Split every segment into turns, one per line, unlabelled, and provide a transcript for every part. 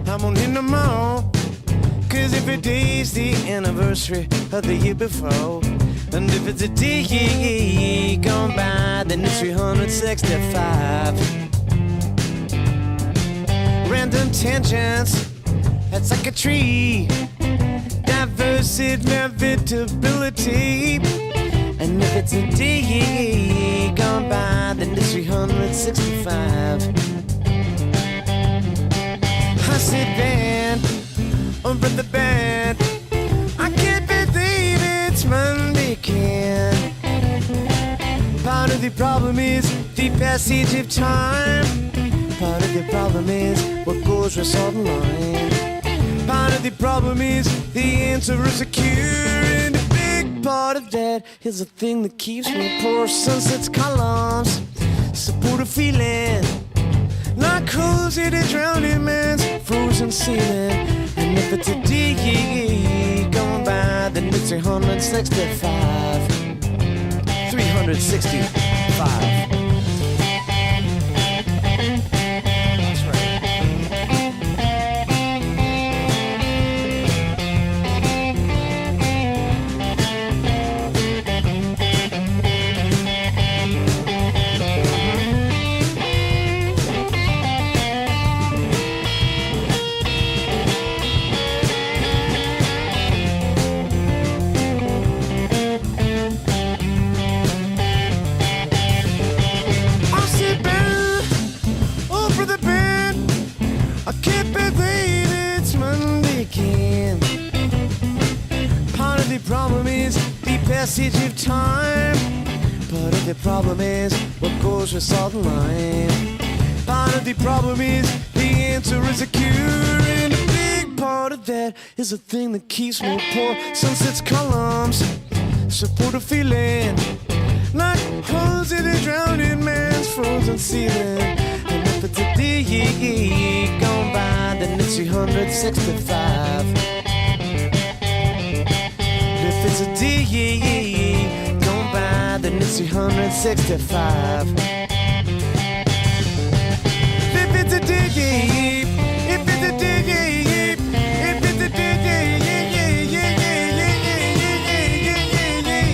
I'm on in the mall. Cause every day's the anniversary of the year before. And if it's a day gone by, then it's 365. Random tangents, that's like a tree. Diversity, inevitability. And if it's a day gone by, then it's 365. I said, band, over the bed. I can't believe it's Monday again. Part of the problem is the passage of time. Part of the problem is what goes with salt and lime. Part of the problem is the answer is a cure. And a big part of that is the thing that keeps me poor. Sunset's columns support a feeling like holes in a drowning man's frozen ceiling. And if it's a day gone by, then it's 365. 365. Problem is the passage of time. Part of the problem is what goes with salt and lime. Part of the problem is the answer is a cure. And a big part of that is the thing that keeps me poor. Sunset's columns support a feeling like holes in a drowning man's frozen ceiling. And if it's a day gone by, then it's 365. If it's a day gone by, then it's 365. If it's a day, if it's a day, if it's a day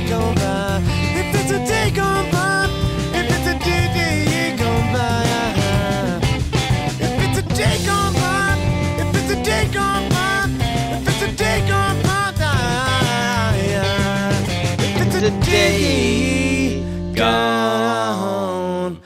gone by, if it's a day gone by, if it's a day gone by, if it's a day gone by, if it's a day gone by, if it's a day gone by. The day gone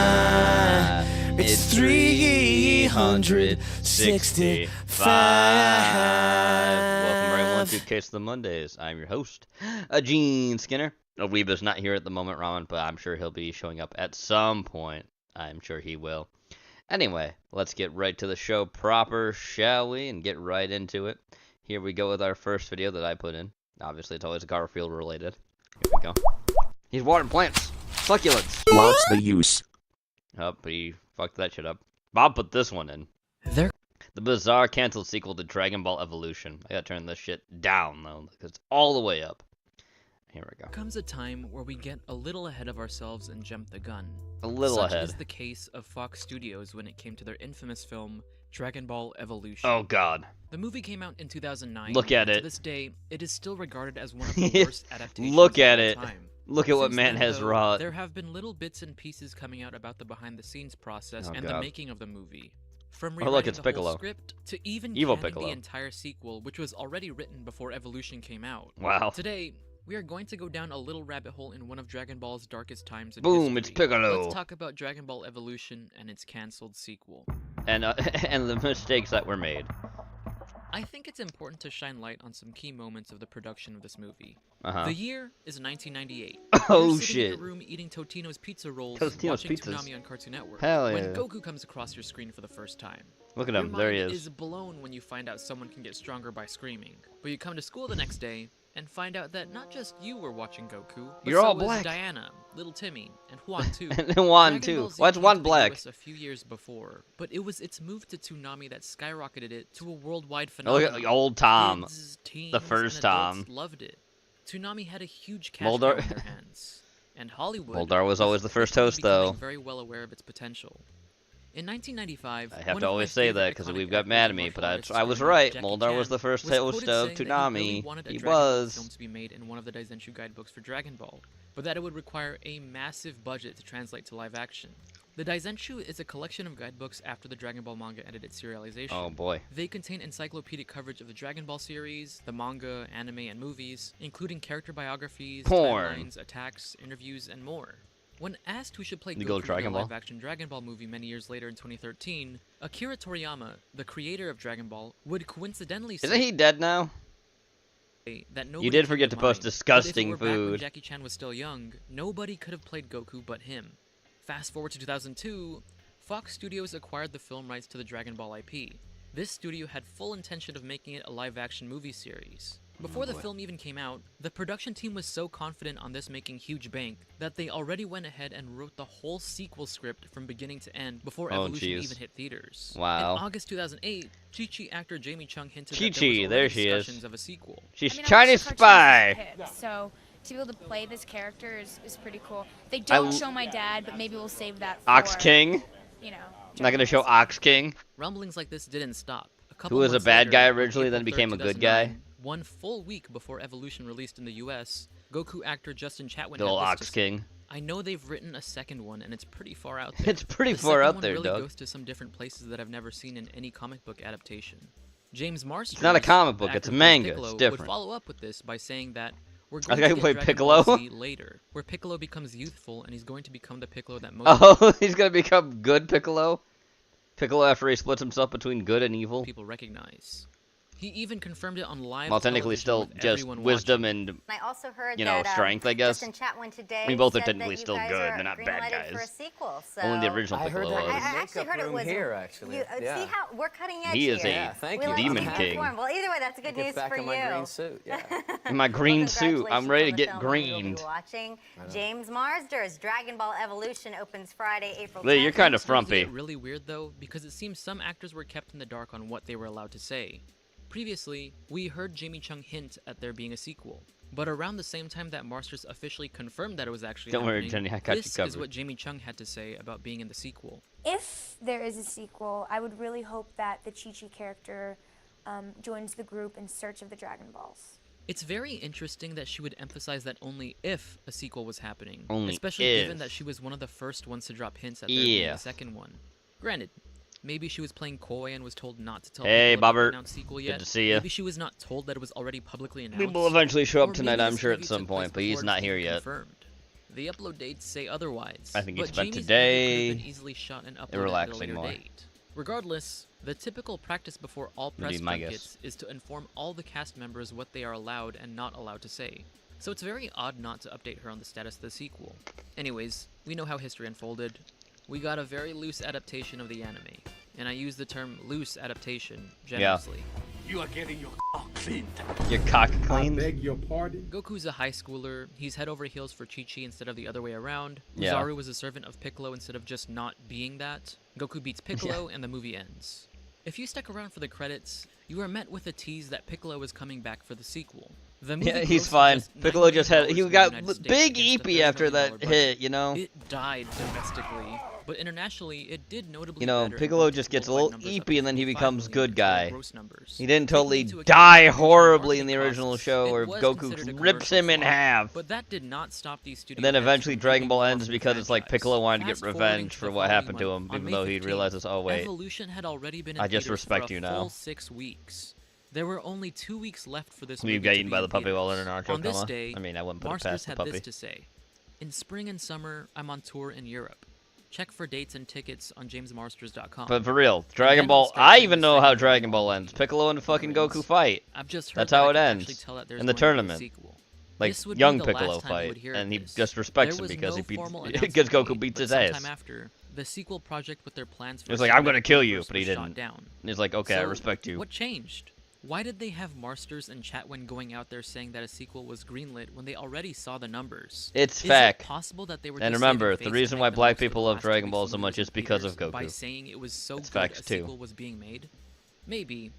by. It's 365.
Welcome everyone to Case of the Mondays. I'm your host, Gene Skinner. Weeb is not here at the moment, Ramen, but I'm sure he'll be showing up at some point. I'm sure he will. Anyway, let's get right to the show proper, shall we? And get right into it. Here we go with our first video that I put in. Obviously, it's always Garfield related. Here we go. He's watering plants. Succulents.
What's the use?
Oh, he fucked that shit up. Bob put this one in. The bizarre canceled sequel to Dragon Ball Evolution. I gotta turn this shit down, though, because it's all the way up. Here we go.
Comes a time where we get a little ahead of ourselves and jump the gun.
A little ahead.
Such is the case of Fox Studios when it came to their infamous film, Dragon Ball Evolution.
Oh, God.
The movie came out in 2009.
Look at
and
it.
To this day, it is still regarded as one of the worst adaptations
Look at
of all
it.
time.
Look at what
Since
man
then,
has
though,
wrought.
There have been little bits and pieces coming out about the behind-the-scenes process and
God.
the making of the movie. From
Oh,
rewriting
look, it's
the whole
Piccolo.
script to even
Evil
canning
Piccolo.
the entire sequel, which was already written before Evolution came out.
Wow.
Today, we are going to go down a little rabbit hole in one of Dragon Ball's darkest times in
Boom,
history.
it's Piccolo.
Let's talk about Dragon Ball Evolution and its cancelled sequel.
And and the mistakes that were made.
I think it's important to shine light on some key moments of the production of this movie.
Uh-huh.
The year is 1998.
Oh,
You're sitting
shit.
in a room eating Totino's pizza rolls,
Totino's
watching
pizzas.
Toonami on Cartoon Network.
Hell
When
yeah.
Goku comes across your screen for the first time.
Look at
Your
him. There he
mind
is.
is blown when you find out someone can get stronger by screaming. But you come to school the next day and find out that not just you were watching Goku, but
You're
so
all
was
black.
Diana, Little Timmy, and Juan too.
And Juan
Dragon
too.
Ball Z
What's
came
Juan
to the
black?
US a few years before, but it was its move to Toonami that skyrocketed it to a worldwide
Oh, look
phenomenon.
at old Tom.
Kids, teens,
the first
and adults
Tom.
loved it. Toonami had a huge cash
Moldar-
cow in their hands, and Hollywood
Moldar was always the first
quickly
host,
becoming
though.
very well aware of its potential. In 1995,
I have
one
to
of my
always say
favorite
that because
iconic
we've got
actors
mad at
and
me,
martial
but
artists
I was
starring
right.
Jackie
Moldar was
Chan
the first
was
host
quoted
of
saying that he really
Toonami.
wanted a
He
Dragon Ball
was.
film to be made in one of the Daizenshu guidebooks for Dragon Ball, but that it would require a massive budget to translate to live action. The Daizenshu is a collection of guidebooks after the Dragon Ball manga ended its serialization.
Oh boy.
They contain encyclopedic coverage of the Dragon Ball series, the manga, anime, and movies, including character biographies,
Porn.
timelines, attacks, interviews, and more. When asked who should play
You go
Goku
Dragon
in a
Ball?
live-action Dragon Ball movie many years later in 2013, Akira Toriyama, the creator of Dragon Ball, would coincidentally
Isn't
say
he dead now?
that nobody
You did
came
forget to
mind,
post
but if it
disgusting
were back when
food.
Jackie Chan was still young, nobody could have played Goku but him. Fast forward to 2002, Fox Studios acquired the film rights to the Dragon Ball IP. This studio had full intention of making it a live-action movie series. Before the film even came out, the production team was so confident on this making huge bank that they already went ahead and wrote the whole sequel script from beginning to end before
Oh,
Evolution
jeez.
even hit theaters.
Wow.
In August 2008, Chi-Chi actor Jamie Chung hinted that
Chi-Chi,
there was
there
already
she is.
discussions of a sequel.
She's
I mean, I
Chinese
watched cartoons as a
spy.
kid, so to be able to play this character is pretty cool. They don't
l-
show my dad, but maybe we'll save that for,
Ox King.
you know.
I'm not gonna show
Dragon Ball.
Ox King.
Rumblings like this didn't stop. A couple
Who was a
months
bad
later,
guy
on
originally,
April
then
3rd,
became a good guy?
2009, one full week before Evolution released in the US, Goku actor Justin Chatwin
The little
had this to
Ox
say.
King.
I know they've written a second one, and it's pretty far out there.
It's pretty
The
far
second
out
one
there,
really
Doug.
goes to some different places that I've never seen in any comic book adaptation. James Marsters,
It's not a comic book,
the
it's a
actor who played
manga, it's
Piccolo,
different.
would follow up with this by saying that we're
I
going
think I
to
can
get
play
Dragon
Piccolo.
Ball Z later, where Piccolo becomes youthful and he's going to become the Piccolo that most
Oh, he's gonna become good Piccolo? Piccolo after he splits himself between good and evil?
people recognize. He even confirmed it on live
Well, technically
television
still
with
just
everyone
wisdom
watching.
and,
I also heard
you know,
that,
strength, I guess.
Justin Chatwin today
I mean, both are
said
technically
that you
still
guys
good,
are
they're not bad
greenlighted for a
guys.
sequel, so
Only the original
I heard
Piccolo
that
was.
was-
I actually
makeup
heard it
room
was
here, actually. Yeah.
See how we're cutting edge
He is
here.
a
Yeah, thank
We
you.
like to
demon
be
king.
informed. Well, either way, that's good
Get
news
back
for
in my
you.
green suit. Yeah.
In my green suit, I'm
Congratulations
ready to
on the
get
film we will be
greened.
watching. James Marsters' Dragon Ball Evolution opens Friday, April 10th.
Lee, you're kind of
Starting to get
frumpy.
really weird though, because it seems some actors were kept in the dark on what they were allowed to say. Previously, we heard Jamie Chung hint at there being a sequel, but around the same time that Marsters officially confirmed that it was actually
Don't worry,
happening,
Jenny, I got you
this is
covered.
what Jamie Chung had to say about being in the sequel.
If there is a sequel, I would really hope that the Chi-Chi character joins the group in search of the Dragon Balls.
It's very interesting that she would emphasize that only if a sequel was happening,
Only
especially given
if.
that she was one of the first ones to drop hints at there being
Yeah.
a second one. Granted, maybe she was playing coy and was told not to tell
Hey,
people about the
Bobbert.
announced sequel yet.
Good to see ya.
Maybe she was not told that it was already publicly announced.
We will eventually show up
Or
tonight,
maybe
I'm
this
sure, at
movie
some
took place
point, but he's
before
not
it's
here
even
yet.
confirmed. The upload dates say otherwise.
I think he
but
spent
Jamie's
today
movie could have been easily shot and uploaded at a
relaxing
later
more.
date. Regardless, the typical practice before all
Would
press
be my
junkets is to inform all the cast members what they are allowed and not allowed to say. So it's very odd not to update her on the status of the sequel. Anyways, we know how history unfolded. We got a very loose adaptation of the anime, and I use the term loose adaptation generously.
You are getting your cleaned.
Your cock
I
clean?
beg your pardon?
Goku's a high schooler. He's head over heels for Chi-Chi instead of the other way around.
Yeah.
Uzaru was a servant of Piccolo instead of just not being that. Goku beats Piccolo and the movie ends. If you stuck around for the credits, you are met with a tease that Piccolo is coming back for the sequel. The movie
Yeah, he's
grossed
fine.
just
Piccolo
$9
just had,
million
he
in the
got
United States
big
against a
EP
$30
after
million
that
budget.
hit, you know?
It died domestically, but internationally, it did notably
You know,
better and
Piccolo
bumped
just
its
gets a
worldwide
little
numbers up
eepy
to
and then he
55
becomes
million
good
in total
guy.
gross numbers.
He didn't
Taking
totally
into account
die
the
horribly in the
marketing
original
costs,
show
it
where
was
Goku
considered a
rips him in
commercial flop,
half.
But that did not stop these studios.
And then
heads
eventually
from
Dragon
keeping
Ball
the
ends
awesome
because it's like
franchise.
Piccolo wanted to get
Fast forwarding
revenge
to
for
the
what happened to
following
him,
month, on
even
May
though he
15th,
realizes, oh wait,
Evolution had already been in
I just
theaters
respect
for a
you now.
full 6 weeks. There were only 2 weeks left for this
We've
movie
got
to
eaten
be
by
in
the puppy while in
theaters.
an Naruto
On this
coma.
day,
I mean, I wouldn't put it
Marsters
past the
had
puppy.
this to say: "In spring and summer, I'm on tour in Europe. Check for dates and tickets on jamesmarsters.com."
But for real,
then
Dragon
we'll
Ball,
start
I
seeing
even
the
know
second
how
Dragon
Dragon
Ball
Ball ends. Piccolo and fucking
wins.
Goku fight.
I've just heard
That's
that
how
I
it
can
ends.
actually tell that there's
In the
going to be a
tournament.
sequel.
Like,
This would be
young
the
Piccolo
last time we would
fight,
hear
and he
this.
just respects
There
him
was
because
no
he beats,
formal
because
announcement
Goku
made,
beats
but
his
sometime
ass.
after, the sequel project with their plans for
He was
a
like, I'm gonna
cinematic
kill you,
universe
but he
was shot
didn't.
down.
And he's like, okay, I
So,
respect you.
What changed? Why did they have Marsters and Chatwin going out there saying that a sequel was greenlit when they already saw the numbers?
It's
Is
fact.
it possible that they were
And
just
remember,
saving
the
face
reason
to
why
make the
black
most of
people
the
love
last
Dragon
2
Ball
weeks
so
of
much
movies
is
in
because of
theaters by
Goku.
saying it was so
That's
good
facts,
a
too.
sequel was being made? Maybe.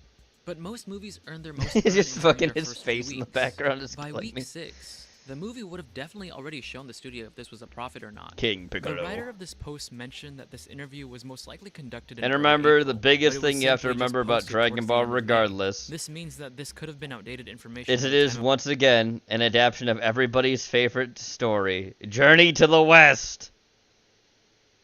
But most movies earn their most
He's just
earnings during
fucking
their
his
first few
face in the
weeks.
background is
By
killing
week
me.
6, the movie would have definitely already shown the studio if this was a profit or not.
King
The
Piccolo.
writer of this post mentioned that this interview was most likely conducted in
And
early
remember,
April,
the biggest
but it was
thing you have to
simply just
remember about
posted
Dragon
towards the
Ball
end of May.
regardless
This means that this could have been outdated information.
is
by
it
the
is
time
once again an adaptation of everybody's favorite story, Journey to the West.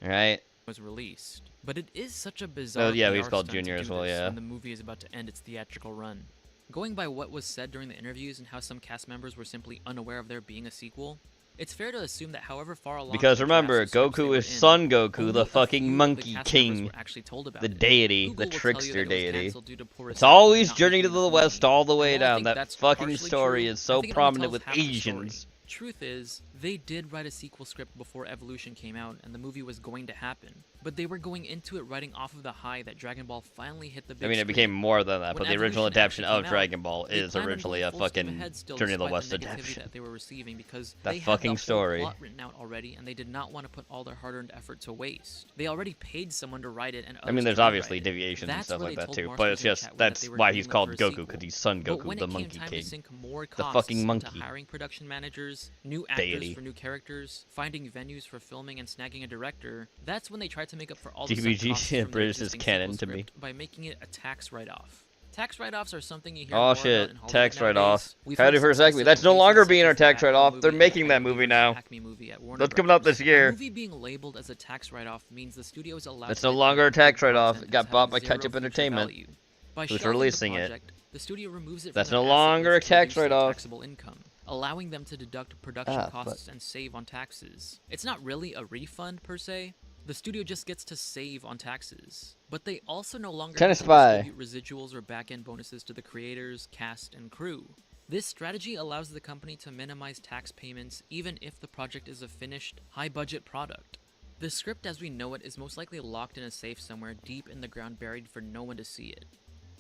Alright?
it was released. But it is such a bizarre
yeah,
PR
he's called
stunt to
Junior
do
as well,
this
yeah.
when the movie is about to end its theatrical run. Going by what was said during the interviews and how some cast members were simply unaware of there being a sequel, it's fair to assume that however far along
Because
the
remember,
drafts of scripts they
Goku
were
is
in,
Son Goku,
only
the
a
fucking
few of the
Monkey
cast members
King,
were actually told about
the
it.
deity,
Google
the
will tell you
trickster
that it was
deity.
canceled due to poor
It's
reception and
always
not
Journey to
making
the
its
West
money.
all the way
And while I
down.
think
That
that's
fucking
partially
story
true,
is
I
so
think it only
prominent
tells
with
half the story.
Asians.
Truth is, they did write a sequel script before Evolution came out and the movie was going to happen. But they were going into it riding off of the high that Dragon Ball finally hit the big
I mean, it
screen.
became more than that, but
When
the original
Evolution
adaptation
actually
of
came
Dragon
out,
Ball
they
is
planned on
originally
going
a
full steam
fucking
ahead still
Journey to the
despite
West
the negativity
adaptation.
that they were receiving because
That
they had
fucking
the whole
story.
plot written out already and they did not want to put all their hard-earned effort to waste. They already paid someone to write it and
I mean,
others
there's
to
obviously
rewrite it.
deviations and
That's
stuff
where
like
they
that
told
too,
Marsters
but it's
in
just
chat room that
that's
they were
why he's
greenlit
called
for a
Goku,
sequel.
because he's Son
But
Goku,
when
the
it came
Monkey
time
King.
to sink more
The
costs
fucking
into
monkey.
hiring production managers, new actors
Deity.
for new characters, finding venues for filming and snagging a director, that's when they tried to make up for all the sunk
DBG
costs from the
British is
existing
canon
sequel
to me.
script by making it a tax write-off. Tax write-offs are something you hear
Oh
more
shit,
about in Hollywood
tax write-off.
nowadays. We've
Howdy
heard
for a
some
second. That's no
specific
longer
cases
being
such
our
as
tax
the
write-off.
Batman
They're
movie
making
and
that
Coyote
movie
versus
now.
Acme movie at Warner
That's coming out this
Brothers.
year.
A movie being labeled as a tax write-off means the studio is allowed
It's
to
no
hit
longer a
the
tax
content
write-off.
as
It got
having
bought by
zero
Ketchup
future
Entertainment,
value. By
who's
shelving the
releasing it.
project, the studio removes it
That's
from
no
their asset
longer
list
a
to
tax
reduce their
write-off.
taxable income, allowing them to deduct production
Ah, but-
costs and save on taxes. It's not really a refund per se. The studio just gets to save on taxes. But they also no longer
Kinda
have to
spy.
distribute residuals or back-end bonuses to the creators, cast, and crew. This strategy allows the company to minimize tax payments even if the project is a finished, high-budget product. The script as we know it is most likely locked in a safe somewhere deep in the ground buried for no one to see it.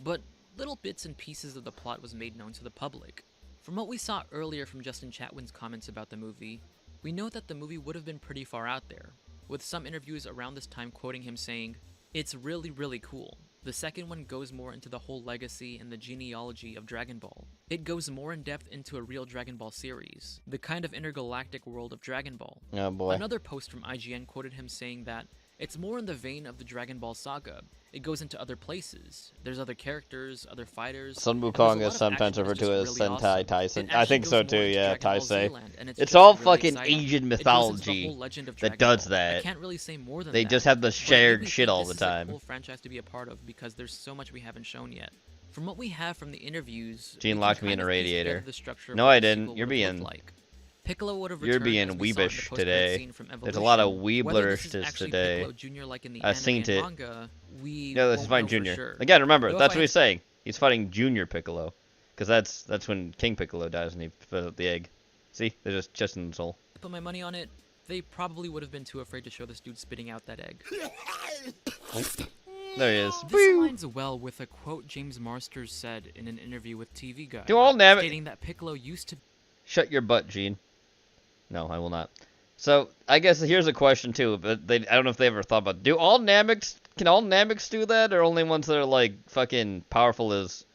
But little bits and pieces of the plot was made known to the public. From what we saw earlier from Justin Chatwin's comments about the movie, we know that the movie would have been pretty far out there, with some interviews around this time quoting him saying, "It's really, really cool. The second one goes more into the whole legacy and the genealogy of Dragon Ball. It goes more in depth into a real Dragon Ball series, the kind of intergalactic world of Dragon Ball."
Oh boy.
Another post from IGN quoted him saying that it's more in the vein of the Dragon Ball saga. It goes into other places. There's other characters, other fighters.
Sun
and there's a
Wukong
lot
is
of
sometimes
action
referred
that's
to
just
as
really
Sentai
awesome.
Tyson.
It
I
actually
think
goes
so
more
too,
into
yeah,
Dragon Ball
Taisei.
Zealand, and
It's
just
all
really
fucking
exciting.
Asian
It goes into the
mythology
whole legend of
that
Dragon
does
Ball.
that.
I can't really say more than
They
that,
just have the
but it made
shared
me
shit
think
all
this
the
is a
time.
cool franchise to be a part of because there's so much we haven't shown yet. From what we have from the interviews,
Gene
we
locked
can
me in
kind
a
of piece together
radiator.
the structure of
No,
what
I
the
didn't.
sequel
You're
would have
being-
looked like. Piccolo would have
You're
returned
being
as we saw in the
weebish
post-credit
today.
scene from
There's a lot of
Evolution. Whether this is
weeblerishness
actually
today.
Piccolo Jr. like in the
I've
anime
seen
and
it.
manga, we
Yeah, this is
won't
fine,
know for
Junior.
sure.
Again, remember,
Though if
that's
I
what he's saying. He's fighting Junior Piccolo, because that's when King Piccolo dies and he spit out the egg. See, they're just chest in the soul.
put my money on it, they probably would have been too afraid to show this dude spitting out that egg.
There he is.
This aligns well with a quote James Marsters said in an interview with TV Guide,
Do all Namek-
stating that Piccolo used to
Shut your butt, Gene. No, I will not. So I guess here's a question too, but I don't know if they ever thought about. Can all Namex do that, or only ones that are like fucking powerful as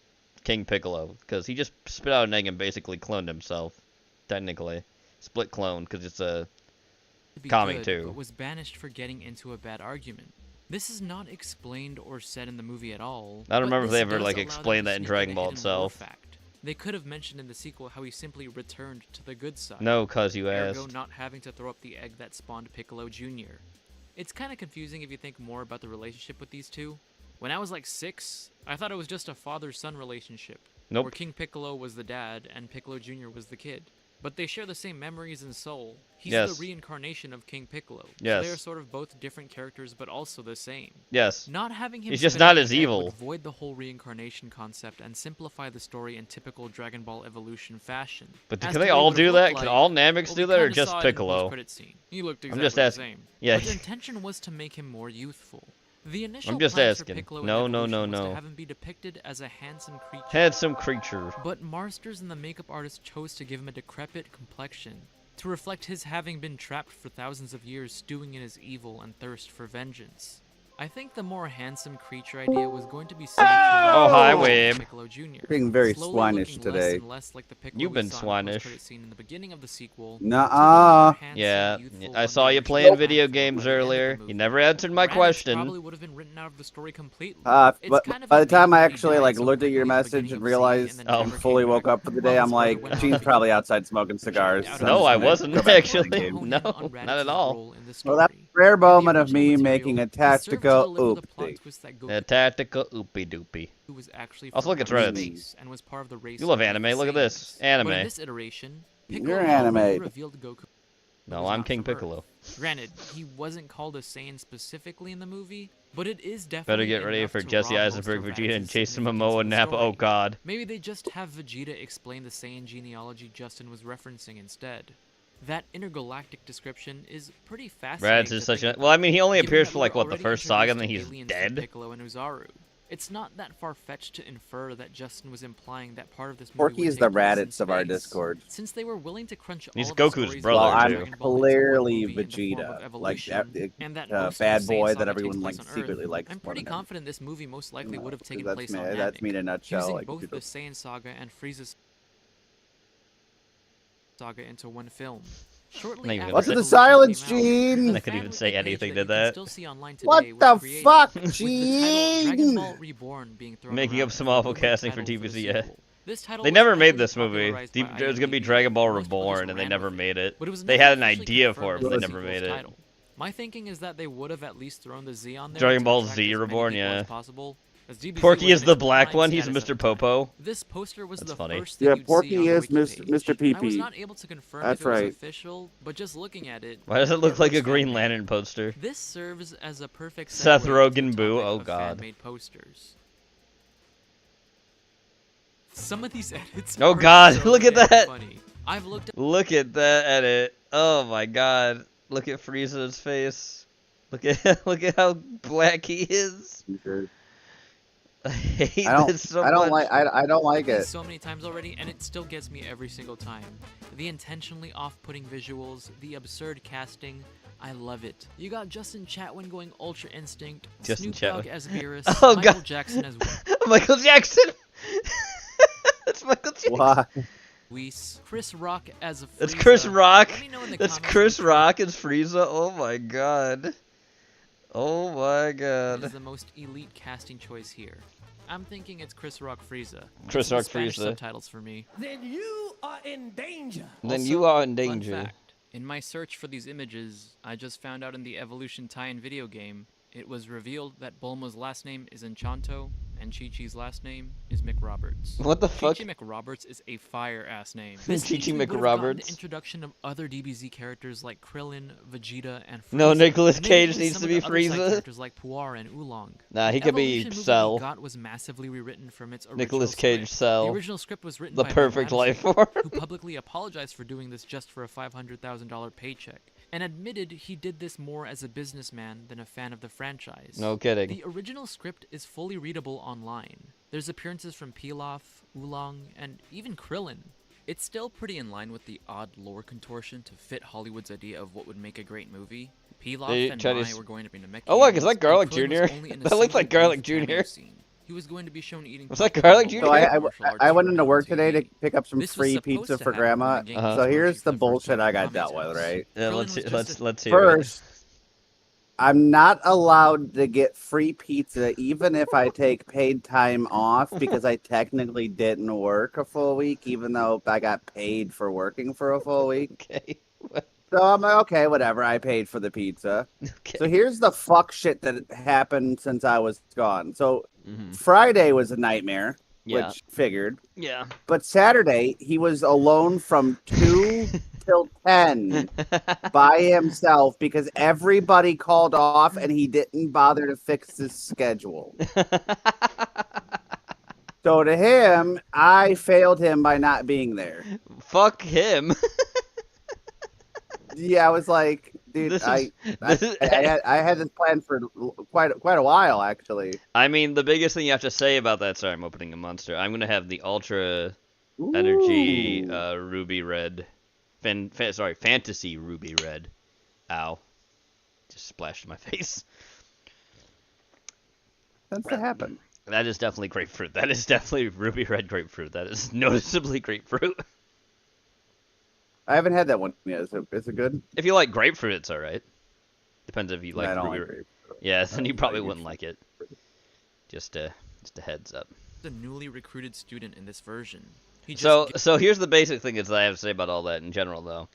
King Piccolo? Because he just spit out an egg and basically cloned himself, technically, split clone, because it's a
be
comic
good,
too.
but was banished for getting into a bad argument. This is not explained or said in the movie at all.
I don't remember if
but
they
this
ever
does
like
allow them
explained
to
that in
sneak
Dragon
a
Ball
hidden lore
itself.
fact. They could have mentioned in the sequel how he simply returned to the good side.
No, cause you
Ergo
asked.
not having to throw up the egg that spawned Piccolo Jr. It's kind of confusing if you think more about the relationship with these two. When I was like 6, I thought it was just a father-son relationship.
Nope.
Where King Piccolo was the dad and Piccolo Jr. was the kid. But they share the same memories and soul. He's
Yes.
the reincarnation of King Piccolo.
Yes.
So they are sort of both different characters but also the same.
Yes.
Not having him
He's just
spit out
not
the
as
egg
evil.
would void the whole reincarnation concept and simplify the story in typical Dragon Ball Evolution fashion.
But
As
can
the
they
way it
all
would have
do that?
looked
Can
like-
all Namex
well,
do
we
that, or
kinda
just
saw it in the
Piccolo?
post-credit scene. He looked
I'm
exactly
just
the
asking.
same.
Yeah.
But their intention was to make him more youthful. The initial
I'm just
plan for
asking.
Piccolo in
No,
Evolution was
no.
to have him be depicted as a handsome creature.
Handsome creature.
But Marsters and the makeup artist chose to give him a decrepit complexion to reflect his having been trapped for thousands of years stewing in his evil and thirst for vengeance. I think the more handsome creature idea was going to be centered
Oh, hi,
around
Weeb.
Piccolo Jr.
Being very
slowly
swinish
looking
today.
less and less like the Piccolo
You've
we
been
saw in the
swinish.
post-credit scene in the beginning of the sequel.
Nuh-uh.
to the more handsome,
Yeah,
youthful
I
one
saw
the
you
original
playing
Max
video
was
games
by the end of the
earlier.
movie.
You never answered my
Raditz
question.
probably would have been written out of the story completely.
But
It's kind of
by
a
the time
meme
I
that he
actually
died
like
so
looked at your
quickly at the
message
beginning
and
of Z
realized
and
Oh.
then
and
never
fully
came
woke
back,
up for the
while
day, I'm
his
like,
order went
Gene's
on
probably
again.
outside smoking cigars.
Out of
So I'm
No,
just
I
gonna
wasn't
go back to
actually.
playing games.
hone
No,
in on
not at
Raditz's
all.
role in the
Well, that's
story.
a rare
In the
moment of
original
me
material,
making a
he served to
tactical
deliver the plot
oopsie.
twist that
A
Goku
tactical oopie doopie.
was actually
Also,
from
look at
outer
Reddit.
space and was part of the race
You love
of
anime.
the
Look at this.
Saiyans. But in
Anime.
this iteration,
You're
Piccolo had already
animated.
revealed Goku
No,
was
I'm
not
King
from Earth.
Piccolo.
Granted, he wasn't called a Saiyan specifically in the movie, but it is definitely
Better get ready
enough
for
to
Jesse
rob most
Eisenberg,
of
Vegeta, and
Raditz's
Jason
significance
Momoa
in
and
the
Nappa. Oh
story.
God.
Maybe they just have Vegeta explain the Saiyan genealogy Justin was referencing instead. That intergalactic description is pretty fascinating.
Raditz is
to
such
think
a. Well, I mean, he only
given
appears
that
for like
we're
what the
already
first saga, and then
introduced
he's
to aliens from
dead.
Piccolo and Uzaru. It's not that far-fetched to infer that Justin was implying that part of this movie
Porky
would
is
take
the
place in
Raditz of our
space.
Discord.
Since they were willing to crunch
He's
all of the
Goku's
stories
brother,
Well,
about
too.
I'm
Dragon Ball into one
clearly
movie in the form of
Vegeta, like
evolution,
that
and that most of the
bad
Saiyan
boy
saga
that
takes
everyone
place
like
on
secretly
Earth.
likes.
I'm
more
pretty
than him.
confident this movie most likely would have taken
That's
place
me.
on
That's
Namek,
me in a nutshell.
fusing
Like,
both
people-
the Saiyan saga and Frieza's saga into one film. Shortly
Not even
after
gonna
What's
say-
with the
Evolution
silence,
came out,
Gene?
the
I couldn't even
fan
say
wiki page
anything
that
to
you can
that.
still see online
What
today was
the
created,
fuck,
with the title Dragon Ball
Gene?
Reborn being thrown
Making
around
up some
as the
awful
bootleg
casting for
title the
TVZ, yeah.
sequel. This title
They
was
never made
heavily
this movie.
popularized by
There was gonna be
IMDb,
Dragon Ball
and most people just
Reborn, and they
ran
never
with it.
made it.
But it was
They
never
had an
officially
idea for
confirmed
it, but
as
they
the
never
sequel's
made it.
title. My thinking is that they would have at least thrown the Z on there
Dragon
to
Ball
attract
Z
as many
Reborn,
people
yeah.
as possible, as DBZ
Porky
was
is
in
the
its
black
prime
one. He's
status at
Mr.
the time.
Popo.
This poster was
That's
the
funny.
first thing
Yeah,
you'd see
Porky
on the
is
wiki
Mr.
page. I was
PP.
not able to confirm
That's
if it was
right.
official, but just looking at it,
Why does it look like a
looks
Green
fan-made.
Lantern poster?
This serves as a perfect
Seth
segue into
Rogen
the
boo,
topic
oh
of
God.
fan-made posters. Some of these edits
Oh
are
God,
so
look at
damn
that.
funny. I've looked at
Look at that edit. Oh my God. Look at Frieza's face. Look at look at how black he is. I hate
I don't.
this so
I don't
much.
like. I don't like
these
it.
so many times already, and it still gets me every single time. The intentionally off-putting visuals, the absurd casting, I love it. You got Justin Chatwin going Ultra Instinct,
Justin
Snoop Dogg
Chatwin.
as Beerus,
Oh,
Michael
God.
Jackson as
Michael Jackson. That's Michael Jackson.
Why?
Whis, Chris Rock as Frieza.
That's Chris Rock.
Let me know in the
That's
comments
Chris
which
Rock as Frieza. Oh my God. Oh my
one is
God.
the most elite casting choice here. I'm thinking it's Chris Rock Frieza.
Chris
Some
Rock
Spanish
Frieza.
subtitles for me.
Then you are in danger.
Then
Also,
you are in
fun
danger.
fact, in my search for these images, I just found out in the Evolution tie-in video game, it was revealed that Bulma's last name is Enchanto, and Chi-Chi's last name is McRoberts.
What the fuck?
Chi-Chi McRoberts is a fire-ass name.
Chi-Chi
This means we would have gotten
McRoberts?
the introduction of other DBZ characters like Krillin, Vegeta, and Frieza.
No, Nicolas
and maybe
Cage
even
needs
some
to
of
be
the other side
Frieza.
characters like Puar and Oolong.
Nah, he
The
could be
Evolution movie
Cell.
we got was massively rewritten from its original
Nicolas Cage
script.
Cell.
The original script was written
The
by Ben
perfect life
Madison,
form.
who publicly apologized for doing this just for a $500,000 paycheck, and admitted he did this more as a businessman than a fan of the franchise.
No kidding.
The original script is fully readable online. There's appearances from Pilaf, Oolong, and even Krillin. It's still pretty in line with the odd lore contortion to fit Hollywood's idea of what would make a great movie. Pilaf
They
and
try to
Mai
s-
were going to be Namekians.
Oh, look, is that
and
Garlic
Krillin was
Jr.?
only in a
That looks like
single
Garlic
brief cameo
Jr..
scene. He was going to be shown eating
Was that
popcorn
Garlic
while
Jr.?
So
watching martial arts
I went
shows
into
on
work
TV.
today to pick up some
This was
free
supposed
pizza
to
for
happen when
Grandma.
the game
Uh-huh.
was
So
released
here's
for
the
the first
bullshit
time
I
in
got dealt with,
Commenters.
right?
Yeah,
Krillin
let's
was
see,
just
let's hear it.
First, I'm not allowed to get free pizza even if I take paid time off because I technically didn't work a full week, even though I got paid for working for a full week.
Okay.
So I'm like, okay, whatever. I paid for the pizza.
Okay.
So here's the fuck shit that happened since I was gone. So
Mhm.
Friday was a nightmare,
Yeah.
which figured.
Yeah.
But Saturday, he was alone from 2 till 10 by himself because everybody called off and he didn't bother to fix his schedule. So to him, I failed him by not being there.
Fuck him.
Yeah, I was like, dude,
This is-
I
this is-
had this plan for quite a while, actually.
I mean, the biggest thing you have to say about that. Sorry, I'm opening a monster. I'm gonna have the Ultra Energy
Ooh.
Ruby Red. Fantasy Ruby Red. Ow. Just splashed in my face.
Tends to happen.
That is definitely grapefruit. That is definitely ruby red grapefruit. That is noticeably grapefruit.
I haven't had that one yet. Is it good?
If you like grapefruit, it's alright. Depends if you like
I don't
ruby.
like grapefruit.
Yeah, then you probably
like
wouldn't like it. Just a heads up.
The newly recruited student in this version. He just
So here's the basic thing that I have to say about all that in general, though.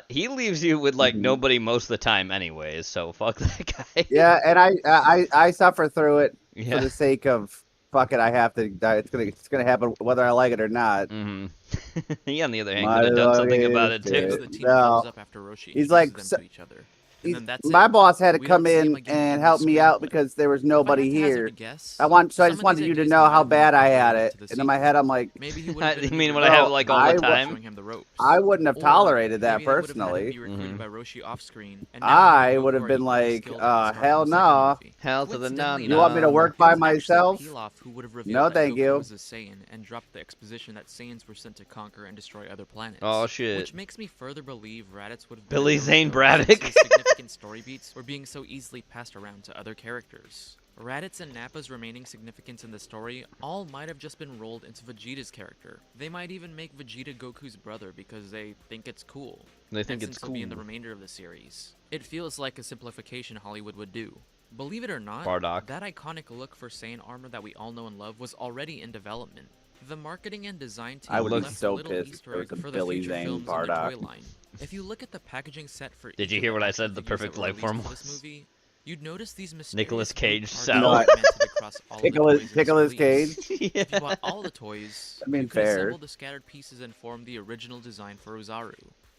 He leaves you with like nobody most of the time, anyways. So fuck that guy.
Yeah, and I suffer through it
Yeah.
for the sake of fuck it. I have to. It's gonna happen whether I like it or not.
Mm-hmm. He, on the other hand,
Might
could have
as
done
well
something
get
about it
used to
too.
it.
So the team
No.
goes up after Roshi
He's like,
introduces them to each other. And then that's
my
it.
boss had to
We
come
don't see him
in
again
and
in
help
the
me out
screenplay.
because there was
If I
nobody
had to hazard
here.
a guess,
So I
some
just
of
wanted
these
you to
ideas
know
might
how
have been
bad I had
incorporated
it.
into the
And in my
sequel.
head, I'm like,
Maybe he would have
You
been
mean
in
when
the
I have
No,
like all the
I wa-
time?
showing him the ropes.
I wouldn't have
Or
tolerated that
maybe they would have had him
personally.
be recruited by Roshi off screen, and now
I
he
would have
Goku
been
are equally
like,
skilled at the start
hell
of the second
no.
movie.
Hell to the no,
Coincidentally
You want me to
no.
work
it
by
was actually
myself?
Pilaf who would have
No,
revealed that
thank
Goku
you.
was a Saiyan and dropped the exposition that Saiyans were sent to conquer and destroy other planets.
Oh shit.
Which makes me further believe Raditz would have
Billy
been a
Zane
no-show
Braddock.
since his significant story beats were being so easily passed around to other characters. Raditz and Nappa's remaining significance in the story all might have just been rolled into Vegeta's character. They might even make Vegeta Goku's brother because they think it's cool.
They think
and
it's
since he'll be in the
cool.
remainder of the series. It feels like a simplification Hollywood would do. Believe it or not,
Bardock.
that iconic look for Saiyan armor that we all know and love was already in development. The marketing and design team
I would be
left
so
a little
pissed if
Easter
there was
egg
a
for the
Billy
future
Zane
films in the
Bardock.
toy line. If you look at the packaging set for
Did
each
you
of
hear
the
what I
action
said the
figures
perfect
that were
life form
released for this
was?
movie, you'd notice these mysterious
Nicolas Cage
blue
cell.
parts segmented across all of the toys in this
Nicolas
release.
Cage.
If you bought all the toys,
I mean,
you could
fair.
assemble the scattered pieces and form the original design for Uzaru.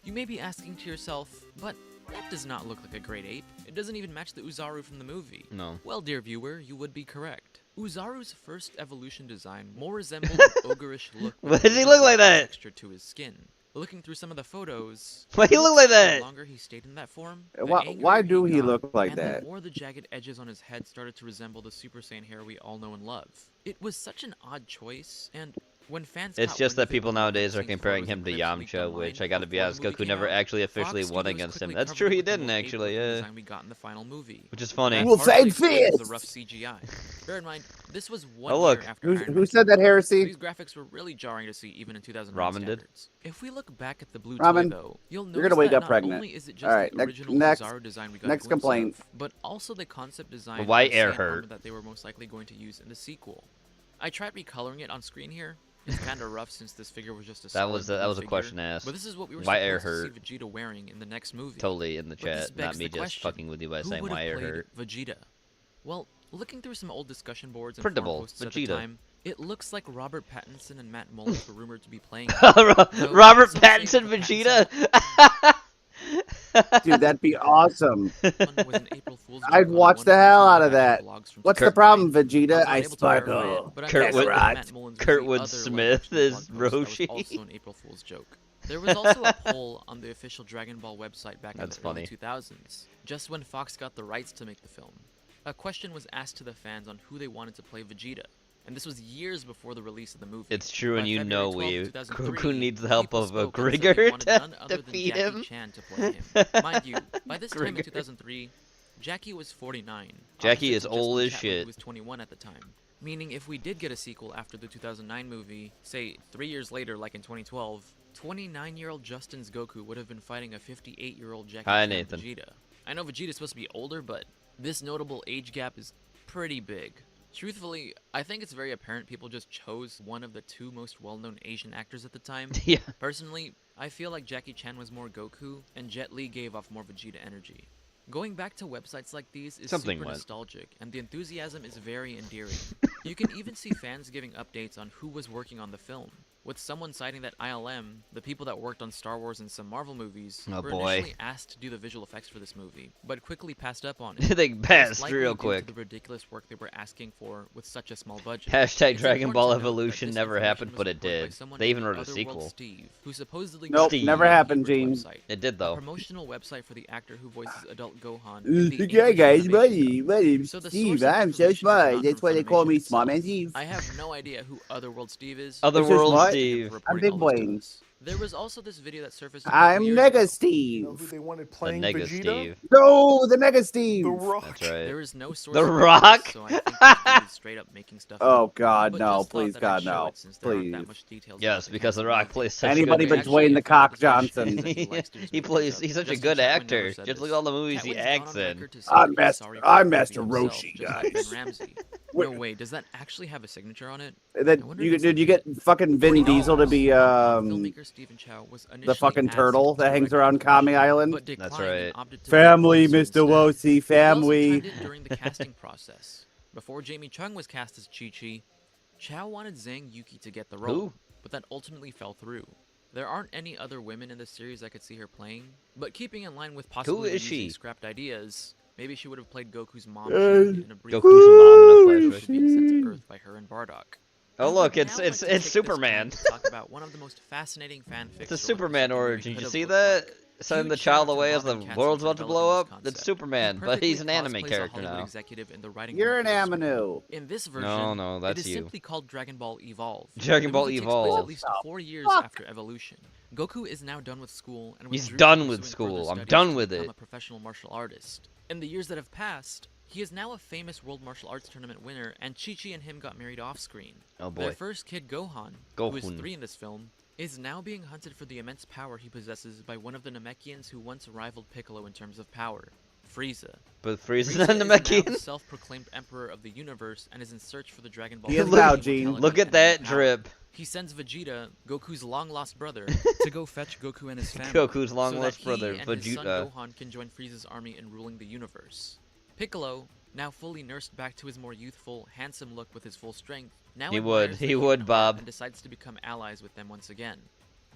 You may be asking to yourself, but that does not look like a great ape. It doesn't even match the Uzaru from the movie.
No.
Well, dear viewer, you would be correct. Uzaru's first evolution design more resembled an ogreish look.
Why does he look like that?
Texture to his skin. Looking through some of the photos,
Why
it
he look
looks
like
The
that?
longer he stayed in that form, the
Why
angrier
do he
got,
look like
and
that?
the more the jagged edges on his head started to resemble the Super Saiyan hair we all know and love. It was such an odd choice, and when fans
It's
caught
just
wind
that
of it
people
when the
nowadays are
behind-the-scenes
comparing
photos
him
and
to
clips leaked
Yamcha,
online
which I gotta be
before the
honest,
movie
Goku
came
never
out,
actually officially
Fox
won
Studios
against him.
quickly
That's
covered
true,
it
he
with the
didn't
most
actually,
apolitical
yeah.
design we got in the final movie.
Which is funny.
That
We'll
partially
say
explains the
fist.
rough CGI. Bear in mind, this was one
Oh, look.
year after Iron
Who
Man
said that
came out, so
heresy?
these graphics were really jarring to see even in 2009
Ramen did.
standards. If we look back at the blue
Ramen,
toy though, you'll notice
you're gonna wake
that
up
not
pregnant.
only is it just
All right,
the
next-
original
next-
Uzaru design we got
next
a glimpse
complaint.
of, but also the concept design
The white
of the
air
Saiyan armor
hurt.
that they were most likely going to use in the sequel. I tried recoloring it on screen here. It's kind of rough since this figure was just a
That was
solid
that
blue
was a
figure,
question asked.
But this is what we were
Why air
supposed to
hurt?
see Vegeta wearing in the next movie.
Totally in the
But this
chat, not
begs
me
the
just
question,
fucking with you by
who
saying
would have
why air
played
hurt.
Vegeta? Well, looking through some old discussion boards and
Printable,
forum posts at the
Vegeta.
time, it looks like Robert Pattinson and Matt Mullins were rumored to be playing.
Robert Pattinson Vegeta.
Dude, that'd be awesome.
Was an April Fool's joke
I'd
on
watch
one
the
of
hell
the
out of
fashion
that.
blogs from
What's the
2009.
problem, Vegeta?
I
I
was unable to verify
sparkle.
it, but I'm
Kurtwood-
guessing that Matt Mullins was the
Kurtwood
other
Smith
live-action
is
blog post that was
Roshi.
also an April Fool's joke. There was also a poll on the official Dragon Ball website back
That's
in the early
funny.
2000s, just when Fox got the rights to make the film. A question was asked to the fans on who they wanted to play Vegeta, and this was years before the release of the movie.
It's true,
By
and you know
February
we
12, 2003,
Goku needs the help
people
of a
spoke and said they
Grigger
wanted
to
none other than
defeat
Jackie
him.
Chan to play him. Mind you, by this time in
Grigger.
2003, Jackie was 49.
Jackie
opposite
is
to
old
Justin
as
Chatwin,
shit.
who was 21 at the time. Meaning, if we did get a sequel after the 2009 movie, say 3 years later, like in 2012, 29-year-old Justin's Goku would have been fighting a 58-year-old Jackie
Hi,
Chan
Nathan.
Vegeta. I know Vegeta's supposed to be older, but this notable age gap is pretty big. Truthfully, I think it's very apparent people just chose one of the two most well-known Asian actors at the time.
Yeah.
Personally, I feel like Jackie Chan was more Goku, and Jet Li gave off more Vegeta energy. Going back to websites like these is
Something
super
went.
nostalgic, and the enthusiasm is very endearing. You can even see fans giving updates on who was working on the film, with someone citing that ILM, the people that worked on Star Wars and some Marvel movies,
Oh,
were
boy.
initially asked to do the visual effects for this movie, but quickly passed up on it.
They
Most
passed
likely
real
due to
quick.
the ridiculous work they were asking for with such a small budget.
Hashtag
It's
Dragon
important
Ball
to note that
Evolution
this
never
information
happened,
was
but it
reported by
did.
someone
They even
named
wrote a
Otherworld
sequel.
Steve, who supposedly
Nope,
created
never
the
happened,
Hebrews
Gene.
website,
It did
a
though.
promotional website for the actor who voices adult Gohan. in the
Yeah,
English
guys,
animation dub.
my name's
So the
Steve.
source of
I'm so
information is
smart.
not
That's
from
why they call
Funimation
me Smart Man
itself.
Steve.
I have no idea who Otherworld Steve is.
Otherworld
what?
Steve.
For
I'm
reporting
Big
all this to
Wayne.
us. There was also this video that surfaced.
I'm Nega
You
Steve.
know who they wanted
The
playing
Nega
Vegeta?
Steve.
No, the Nega Steve.
The Rock.
That's right.
There is no source.
The
of
Rock?
this, so I think this dude is straight up making stuff
Oh
up.
God,
But
no!
just thought
Please,
that
God,
I'd show
no!
it since there aren't
Please.
that much details
Yes,
about
because The
handsome
Rock
man.
plays such
Anybody
good
but
movies.
Dwayne the Cock Johnson.
He's such a good actor. Just look at all the movies he acts in.
I'm Master Roshi, guys.
No way, does that actually have a signature on it?
That you get fucking Vin Diesel to be
Filmmaker Stephen Chow was
the
initially
fucking
asked
turtle
to
that hangs
direct
around
the
Kami
film,
Island.
but declined
That's
and
right.
opted to
Family,
direct the
Mr.
producer instead.
Wosi,
He also
family.
chimed in during the casting process. Before Jamie Chung was cast as Chi-Chi, Chow wanted Zhang Yuki to get the role,
Who?
but that ultimately fell through. There aren't any other women in the series I could see her playing, but keeping in line with possibly
is
using
she?
scrapped ideas, maybe she would have played Goku's mom in a brief
Goku's mom in a flashback.
being sent to Earth by her and Bardock.
Oh
I
look,
would
it's
now like to take this
Superman.
time to talk about one of the most fascinating fanfics
It's a
or
Superman
episodes the movie
origin.
could
You
have
see
looked
that?
like.
Sending the
Huge
child
shout out to
away as
Bob
the
and Cassie
world's
for
about to blow
developing
up.
this
It's
concept.
Superman,
He
but he's an
perfectly
anime
cosplays a
character
Hollywood
now.
executive in the writing
You're
room
an
for the script.
Aminu.
In this version,
No, that's
it is
you.
simply called Dragon Ball Evolve.
Dragon
The
Ball
movie takes place
Evolve.
at least 4 years
Fuck.
after evolution. Goku is now done with school and
He's
withdrew
done
from
with
pursuing
school.
further
I'm
studies
done
to
with
become
it.
a professional martial artist. In the years that have passed, he is now a famous World Martial Arts Tournament winner, and Chi-Chi and him got married off-screen.
Oh
Their
boy.
first kid, Gohan, who is
Gohan.
3 in this film, is now being hunted for the immense power he possesses by one of the Namekians who once rivaled Piccolo in terms of power, Frieza.
But Frieza's
Frieza
not
is now the
Namekian.
self-proclaimed emperor of the universe and is in search for the Dragon Ball.
He is
Z
now,
immortality
Gene.
Look at
and
that
power.
drip.
He sends Vegeta, Goku's long-lost brother, to go fetch Goku and his family.
Goku's
so
long-lost
that
brother,
he and his son
Vegeta.
Gohan can join Frieza's army in ruling the universe. Piccolo, now fully nursed back to his more youthful, handsome look with his full strength, now
He would,
admires the
he would,
human heart
Bob.
and decides to become allies with them once again.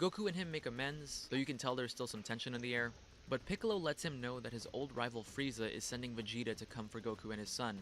Goku and him make amends, though you can tell there's still some tension in the air. But Piccolo lets him know that his old rival Frieza is sending Vegeta to come for Goku and his son,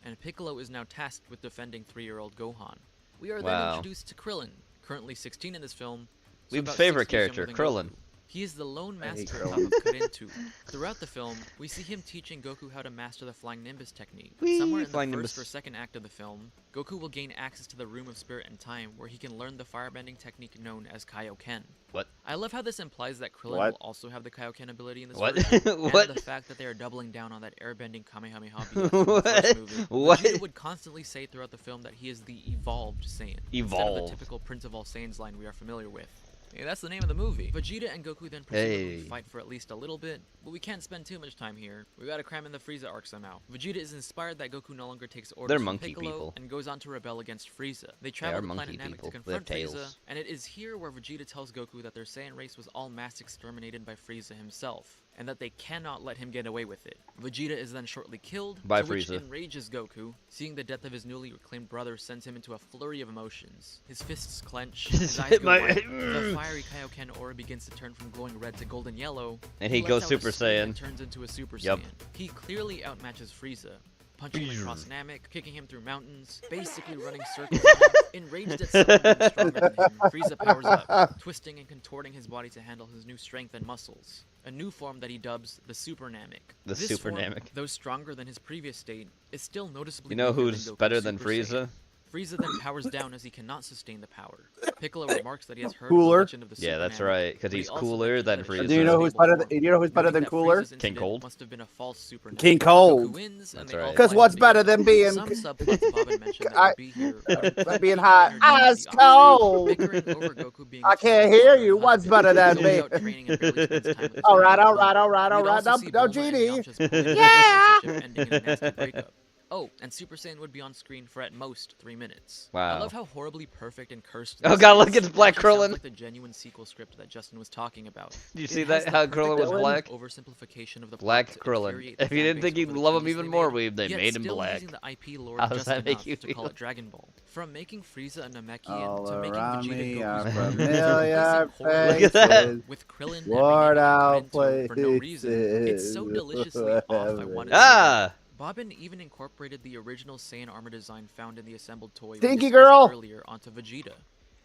and Piccolo is now tasked with defending 3-year-old Gohan. We are then
Wow.
introduced to Krillin, currently 16 in this film. so
Weeb's
about
favorite
6 years
character,
younger than
Krillin.
Goku. He is the lone
I hate
master
Krillin.
of Karintu. Throughout the film, we see him teaching Goku how to master the Flying Nimbus technique.
Whee!
Somewhere in
Flying
the
Nimbus.
first or second act of the film, Goku will gain access to the Room of Spirit and Time, where he can learn the firebending technique known as Kaioken.
What?
I love how this implies that Krillin
What?
will also have the Kaioken ability in this
What?
version,
What?
and the fact that they are doubling down on that airbending Kamehameha BS from the first movie.
What?
Vegeta would constantly say throughout the film that he is the evolved Saiyan, instead of the
Evolved.
typical Prince of All Saiyans line we are familiar with. Yeah, that's the name of the movie. Vegeta and Goku then presumably
Hey.
fight for at least a little bit, but we can't spend too much time here. We gotta cram in the Frieza arc somehow. Vegeta is inspired that Goku no longer takes orders
They're
from
monkey
Piccolo
people.
and goes on to rebel against Frieza. They
are
travel to
monkey
planet Namek
people.
to
They have
confront Frieza,
tails.
and it is here where Vegeta tells Goku that their Saiyan race was all mass exterminated by Frieza himself, and that they cannot let him get away with it. Vegeta is then shortly killed,
By
to which
Frieza.
enrages Goku. Seeing the death of his newly reclaimed brother sends him into a flurry of emotions. His fists clench, his eyes go
My-
white, the fiery Kaioken aura begins to turn from glowing red to golden yellow,
And he
lets
goes
out a
Super
scream
Saiyan.
and turns into a Super
Yup.
Saiyan. He clearly outmatches Frieza, punching him across Namek, kicking him through mountains, basically running circles on him. Enraged at someone being stronger than him, Frieza powers up, twisting and contorting his body to handle his new strength and muscles. A new form that he dubs the Super Namek.
The
This
Super
form,
Namek.
though stronger than his previous state, is still noticeably
You know
weaker
who's
Goku's
better than
Super
Frieza?
Saiyan. Frieza then powers down as he cannot sustain the power. Piccolo remarks that he has heard
Cooler?
of the legend of the
Yeah,
Super
that's
Namek,
right, 'cause
but he
he's
also
cooler
mentions
than
that it's
Frieza.
a
Do you know who's
stable
better?
form,
You know who's better
noting
than
that
Cooler?
Frieza's
King
incident
Cold?
Must have been a false Super Namek.
King Cold.
Goku wins, and
That's
they all
right.
Because
fight
what's
together.
better than being
Some subplots Bobbin mentioned that
I-
would be here are
being hot?
energy
Ice
the opposite,
cold.
bickering over Goku being
I
a
can't
cheater
hear
and
you.
a
What's
husband.
better than
He
me?
goes out training and barely spends time with his
All right,
family
all right,
alone.
all right, all
We'd
right.
also see
No,
Bulma and
Genie.
Yamcha's polyamorous
Yeah.
relationship ending in a nasty breakup. Oh, and Super Saiyan would be on screen for at most 3 minutes. I
Wow.
love how horribly perfect and cursed.
Oh
this
god,
is.
look, it's Black
It actually sounds
Krillin.
like the genuine sequel script that Justin was talking about.
Did you
It
see
has
that?
the
How
perfect
Krillin was
level
black?
of oversimplification of the
Black
plot to
Krillin.
infuriate the
If you
fan
didn't
base
think you'd
over the
love him
changes
even
they
more,
made,
Weeb, they
yet
made him
still
black.
using the IP lore
How does
just
that make
enough
you
to call
feel?
it Dragon Ball. From making Frieza a Namekian
All
to making
around
Vegeta
me
Goku's
are
brother, to
familiar
replacing Korra
Look at that.
faces.
with Krillin
Worn out
navigating Karinto for no reason. It's so
places.
deliciously off, I wanted to
Ah!
Bobbin even incorporated the original Saiyan armor design found in the assembled toy we
Stinky
discussed
girl!
earlier onto Vegeta.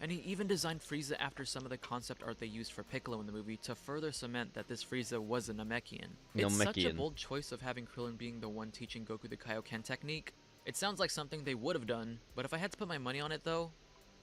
And he even designed Frieza after some of the concept art they used for Piccolo in the movie to further cement that this Frieza was a Namekian. It's such a
Namekian.
bold choice of having Krillin being the one teaching Goku the Kaioken technique. It sounds like something they would have done, but if I had to put my money on it though,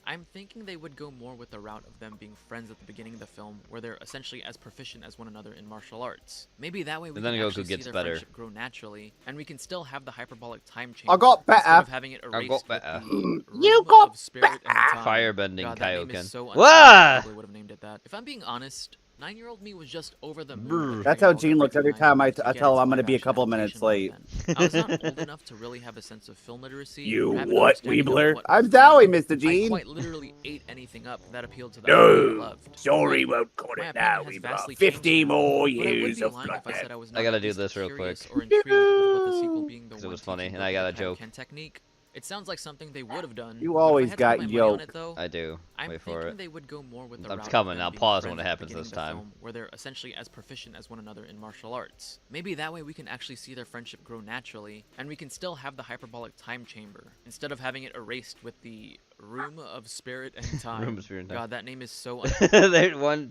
I'm thinking they would go more with the route of them being friends at the beginning of the film, where they're essentially as proficient as one another in martial arts. Maybe that way we
then
can
Goku
actually see
gets
their
better.
friendship grow naturally, and we can still have the hyperbolic time chamber
I got better.
instead of having it
got
erased with
better.
the
You
Room
got
of Spirit and Time.
Firebending
God, that name
Kaioken.
is so
Wah!
I probably would have named it that. If I'm being honest, 9-year-old me was just over the moon.
Brr.
that
That's
Dragon
how
Ball
Gene
got
looks every
recognized
time I
enough to get
tell him
its
I'm gonna be a
live-action
couple minutes
adaptation back
late.
then. I was not old enough to really have a sense of film literacy.
You
or have an
what,
understanding of
Weebler?
what
I'm
was
Dowie,
going on.
Mr. Gene.
I quite literally ate anything up that appealed to the
No,
IP I loved.
sorry,
Granted,
won't cut
my
it
opinion
now,
has
Weebler.
vastly
50
changed now,
more
but I would
years
be
of
lying if I said I was
I
not
gotta
at
do
least
this real
curious
quick.
or intrigued with the sequel being the
'Cause it
one
was funny,
teaching
and I
Goku
got a
the
joke.
Kaioken technique. It sounds like something they would have done.
You
but if I
always
had to put
got
my money on
yoke.
it, though,
I do.
I'm
Wait for
thinking
it.
they would go more with the
It's
route of
coming.
them
I'll
being
pause
friends
when it
at the
happens
beginning
this
of the
time.
film, where they're essentially as proficient as one another in martial arts. Maybe that way we can actually see their friendship grow naturally, and we can still have the hyperbolic time chamber instead of having it erased with the Room of Spirit and Time.
Room of Spirit and Time.
God, that name is so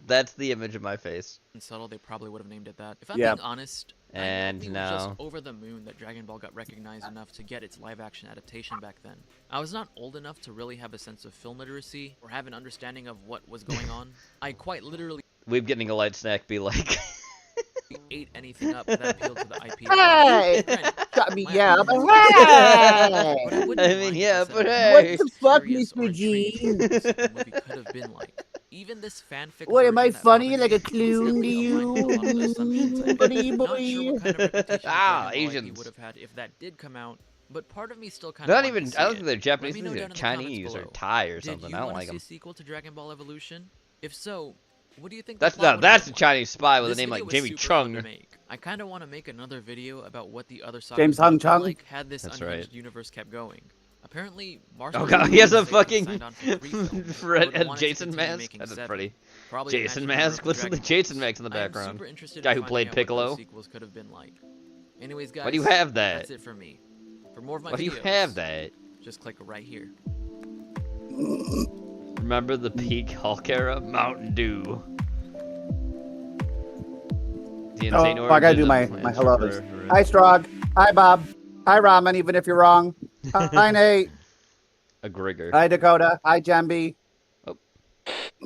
That's the image of my face.
unsubtle. They probably would have named it that. If I'm
Yep.
being honest,
And
9-year-old me was just
now-
over the moon that Dragon Ball got recognized enough to get its live-action adaptation back then. I was not old enough to really have a sense of film literacy or have an understanding of what was going on. I quite literally
Weeb getting a light snack be like.
ate anything up that appealed to the IP.
Hey!
Granted,
Got me,
my
yeah,
opinion
but
is-
hey!
But I wouldn't
I
be
mean,
lying if
yeah,
I said
but
I was
hey.
What the fuck,
curious or
Mr.
intrigued
Gene?
with what the movie could have been like. Even this fanfic
What, am I
version that
funny
bothered
like
me
a clown to
is definitely aligned with a lot of the assumptions I
you?
made.
Buddy
Not sure
boy.
what kind of reputation the
Ah,
Dragon Ball IP
Asians.
would have had if that did come out, but part of me still kind
They're
of
not even. I don't think they're Japanese.
Let me
I
know
think
down
they're
in the comments
Chinese or
below.
Thai or
Did
something.
you
I don't
want
like
to see
them.
a sequel to Dragon Ball Evolution? If so, what do you think
That's
the plot
no.
would
That's
have
a
been like?
Chinese spy with a
This
name
video
like
was
Jamie
super fun to
Chung.
make. I kind of want to make another video about what the other sagas
James
would have
Hung
been
Chung?
like had this
That's
unhinged
right.
universe kept going. Apparently,
Oh god, he has a fucking
signed on for 3 films,
Fred
but
and
wanted to
Jason
continue
mask.
making
That's
7.
pretty.
Probably
Jason
matching the number
mask.
of
Listen to
Dragon
Jason
Balls.
mask in the
I am
background.
super interested
Guy
in
who
finding
played
out what those
Piccolo.
sequels could have been like. Anyways, guys,
Why do you have that?
That's it for me. For more of my
Why do you
videos,
have that?
just click right here.
Remember the peak Hulk era? Mountain Dew. The
Oh,
insane
I gotta do
origin
my,
of
my
plants
hellos.
for-
Hi, Strog. Hi, Bob. Hi, Ramen, even if you're wrong. Hi, Nate.
A Grigger.
Hi, Dakota. Hi, Jambi.
Oh.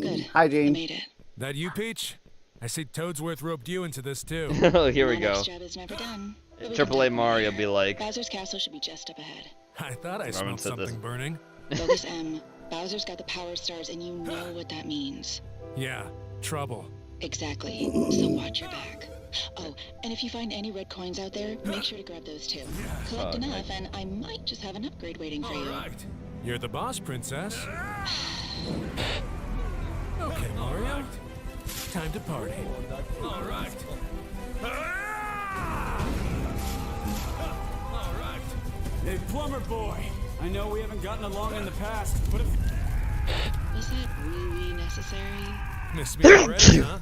Good.
Hi,
I
Gene.
made it.
That you, Peach? I see Toadsworth roped you into this too.
Oh, here we
My
go.
next job is never done. But we can
Triple A
talk more
Mario
later.
be like.
Bowser's castle should be just up ahead.
I thought I smelled
said this.
something burning.
Focus M. Bowser's got the power stars, and you know what that means.
Yeah, trouble.
Exactly. So watch your back. Oh, and if you find any red coins out there, make sure to grab those too. Collect enough, and I might just have an upgrade waiting for you.
Right. You're the boss, princess. Okay, Mario. Time to party. All right. All right.
Hey, plumber boy. I know we haven't gotten along in the past, but if...
Was that really necessary?
Miss me already, huh?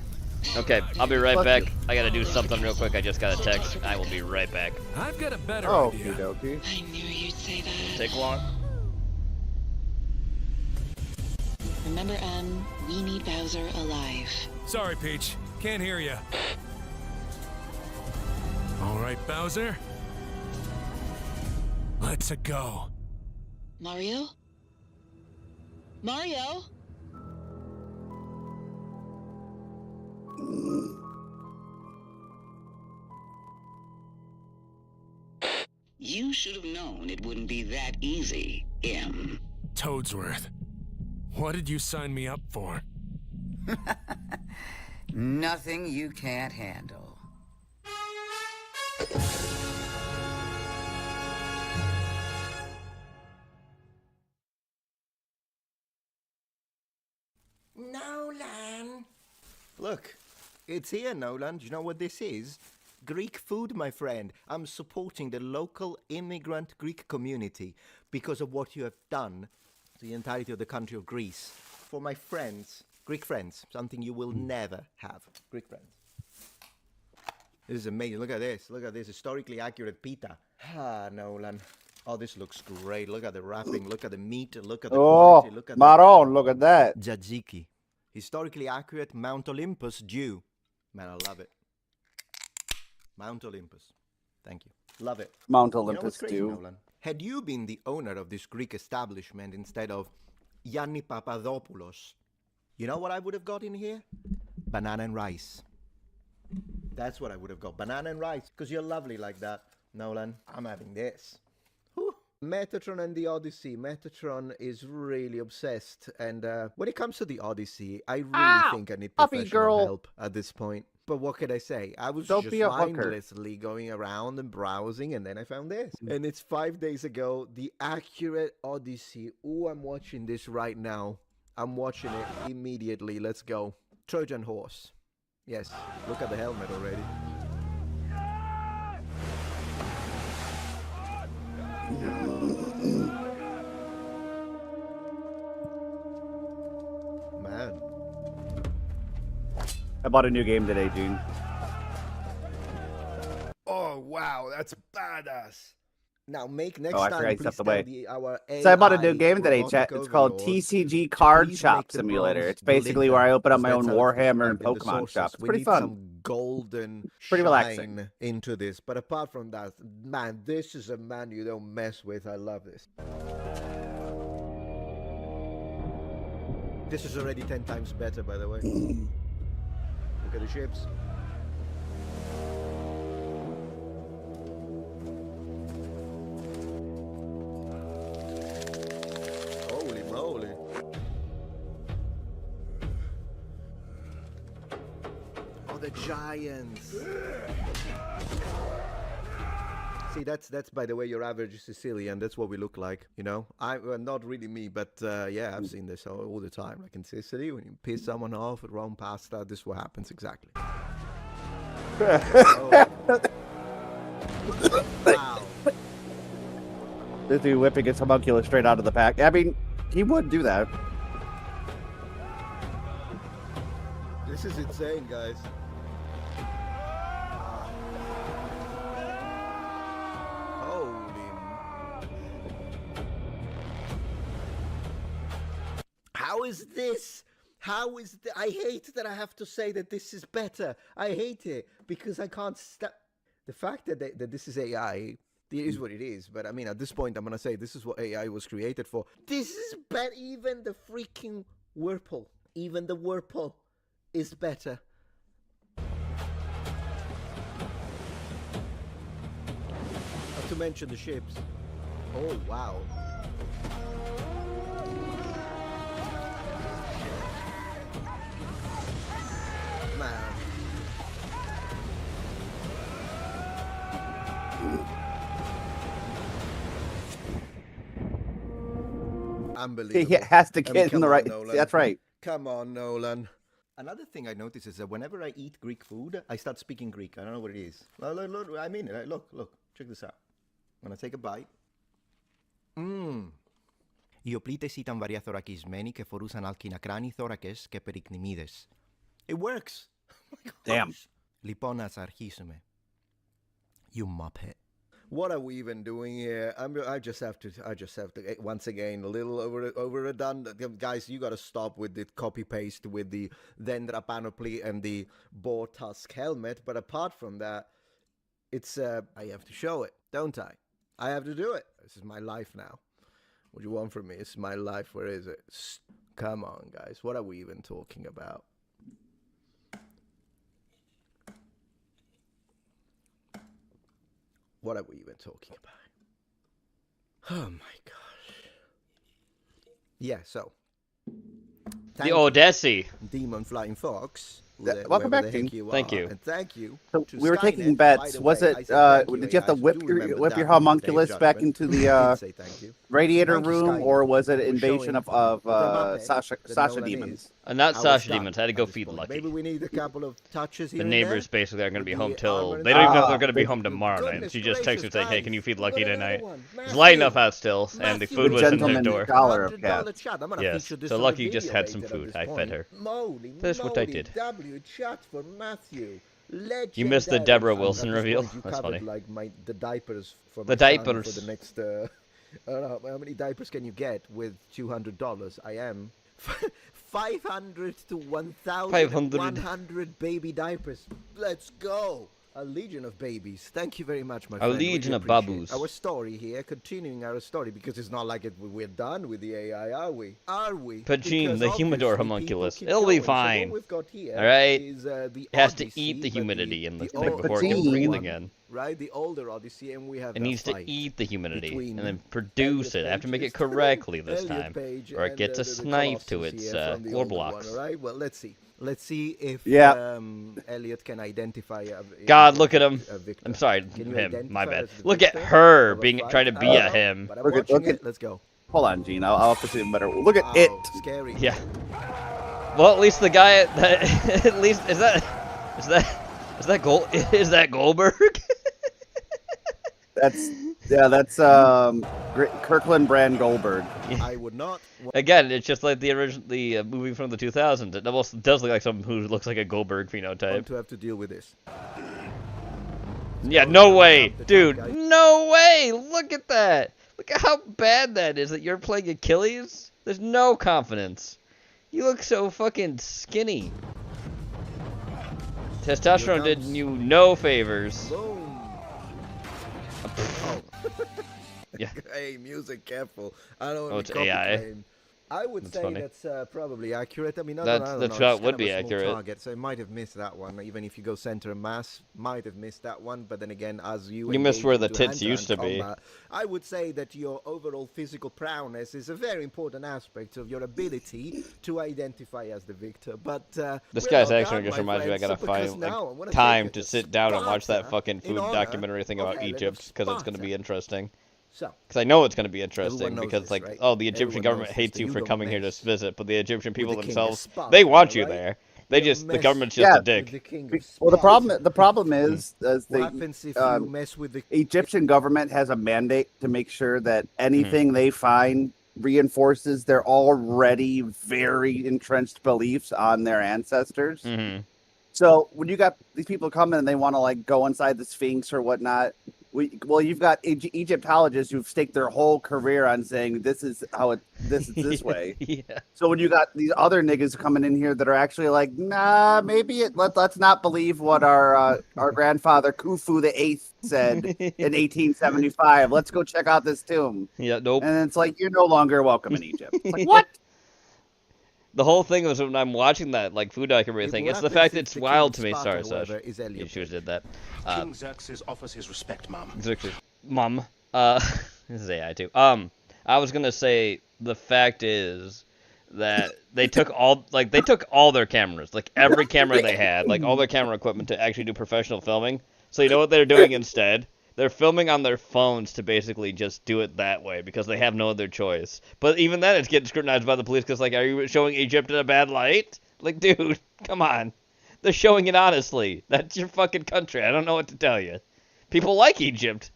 Okay, I'll be right
Fuck
back.
you.
I gotta do something real quick. I just got a text. I will be right back.
I've got a better
Oh,
idea.
dokie.
I knew you'd say that.
Take long.
Remember, M, we need Bowser alive.
Sorry, Peach. Can't hear you. All right, Bowser. Let's go.
Mario? Mario?
You should have known it wouldn't be that easy, M.
Toadsworth. What did you sign me up for?
Nothing you can't handle.
Nolan! Look, it's here, Nolan. Do you know what this is? Greek food, my friend. I'm supporting the local immigrant Greek community because of what you have done to the entirety of the country of Greece. For my friends, Greek friends, something you will never have. Greek friends. This is amazing. Look at this. Look at this historically accurate pita. Ah, Nolan. Oh, this looks great. Look at the wrapping. Look at the meat. Look at the
Oh,
quality. Look at
Maron, look at that.
Tzatziki. Historically accurate Mount Olympus Jew. Man, I love it. Mount Olympus. Thank you. Love it.
Mount
You know what's
Olympus,
crazy,
too.
Nolan? Had you been the owner of this Greek establishment instead of Yanni Papadopoulos. You know what I would have got in here? Banana and rice. That's what I would have got. Banana and rice. Because you're lovely like that, Nolan. I'm having this. Whew. Metatron and the Odyssey. Metatron is really obsessed. And when it comes to the Odyssey, I really think I need professional help at this point. But what can I say? I was just mindlessly going around and browsing, and then I found this. And it's 5 days ago, the accurate Odyssey. Ooh, I'm watching this right now. I'm watching it immediately. Let's go. Trojan horse. Yes, look at the helmet already. Man.
I bought a new game today, Gene.
Oh, wow, that's badass. Now, make next
I
time,
forgot he
please
stepped
tell
away.
our AI
So I bought a new game today,
robotic
chat. It's called
overlord,
TCG Card
please
Shop
make the
Simulator.
bronze
It's basically
glitter,
where I open up my
because
own
that's how it
Warhammer and
feels like in the
Pokemon
sources.
shops. It's
We
pretty
need
fun.
some golden
Pretty relaxing.
shine into this. But apart from that, man, this is a man you don't mess with. I love this. This is already 10 times better, by the way. Look at the ships. Holy moly. Oh, the giants. See, that's by the way your average Sicilian. That's what we look like, you know. Not really me, but yeah, I've seen this all the time. Like in Sicily, when you piss someone off at Rome pasta, this is what happens exactly. Oh. Wow.
This dude whipping his homunculus straight out of the pack. I mean, he would do that.
This is insane, guys. How is this? How is I hate that I have to say that this is better. I hate it because I can't stop. The fact that this is AI, it is what it is. But I mean, at this point, I'm going to say this is what AI was created for. This is better. Even the freaking Whirlpool. Even the Whirlpool is better. Not to mention the ships. Oh, wow. Man. Unbelievable.
He has to
I mean,
get in the
come
right.
on, Nolan.
That's right.
Come on, Nolan. Another thing I notice is that whenever I eat Greek food, I start speaking Greek. I don't know what it is. Look, I mean it. Look. Check this out. I'm gonna take a bite. Οι οπλίτες ήταν βαριά θωρακισμένοι και φορούσαν αλκινακράνη θώρακες και περικνημίδες. It works. Oh
Damn.
Λοιπόν, ας αρχίσουμε. You muppet. What are we even doing here? I just have to once again a little overdone. Guys, you gotta stop with the copy paste with the Dendra panoply and the boar tusk helmet. But apart from that, it's I have to show it, don't I? I have to do it. This is my life now. What do you want from me? It's my life. Where is it? Come on, guys. What are we even talking about? What are we even talking about? Oh my gosh. Yeah, so.
The Odyssey.
Demon Flying Fox.
Welcome back, King.
Thank you.
And thank you.
So
to
we were
Skynet.
taking
By
bets.
the
Was
way,
it?
I said thank you,
Did you have to
AI. I
whip
do
your
remember
whip
that
your
from
homunculus
Stage
back
Judgment.
into
I
the
did say thank you.
radiator
Thank you,
room,
Skynet,
or was it
for
invasion
showing
of
the Muppet
Sasha
that
Sasha
Nolan
demons?
is.
Not
I was
Sasha
done
demons. I had to
at
go
this
feed
point.
Lucky.
Maybe we need a couple of touches here
The
and
neighbors
there.
basically are going to be
With
home
the
till
armor
they don't even know
Ah,
they're going to be
they-
home tomorrow night. And
Goodness
she just texted
gracious,
saying, "Hey, can you
guys,
feed
we
Lucky
got another
tonight?"
one.
It's light enough
Matthew.
out still, and the
Matthew,
food
The
was in their
gentleman
door.
scholar of
$100
cats.
chat. I'm gonna
Yes,
feature this
so
on
Lucky
the
just
video
had some
later at
food.
this
I fed
point.
her.
Moly,
That's what I
moly,
did.
W chat for Matthew.
You missed the
Legendary.
Deborah
At
Wilson
this
reveal?
point, you
That's
covered,
funny.
like the diapers for
The
my son
diapers.
for the next. I don't know how many diapers can you get with $200. I am 500 to 1,100 baby diapers. Let's go. A legion of babies. Thank you very much, my
A
friend.
legion
Really
of
appreciate
babus.
Our story here, continuing our story, because it's not like we're done with the AI, are we? Are we?
Pachine,
Because
the humidor
obviously
homunculus.
people keep
It'll be
going. So what
fine.
we've got here
Alright?
is the
It has to
Odyssey,
eat the
but
humidity in the thing
old-
before it can
older
breathe
one,
again.
Right, the older Odyssey, and we have
It
the
needs to
fight
eat the humidity
between
and then produce it. I have to make it correctly this
Elliot
time,
Page
or it
and,
gets a
the
knife to
Colossus
its
here from the
floor
older one,
blocks.
all right? Well, let's see. Let's see if
Yeah.
Elliot can identify.
God, look at him.
Victor.
I'm sorry,
Can you
him.
identify
My bad.
as the
Look at
victor
her
of a
being
fight?
trying to
I
be
don't
at
know,
him.
But I'm
Look at-
watching
look at-
it. Let's go.
Hold on, Gene. I'll have to see better. Look at it.
Scary.
Yeah. Well, at least the guy at least is that Goldberg?
That's Kirkland Brand Goldberg.
I would not.
Again, it's just like the movie from the 2000s. It almost does look like someone who looks like a Goldberg phenotype.
Want to have to deal with this.
Yeah, no way, dude. No way. Look at that. Look at how bad that is that you're playing Achilles. There's no confidence. You look so fucking skinny. Testosterone did you no favors.
Boom. Oh.
Yeah.
Hey, music, careful. I don't
Oh,
want
it's
to
AI.
claim. I would
That's
say
funny.
that's probably accurate. I mean,
That's-
I don't
that
know,
shot
it's
would
kind
be
of a small
accurate.
target, so I might have missed that one. Even if you go center and mass, might have missed that one. But then again, as you
missed
engage
where the
into
tits
hand-to-hand
used to be.
combat, I would say that your overall physical prowess is a very important aspect of your ability to identify as the victor. But
This
we're
guy's
not
accent
done,
just
my
reminds me I
friends,
gotta
because
find
now I wanna
time
take
to
it
sit down and watch that
Sparta
fucking
in
food
honor
documentary thing
of
about
Helen of
Egypt because it's gonna
Sparta.
be interesting.
So,
Because I know it's going to be interesting
everyone knows
because,
this,
like,
right?
oh, the Egyptian
Everyone
government
knows this,
hates
that
you
you
for
don't
coming here to
mess
visit, but the Egyptian people
the king of
themselves,
Sparta,
they want you
right?
there. They
You don't
just, the
mess
government's just
Yeah.
a dick.
with the king of
Well, the
Sparta.
problem is
What
the
happens if you mess with the
Egyptian government has a mandate to make sure that anything they find reinforces their already very entrenched beliefs on their ancestors.
Mm-hmm.
So when you got these people coming and they want to like go inside the Sphinx or whatnot, you've got Egyptologists who've staked their whole career on saying this is this way.
Yeah.
So when you got these other niggas coming in here that are actually like, nah, maybe let's not believe what our grandfather Khufu the Eighth said in 1875. Let's go check out this tomb.
Yeah, nope.
And it's like you're no longer welcome in Egypt. It's like, what?
The whole thing was when I'm watching that, like, food documentary thing, it's the fact that it's wild to me. Sorry, Sash. You should have did that.
King Xerxes offers his respect, Mom.
Xerxes. Mom. This is AI too. I was gonna say the fact is that they took all their cameras, like every camera they had, like all their camera equipment to actually do professional filming. So you know what they're doing instead? They're filming on their phones to basically just do it that way because they have no other choice. But even then, it's getting scrutinized by the police because, like, are you showing Egypt in a bad light? Like, dude, come on. They're showing it honestly. That's your fucking country. I don't know what to tell you. People like Egypt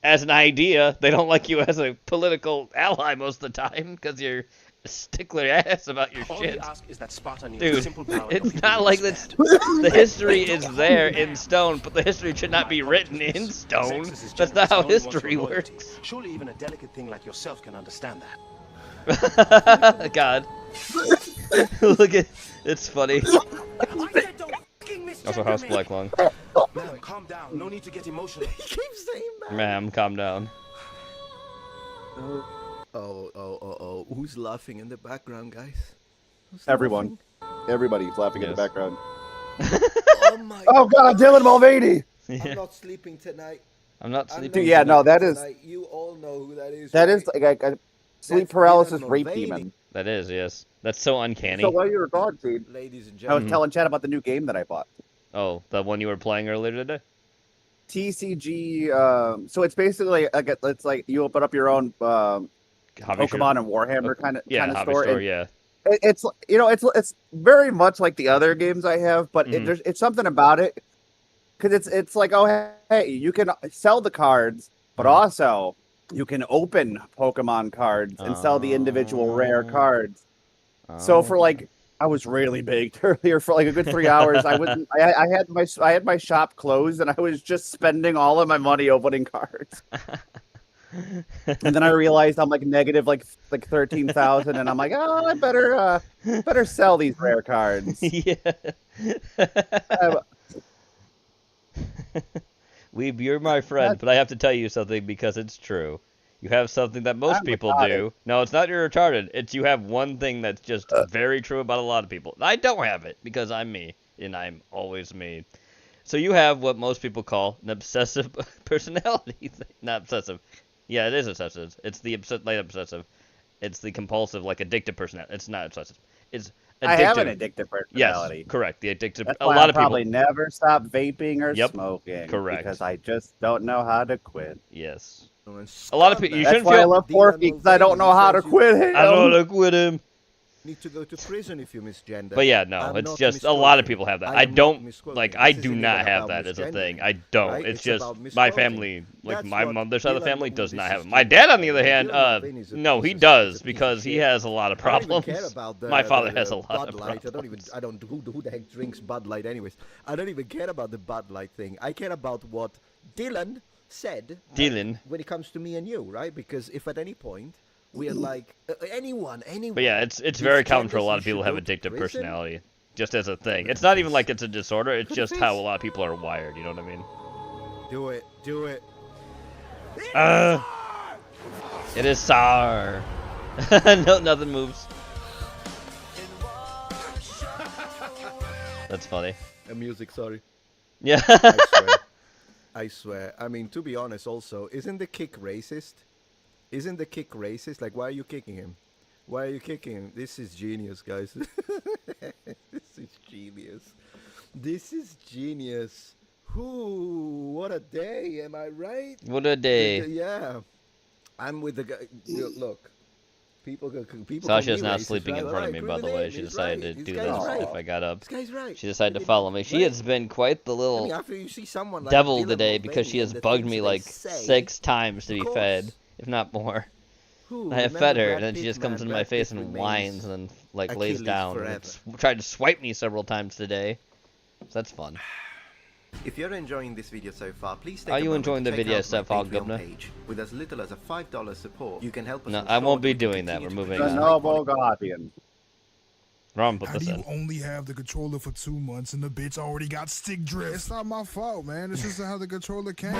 as an idea. They don't like you as a political ally most of the time because you're a stickler ass about your
All
shit.
we ask is that Sparta needs
Dude,
simple power
it's
and
not like that's the history is there in stone, but the history should not be written in stone. That's not how history works.
Surely even a delicate thing like yourself can understand that.
God. Look at it's funny. Also, House Black Lung.
Ma'am, calm down. No need to get emotional.
He keeps saying that.
Ma'am, calm down.
Oh. Who's laughing in the background, guys?
Everyone. Everybody's laughing in the
Yes.
background.
Oh my
Oh God, Dylan Mulvaney.
I'm not sleeping tonight.
I'm not
I'm
sleeping.
Dude, yeah, no, that is
tonight. You all know who that is.
that
right?
is like a sleep
That's
paralysis
Dylan
rape
Mulvaney.
demon.
That is, yes. That's so uncanny.
So while you were gone, dude,
Ladies and
I was
gentlemen.
telling Chad about the new game that I bought.
Oh, the one you were playing earlier today?
TCG. So it's basically like it's like you open up your own
Hobby
Pokemon and Warhammer kind of
hobby
store.
store,
and
yeah.
It's it's very much like the other games I have, but it's something about it because it's like, oh hey, you can sell the cards, but also you can open Pokemon cards and sell the individual rare cards. So for like, I was really baked earlier for like a good 3 hours. I had my shop closed and I was just spending all of my money opening cards. And then I realized I'm like negative like 13,000, and I'm like, oh, I better sell these rare cards.
Yeah. Weeb, you're my friend, but I have to tell you something because it's true. You have something that most
I'm
people
retarded.
do. No, it's not you're retarded. It's you have one thing that's just very true about a lot of people. I don't have it because I'm me, and I'm always me. So you have what most people call an obsessive personality. Not obsessive. Yeah, it is obsessive. It's the light obsessive. It's the compulsive, like addictive personality. It's not obsessive. It's addictive.
I have an addictive personality.
Yes, correct. The addictive.
That's
A
why
lot
I'll
of people.
probably never stop vaping or
Yep,
smoking.
correct.
Because I just don't know how to quit.
Yes. A lot of people. You
That's
shouldn't
why I
feel.
love Porky, because I don't know how to quit him.
I don't know how to quit him.
Need to go to prison if you misgender.
But yeah, no,
I'm
it's
not
just a lot of people have that. I
am not
don't
misquoting.
like. I
This
do
isn't
not
even
have
about
that as a
misgendering,
thing. I don't.
right?
It's
It's
just
about
my
misquoting.
family, like
That's
my
what
mother's side of the
Dylan
family, does
Mulvaney
not
is
have it.
to
My
do.
dad, on the other hand,
Dylan Mulvaney is a
no,
piece
he
of-
does
is a piece
because
of
he
shit.
has a lot of
I don't even
problems.
care about the,
My father
the
has a lot
Bud
of
Light.
problems.
I don't who the heck drinks Bud Light anyways. I don't even care about the Bud Light thing. I care about what Dylan said
Dylan.
when it comes to me and you, right? Because if at any point we are like anyone.
But yeah, it's very common for a
misgenders,
lot
you
of people to
should
have
go to
addictive
prison.
personality, just as a thing. It's not even like it's a disorder. It's just how a lot of people are wired. You know what I mean?
Do it. Do it.
It is SAR. No, nothing moves. That's funny.
Music, sorry.
Yeah.
I swear. I mean, to be honest, also, isn't the kick racist? Isn't the kick racist? Like, why are you kicking him? Why are you kicking him? This is genius, guys. This is genius. This is genius. Whoo, what a day, am I right?
What a day.
Yeah. I'm with the guy. Look. People
Sasha's
call me
not
racist,
sleeping in
right?
front of me,
Agree
by the
with
way.
him.
She
He's
decided
right.
to
This
do
guy's
this
right.
if I got up.
This guy's right.
She decided to follow me. She has been quite the
I
little
mean, after you see someone like
devil
Dylan
today
Mulvaney
because she
and
has
the
bugged
things
me
they
like
say,
6 times to be
of
fed,
course.
if not more.
Who?
I have
Remember
fed her,
Brad
and then she
Pitt,
just comes
man.
in my
Brad
face
Pitt
and
remains
whines and then like lays
Achilles
down and
forever.
tried to swipe me several times today. So that's fun.
If you're enjoying this video so far, please take
Are
a
you
moment
enjoying
to
the
check
video
out my
so far,
Patreon
Governor?
page. With as little as a $5 support, you can help us.
No,
ensure
I won't
that
be
we can
doing that.
continue
We're
to
moving
produce
on.
high
Noble
quality
Guardian.
Ron put
How
this
do you
in.
only have the controller for 2 months and the bitch already got stick drift? It's not my fault, man. It's just how the controller came.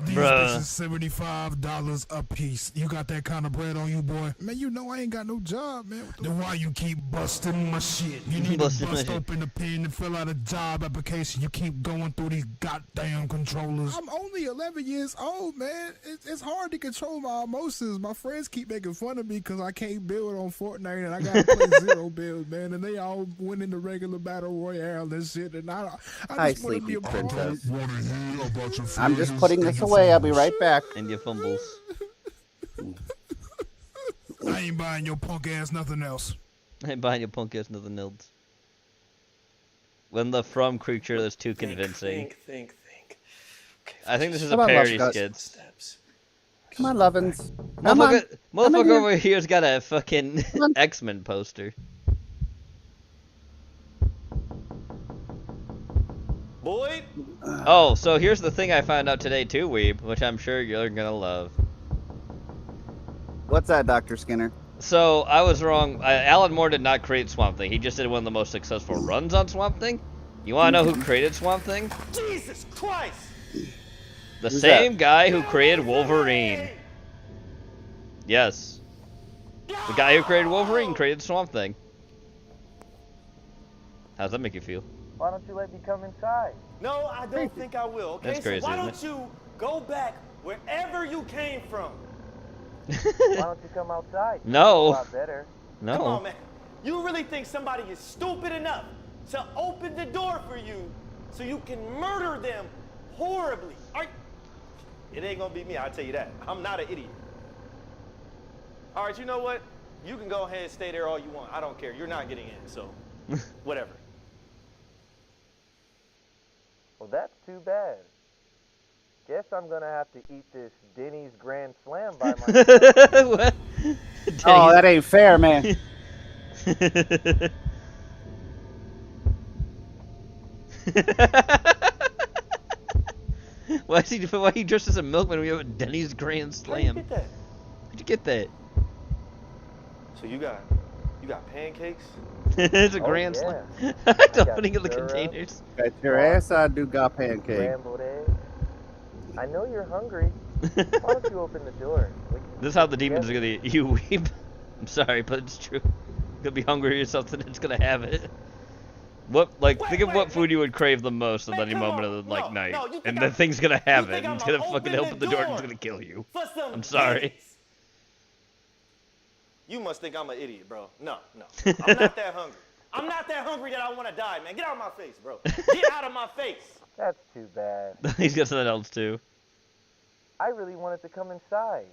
These bitches $75 a piece. You got that kind of bread on you, boy? Man, you know I ain't got no job, man. Then why you keep busting my shit? You need to bust open the pen and fill out a job application. You keep going through these goddamn controllers. I'm only 11 years old, man. It's hard to control my emotions. My friends keep making fun of me because I can't build on Fortnite and I gotta play zero build, man. And they all win in the regular battle royale and shit. And I just want to be
sleepy
a
princess.
part.
I'm just putting this away. I'll be right back.
And your fumbles.
I ain't buying your punk ass nothing else.
I ain't buying your punk ass nothing else. When the From creature is too convincing.
Think.
I think this is a
Come on,
parody
Love
skits.
Come on, Lovins. Come on.
Motherfucker over here's got a fucking X-Men poster.
Boy.
Oh, so here's the thing I found out today too, Weeb, which I'm sure you're gonna love.
What's that, Dr. Skinner?
So, I was wrong. Alan Moore did not create Swamp Thing. He just did one of the most successful runs on Swamp Thing. You wanna know who created Swamp Thing?
Jesus Christ.
The
Who's
same guy who created Wolverine. Yes. The guy who created Wolverine created Swamp Thing. How's that make you feel?
Why don't you let me come inside? No, I don't think I will. Okay,
That's crazy,
so why
isn't
don't you go back wherever you came from?
Why don't you come outside?
No.
A lot better.
No.
Come on, man. You really think somebody is stupid enough to open the door for you so you can murder them horribly? It ain't gonna be me, I'll tell you that. I'm not an idiot. All right, you know what? You can go ahead and stay there all you want. I don't care. You're not getting in, so whatever.
Well, that's too bad. Guess I'm gonna have to eat this Denny's Grand Slam by myself.
What?
Oh, that ain't fair, man.
Why he dressed as a milkman when we have a Denny's Grand Slam?
How'd you get that?
How'd you get that?
So you got pancakes?
It's a Grand Slam. The opening of the containers.
Got your ass, I do got pancakes.
Scrambled eggs. I know you're hungry. Why don't you open the door?
This is how the demons are gonna eat you, Weeb. I'm sorry, but it's true. You're gonna be hungry or something, it's gonna have it. Think of what food you would crave the most at any moment of the night, and the thing's gonna have it, and it's gonna fucking open the door and it's gonna kill you. I'm sorry.
You must think I'm an idiot, bro. No. I'm not that hungry. I'm not that hungry that I want to die, man. Get out of my face, bro. Get out of my face.
That's too bad.
He's got something else too.
I really wanted to come inside.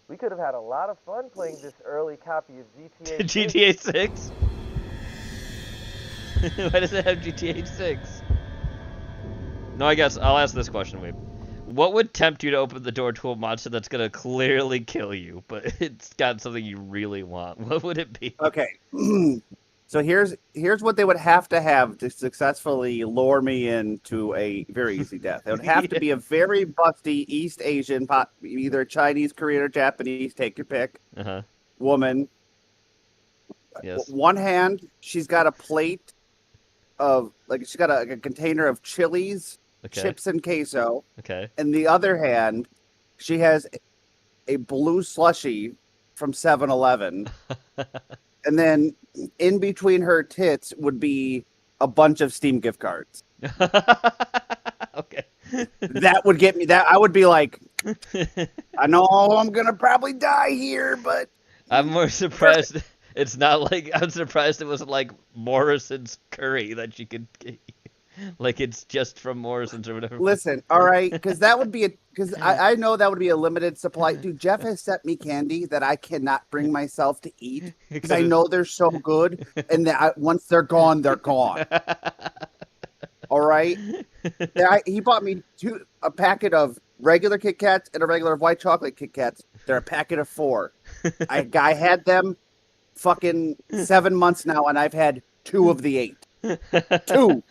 We could have had a lot of fun playing this early copy of GTA 6.
GTA 6? Why does it have GTA 6? No, I guess I'll ask this question, Weeb. What would tempt you to open the door to a monster that's gonna clearly kill you, but it's got something you really want? What would it be?
Okay. So here's what they would have to successfully lure me into a very easy death. It would have to be a very busty East Asian, either Chinese, Korean, or Japanese, take your pick, woman.
Yes.
One hand, she's got a plate of, she's got a container of chilies, chips, and queso.
Okay.
And the other hand, she has a blue slushie from 7-Eleven. And then in between her tits would be a bunch of Steam gift cards.
Okay.
That would get me. I would be like, I know I'm going to probably die here, but...
I'm more surprised. It's not like... I'm surprised it wasn't like Morrison's curry that you could get. Like it's just from Morrison's or whatever.
Listen, all right, because that would be because I know that would be a limited supply. Dude, Jeff has sent me candy that I cannot bring myself to eat because I know they're so good, and that once they're gone, they're gone. All right, he bought me a packet of regular Kit Kats and a regular white chocolate Kit Kats. They're a packet of 4. I had them fucking 7 months now, and I've had 2 of the 8. 2.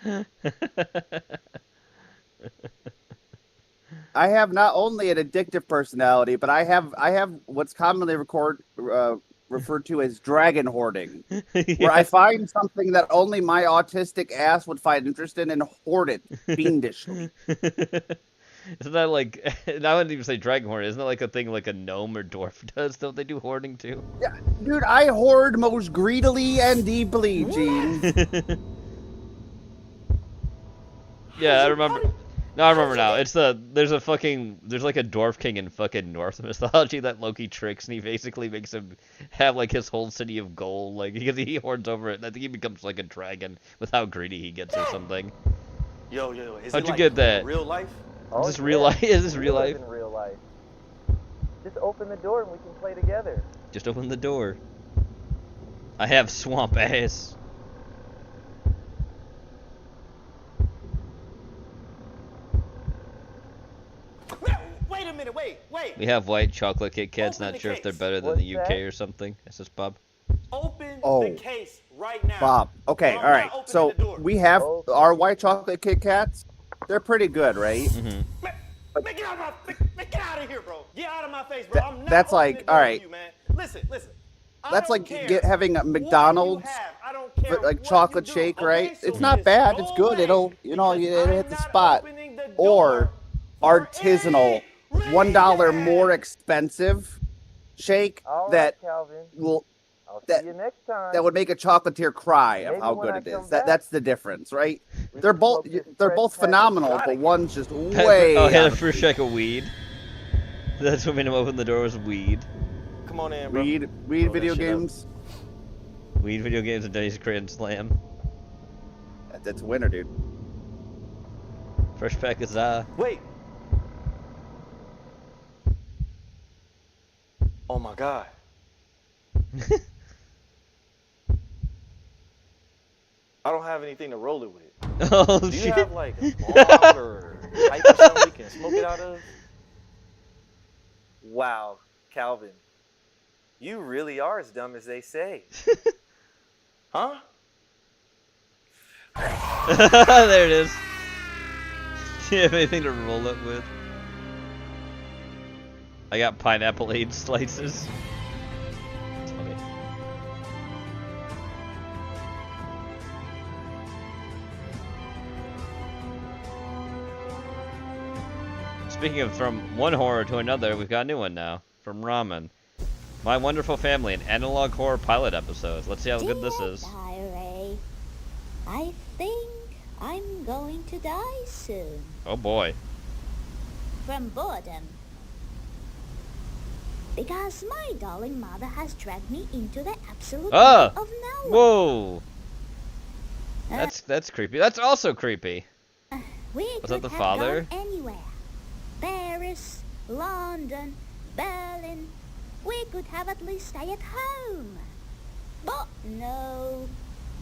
I have not only an addictive personality, but I have what's commonly referred to as dragon hoarding, where I find something that only my autistic ass would find interesting and hoard it fiendishly.
Isn't that like, I wouldn't even say dragon hoarding, isn't that like a thing like a gnome or dwarf does? Don't they do hoarding too?
Yeah, dude, I hoard most greedily and deeply, Gene.
Yeah, I remember. No, I remember now. There's like a dwarf king in fucking Norse mythology that Loki tricks, and he basically makes him have like his whole city of gold, like because he hoards over it, and I think he becomes like a dragon with how greedy he gets or something.
Yo,
how'd you get that?
Real life?
Is this real life? Is this real life?
In real life. Just open the door and we can play together.
Just open the door. I have swamp ass.
Wait a minute, wait.
We have white chocolate Kit Kats, not sure if they're better than the UK or something. Is this Bob?
Open the case right now.
Bob. Okay, all right. So we have our white chocolate Kit Kats. They're pretty good, right?
Mm-hmm.
Man, get out of here, bro. Get out of my face, bro. I'm not
that's like, all right.
You, man. Listen.
That's like having a McDonald's like chocolate shake, right? So it's not bad. It's good. It'll it'll hit the spot. Or artisanal, $1 more expensive shake that will that would make a chocolatier cry of how good it is. That's the difference, right? They're both phenomenal, but one's just way.
Oh, had a first check of weed. That's what made him open the door was weed.
Come on in, bro.
Weed video games.
Weed video games and Denny's Grand Slam.
That's a winner, dude.
Fresh pack of
Wait. Oh my God. I don't have anything to roll it with.
Oh,
Do you
shit.
have like a bomb or pipe or something we can smoke it out of?
Wow, Calvin. You really are as dumb as they say.
Huh?
There it is. Do you have anything to roll it with? I got pineapple aid slices. That's funny. speaking of from one horror to another, we've got a new one now from Ramen. My Wonderful Family, an analog horror pilot episode. Let's see how good this is.
Diary, I think I'm going to die soon.
Oh boy.
From boredom. Because my darling mother has dragged me into the absolute
Ah!
middle of nowhere.
Whoa! That's creepy. That's also creepy.
We
Was
could
that the
have
father?
gone anywhere. Paris, London, Berlin. We could have at least stayed at home. But no.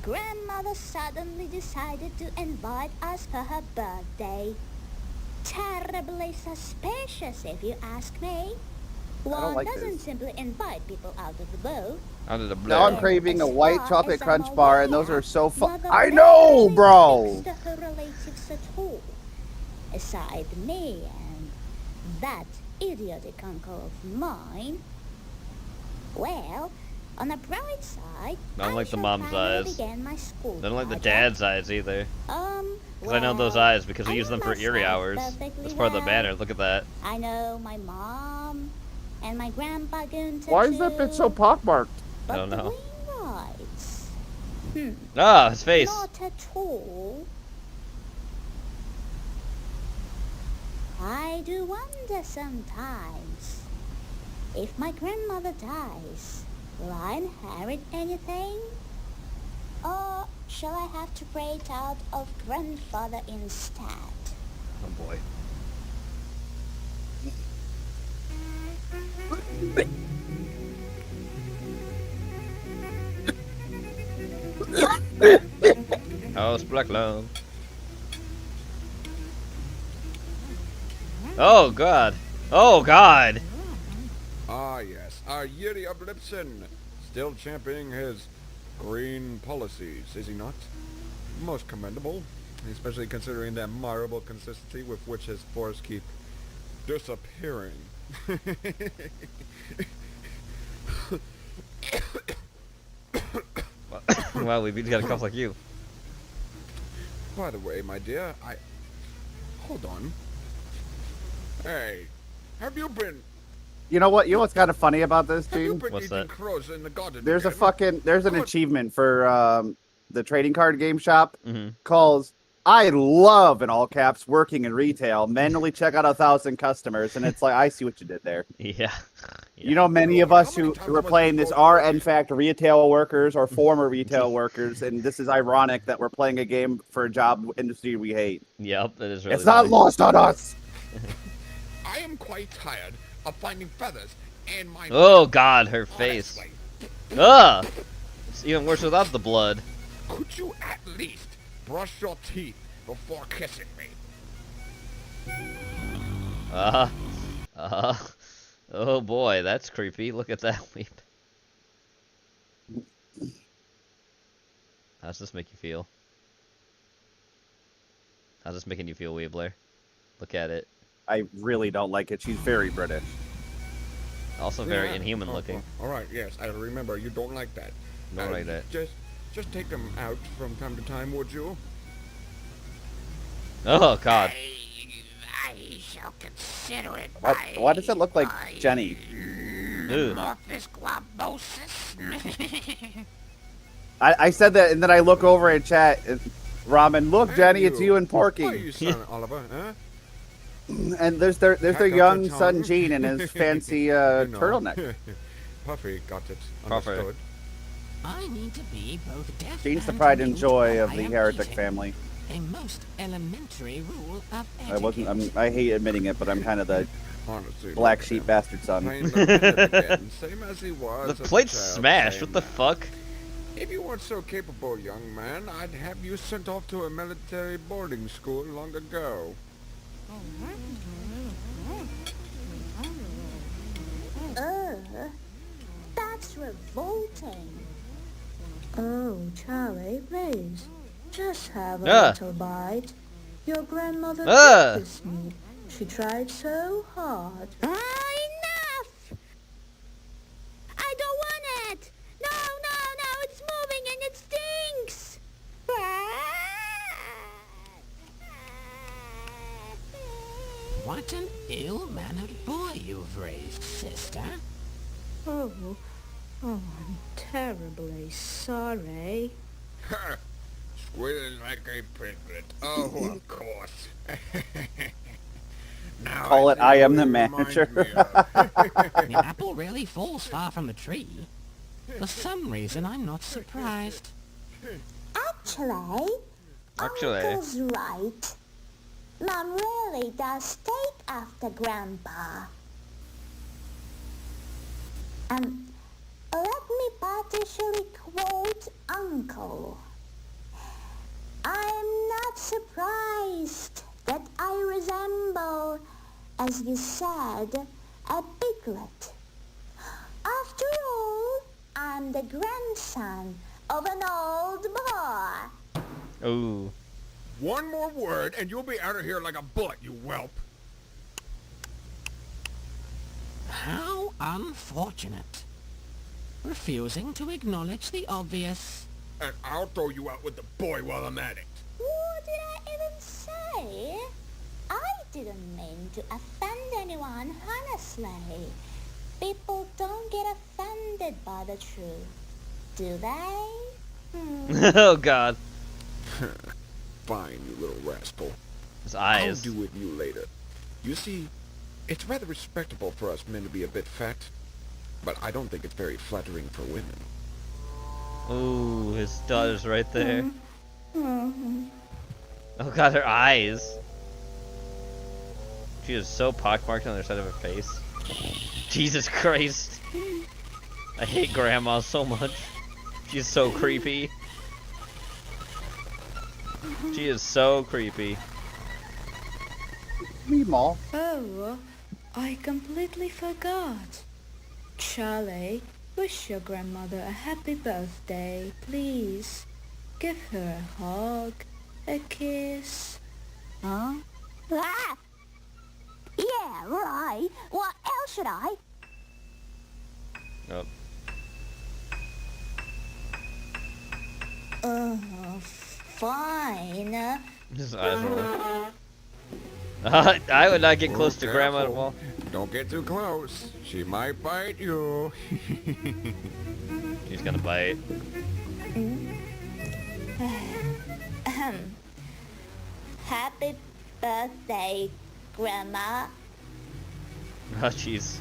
Grandmother suddenly decided to invite us for her birthday. Terribly suspicious, if you ask me. One
like
doesn't
this.
simply invite people out of the blue.
Out of the blue.
Now I'm craving a white chocolate crunch bar, and those are so fun.
Mother
I know,
barely
bro.
speaks to her relatives at all. Aside me and that idiotic uncle of mine. Well, on the bright side,
I don't like the
shall
mom's
finally
eyes.
begin my school
I don't like the
project.
dad's eyes either. Because I know those
well,
eyes because we
I
use them
know
for eerie
myself
hours.
perfectly
That's part of the
well.
banner. Look at that.
I know my mom and my grandpa Gunter
Why is that bitch so pockmarked?
I don't know.
rights?
Ah, his face.
Not at all. I do wonder sometimes, if my grandmother dies, will I inherit anything? Or shall I have to pray it out of grandfather instead?
Oh boy. House Black Love. Oh god. Oh god.
Ah yes, our Yuri of Lipson, still championing his green policies, is he not? Most commendable, especially considering the admirable consistency with which his forests keep disappearing.
Well, we've got a couple like you.
By the way, my dear, hold on. Hey, have you been...
You know what? You know what's kind of funny about this,
Have you
Gene?
been
What's
eating
that?
crows in the garden
There's
again?
there's an achievement for the trading card game shop
Mm-hmm.
calls I love in all caps working in retail. Manually check out 1,000 customers, and it's like I see what you did there.
Yeah.
You know, many of us who are playing this are in fact retail workers or former retail workers, and this is ironic that we're playing a game for a job industry we hate.
Yep, that is really
It's not
funny.
lost on us.
I am quite tired of finding feathers in my...
Oh god, her face. Ugh! It's even worse without the blood.
Could you at least brush your teeth before kissing me?
Oh boy, that's creepy. Look at that Weeb. How's this make you feel? How's this making you feel, Weebler? Look at it.
I really don't like it. She's very British.
Also very
Yeah.
inhuman looking.
All right, yes, I remember. You don't like that.
Don't like that.
Just take them out from time to time, would you?
Oh god.
I shall consider it
Why does it look like Jenny?
Ew.
I said that, and then I look over in chat. And, Ramen, look, Jenny, it's you and Porky.
Why you son, Oliver, huh?
And there's their
Pack out
young
the
son
tongue.
Gene in his fancy
You know.
turtleneck.
Puffy got it.
Puffy.
Understood.
I need to be both deaf
Gene's the
and
pride and
mute
joy
while
of
I
the
am
Heretic
eating.
family.
A most elementary rule of
I wasn't. I hate admitting it, but I'm kind of the
Honestly,
black
look at
sheep
him.
bastard son.
Plain looking again, same as he was.
The
as a
plate's
child,
smashed.
same
What the
now.
fuck?
If you weren't so capable, young man, I'd have you sent off to a military boarding school long ago.
That's revolting. Oh, Charlie, please, just have a little bite. Your grandmother did this meat. She tried so hard. Enough! I don't want it! No, it's moving and it stinks!
What What an ill-mannered boy you've raised, sister.
Oh, I'm terribly sorry.
Squealing like a piglet. Oh, of course. Now
Call it
see
I am
who
the
you remind
manager.
me of.
The apple really falls far from the tree. For some reason, I'm not surprised.
Actually, Uncle's right. Mom really does take after Grandpa. Let me partially quote Uncle. I'm not surprised that I resemble, as you said, a piglet. After all, I'm the grandson of an old boar.
Ooh.
One more word and you'll be out of here like a bullet, you whelp.
How unfortunate. Refusing to acknowledge the obvious.
And I'll throw you out with the boy while I'm at it.
What did I even say? I didn't mean to offend anyone, honestly. People don't get offended by the truth, do they?
Oh God.
Fine, you little rascal.
His eyes.
I'll do with you later. You see, it's rather respectable for us men to be a bit fat, but I don't think it's very flattering for women.
Ooh, his daughter's right there. Oh God, her eyes. She is so pockmarked on the side of her face. Jesus Christ. I hate Grandma so much. She's so creepy. She is so creepy.
Meemaw.
Oh, I completely forgot. Charlie, wish your grandmother a happy birthday, please. Give her a hug, a kiss. Huh?
Ah! Yeah, right. What else should I?
Nope.
Fine.
His eyes roll. I would not get close to Grandma at all.
Don't get too close. She might bite you.
She's gonna bite.
Happy birthday, Grandma.
Oh jeez.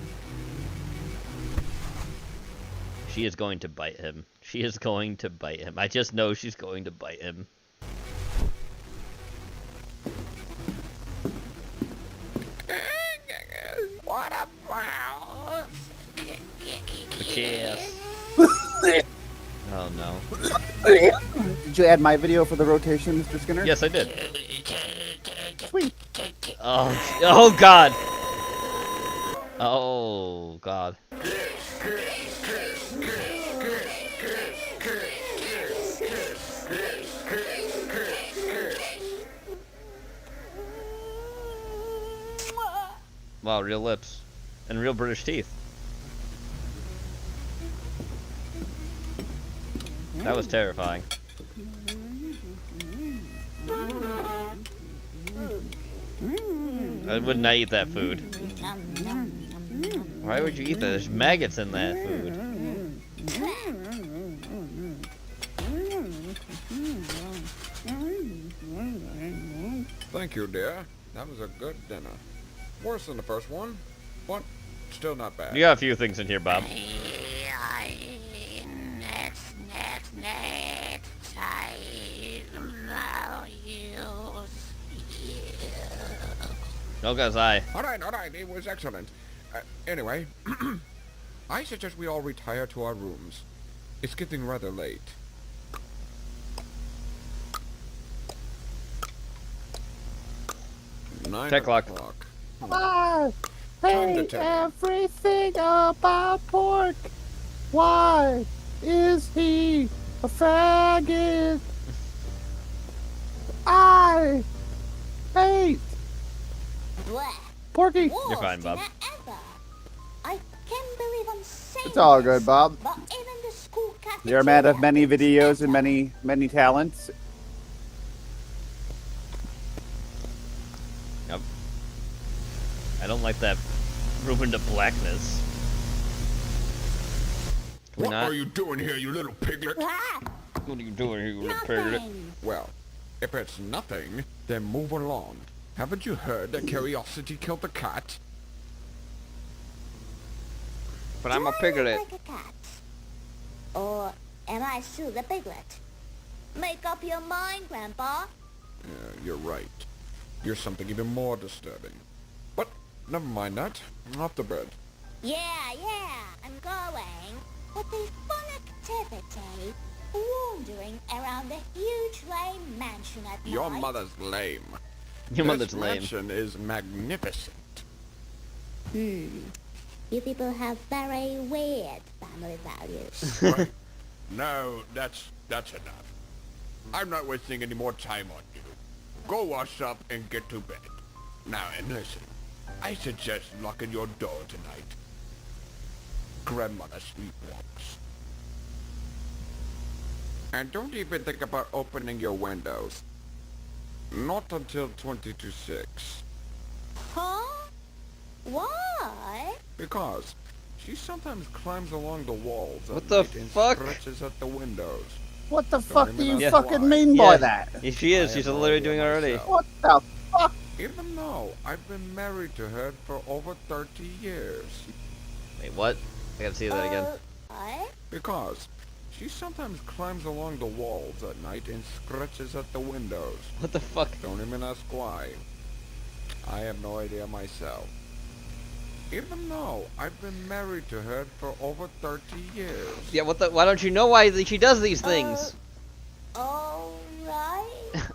She is going to bite him. She is going to bite him. I just know she's going to bite him.
What a wow.
The kiss. Oh no.
Did you add my video for the rotation, Mr. Skinner?
Yes, I did. Sweet. Oh God. Oh God. Wow, real lips. And real British teeth. That was terrifying. I would not eat that food. Why would you eat that? There's maggots in that food.
Thank you, dear. That was a good dinner. Worse than the first one, but still not bad.
You got a few things in here, Bob. No guy's eye.
All right, it was excellent. Anyway, I suggest we all retire to our rooms. It's getting rather late. 9
o'clock.
I
Time to
hate
tell.
everything about pork. Why is he a faggot? I hate Porky.
You're fine, Bob.
I can't believe I'm saying
It's all
this,
good, Bob.
but even the school
You're a man of many
cafeteria
videos and many talents.
Yep. like that room into blackness.
What are you doing here, you little piglet?
What are you doing here, you little piglet?
Well, if it's nothing, then move along. Haven't you heard that curiosity killed the cat?
But I'm a piglet.
Like a cat? Or am I still the piglet? Make up your mind, Grandpa.
Yeah, you're right. You're something even more disturbing. But never mind that. Off to bed.
Yeah, I'm going. What a fun activity. Wandering around the huge lame mansion at night.
Your mother's lame.
Your mother's
this
lame.
mansion is magnificent.
You people have very weird family values.
Right. No, that's enough. I'm not wasting any more time on you. Go wash up and get to bed. Now, and listen. I suggest locking your door tonight. Grandmother sleepwalks. And don't even think about opening your windows. Not until 20 to 6.
Huh? Why?
Because she sometimes climbs along the walls
What
at
the
night and
fuck?
scratches at the windows.
What the
Don't
fuck
even
do you
ask
fucking
why.
mean by that?
Yeah, she is.
I
She's
have no
literally
idea
doing it already.
myself.
What the fuck?
Even though I've been married to her for over 30 years.
Wait, what? I gotta see that again.
What?
Because she sometimes climbs along the walls at night and scratches at the windows.
What the fuck?
Don't even ask why. I have no idea myself. Even though I've been married to her for over 30 years.
Yeah, what the? Why don't you know why she does these things?
Alright.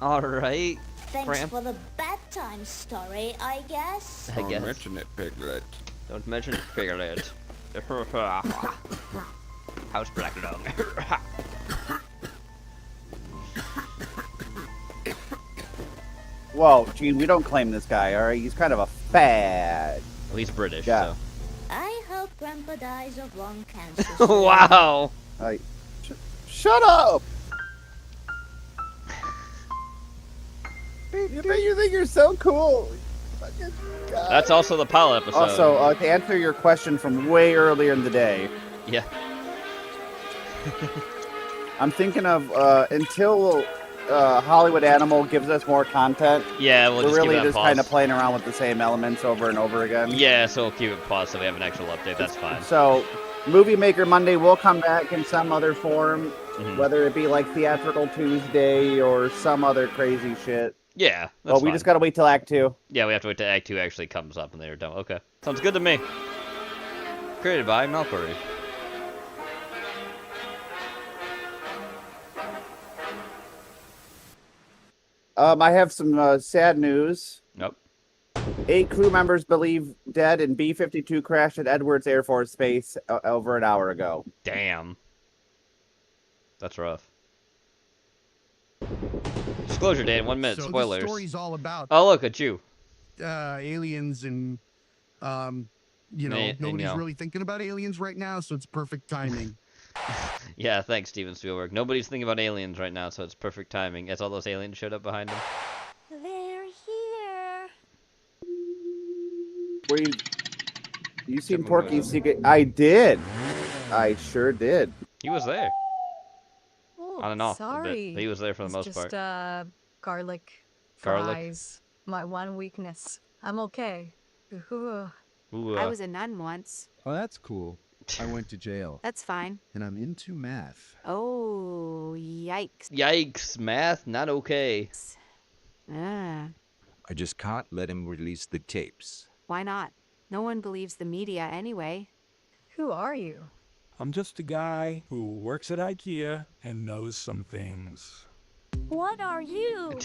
Alright.
Thanks for the bedtime story, I guess.
I guess.
Don't mention it, Piglet.
Don't mention it, Piglet. House black dog.
Whoa, Gene, we don't claim this guy, alright? He's kind of a fad.
Well, he's British,
Yeah.
so.
I hope Grandpa dies of lung cancer.
Wow.
Shut up! You think you're so cool. Fucking God.
That's also the pilot episode.
Also, to answer your question from way earlier in the day.
Yeah.
I'm thinking of until Hollywood Animal gives us more content.
Yeah, we'll
we're
just keep
really
it on
just
pause.
kind of playing around with the same elements over and over again.
Yeah, so we'll keep it paused so we have an actual update. That's fine.
So, Movie Maker Monday will come back in some other form,
Mhm.
whether it be like Theatrical Tuesday or some other crazy shit.
Yeah, that's
But we
fine.
just gotta wait till Act 2.
Yeah, we have to wait till Act 2 actually comes up and they're done. Okay. Sounds good to me. Created by Malquery.
I have some sad news.
Nope.
8 crew members believed dead in B-52 crash at Edwards Air Force Base over an hour ago.
Damn. That's rough. Disclosure date in 1 minute.
So
Spoilers.
this story's all about
Oh, look at you.
aliens and you know,
And,
nobody's
you know.
really thinking about aliens right now, so it's perfect timing.
Yeah, thanks, Steven Spielberg. Nobody's thinking about aliens right now, so it's perfect timing. As all those aliens showed up behind him.
They're here.
Were you seen Porky's Secret? I did. I sure did.
He was there.
Oh,
On and off.
sorry.
A bit. He was there for the most
It's
part.
just garlic
Garlic?
fries. My one weakness. I'm okay. Ooh.
Ooh,
I was a nun once.
Oh, that's cool. I went to jail.
That's fine.
And I'm into math.
Oh, yikes.
Yikes, math, not okay.
Ah,
I just can't let him release the tapes.
why not? No one believes the media anyway.
Who are you?
I'm just a guy who works at IKEA and knows some things.
What are you?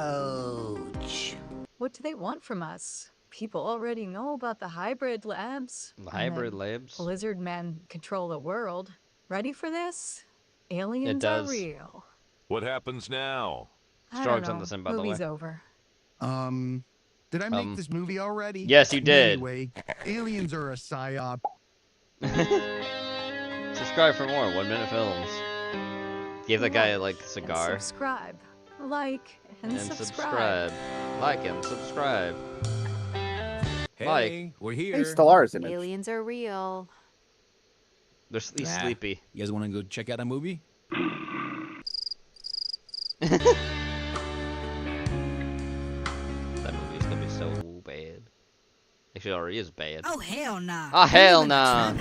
Ouch.
What do they want from us? People already know about the hybrid labs.
The
and
hybrid
that
labs?
Lizard men control the world. Ready for this? Aliens
does.
are real.
What happens now?
I
Strong's
don't
on
know.
this end, by the
Movie's
way.
over.
Did I make this movie already?
Yes, you did.
Anyway, aliens are a psyop.
Subscribe for more 1 Minute Films. Give that guy like a cigar.
And subscribe. Like and,
And
subscribe.
Like and subscribe.
Hey,
Like.
we're here.
Hey, Stellaris image.
Aliens are real.
He's sleepy.
You guys want to go check out a movie?
That movie is gonna be so bad. Actually, it already is bad.
Oh, hell nah.
Oh, hell nah.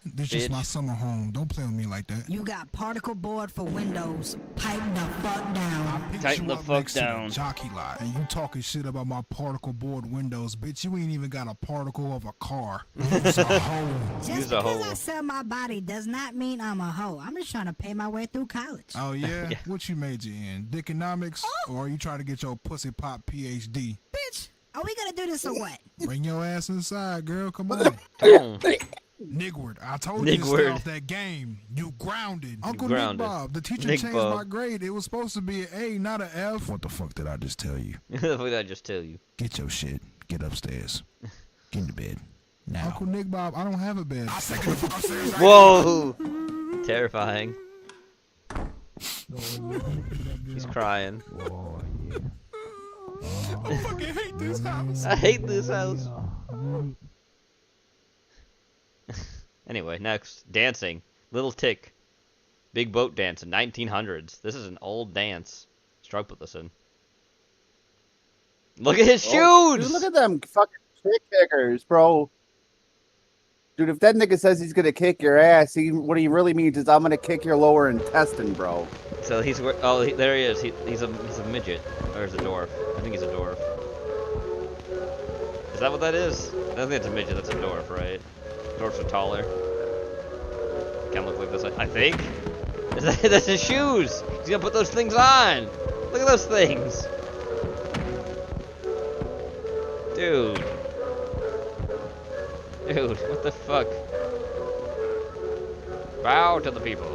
Bitch, this is my summer home. Don't play with me like that.
You got particle board for windows. Tighten the fuck down.
Tighten the fuck down.
Jockey lot. And you talking shit about my particle board windows. Bitch, you ain't even got a particle of a car. Use a hoe.
Just because I sell my body does not mean I'm a hoe. I'm just trying to pay my way through college.
Oh, yeah? What you major in? Dickonomics? Or are you trying to get your pussy pop PhD?
Bitch, are we gonna do this or what?
Bring your ass inside, girl. Come on. Nigward, I told you to stay off that game. You grounded. Uncle
grounded.
Nick Bob, the teacher
Nick
changed
Bob.
my grade. It was supposed to be an A, not an F. What the fuck did I just tell you?
What did I just tell you?
Get your shit. Get upstairs. Get into bed. Now. Uncle Nick Bob, I don't have a bed. I second the fuck upstairs.
Whoa! Terrifying. He's crying.
I fucking hate this house.
I hate this house. Anyway, next. Dancing. Little Tick. Big boat dance in 1900s. This is an old dance. Strug put this in. Look at his shoes!
Dude, look at them fucking chick kickers, bro. Dude, if that nigga says he's gonna kick your ass, what he really means is I'm gonna kick your lower intestine, bro.
So he's there he is. He's a midget, or is a dwarf? I think he's a dwarf. Is that what that is? I don't think it's a midget. That's a dwarf, right? Dwarfs are taller. Can't look like this. I think. That's his shoes. He's gonna put those things on. Look at those things, dude. Dude, what the fuck? Bow to the people.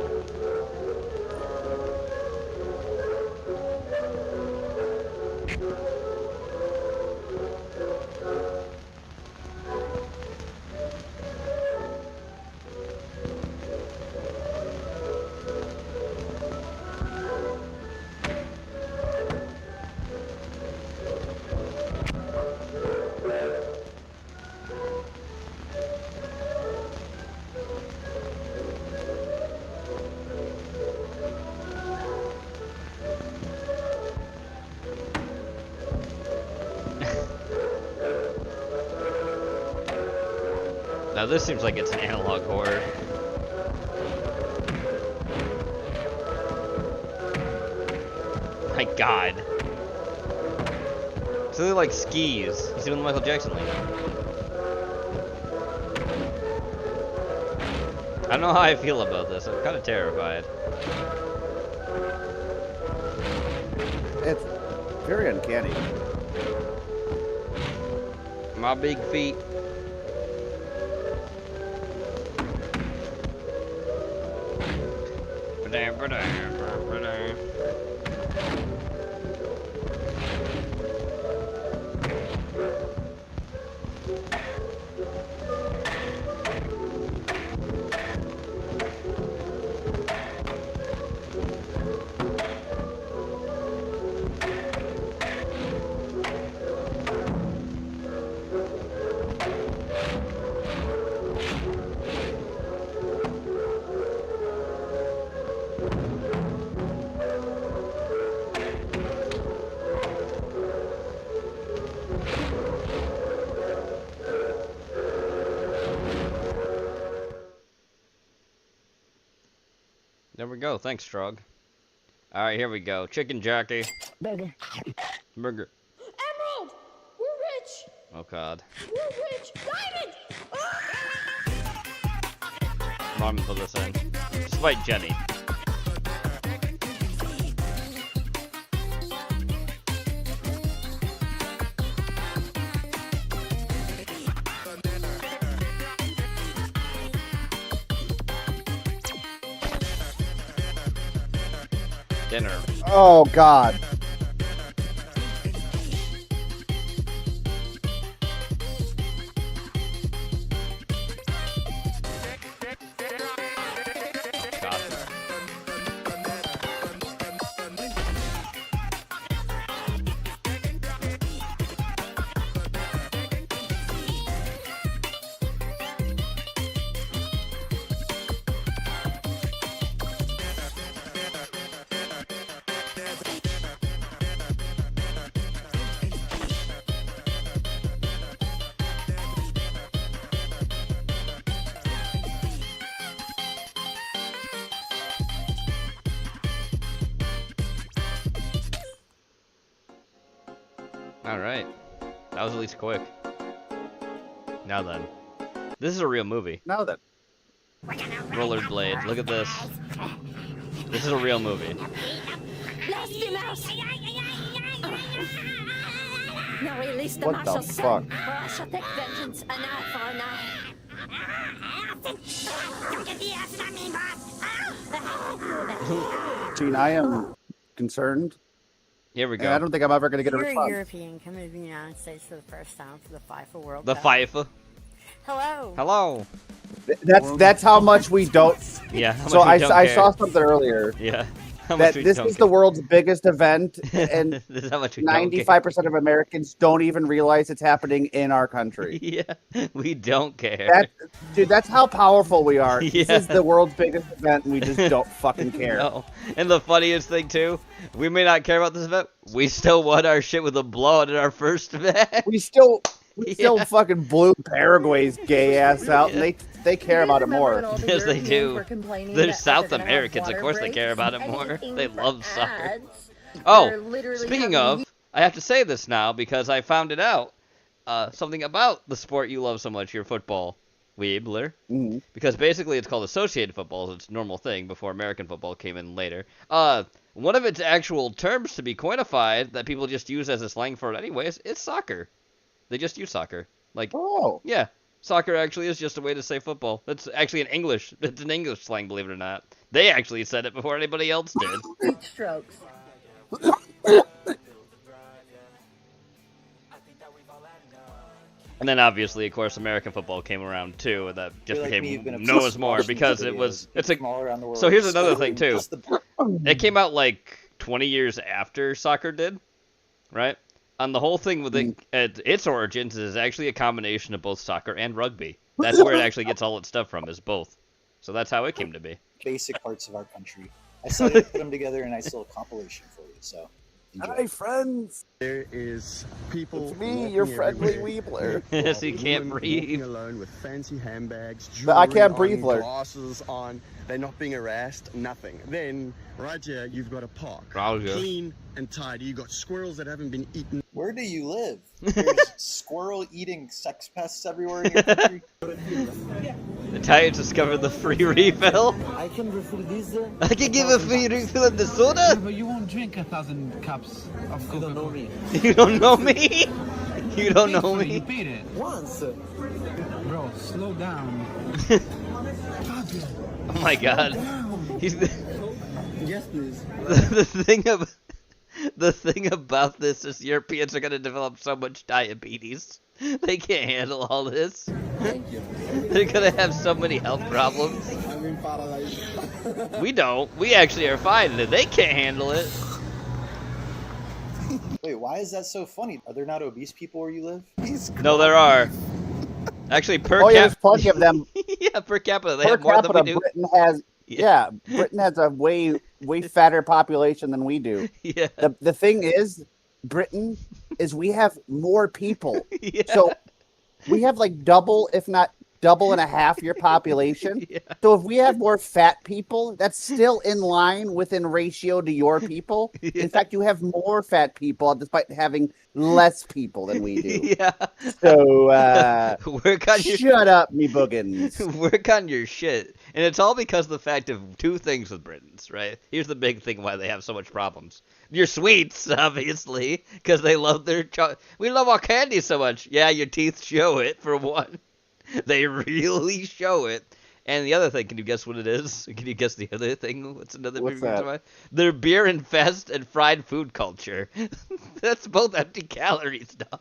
Now this seems like it's an analog horror. My god. So they're like skis. He's doing the Michael Jackson lean. I don't know how I feel about this. I'm kind of terrified.
It's very uncanny.
My big feet. There we go. Thanks, Strug. Alright, here we go. Chicken jockey.
Burger.
Burger.
Emerald! We're rich!
Oh, God.
We're rich! Diamond!
Mom put this in. Despite Jenny. Dinner.
Oh, God.
Alright. That was at least quick. Now then. This is a real movie.
Now then.
Rollerblade. Look at this. This is a real movie.
Now release the
What
martial
the
son,
fuck?
or I shall take vengeance an eye for an eye.
Gene, I am concerned.
Here we
And
go.
I don't think I'm ever going to get a
You're a
response.
European coming to the United States for the first time for the FIFA World
The
Cup.
FIFA.
Hello.
Hello.
That's how much we don't.
Yeah. How
So
much we
I
don't
I
care.
saw something earlier.
Yeah. How
That
much we
this
don't
is
care.
the world's biggest event, and
This is how much we don't
95% of Americans don't even realize it's happening in our country.
Yeah. We don't care.
Dude, that's how powerful we are. This
Yeah.
is the world's biggest event, and we just don't fucking care.
No. And the funniest thing too, we may not care about this event. We still won our shit with a blowout in our first match.
We still fucking blew Paraguay's gay ass out, and they care about it more.
Yes, they do. They're South Americans, of course they care about it more. They love soccer. Oh, speaking of, I have to say this now because I found it out. Something about the sport you love so much, your football, Weebler.
Mm-hmm.
Because basically it's called associated football. It's a normal thing before American football came in later. One of its actual terms to be coinified that people just use as a slang for it anyways, it's soccer. They just use soccer. Like,
oh.
Yeah. Soccer actually is just a way to say football. It's actually it's an English slang, believe it or not. They actually said it before anybody else did.
Strokes.
And then obviously, of course, American football came around too, and that just
You're like me, you've
became
been
known
obsessed
as more
with
because
watching
it was
videos
it's a
from all around the world.
So here's another thing too.
Just the-
It came out like 20 years after soccer did, right? And the whole thing with its origins is actually a combination of both soccer and rugby. That's where it actually gets all its stuff from, is both. So that's how it came to be.
basic parts of our country. I decided to put them together in a nice little compilation for you. So, enjoy.
Hi, friends.
There is people.
It's me, your friendly Weebler.
Yes, you can't breathe.
Walking alone with fancy handbags,
But I can't
jewelry
breathe,
on,
Lur.
glasses on. They're not being harassed. Nothing. Then right here, you've got a park,
Roger.
clean and tidy. You got squirrels that haven't been eaten.
Where do you live? There's squirrel-eating sex pests everywhere in your country.
Italians discovered the free refill.
I can refill this.
I can give a free refill of the soda.
But you won't drink 1,000 cups of Coca-Cola. You don't know me.
You don't know me. You don't know
You
me.
beat it. Once. Bro, slow down.
Oh my God. He's
Yes, please.
The thing about this is Europeans are gonna develop so much diabetes. They can't handle all this.
Thank you.
They're gonna have so many health problems.
I'm in paradise.
We don't. We actually are fine. They can't handle it.
Wait, why is that so funny? Are there not obese people where you live?
No, there are. Actually, per
Oh yeah, there's plenty of them.
Yeah, per capita, they
Per
have more than we
capita,
do.
Britain has Britain has a way fatter population than we do.
Yeah.
The thing is, Britain is we have more people.
Yeah.
So we have like double, if not double and a half your population.
Yeah.
So if we have more fat people, that's still in line within ratio to your people.
Yeah.
In fact, you have more fat people despite having less people than we do.
Yeah.
So
Work on your
shut up, me boogans.
Work on your shit. And it's all because of the fact of two things with Britons, right? Here's the big thing why they have so much problems. Your sweets, obviously, because they love their we love our candy so much. Yeah, your teeth show it, for one. They really show it. And the other thing, can you guess what it is? Can you guess the other thing? What's another big reason why? Their beer infest and fried food culture. That's both empty calories, dog.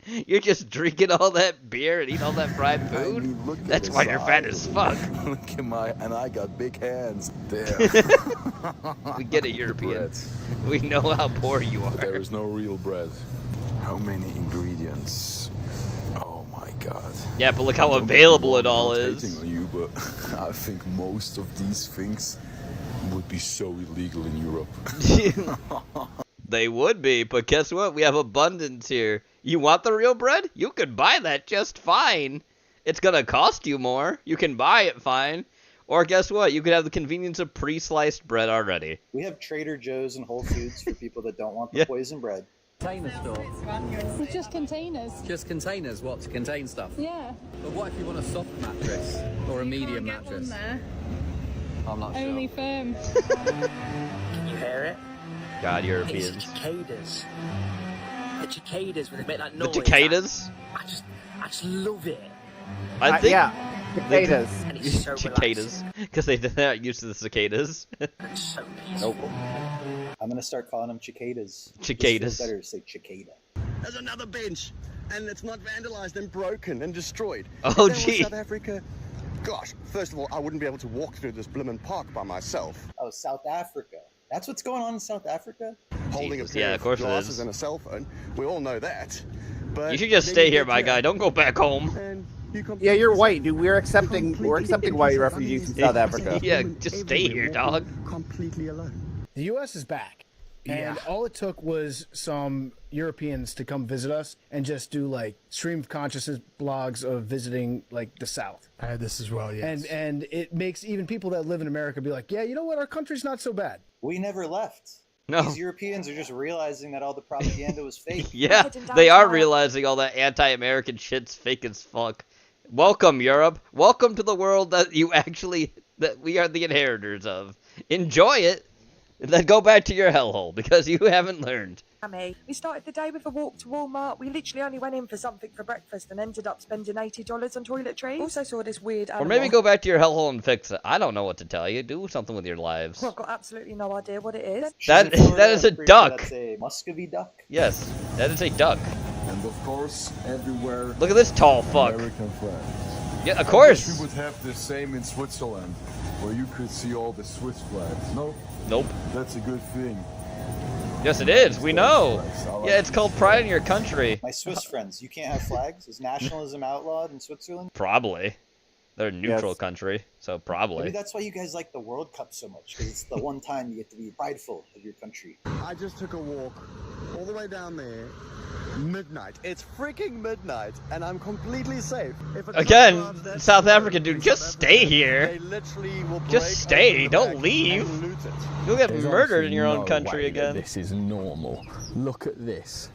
You're just drinking all that beer and eating all that fried food? That's why you're fat as fuck.
Look at and I got big hands. There.
We get it, European. We know how poor you are.
There is no real bread. How many ingredients? Oh my God.
Yeah, but look how available it all is.
I'm not hating on you, but I think most of these things would be so illegal in Europe.
They would be, but guess what? We have abundance here. You want the real bread? You could buy that just fine. It's gonna cost you more. You can buy it fine. Or guess what? You could have the convenience of pre-sliced bread already.
We have Trader Joe's and Whole Foods for people that don't want the poison bread.
Container store.
It's just containers.
Just containers, what, to contain stuff?
Yeah.
But what if you want a soft mattress or a medium mattress? I'm not sure.
Only firm.
Can you hear it?
God,
It's
Europeans.
cicadas. The cicadas when they make that noise.
The cicadas?
I just love it.
I think
yeah, cicadas.
And it's so
cicadas, because they're not used to the cicadas.
so peaceful.
Nope. I'm gonna start calling them cicadas.
Cicadas.
It's better to say cicada.
There's another bench, and it's not vandalized and broken and destroyed.
Oh,
If that was
gee.
South Africa. Gosh, first of all, I wouldn't be able to walk through this blimmin' park by myself.
Oh, South Africa. That's what's going on in South Africa?
Holding
Jesus,
a pair
yeah, of course it
glasses
is.
and a cell phone. We all know that. But
You should just
then
stay
you
here,
get
my
to-
guy. Don't go back home.
And you
Yeah, you're white, dude. We're accepting white refugees from South Africa.
Yeah, just stay here, dog.
completely alone.
The U.S. is back. And all it took was some Europeans to come visit us and just do like stream of consciousness blogs of visiting like the South.
I had this as well, yes.
And it makes even people that live in America be like, yeah, you know what? Our country's not so bad.
We never left.
No.
These Europeans are just realizing that all the propaganda was fake.
Yeah, they are realizing all that anti-American shit's fake as fuck. Welcome, Europe. Welcome to the world that that we are the inheritors of. Enjoy it, and then go back to your hellhole, because you haven't learned.
We started the day with a walk to Walmart. We literally only went in for something for breakfast and ended up spending $80 on toiletries. Also saw this weird
Or maybe go back to your hellhole and fix it. I don't know what to tell you. Do something with your lives.
I've got absolutely no idea what it is.
That is a duck.
That's a Muscovy duck.
Yes, that is a duck.
And of course, everywhere.
Look at this tall fuck.
American flags.
Yeah, of course.
I wish we would have the same in Switzerland, where you could see all the Swiss flags.
Nope.
That's a good thing.
Yes, it is. We know. Yeah, it's called pride in your country.
My Swiss friends, you can't have flags? Is nationalism outlawed in Switzerland?
Probably. They're a neutral country, so probably.
Maybe that's why you guys like the World Cup so much, because it's the one time you get to be prideful of your country.
I just took a walk all the way down there. Midnight. It's freaking midnight, and I'm completely safe. If a
Again,
truck drives that
South
slow
Africa, dude,
in
just
South
stay
Africa,
here.
They literally will
Just
break
stay.
open the
Don't
back
leave.
and loot it.
You'll get
There's
murdered in
honestly
your own
no
country
way that
again.
This is normal. Look at this.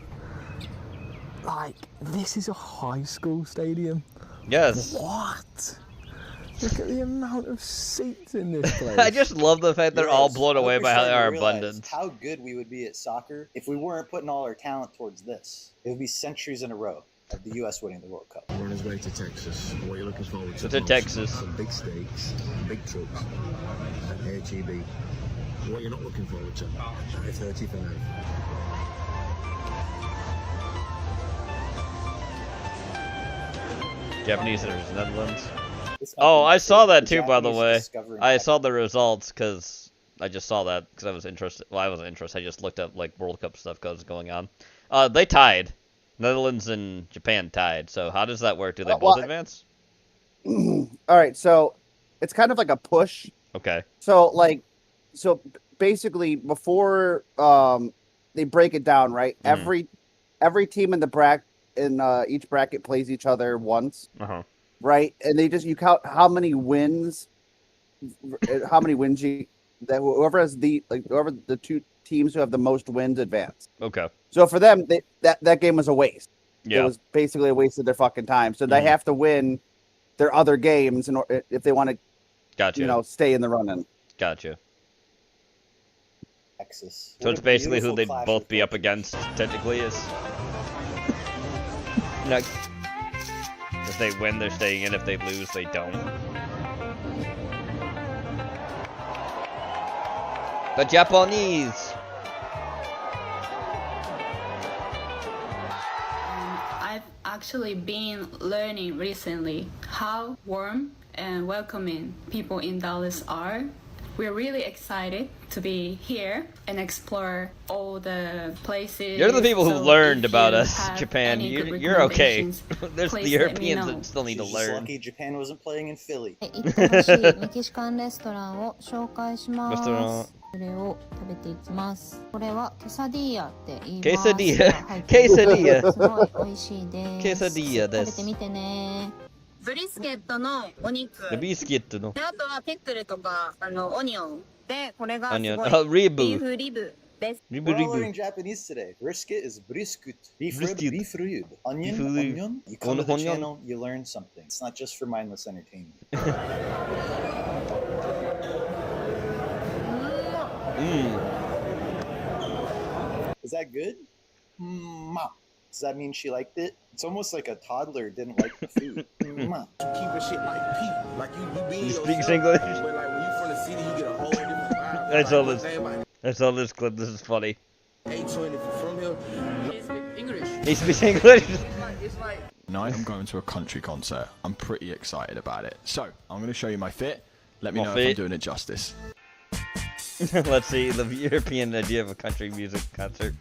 Like, this is a high school stadium.
Yes.
What? Look at the amount of seats in this place.
I just love the fact they're all blown away by how they are
Realize
abundant.
how good we would be at soccer if we weren't putting all our talent towards this. It would be centuries in a row of the U.S. winning the World Cup.
We're on his way to Texas. What are you looking forward to?
To Texas.
Some big steaks, big trucks, and HEB. What are you not looking forward to? 35.
Japanese versus Netherlands. Oh, I saw that too, by the way. I saw the results because I just saw that because I was interested. Well, I wasn't interested. I just looked up like World Cup stuff going on. They tied. Netherlands and Japan tied. So how does that work? Do they both advance?
All right, so it's kind of like a push.
Okay.
So basically before they break it down, right? Every team in the each bracket plays each other once.
Uh-huh.
Right? And you count how many wins whoever the two teams who have the most wins advance.
Okay.
So for them, that game was a waste.
Yeah.
It was basically a waste of their fucking time. So they have to win their other games if they want to,
gotcha.
Stay in the running.
Gotcha.
Texas.
So it's basically who they'd both be up against, technically, is... If they win, they're staying in. If they lose, they don't. The Japanese!
I've actually been learning recently how warm and welcoming people in Dallas are. We're really excited to be here and explore all the places.
You're the people who learned about us,
have
Japan.
any good
You're okay.
recommendations,
There's the
please let me
Europeans
know.
that still need to
She's just
learn.
lucky Japan wasn't playing in Philly.
行ってほしいメキシカンレストランを紹介しま
レストラン
す。それを食べていきます。これはケサディーヤって言います。
ケサディーヤ
入ってます
ケサディーヤ
すごい美味しいです。
ケサディーヤです
食べてみてね。
ブリスケットのお肉。
ビスケットの
であとはピックルとかオニオンでこれがすごい
オニオンリブ
ビーフリブ
We're all learning Japanese today. Brisket is brisket. Beef rib. Onion. You come to the channel, you learn something. It's not just for mindless entertainment. Is that good? Does that mean she liked it? It's almost like a toddler didn't like the food.
Keeping shit like people, like you be.
He speaks English.
But like when you from the city, you get a whole different vibe.
I saw this clip. This is funny.
820 from here.
He speaks English.
Tonight I'm going to a country concert. I'm pretty excited about it. So I'm going to show you my fit. Let me know if I'm doing it justice.
Let's see the European idea of a country music concert.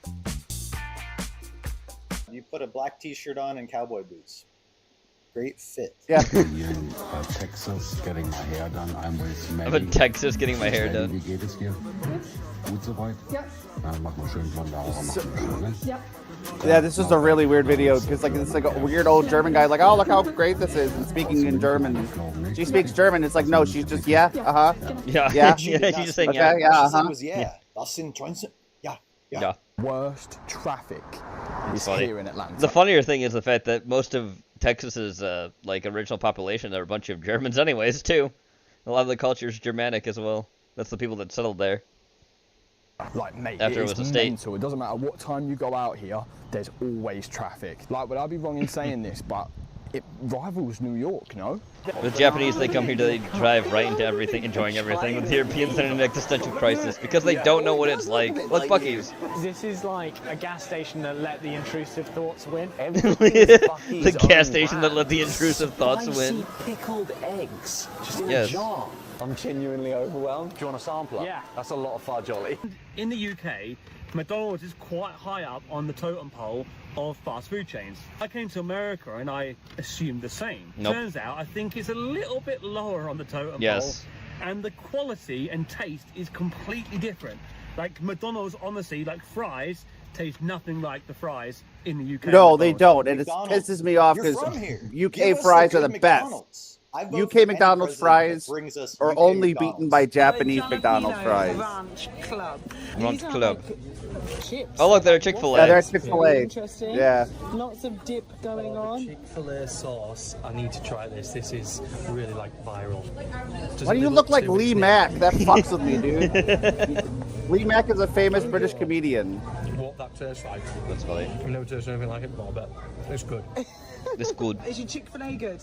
You put a black t-shirt on and cowboy boots. Great fit.
Yeah.
in Texas getting my hair done. I'm with Maggie.
I'm in Texas getting my hair done.
Wie geht es dir? Gut soweit? Ja. Mach mal schön blonde Haare machen. Ne? Ja.
Yeah, this was a really weird video because like it's like a weird old German guy like, oh look how great this is, and speaking in German. She speaks German. It's like no, she's just yeah, yeah.
She's just saying
okay, yeah,
yeah.
Worst traffic is
funny.
here in Atlanta.
The funnier thing is the fact that most of Texas's like original population are a bunch of Germans anyways too. A lot of the culture is Germanic as well. That's the people that settled there.
Like, mate,
after it was a state.
Mental. It doesn't matter what time you go out here, there's always traffic. Like, would I be wrong in saying this, but it rivals New York, no?
The Japanese, they come here to drive right into everything, enjoying everything. With the Europeans, they're in an existential crisis because they don't know what it's like. Like Buc-ee's.
This is like a gas station that let the intrusive thoughts win.
The gas station that let the intrusive thoughts win.
Pickled eggs. Just in a
Yes.
jar. I'm genuinely overwhelmed. Do you want a sampler?
Yeah.
That's a lot of fudge, Ollie.
In the UK, McDonald's is quite high up on the totem pole of fast food chains. I came to America and I assumed the same.
Nope.
Turns out I think it's a little bit lower on the totem
Yes.
pole. And the quality and taste is completely different. Like McDonald's, honestly, like fries, taste nothing like the fries in the UK.
No, they don't, and it pisses me off because UK fries are the best. UK McDonald's fries are only beaten by Japanese McDonald's fries.
Ranch Club.
Ranch Club.
Chips.
Oh look, they're Chick-fil-A.
Yeah, they're Chick-fil-A.
Interesting.
Yeah.
Lots of dip going on.
Chick-fil-A sauce. I need to try this. This is really like viral.
Why do you look like Lee Mack? That fucks with me, dude. Lee Mack is a famous British comedian.
What that tastes like.
That's funny.
I've never tasted anything like it before, but it's good.
It's good.
Is your Chick-fil-A good?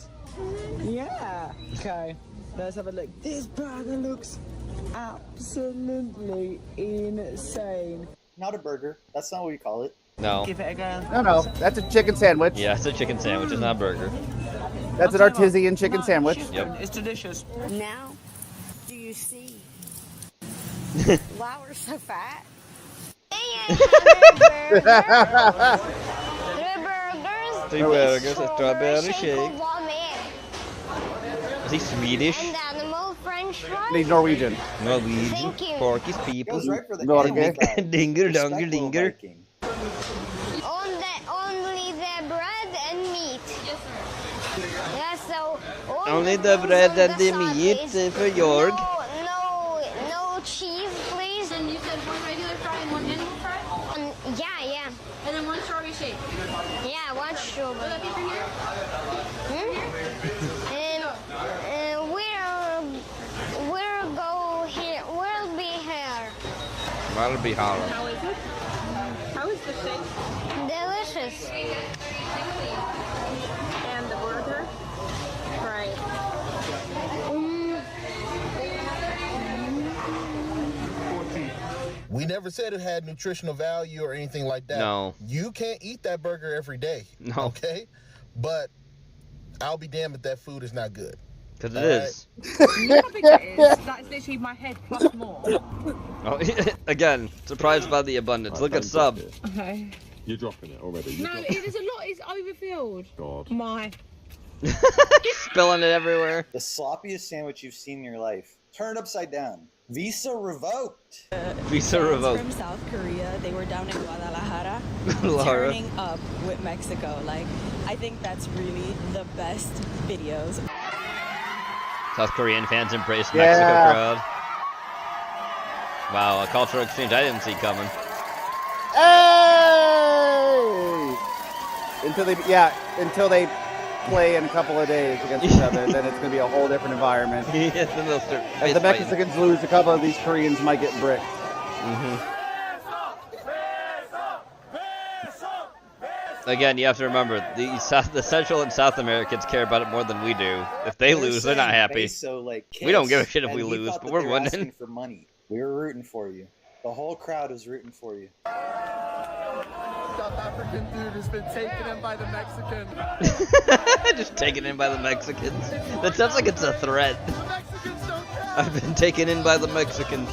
Yeah. Okay, let's have a look. This burger looks absolutely insane.
Not a burger. That's not what we call it.
No.
Give it a go.
No, that's a chicken sandwich.
Yeah, it's a chicken sandwich. It's not a burger.
That's an artisan chicken sandwich.
Yep.
It's delicious.
Now, do you see why we're so fat?
Three burgers, a strawberry shake. Is he Swedish?
He's Norwegian.
Norwegian. Porky's people.
Norge.
Dinger, donger, dinger.
Only the bread and meat. Yeah, so
Only the bread and the meat for Jorg.
No cheese, please.
And you said one regular fry and one animal fry?
Yeah.
And then one strawberry shake?
Yeah, one strawberry.
Will that be for here?
And we'll go here. We'll be here.
That'll be hard.
How is it? How is the shake?
Delicious.
And the burger? Right.
We never said it had nutritional value or anything like that.
No.
You can't eat that burger every day.
No.
Okay? But I'll be damned if that food is not good.
Because it is.
You know how big it is? That's literally my head plus more.
Oh, again, surprised by the abundance. Look at sub.
Okay.
You're dropping it already.
No, it is a lot. It's overfilled.
God.
My.
Spilling it everywhere.
The sloppiest sandwich you've seen in your life. Turn it upside down. Visa revoked.
Visa revoked.
From South Korea, they were down in Guadalajara,
Laura.
turning up with Mexico. Like, I think that's really the best videos.
South Korean fans embrace
Yeah.
Mexico crowd. Wow, a cultural exchange I didn't see coming.
until they play in a couple of days against each other, then it's gonna be a whole different environment.
Then they'll start
As the Mexicans lose, a couple of these Koreans might get bricked.
Again, you have to remember the Central and South Americans care about it more than we do. If they lose, they're not happy. We don't give a shit if we lose, but we're winning.
Asking for money. We were rooting for you. The whole crowd was rooting for you.
South African dude has been taken in by the Mexican.
Just taken in by the Mexicans. That sounds like it's a threat. I've been taken in by the Mexicans.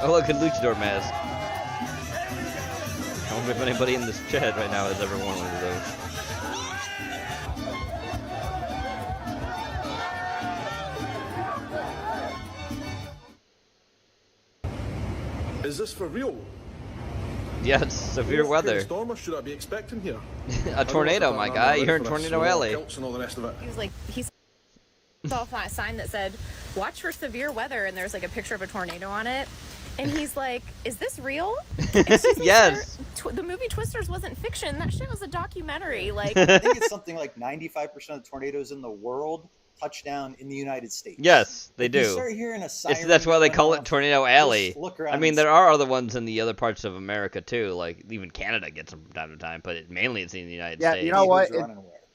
Oh look, a luchador mask. I wonder if anybody in this chat right now has ever worn one of those.
Is this for real?
Yes, severe weather.
Storm should I be expecting here?
A tornado, my guy. You're in Tornado Alley.
He was like, he saw a sign that said, "Watch for severe weather," and there's like a picture of a tornado on it. And he's like, "Is this real?"
Yes.
The movie Twisters wasn't fiction. That shit was a documentary. Like,
I think it's something like 95% of tornadoes in the world touch down in the United States.
Yes, they
If
do.
you start hearing a siren
That's why they
going
call
off,
it Tornado Alley.
just look around
I mean,
and
there are other ones in the other parts of America too. Like even Canada gets them from time to time, but mainly it's in the United States.
You know what?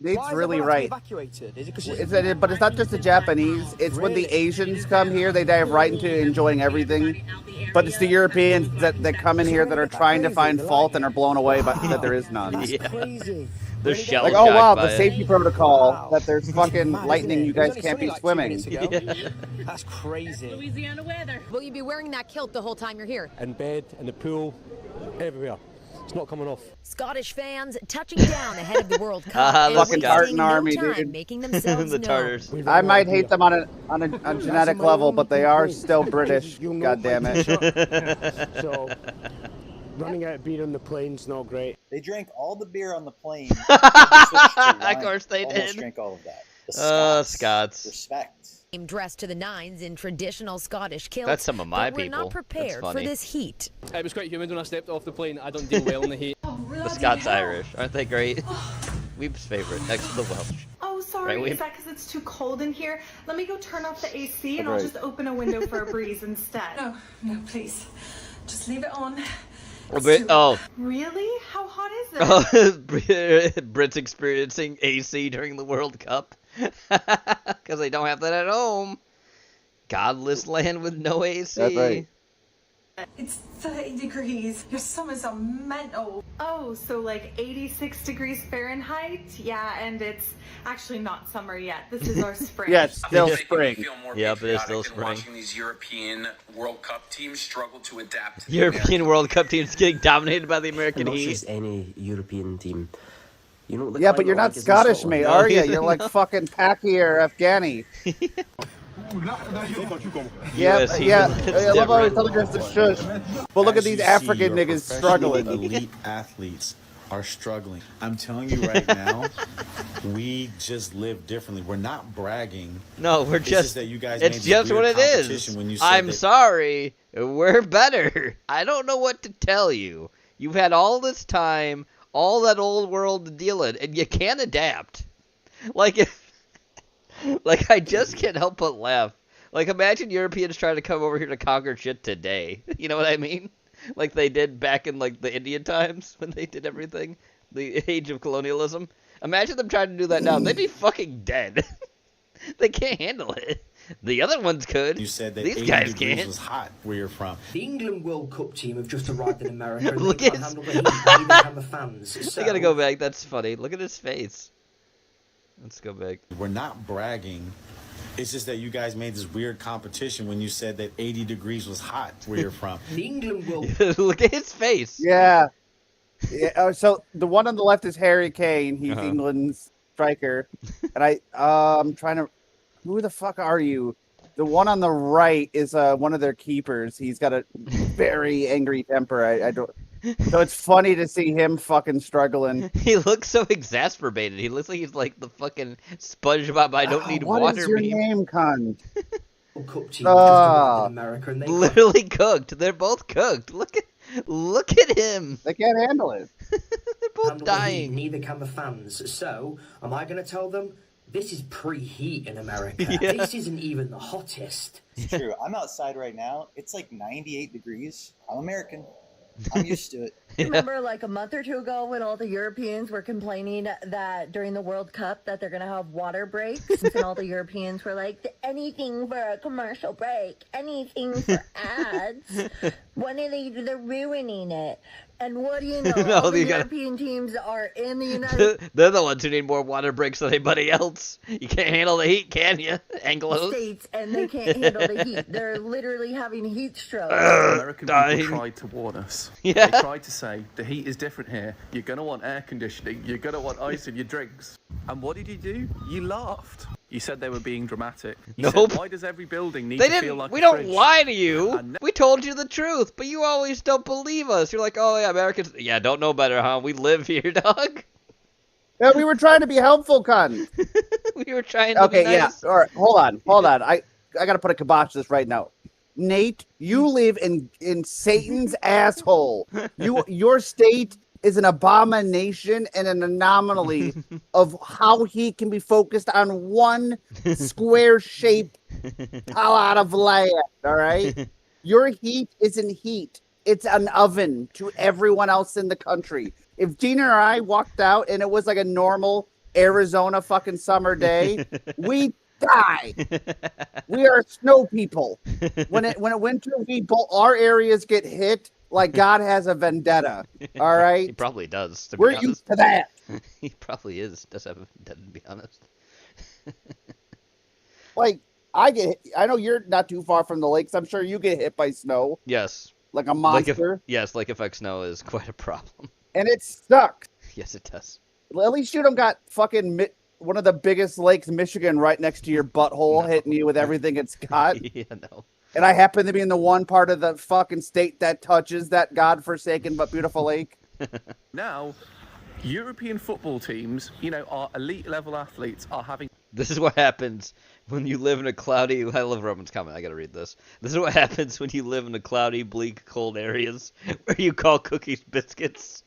Nate's really right. But it's not just the Japanese. It's when the Asians come here, they dive right into enjoying everything. But it's the Europeans that come in here that are trying to find fault and are blown away by that there is none.
They're shell
like, oh wow,
by
the
it.
safety protocol that there's fucking lightning. You guys can't be swimming.
That's crazy.
Louisiana weather. Will you be wearing that kilt the whole time you're here?
In bed, in the pool, everywhere. It's not coming off.
Scottish fans touching down ahead of the World Cup. and
Fucking Tartan
wasting no
Army,
time
dude.
making themselves
The
known.
Tartars.
I might hate them on a genetic level, but they are still British. God damn it.
So, running out of beer on the plane's not great.
They drank all the beer on the plane.
Of course they
Almost
did.
drank all of that. The
Scots.
Respect.
Dressed to the nines in traditional Scottish kilts.
That's some of my
but we're
people.
not prepared
That's
for
funny.
this heat.
It was quite humid when I stepped off the plane. I don't deal well in the heat.
The Scots Irish, aren't they great? Weeb's favorite, next to the Welsh.
Oh, sorry.
Right,
Is that because it's too cold in here? Let me go turn off the AC and
Right.
I'll just open a window for a breeze instead.
No, no, please. Just leave it on.
Oh,
Really? How hot is it?
oh, Brits experiencing AC during the World Cup because they don't have that at home. Godless land with no AC.
That's right.
It's 30 degrees. Your summers are mental.
Oh, so like 86 degrees Fahrenheit? Yeah, and it's actually not summer yet. This is our spring.
Yeah, it's still spring.
Yep, it is still spring.
Watching these European World Cup teams struggle to adapt to the
European World Cup teams getting dominated by the American
Not
Heat.
just any European team. You know, the
Yeah, but
climate
you're not
like is in
Scottish,
Scotland.
mate, are you? You're like fucking Paki or Afghani. Yeah,
US,
yeah.
it's
I love how he's
different.
telling us to shush. But look at
As
these
you see,
African
your
niggas
professional
struggling.
Elite athletes are struggling. I'm telling you right now, we just live differently. We're not bragging.
No, we're
It's
just.
that you guys
It's
made this
just what
weird
it is.
competition when you said
I'm
that-
sorry. We're better. I don't know what to tell you. You've had all this time, all that old world to deal in, and you can't adapt. Like, like I just can't help but laugh. Like, imagine Europeans trying to come over here to conquer shit today. You know what I mean? Like they did back in like the Indian times when they did everything, the age of colonialism. Imagine them trying to do that now. They'd be fucking dead. They can't handle it. The other ones could.
You said that
These
80
guys
degrees
can't.
was hot where you're from.
The England World Cup team have just arrived in America and
Look
they can't
at
handle the heat. They even have the fans.
I gotta go back. That's funny. Look at his face. Let's go back.
We're not bragging. It's just that you guys made this weird competition when you said that 80 degrees was hot where you're from.
The England World
Look at his face.
Yeah. Yeah. So the one on the left is Harry Kane. He's
Uh-huh.
England's striker. And I'm trying to. Who the fuck are you? The one on the right is one of their keepers. He's got a very angry temper. I don't. So it's funny to see him fucking struggling.
He looks so exasperated. He looks like he's like the fucking SpongeBob. I don't need
What
water.
is your
meme.
name, cunt?
Cup team have just arrived in America and they
Literally cooked. They're both cooked. Look at Look at him.
They can't handle it.
They're both dying.
Neither can the fans. So, am I going to tell them this is preheat in America?
Yeah.
This isn't even the hottest.
It's true. I'm outside right now. It's like 98 degrees. I'm American. I'm used to it.
Remember like a month or two ago when all the Europeans were complaining that during the World Cup that they're going to have water breaks and all the Europeans were like, anything for a commercial break, anything for ads. When are they're ruining it? And what do you know?
No,
all the
you gotta-
European teams are in the United
They're the ones who need more water breaks than anybody else. You can't handle the heat, can you, Anglos?
States and they can't handle the heat. They're literally having heat strokes.
American
dying.
people tried to warn us.
Yeah.
They tried to say, the heat is different here. You're going to want air conditioning. You're going to want ice in your drinks. And what did you do? You laughed. You said they were being dramatic. You
Nope.
said, why does every building need
They
to feel
didn't.
like
We
a
don't
fridge?
lie to you. We told you the truth, but you always don't believe us. You're like, oh yeah, Americans. Yeah, don't know better, huh? We live here, dog.
Yeah, we were trying to be helpful, cunt.
We were trying to be nice.
Yeah. All right, hold on. I got to put a kibosh to this right now. Nate, you live in Satan's asshole. Your state is an abomination and an anomaly of how he can be focused on one square shape out of land. All right, your heat isn't heat; it's an oven to everyone else in the country. If Gina or I walked out and it was like a normal Arizona fucking summer day, we die. We are snow people. When it winter, our areas get hit like God has a vendetta. All right,
He probably does. To be
we're
honest.
used to that.
He probably does have a vendetta, to be honest.
Like I know you're not too far from the lakes. I'm sure you get hit by snow
Yes.
like a monster,
Lake effect snow is quite a problem.
and it sucks.
Yes, it does.
At least you don't got fucking one of the biggest lakes, Michigan, right next to your butthole, hitting you with everything it's got.
Yeah, no.
And I happen to be in the one part of the fucking state that touches that godforsaken but beautiful lake.
Now, European football teams, our elite level athletes are having...
This is what happens when you live in a cloudy... I love Roman's comment. I gotta read this. This is what happens when you live in the cloudy, bleak, cold areas where you call cookies biscuits.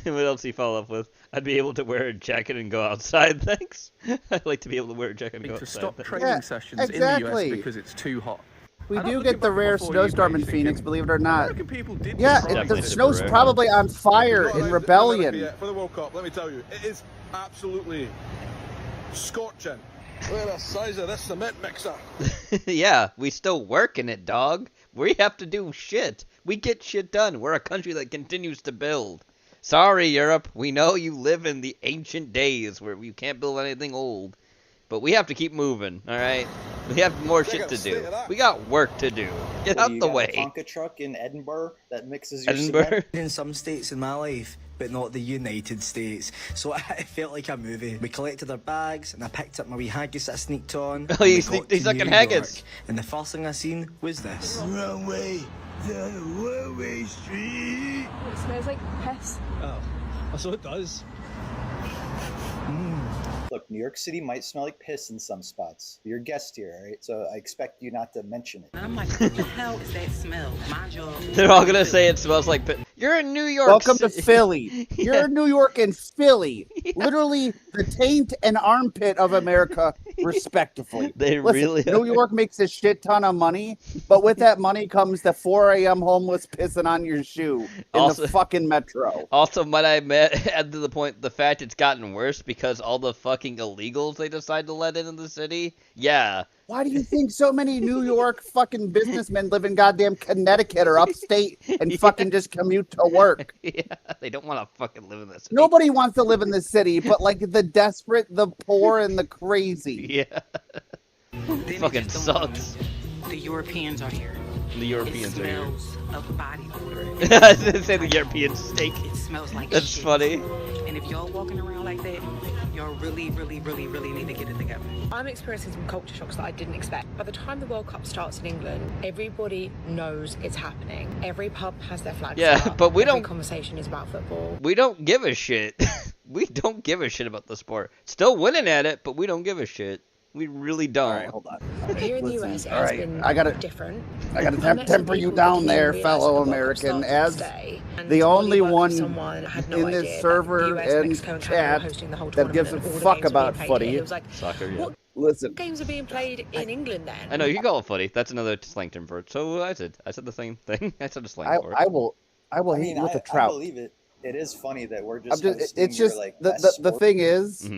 And what else do you follow up with? I'd be able to wear a jacket and go outside, thanks. I'd like to be able to wear a jacket and go
to
outside.
stop
thanks.
training sessions in the US because it's too hot.
We
And I'm
do
looking
get the
back
rare
before
snowstorm in
thinking,
Phoenix, believe it or not.
American people did
Yeah,
try
the
to
snow's
separate.
probably on fire in rebellion.
Yeah, for the World Cup, let me tell you, it is absolutely scorching. Look at the size of this cement mixer.
Yeah, we still work in it, dog. We have to do shit. We get shit done. We're a country that continues to build. Sorry, Europe. We know you live in the ancient days where you can't build anything old. But we have to keep moving, alright? We have more shit to do. We got work to do. Get out the way.
You got a Tonka truck in Edinburgh that mixes your
Edinburgh?
cement?
In some states in my life, but not the United States. So it felt like a movie. We collected our bags, and I picked up my wee haggis that I sneaked on.
Oh, you
and we
sneaked
got
he's
to
sucking
New
haggis.
York, and the first thing I seen was this.
Wrong way. Down the one-way street.
It smells like piss.
Oh, so it does.
Look, New York City might smell like piss in some spots. You're a guest here, all right? So I expect you not to mention it.
I'm like, what the hell is that smell? Mind your...
They're all gonna say it smells like piss. You're in New York.
Welcome to Philly. You're in New York and Philly. Literally the taint and armpit of America, respectively.
They
Listen,
really
New
are.
York makes a shit ton of money, but with that money comes the 4 a.m. homeless pissing on your shoe in the fucking metro.
Also, might I add to the point the fact it's gotten worse because all the fucking illegals they decide to let into the city? Yeah.
Why do you think so many New York fucking businessmen live in goddamn Connecticut or upstate and fucking just commute to work?
Yeah, they don't want to fucking live in this.
Nobody wants to live in the city, but like the desperate, the poor, and the crazy.
Yeah.
Then
Fucking
it just dawned on
sucks.
me. The Europeans are here.
The Europeans
it
are here.
smells of body odor.
I was gonna say the European steak.
It smells like
That's
shit.
funny.
And if y'all walking around like that, y'all really, really, really, really need to get it together.
I'm experiencing some culture shocks that I didn't expect. By the time the World Cup starts in England, everybody knows it's happening. Every pub has their flags
Yeah,
up.
but we
Every
don't-
conversation is about football.
We don't give a shit. We don't give a shit about the sport. Still winning at it, but we don't give a shit. We really don't.
All right, hold on.
Here in the
Listen,
US, it
all
has
right,
been
I gotta
different.
temper you down there, fellow American. As the only one in this server and chat that gives a fuck about footy.
Soccer, yeah.
What games are being played in England then?
I know, you call it footy. That's another slang term for it. So I said the same thing. I said a slang for it.
I will hit you with a trout.
I believe it. It is funny that we're just.
It's just
like,
the thing is,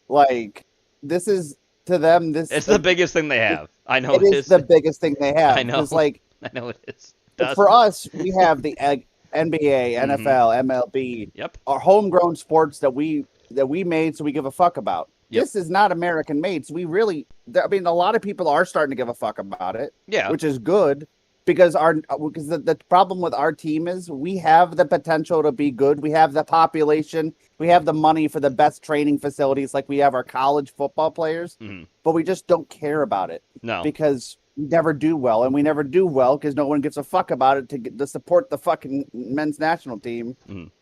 like, this is to them.
It's the biggest thing they have. I know
it is the biggest thing they have.
I know.
Like,
I know it is.
For us, we have the NBA, NFL, MLB.
Yep.
Our homegrown sports that we made, so we give a fuck about.
Yep.
This is not American made. So we really, I mean, a lot of people are starting to give a fuck about it.
Yeah.
Which is good because the problem with our team is we have the potential to be good. We have the population. We have the money for the best training facilities, like we have our college football players. But we just don't care about it.
No.
Because we never do well, and we never do well because no one gives a fuck about it to support the fucking men's national team.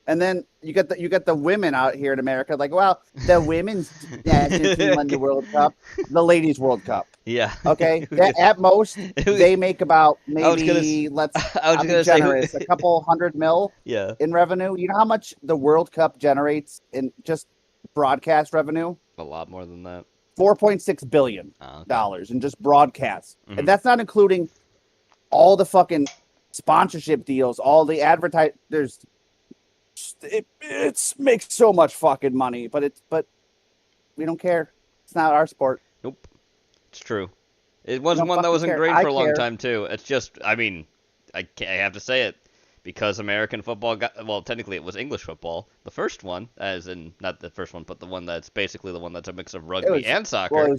And then you get the women out here in America, like, well, the women's national team won the World Cup, the ladies' World Cup.
Yeah.
Okay. At most, they make about maybe I'm generous, a couple $100 million.
Yeah.
In revenue. You know how much the World Cup generates in just broadcast revenue?
A lot more than that.
$4.6 billion in just broadcasts. And that's not including all the fucking sponsorship deals, all the it makes so much fucking money, but we don't care. It's not our sport.
Nope. It's true. It wasn't one that was ingrained for a long time too. It's just, I mean, I have to say it. Because American football well, technically it was English football. The first one, as in, not the first one, but the one that's basically the one that's a mix of rugby and soccer.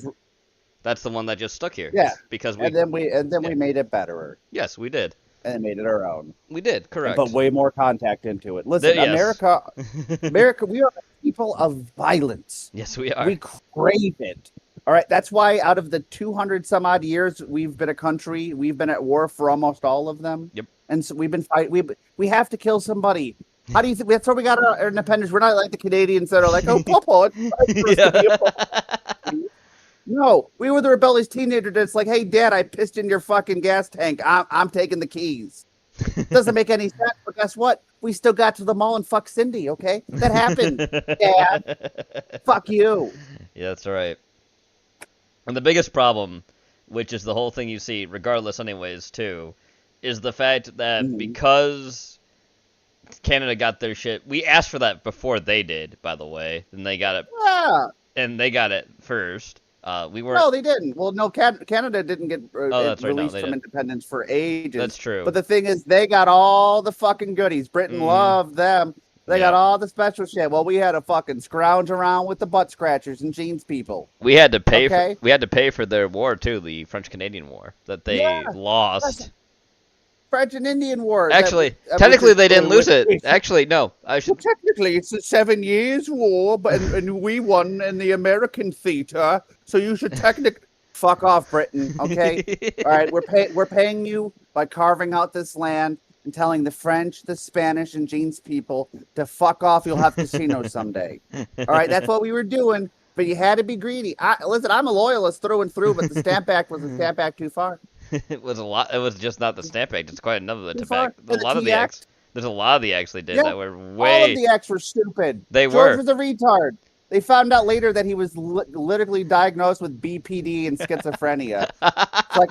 That's the one that just stuck here.
Yeah.
Because
we made it better.
Yes, we did.
And made it our own.
We did, correct.
But way more contact into it. Listen, America, we are people of violence.
Yes, we are.
We crave it. All right, that's why out of the 200 some odd years we've been a country, we've been at war for almost all of them.
Yep.
And so we've been fighting. We have to kill somebody. How do you think? That's why we got our independence. We're not like the Canadians that are like, oh, Papa. No, we were the rebellious teenager that's like, hey, Dad, I pissed in your fucking gas tank. I'm taking the keys. Doesn't make any sense, but guess what? We still got to the mall and fuck Cindy, okay? That happened, Dad. Fuck you.
Yeah, that's right. And the biggest problem, which is the whole thing you see, regardless anyways, too, is the fact that because Canada got their shit, we asked for that before they did, by the way, and they got it.
Yeah.
And they got it first. We were.
No, they didn't. Well, no, Canada didn't get
released
from independence for ages.
That's true.
But the thing is, they got all the fucking goodies. Britain loved them. They got all the special shit. Well, we had to fucking scrounge around with the butt scratchers and jeans people.
We had to pay. We had to pay for their war too, the French-Canadian War that they lost.
French and Indian War.
Actually, technically they didn't lose it. Actually, no. Well,
technically, it's a 7 years war, but and we won in the American theater. So you should technically fuck off, Britain. Okay. All right, we're paying you by carving out this land and telling the French, the Spanish, and jeans people to fuck off. You'll have casinos someday. All right, that's what we were doing. But you had to be greedy. Listen, I'm a loyalist through and through, but the Stamp Act was a Stamp Act too far.
It was a lot. It was just not the Stamp Act. It's quite another Stamp Act. A lot of the acts. There's a lot of the acts they did that were way.
All of the acts were stupid.
George
was a retard. They found out later that he was literally diagnosed with BPD and schizophrenia. It's like,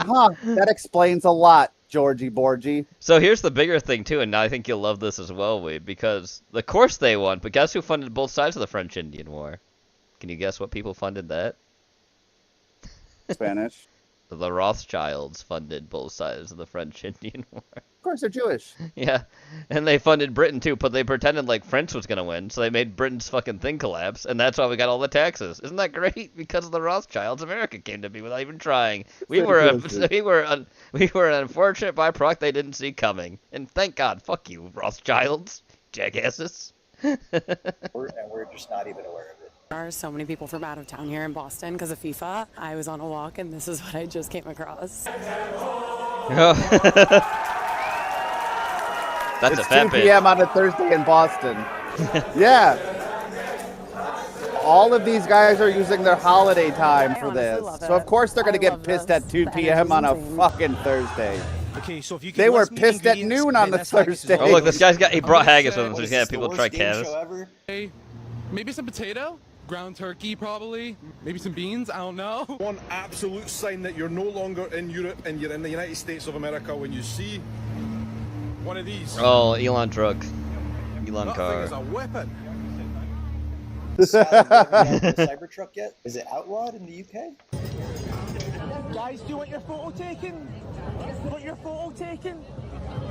that explains a lot, Georgie Borgie.
So here's the bigger thing too, and I think you'll love this as well, Weeb, because of course they won, but guess who funded both sides of the French-Indian War? Can you guess what people funded that?
Spanish.
The Rothschilds funded both sides of the French-Indian War.
Of course, they're Jewish.
Yeah, and they funded Britain too, but they pretended like France was gonna win, so they made Britain's fucking thing collapse, and that's why we got all the taxes. Isn't that great? Because of the Rothschilds, America came to be without even trying. We were an unfortunate byproduct they didn't see coming, and thank God. Fuck you, Rothschilds, jackasses.
We're just not even aware of it.
There are so many people from out of town here in Boston because of FIFA. I was on a walk and this is what I just came across.
That's
it's
a fat
2 p.m. on a Thursday in Boston. Yeah. all of these guys are using their holiday time for this. So of course they're going to get pissed at 2 p.m. on a fucking Thursday.
Okay, so if you
They were pissed at noon on the Thursday.
Oh look, this guy's he brought haggis with him, so he's gonna have people try haggis.
Hey, maybe some potato, ground turkey probably, maybe some beans. I don't know.
One absolute sign that you're no longer in Europe and you're in the United States of America when you see one of these.
Oh, Elon truck, Elon car.
That thing is a weapon.
The Cybertruck yet? Is it outlawed in the UK?
Guys, do you want your photo taken? Want your photo taken?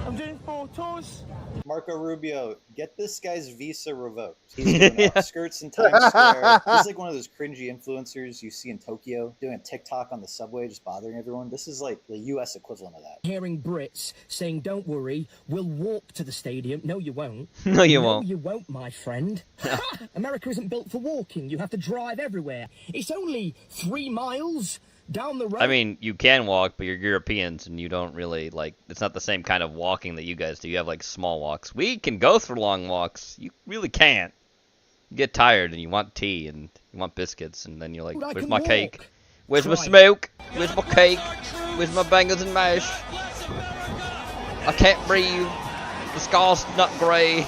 I'm doing photos.
Marco Rubio, get this guy's visa revoked. He's doing outskirts in Times Square. He's like one of those cringy influencers you see in Tokyo doing a TikTok on the subway, just bothering everyone. This is like the US equivalent of that.
Hearing Brits saying, "Don't worry, we'll walk to the stadium." No, you won't.
No, you won't.
No, you won't, my friend. America isn't built for walking. You have to drive everywhere. It's only 3 miles down the road.
I mean, you can walk, but you're Europeans, and you don't really, like, it's not the same kind of walking that you guys do. You have, like, small walks. We can go for long walks. You really can't. You get tired, and you want tea, and you want biscuits, and then you're like, where's my cake? Where's my smoke? Where's my cake? Where's my bangers and mash? I can't breathe. The sky's not grey.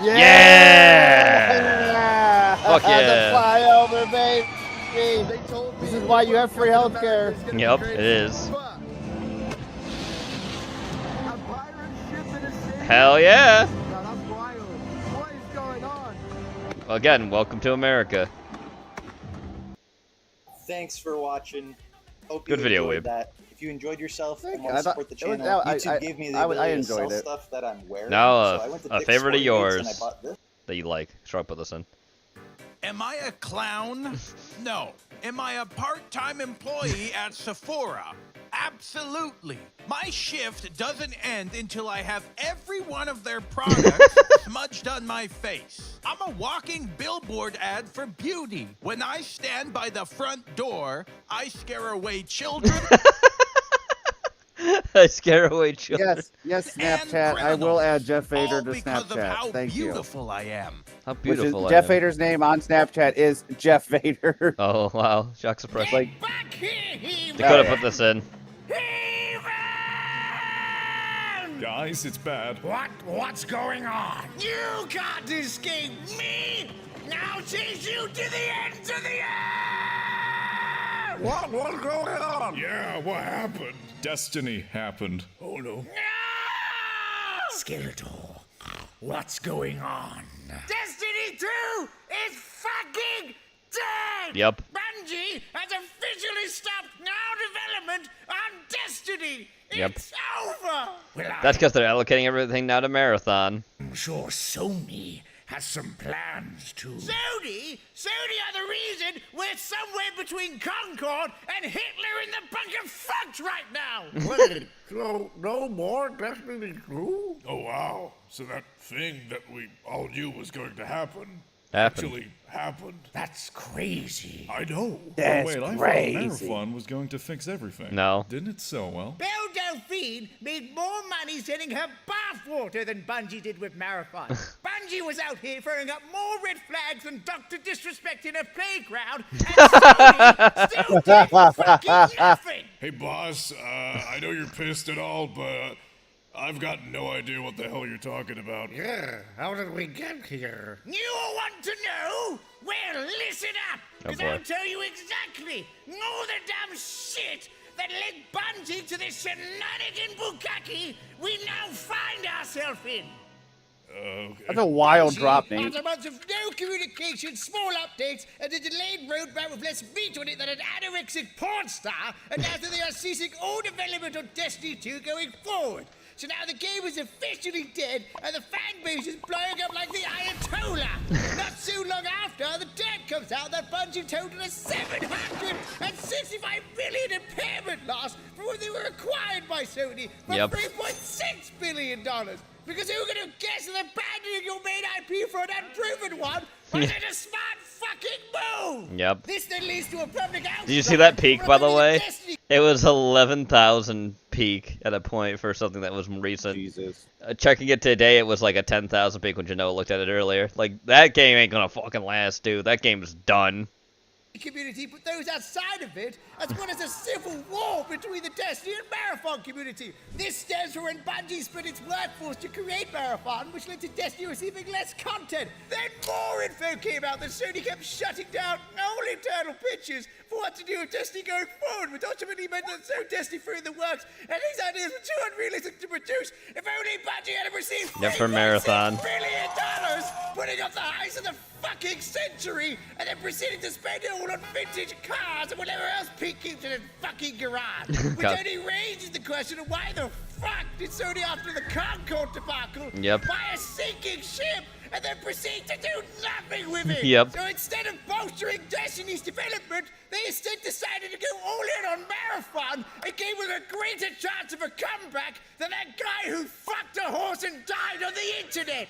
Yeah! Fuck yeah!
Fly over, baby. This is why you have free healthcare.
Yep, it is. Hell yeah! Well, again, welcome to America.
Thanks for watching. Hope
Good
you
video,
enjoyed
Weeb.
that. If you enjoyed yourself and
you.
want to support the
It was-
channel,
I-
YouTube gave me the
I
ability to
enjoyed
sell
it.
stuff that I'm wearing.
Now,
so I went to
a
Dick's
favorite of
Sporting Goods
yours
and I bought this.
that you like. Should I put this in?
Am I a clown? No. Am I a part-time employee at Sephora? Absolutely. My shift doesn't end until I have every one of their products smudged on my face. I'm a walking billboard ad for beauty. When I stand by the front door, I scare away children.
I scare away children.
Yes, Snapchat. I will add Jeff Vader to Snapchat. Thank you.
Beautiful I am.
How beautiful I
Jeff
am.
Vader's name on Snapchat is Jeff Vader.
Oh, wow. Shock surprise.
Like,
Dakota put this in.
Guys, it's bad.
What's going on? You can't escape me! Now chase you to the ends of the earth!
What's going on? Yeah, what happened? Destiny happened. Oh no.
Skeletor, what's going on? Destiny 2 is fucking dead!
Yep.
Bungie has officially stopped now development on Destiny!
Yep.
It's over! Well,
That's because they're allocating everything now to Marathon.
I'm sure Sony has some plans too. Sony? Sony are the reason we're somewhere between Concord and Hitler in the bunker fucked right now!
Wait, so no more Destiny 2? Oh wow, so that thing that we all knew was going to happen actually happened.
That's crazy.
I know.
That's
Wait, I
crazy.
thought Marathon was going to fix everything.
No.
Didn't it sell well?
Belle Delphine made more money selling her bathwater than Bungie did with Marathon. Bungie was out here throwing up more red flags than Dr. Disrespect in a playground, and Sony still did fucking nothing!
Hey boss, I know you're pissed and all, but I've got no idea what the hell you're talking about.
Yeah, how did we get here? You want to know? Well, listen up, because I'll tell you exactly all the damn shit that led Bungie to this shenanigan bukkake we now find ourselves in.
Okay.
That's a wild drop,
After
Nate.
months of no communication, small updates, and a delayed roadmap with less meat on it than an anorexic porn star, and after they are ceasing all development on Destiny 2 going forward. So now the game is officially dead, and the fan base is blowing up like the Ayatollah. Not so long after, the dirt comes out that Bungie totaled a $765 million impairment loss for when they were acquired by Sony for $3.6 billion. Because who could have guessed that abandoning your main IP for an unproven one wasn't a smart fucking move?
Yep.
This then leads to a public outcry.
Did you see that peak, by the way?
Destiny.
It was 11,000 peak at a point for something that was recent.
Jesus.
Checking it today, it was like a 10,000 peak when Genoa looked at it earlier. Like, that game ain't gonna fucking last, dude. That game's done.
Community, but those outside of it, as well as a civil war between the Destiny and Marathon community. This stems from when Bungie split its workforce to create Marathon, which led to Destiny receiving less content. Then more info came out that Sony kept shutting down all internal pitches for what to do with Destiny going forward, which ultimately meant that so Destiny threw in the works, and these ideas were too unrealistic to produce. If only Bungie had received
Yeah, for Marathon.
$3.6 billion, putting up the highs of the fucking century, and then proceeding to spend it all on vintage cars and whatever else Pete keeps in his fucking garage. Which
God.
only raises the question of why the fuck did Sony, after the Concorde debacle,
Yep.
buy a sinking ship and then proceed to do nothing with it?
Yep.
So instead of bolstering Destiny's development, they instead decided to go all in on Marathon and gave it a greater chance of a comeback than that guy who fucked a horse and died on the internet.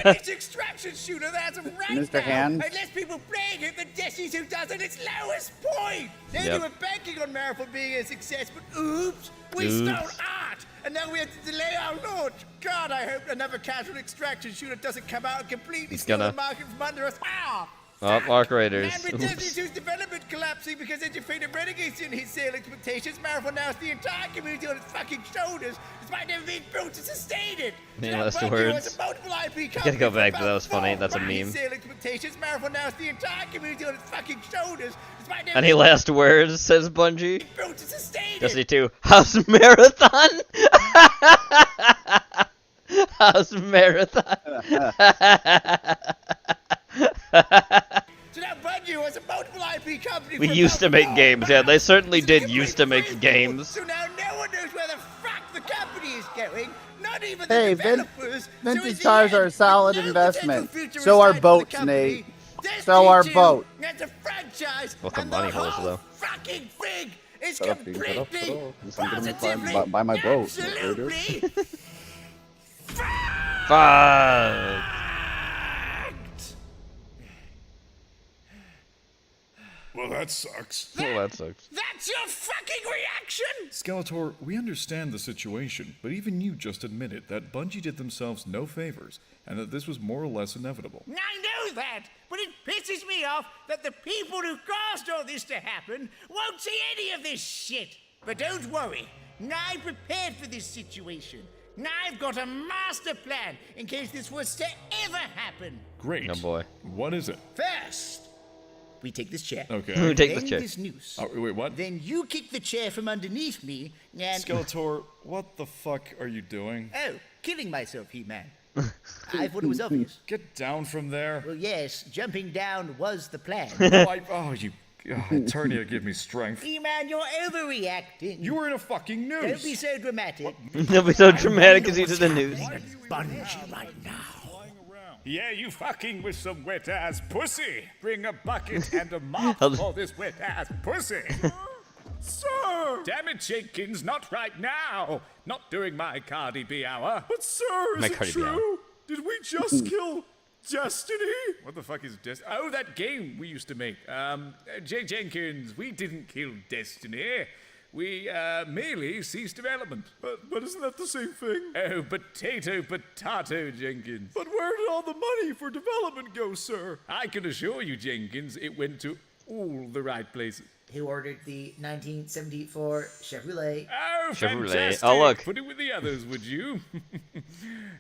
And it's extraction shooter that has a right
Mr.
now,
Hand?
and less people playing it than Destiny's who does at its lowest point. They
Yep.
were banking on Marathon being a success, but oops, we
Oops.
stole art, and now we have to delay our launch. God, I hope another casual extraction shooter doesn't come out and completely
It's
steal
gonna.
the market from under us. Ah!
Oh, Arc Raiders.
And with Destiny 2's development collapsing because Age of Fate and Renegades didn't hit sale expectations, Marathon now has the entire community on its fucking shoulders, despite never being built to sustain it.
Any
So now
last
Bungie
words?
has a multiple IP
Gotta go
company
back
for
to that, was
about
funny.
4
That's a
market
meme.
sale expectations, Marathon now has the entire community on its fucking shoulders, despite never
Any
being
last words, says Bungie?
built to sustain
Destiny
it.
2. House Marathon? House Marathon.
So now Bungie has a multiple IP company
We
for
used to
about
make
4
games, yeah. They certainly
It's a
did used to make games.
So now no one knows where the fuck the company is going. Not even
Hey,
the developers. So in
vintage
the
cars
end,
are a solid
with no
investment.
potential future
So are
aside from the
boats,
company,
Nate.
Destiny
So are
2
boats.
as a franchise
Welcome
and
money
the
holes,
whole
though.
fucking thing is
Shut up, dude. Shut up,
completely,
shut up. Listen to me
positively,
buy my boat,
absolutely
Fuck.
Well, that sucks.
Well, that sucks.
That's your fucking reaction?
Skeletor, we understand the situation, but even you just admitted that Bungie did themselves no favors, and that this was more or less inevitable.
I know that, but it pisses me off that the people who caused all this to happen won't see any of this shit. But don't worry, I'm prepared for this situation. I've got a master plan in case this was to ever happen.
Great.
Oh boy.
What is it?
First, we take this chair.
Okay.
Who take this
Then
chair?
this noose.
Oh, wait, what?
Then you kick the chair from underneath me and...
Skeletor, what the fuck are you doing?
Oh, killing myself, He-Man. I thought it was obvious.
Get down from there.
Well, yes, jumping down was the plan.
Eternia, give me strength.
He-Man, you're overreacting.
You were in a fucking noose.
Don't be so dramatic.
Don't be so dramatic because he's in the news.
Bungie right now.
Yeah, you fucking with some wet ass pussy. Bring a bucket and a mop for this wet ass pussy. Sir! Damn it, Jenkins, not right now. Not during my Cardi B hour. But sir,
My Cardi B hour.
Did we just kill Destiny? What the fuck is Destiny? Oh, that game we used to make. Jay Jenkins, we didn't kill Destiny. We merely ceased development. But isn't that the same thing? Oh, potato, Jenkins. But where did all the money for development go, sir? I can assure you, Jenkins, it went to all the right places.
Who ordered the 1974 Chevrolet?
Oh,
Chevrolet.
fantastic.
Oh, look.
Put it with the others, would you?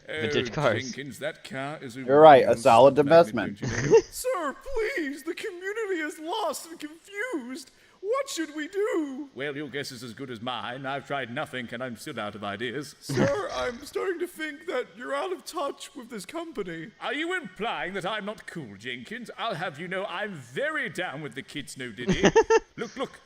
Vintage cars.
Jenkins, that car is a
You're right, a
real
solid
magnet,
investment.
don't you know? Sir, please, the community is lost and confused. What should we do? Well, your guess is as good as mine. I've tried nothing, and I'm still out of ideas. Sir, I'm starting to think that you're out of touch with this company. Are you implying that I'm not cool, Jenkins? I'll have you know I'm very down with the kids, no diddy. Look.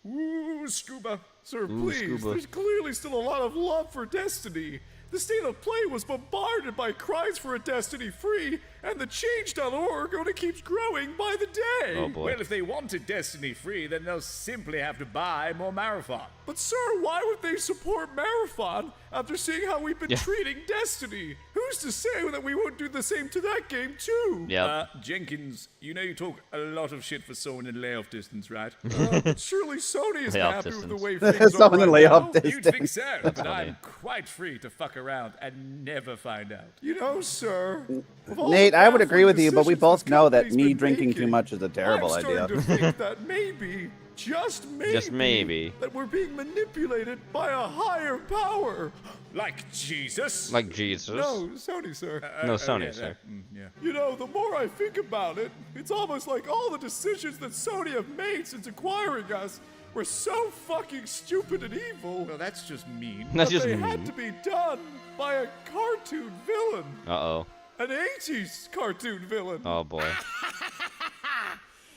Ooh, Scuba. Sir, please,
Scuba.
there's clearly still a lot of love for Destiny. The state of play was bombarded by cries for a Destiny free, and the change.org only keeps growing by the day.
Oh, boy.
Well, if they wanted Destiny free, then they'll simply have to buy more Marathon. But sir, why would they support Marathon after seeing how we've been treating Destiny? Who who's to say that we won't do the same to that game too?
Yep.
Jenkins, you know you talk a lot of shit for someone in layoff distance, right? But surely Sony is
Layoff
happy with the
distance.
way things are
Someone in
right
layoff
now.
distance.
You'd think so,
That's
but
funny.
I'm quite free to fuck around and never find out. You know, sir. of all
Nate,
the
I would agree with you, but we
decisions
both
this
know that
company's
me
been
drinking
making,
too much is a terrible
I'm
idea.
starting to think that maybe, just maybe, that we're being manipulated by a higher power. Like Jesus?
Like Jesus?
No, Sony, sir.
No, Sony, sir.
Yeah. You know, the more I think about it, it's almost like all the decisions that Sony have made since acquiring us were so fucking stupid and evil. Well, that's just mean.
That's just
they
mean.
had to be done by a cartoon villain.
Uh-oh.
An 80s cartoon villain.
Oh, boy.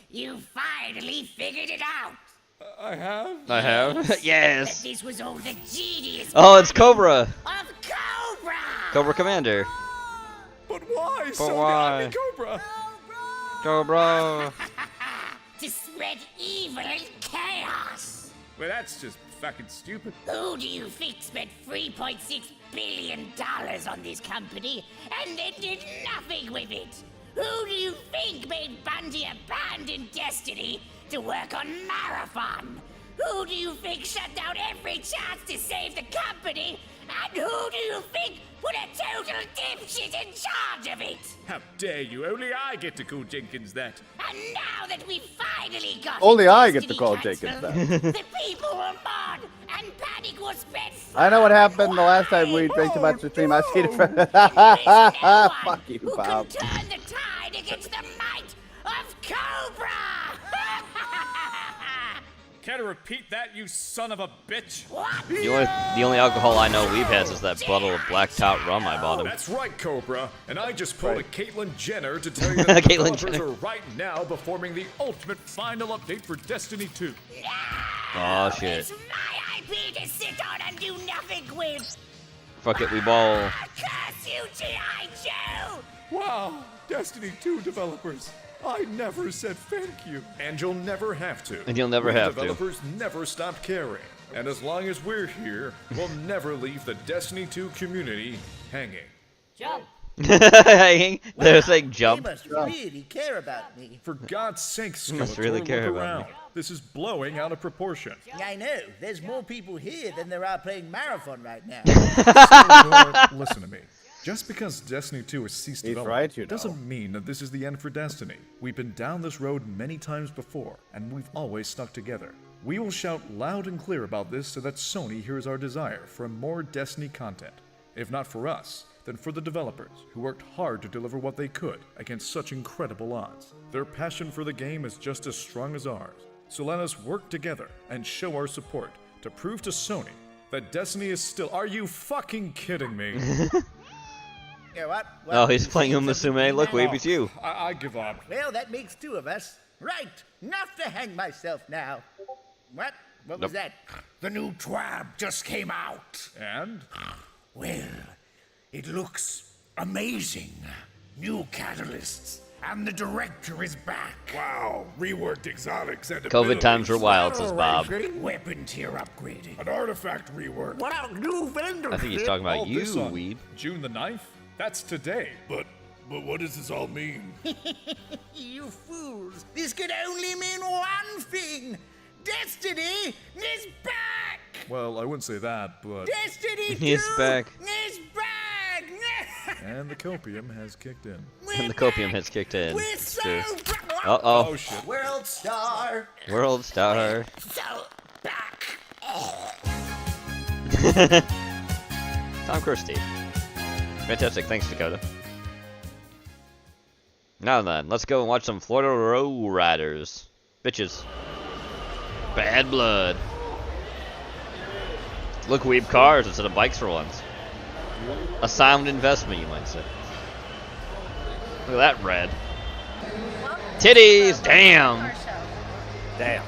You finally figured it out.
I have?
I have? Yes!
That this was all the genius
Oh, it's Cobra!
of Cobra.
Cobra Commander.
But why,
But
Sony?
why?
I mean, Cobra.
Cobra.
To spread evil and chaos.
Well, that's just fucking stupid.
Who do you think spent $3.6 billion on this company and then did nothing with it? Who do you think made Bungie abandon Destiny to work on Marathon? Who do you think shut down every chance to save the company? And who do you think put a total dipshit in charge of it?
How dare you? Only I get to call Jenkins that.
And now that we finally got
Only I get to
Destiny
call
cancelled,
Jenkins that.
the people were mad and panic was spread.
I know what happened the last time we drank too much to stream. I see it. Fuck you, Bob.
Turn the tide against the might of Cobra!
Care to repeat that, you son of a bitch?
The only alcohol I know Weeb has is that bottle of black tout rum I bought him.
That's right, Cobra. And I just pulled a Caitlyn Jenner to tell you that the
Caitlyn
developers
Jenner.
are right now performing the ultimate final update for Destiny 2.
Oh, shit.
It's my IP to sit on and do nothing with!
Fuck it, we ball.
Curse you, G.I. Joe!
Wow, Destiny 2 developers. I never said thank you. And you'll never have to.
And you'll never
We
have to.
developers never stop caring. And as long as we're here, we'll never leave the Destiny 2 community hanging.
Jump!
Hanging? They're saying jump.
They must really care about me.
For God's sake,
You must
Skeletor,
really
look
care about
around.
me.
This is blowing out of proportion.
I know. There's more people here than there are playing Marathon right now.
Skeletor, listen to me. Just because Destiny 2 has ceased
He's
development
right, you know.
doesn't mean that this is the end for Destiny. We've been down this road many times before, and we've always stuck together. We will shout loud and clear about this so that Sony hears our desire for more Destiny content. If not for us, then for the developers, who worked hard to deliver what they could against such incredible odds. Their passion for the game is just as strong as ours. So let us work together and show our support to prove to Sony that Destiny is still— Are you fucking kidding me?
Yeah, what?
Oh, he's playing Umusume. Look, Weeb, it's you.
I give up.
Well, that makes two of us. Right, enough to hang myself now. What? What was that?
The new TWAB just came out.
And?
Well, it looks amazing. New catalysts. And the director is back.
Wow, reworked exotics and
COVID times were wild, says Bob.
Weapon tier upgraded.
An artifact rework.
What a new vendor.
I think he's talking about
All
you,
this on
Weeb.
June the 9th? That's today. But what does this all mean?
You fools! This could only mean one thing! Destiny is back!
Well, I wouldn't say that, but...
Destiny 2
He's back.
is back!
And the copium has kicked in.
And the copium has kicked in.
We're
It's
so
true.
back!
Uh-oh.
Oh, shit.
World Star!
World Star.
So back!
Tom Kirsty. Fantastic. Thanks, Dakota. Now then, let's go and watch some Florida Row Riders. Bitches. Bad blood. Look, Weeb cars instead of bikes for once. A sound investment, you might say. Look at that red. Titties! Damn! Damn.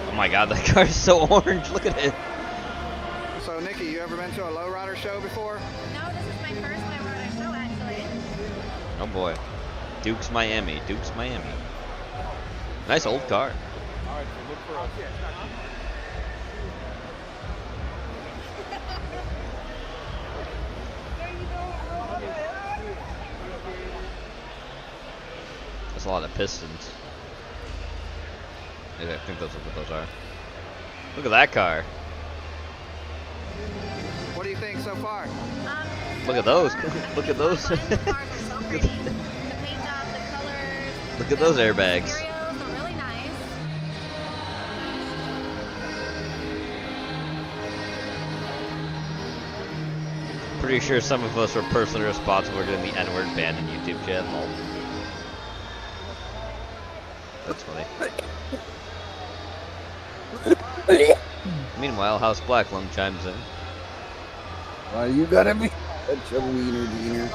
Oh my god, that car is so orange. Look at it.
So, Nikki, you ever been to a lowrider show before?
No, this is my first lowrider show, actually.
boy. Duke's Miami. Duke's Miami. Nice old car.
Alright, so look for us.
That's a lot of pistons. Yeah, I think that's what those are. Look at that car.
What do you think so far?
Look at those. Look at those. Look at those airbags. Pretty sure some of us were personally responsible for getting the N-word banned in YouTube chat. Lol. That's funny. Meanwhile, House Black Lung chimes in.
Why you gotta be such a wiener diener?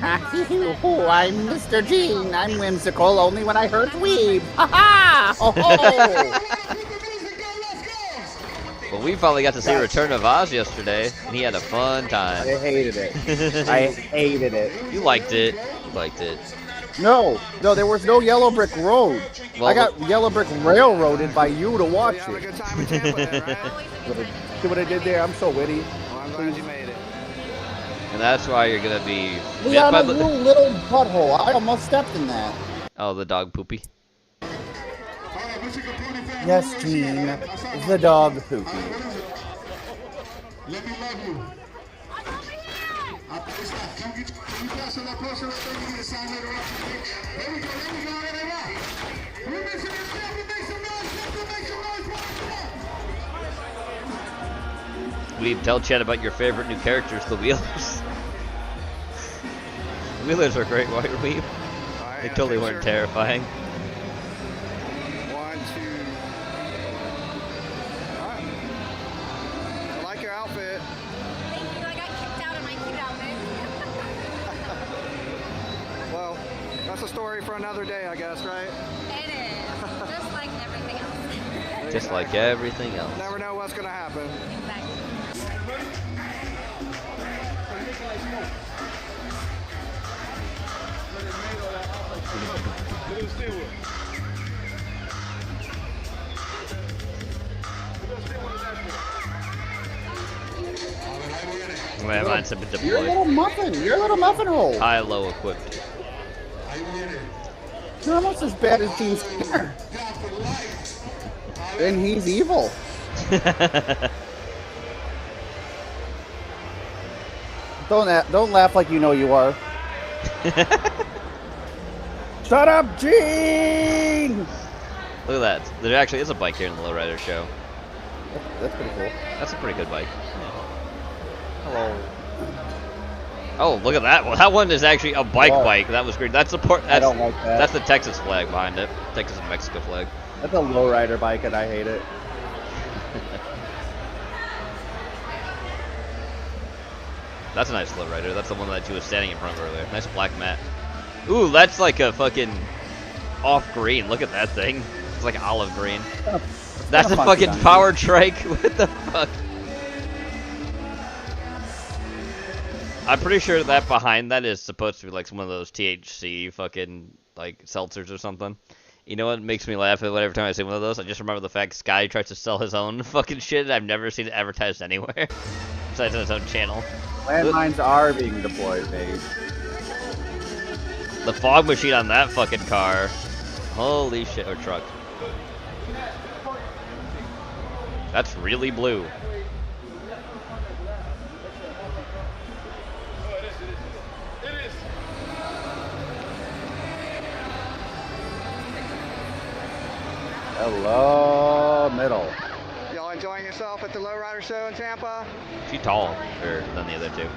I'm Mr. Gene. I'm whimsical only when I heard Weeb. Ha ha! Oh ho!
Well, we finally got to see Return of Oz yesterday, and he had a fun time.
I hated it. I hated it.
You liked it. You liked it.
No, there was no Yellow Brick Road.
Well,
I got Yellow Brick Railroaded by you to watch it. See what I did there? I'm so witty.
Well, I'm glad you made it.
And that's why you're gonna be
We
bit
got
by
a
the
little butthole. I almost stepped in that.
Oh, the dog poopy.
Yes, Gene. The dog poopy.
Let me love you. Can you pass on that person right there? You get a sign later on. There we go. We make some noise. Make some noise.
Weeb, tell Chad about your favorite new characters, the Wheelers. The Wheelers are great, right, Weeb? They totally weren't terrifying.
1, 2. Alright. I like your outfit.
Thank you. I got kicked out of my cute outfit.
Well, that's a story for another day, I guess, right?
It is. Just like everything else.
Just like everything else.
Never know what's gonna happen.
Exactly.
My mine's have been
You're a
deployed.
little muffin. You're a little muffin hole.
High, low equipped.
You're almost as bad as Gene Skinner. And he's evil. Don't laugh like you know you are. Shut up, Gene!
Look at that. There actually is a bike here in the Lowrider show.
That's pretty cool.
That's a pretty good bike. Hello. Oh, look at that one. That one is actually a bike. That was great. That's the port.
I don't like that.
That's the Texas flag behind it. Texas and Mexico flag.
That's a lowrider bike, and I hate it.
That's a nice lowrider. That's the one that you was standing in front of earlier. Nice black mat. Ooh, that's like a fucking off green. Look at that thing. It's like olive green. That's a fucking power trike. What the fuck? I'm pretty sure that behind that is supposed to be like one of those THC fucking like seltzers or something. You know what makes me laugh every time I see one of those? I just remember the fact Sky tries to sell his own fucking shit. I've never seen it advertised anywhere besides on his own channel.
Landmines are being deployed, babe.
The fog machine on that fucking car. Holy shit, or truck. That's really blue.
Hello, middle.
Y'all enjoying yourself at the Lowrider Show in Tampa?
She's taller than the other two.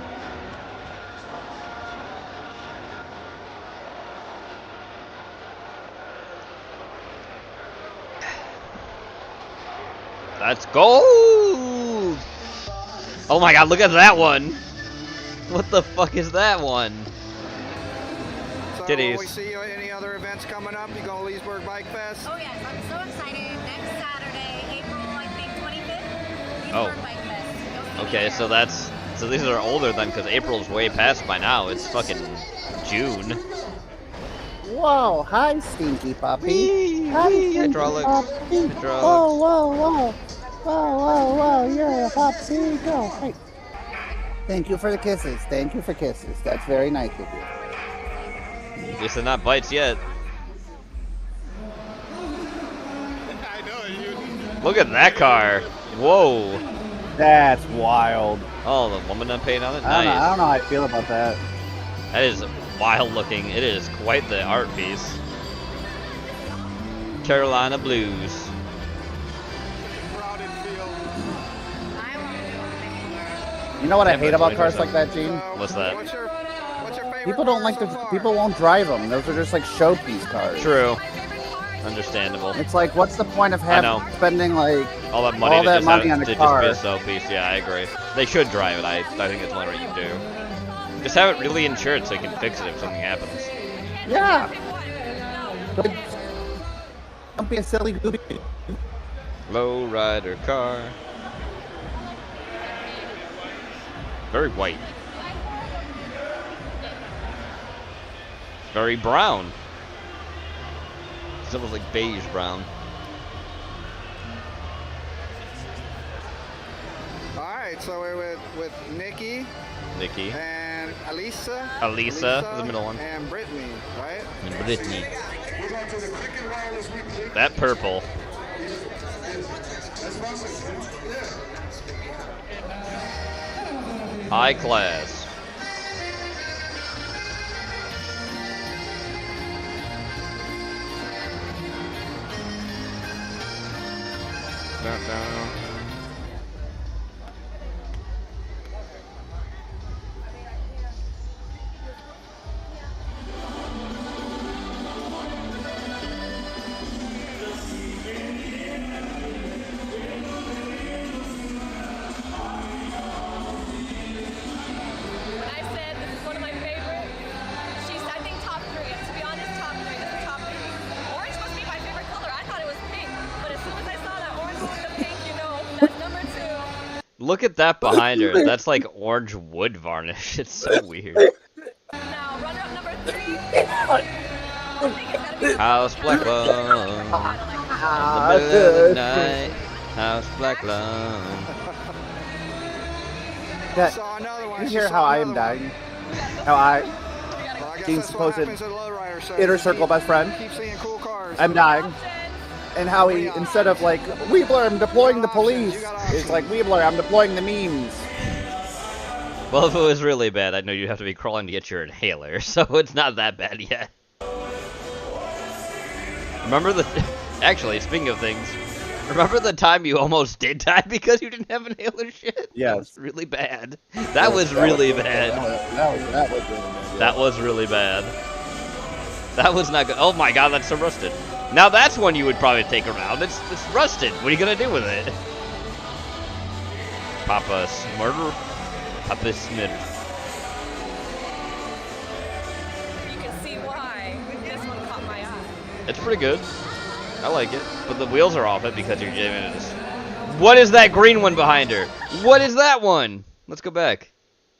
Let's go! Oh my god, look at that one! What the fuck is that one?
So
Titties.
will we see you at any other events coming up? You go to Leesburg Bike Fest?
Oh yes, I'm so excited. Next Saturday, April, I think, 25th,
Oh.
Leesburg Bike Fest. You'll see me
Okay,
there.
so that's So these are older than, because April's way past by now. It's fucking June.
Whoa, hi, stinky puppy. Hi, stinky
hydraulics.
puppy.
Hydraulics.
Whoa, whoa, whoa. Whoa, whoa, whoa, you're a puppy. Go. Hey. Thank you for the kisses. Thank you for kisses. That's very nice of you.
At least they're not bites yet. Look at that car. Whoa.
That's wild.
Oh, the woman done paint on it?
I
Nice.
don't know how I feel about that.
That is wild looking. It is quite the art piece. Carolina Blues.
You know what I hate about cars like that, Gene?
What's that?
People don't like to. People won't drive them. Those are just like showpiece cars.
True. Understandable.
It's like, what's the point of spending like
all that money,
on a car?
Just be a showpiece. Yeah, I agree. They should drive it. I think it's only right you do. Just have it really insured so you can fix it if something happens.
Yeah. But don't be a silly goofy.
Low rider car. Very white. Very brown. It's almost like beige brown.
Alright, so we're with Nikki.
Nikki.
And Alisa.
Alisa is the middle one.
And Brittany, right?
And Brittany. That purple. High class. Down. Look at that behind her. That's like orange wood varnish. It's so weird. House Black Lung. In the middle of the night. House Black Lung.
You hear how I am dying? How Gene's supposed inner circle best friend. I'm dying. And how he, instead of like, Weebler, I'm deploying the police, it's like, Weebler, I'm deploying the memes.
Well, if it was really bad, I know you'd have to be crawling to get your inhaler, so it's not that bad yet. Remember actually, speaking of things, remember the time you almost did die because you didn't have inhaler shit?
Yes.
Really bad. That was really bad.
That was really bad.
That was really bad. That was not good. Oh my god, that's so rusted. Now that's one you would probably take around. It's rusted. What are you gonna do with it? Papa Smurder? Papa Smurder.
You can see why this one caught my eye.
It's pretty good. I like it. But the wheels are off it because you're jamming it. What is that green one behind her? What is that one? Let's go back.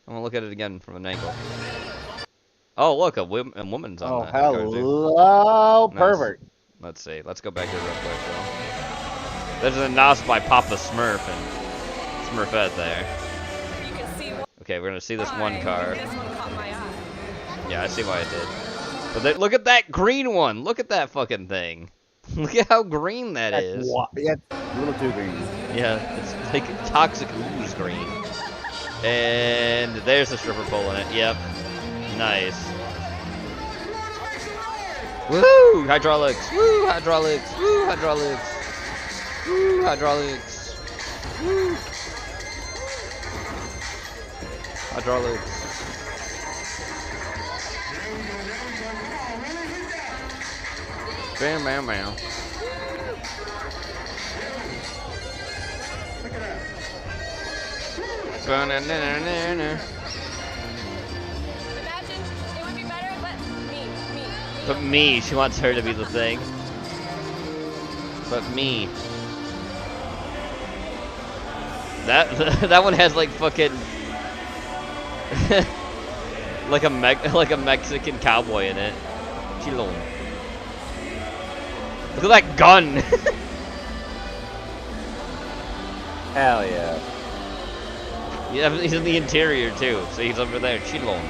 I want to look at it again from an angle. Oh, look, a woman's on that.
Hello,
Nice.
pervert.
Let's see. Let's go back here real quick, though. There's an NOS by Papa Smurf and Smurfette there. Okay, we're gonna see this one car. Yeah, I see why it did. But look at that green one. Look at that fucking thing. Look at how green that is.
Yeah, a little too green.
Yeah, it's like toxic ooze green. And there's the stripper pole in it. Yep. Nice. Woo! Hydraulics! Woo! Hydraulics! Woo! Hydraulics! Woo! Hydraulics! Woo! Hydraulics! Bam, bam, bam. Ba-na-na-na-na-na. But me, she wants her to be the thing. But me. That one has like fucking like a Mexican cowboy in it. Chilon. Look at that gun.
Hell yeah.
Yeah, he's in the interior too, so he's over there. Chilon.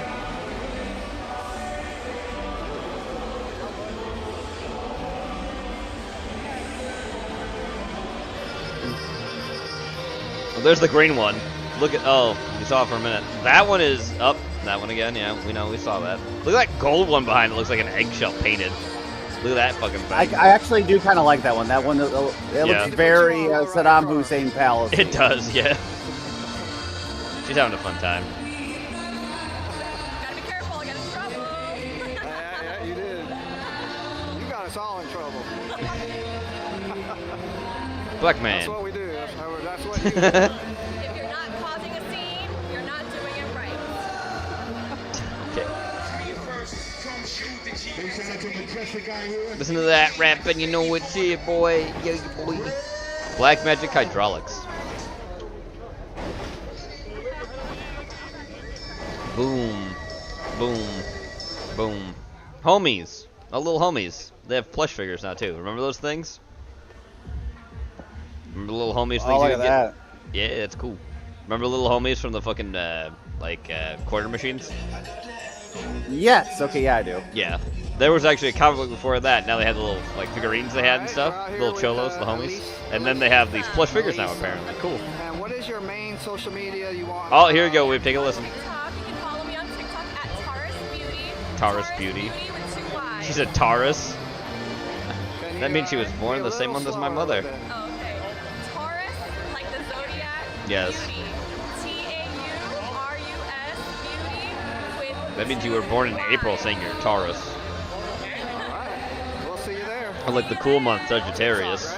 Well, there's the green one. Look at, oh, we saw it for a minute. That one is up. That one again, yeah, we saw that. Look at that gold one behind it. Looks like an eggshell painted. Look at that fucking thing.
I actually do kind of like that one. That one, it looks very Saddam Hussein Palace.
It does, yeah. She's having a fun time.
Gotta be careful, I got in trouble.
Yeah, you did. You got us all in trouble.
Black man.
That's what we do. That's what you do.
If you're not causing a scene, you're not doing it right.
Okay. Listen to that rap and you know what's here, boy. Yeah, boy. Black Magic Hydraulics. Boom. Boom. Boom. Homies. Oh, little homies. They have plush figures now, too. Remember those things? Remember the little homies things
look
you
at
could
that.
get? Yeah, it's cool. Remember little homies from the fucking, quarter machines?
Yes. Okay. Yeah, I do.
Yeah. There was actually a comic book before that. Now they have the little, figurines they had and stuff. Little cholos, the homies. And then they have these plush figures now, apparently. Cool.
And what is your main social media you want?
Oh, here we go. We've taken a listen.
TikTok, you can follow me on TikTok at Taurus Beauty.
Taurus Beauty.
With 2 Y's.
She said Taurus. That means she was born the same month as my mother.
Oh, okay. Taurus, like the zodiac.
Yes.
Beauty. Taurus Beauty. With
That means you were born in April, saying you're Taurus.
We'll see you there.
Or like the cool month, Sagittarius.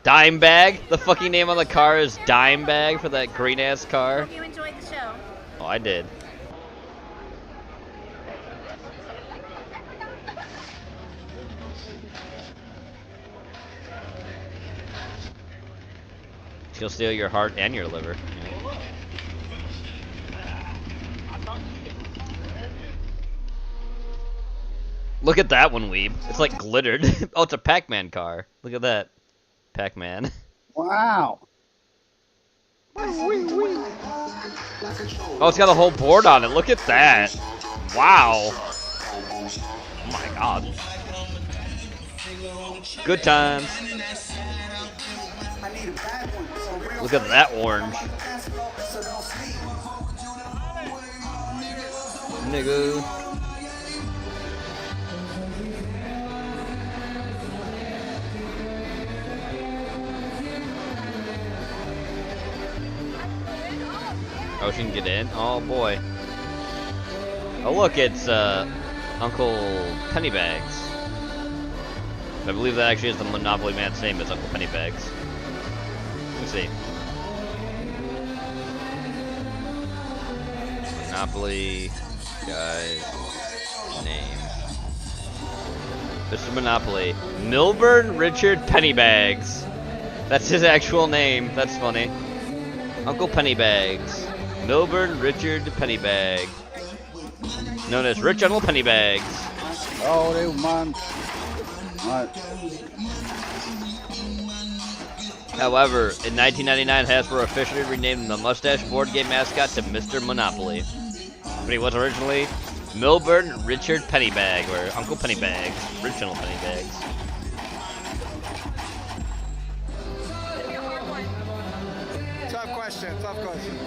Dime Bag? The fucking name on the car is Dime Bag for that green ass car.
Hope you enjoyed the show.
Oh, I did. She'll steal your heart and your liver. Look at that one, Weeb. It's like glittered. Oh, it's a Pac-Man car. Look at that. Pac-Man.
Wow.
Oh, it's got a whole board on it. Look at that. Wow. Oh my god. Good times. Look at that orange. Nigga. Oh, she can get in? Oh boy. Oh look, it's Uncle Pennybags. I believe that actually is the Monopoly man's name, is Uncle Pennybags. Let's see. Monopoly guy's name. Mr. Monopoly. Milburn Richard Pennybags. That's his actual name. That's funny. Uncle Pennybags. Milburn Richard Pennybag. Known as Rich Uncle Pennybags.
Oh, they man.
However, in 1999, Hasbro officially renamed the mustache board game mascot to Mr. Monopoly. But he was originally Milburn Richard Pennybag, or Uncle Pennybags. Rich Uncle Pennybags.
Tough question. Tough question.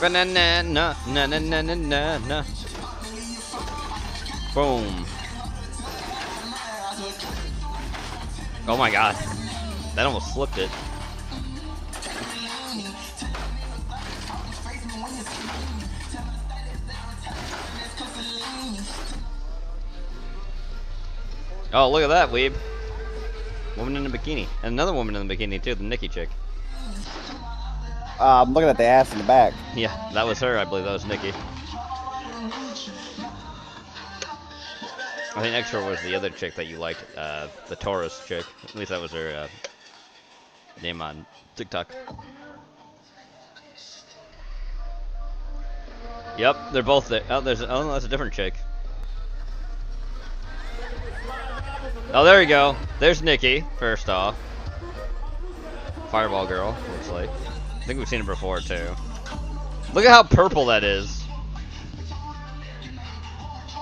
Banana, na na na na na na na. Boom. Oh my god. That almost slipped it. Oh, look at that, Weeb. Woman in a bikini. And another woman in a bikini, too, the Nikki chick.
I'm looking at the ass in the back.
Yeah, that was her. I believe that was Nikki. I think extra was the other chick that you liked, the Taurus chick. At least that was her name on TikTok. Yep, they're both there. Oh, no, that's a different chick. Oh, there you go. There's Nikki, first off. Fireball girl, looks like. I think we've seen her before, too. Look at how purple that is.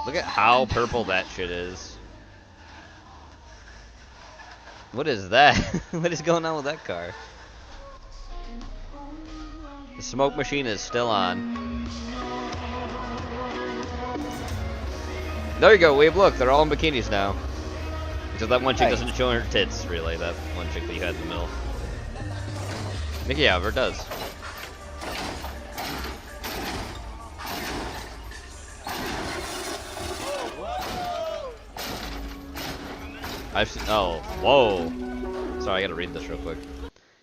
Look at how purple that shit is. What is that? What is going on with that car? The smoke machine is still on. There you go, Weeb. Look, they're all in bikinis now. Except that one chick doesn't show her tits, really. That one chick that you had in the middle. Nikki, however, does. I've seen. Oh, whoa. Sorry, I gotta read this real quick.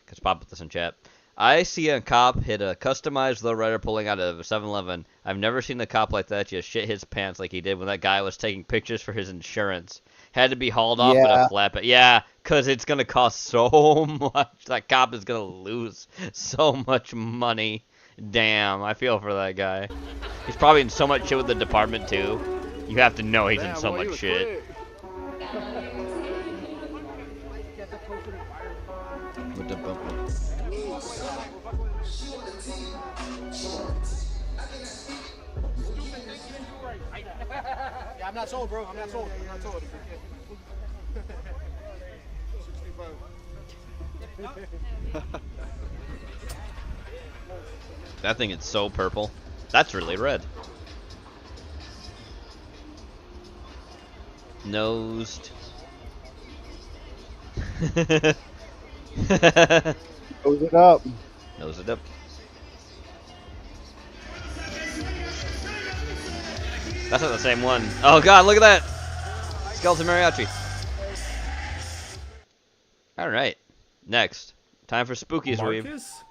Cause pop with this in chat. I see a cop hit a customized lowrider pulling out of a 7-Eleven. I've never seen a cop like that just shit his pants like he did when that guy was taking pictures for his insurance. Had to be hauled off with a flatbed. Yeah, cause it's gonna cost so much. That cop is gonna lose so much money. Damn, I feel for that guy. He's probably in so much shit with the department too. You have to know he's in so much shit.
Yeah, I'm not sold, bro. I'm not sold. I'm not sold.
That thing is so purple. That's really red. Nosed.
Nose it up.
Nose it up. That's not the same one. Oh god, look at that! Skeleton Mariachi. Alright. Next. Time for Spookies, Weeb.
Marcus?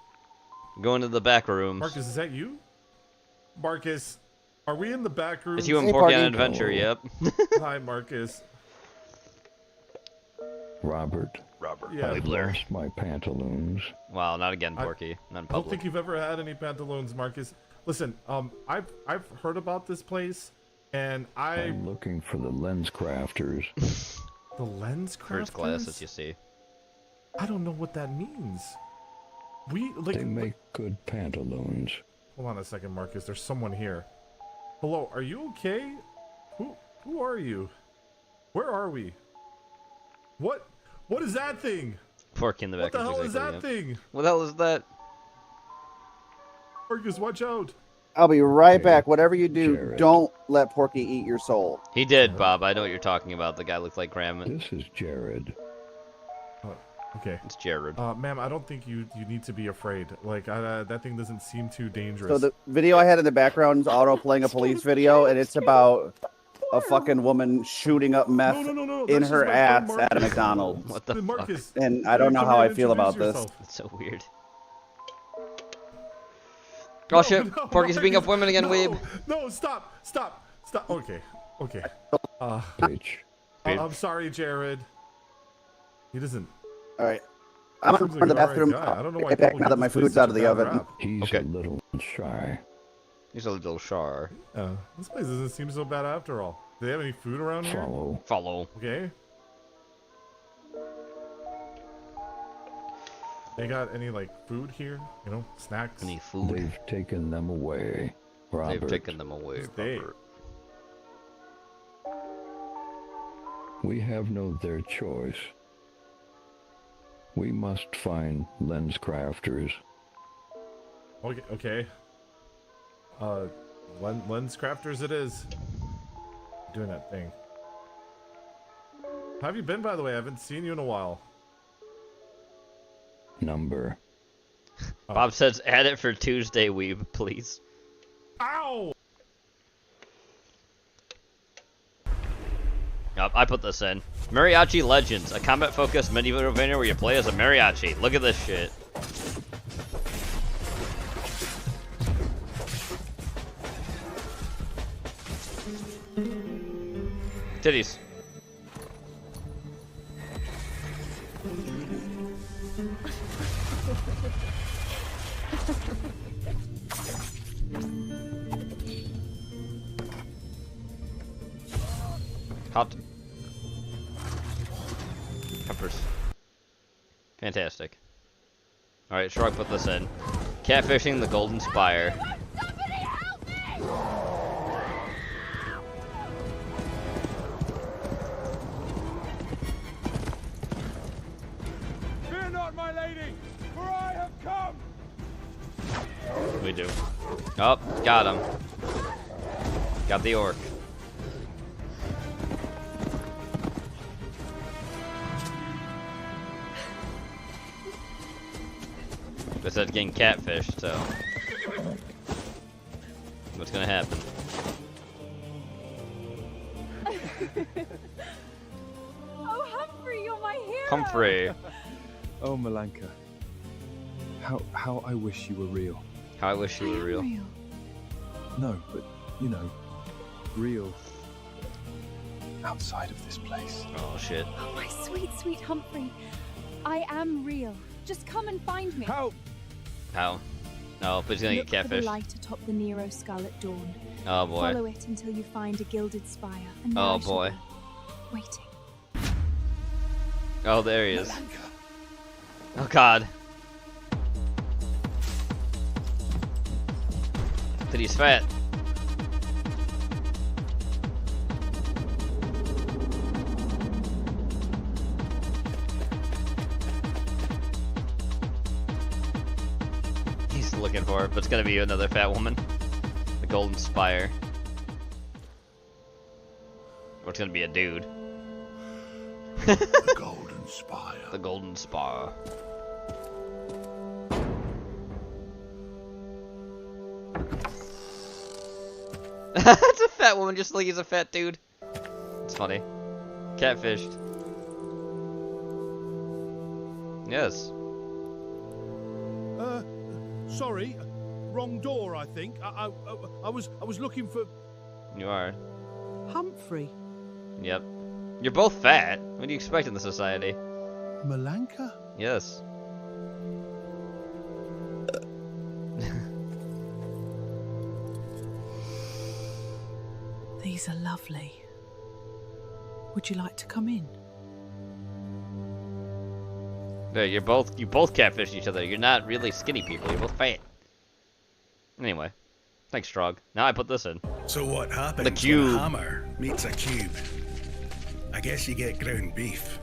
Going to the back rooms.
Marcus, is that you? Marcus, are we in the back room?
It's you and Porky on an adventure, yep.
Hi, Marcus.
Robert.
Yeah.
I've lost my pantaloons.
Wow, not again, Porky. Not in
I don't
public.
think you've ever had any pantaloons, Marcus. Listen, I've heard about this place, and
I'm looking for the lens crafters.
The lens crafters?
First glasses, you see.
I don't know what that means.
They make good pantaloons.
Hold on a second, Marcus. There's someone here. Hello, are you okay? Who are you? Where are we? What is that thing?
Porky in the back.
What the hell is that thing?
What the hell is that?
Marcus, watch out.
I'll be right back. Whatever you do, don't let Porky eat your soul.
He did, Bob. I know what you're talking about. The guy looked like Graham.
This is Jared.
Okay.
It's Jared.
Ma'am, I don't think you need to be afraid. Like, that thing doesn't seem too dangerous.
So the video I had in the background is auto playing a police video, and it's about a fucking woman shooting up meth in her ass at a McDonald's.
What the fuck?
And I don't know how I feel about this.
It's so weird. Oh shit! Porky's beating up women again, Weeb.
No, stop. Okay. I'm sorry, Jared. He doesn't.
All right. I'm going to the bathroom.
I don't know why
Get back now that my food's out of the oven.
He's a little shy.
He's a little shy.
This place doesn't seem so bad after all. Do they have any food around here?
Follow.
Okay. They got any like food here? You know, snacks?
Any food?
They've taken them away, Robert.
They've taken them away, Robert.
We have no other choice. We must find lens crafters.
Okay. Lens crafters it is. Doing that thing. How have you been, by the way? I haven't seen you in a while.
Number.
Oh.
Bob says, add it for Tuesday, Weeb, please.
Ow!
Yep, I put this in. Mariachi Legends, a combat-focused Metroidvania where you play as a mariachi. Look at this shit. Titties. Hot. Peppers. Fantastic. Alright, Shrug put this in. Catfishing the Golden Spire.
Fear not, my lady, for I have come.
We do. Oh, got him. Got the orc. I said getting catfished, so what's gonna happen?
Oh, Humphrey, you're my hero.
Humphrey.
Oh, Malanka. How I wish you were real.
How I wish you were real.
No, but you know, real outside of this place.
Oh shit.
Oh, my sweet, sweet Humphrey. I am real. Just come and find me.
How?
How? No, but he's gonna
Look
get
for the
catfished.
light atop the Nero skull at dawn.
Oh boy.
Follow it until you find a gilded spire. And there
Oh
I shall
boy.
be, waiting.
Oh, there he is. Oh god. That he's fat. He's looking for it, but it's gonna be another fat woman. The Golden Spire. Or it's gonna be a dude.
The Golden Spire.
The Golden Spire. It's a fat woman just like he's a fat dude. It's funny. Catfished. Yes.
Sorry, wrong door. I think. I was looking for
You are.
Humphrey.
Yep. You're both fat. What do you expect in the society?
Malanka.
Yes.
These are lovely. Would you like to come in?
Yeah, you both catfish each other. You're not really skinny people. You're both fat. Anyway, thanks, Strog. Now I put this in.
So what happens
The cube.
when a hammer meets a cube? I guess you get ground beef.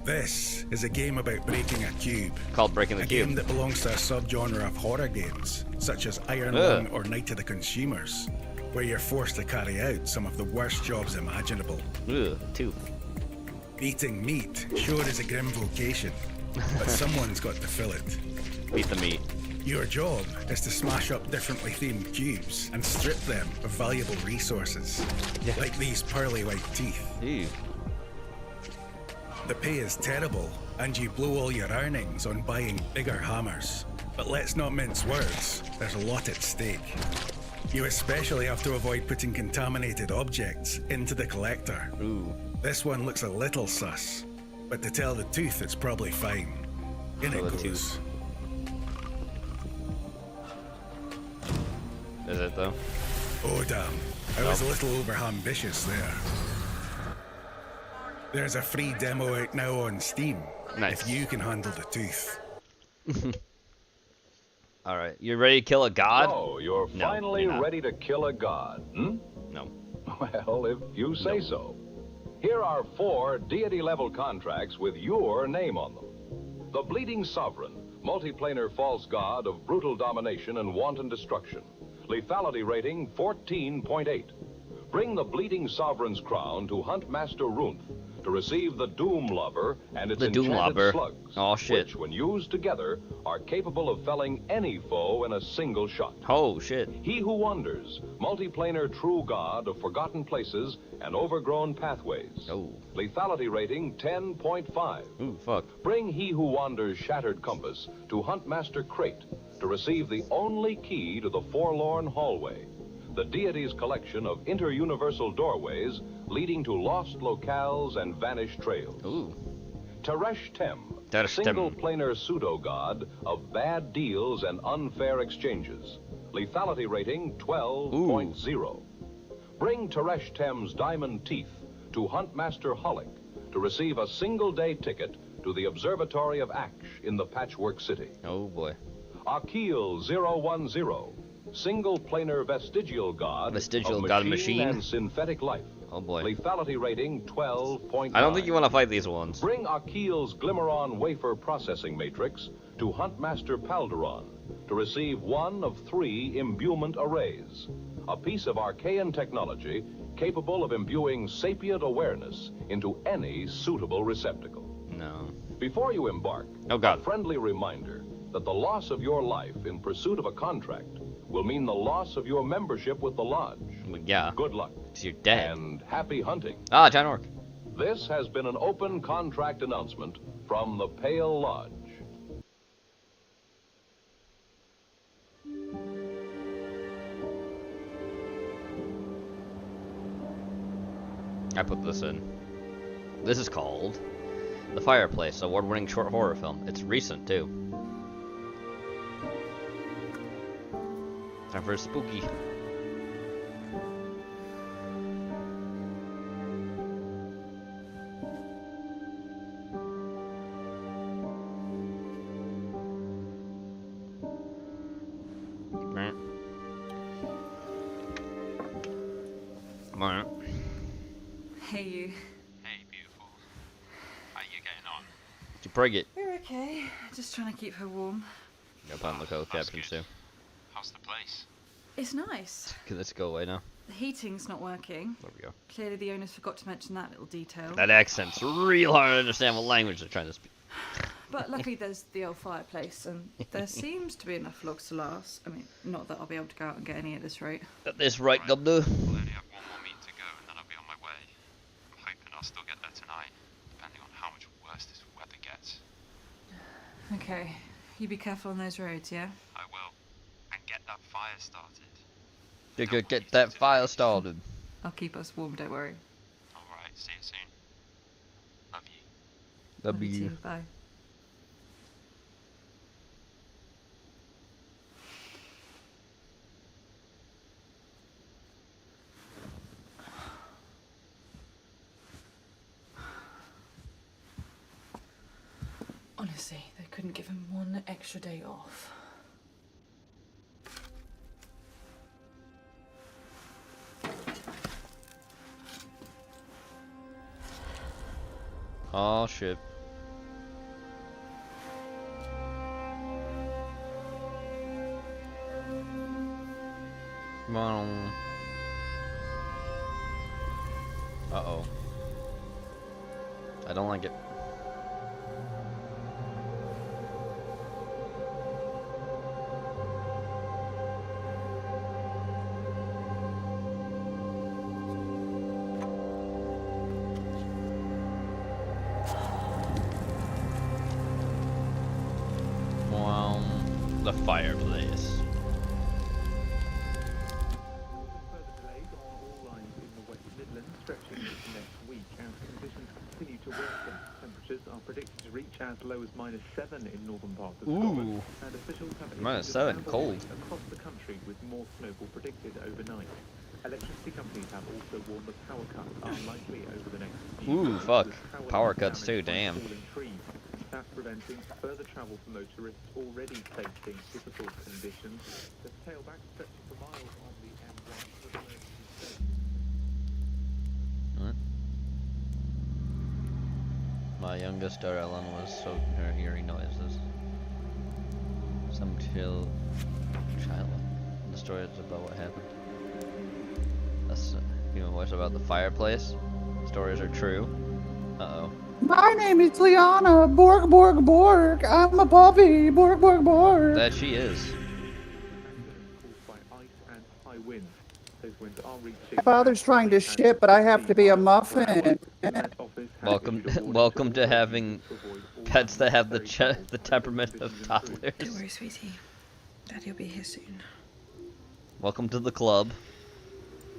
This is a game about breaking a cube.
Called Breaking the
A
Cube.
game that belongs to a subgenre of horror games, such as Iron
Ugh.
Lung or Night of the Consumers, where you're forced to carry out some of the worst jobs imaginable.
Ugh, two.
Eating meat sure is a grim vocation, but someone's got to fill it.
Eat the meat.
Your job is to smash up differently themed cubes and strip them of valuable resources, like these pearly white teeth.
Ew.
The pay is terrible, and you blow all your earnings on buying bigger hammers. But let's not mince words, there's a lot at stake. You especially have to avoid putting contaminated objects into the collector.
Ooh.
This one looks a little sus, but to tell the tooth, it's probably fine. In it goes.
Is it though?
Oh damn, I was a little over-ambitious there. There's a free demo out now on Steam, if you can handle the tooth.
Alright, you ready to kill a god?
Oh, you're
No,
finally
you're not.
ready to kill a god, hmm?
No.
Well, if you say so. Here are 4 deity-level contracts with your name on them. The Bleeding Sovereign, multiplanar false god of brutal domination and wanton destruction. Lethality rating 14.8. Bring the bleeding sovereign's crown to Huntmaster Runth to receive the Doom Lover and its enchanted slugs,
oh shit,
which, when used together, are capable of felling any foe in a single shot.
Oh shit.
He Who Wanders, multiplanar true god of forgotten places and overgrown pathways.
Oh.
Lethality rating 10.5.
Ooh, fuck.
Bring He Who Wanders' shattered compass to Huntmaster Crate to receive the only key to the forlorn hallway, the deity's collection of inter-universal doorways leading to lost locales and vanished trails.
Ooh.
Teresh Tem,
Teresh Tem.
single-planar pseudo-god of bad deals and unfair exchanges. Lethality rating 12.0. Bring Teresh Tem's diamond teeth to Huntmaster Hullick to receive a single-day ticket to the Observatory of Aksh in the Patchwork City.
Oh boy.
Akil 010, single-planar vestigial god of
machine
and synthetic life.
Oh boy.
Lethality rating 12.9.
I don't think you want to fight these ones.
Bring Akil's Glimmeron wafer processing matrix to Huntmaster Palderon to receive one of 3 imbuement arrays, a piece of archaean technology capable of imbuing sapient awareness into any suitable receptacle.
No.
Before you embark, a friendly reminder that the loss of your life in pursuit of a contract will mean the loss of your membership with the lodge.
Yeah.
Good luck.
You're dead.
And happy hunting.
Ah, John Orc.
This has been an open contract announcement from the Pale Lodge.
I put this in. This is called The Fireplace, award-winning short horror film. It's recent, too. Time for a spooky.
Hey, you.
Hey, beautiful. How you getting on?
Did you prig it?
We're okay. Just trying to keep her warm.
No problem, look out, Captain Sue.
How's the place?
It's nice.
Okay, let's go away now.
The heating's not working.
There we go.
Clearly the owners forgot to mention that little detail.
That accent's real hard to understand what language they're trying to speak.
But luckily there's the old fireplace, and there seems to be enough logs to last. I mean, not that I'll be able to go out and get any at this rate.
At this rate, Governor.
We'll only have one more meeting to go, and then I'll be on my way. I'm hoping I'll still get there tonight, depending on how much worse this weather gets.
Okay. You be careful on those roads, yeah?
I will. And get that fire started.
You could get that fire started.
I'll keep us warm, don't worry.
Alright, see you soon. Love you.
Love you.
Too. Bye. Honestly, they couldn't give him one extra day off.
Oh shit. Come on. Uh-oh. I don't like it. Well, the fireplace.
Further delays on all lines in the West Midlands stretching into next week as conditions continue to worsen. Temperatures are predicted to reach as low as -7 in northern parts of Scotland, and officials have
-7, cold.
across the country with more snowfall predicted overnight. Electricity companies have also warned that power cuts are likely over the next few
Ooh,
days,
fuck.
with
Power
lines
cuts too,
damaged by
damn.
falling trees. That's preventing further travel for motorists already facing difficult conditions. The tailback stretching for miles on the M1 for the emergency state.
What? My youngest daughter Ellen was so her hearing noises. Some child stories about what happened. That's, what's about the fireplace. Stories are true. Uh-oh.
My name is Liana. Borg, Borg, Borg. I'm a puppy. Borg, Borg, Borg.
That she is.
My father's trying to shit, but I have to be a muffin.
Welcome to having pets that have the temperament of toddlers.
Don't worry, sweetie. Daddy'll be here soon.
Welcome to the club.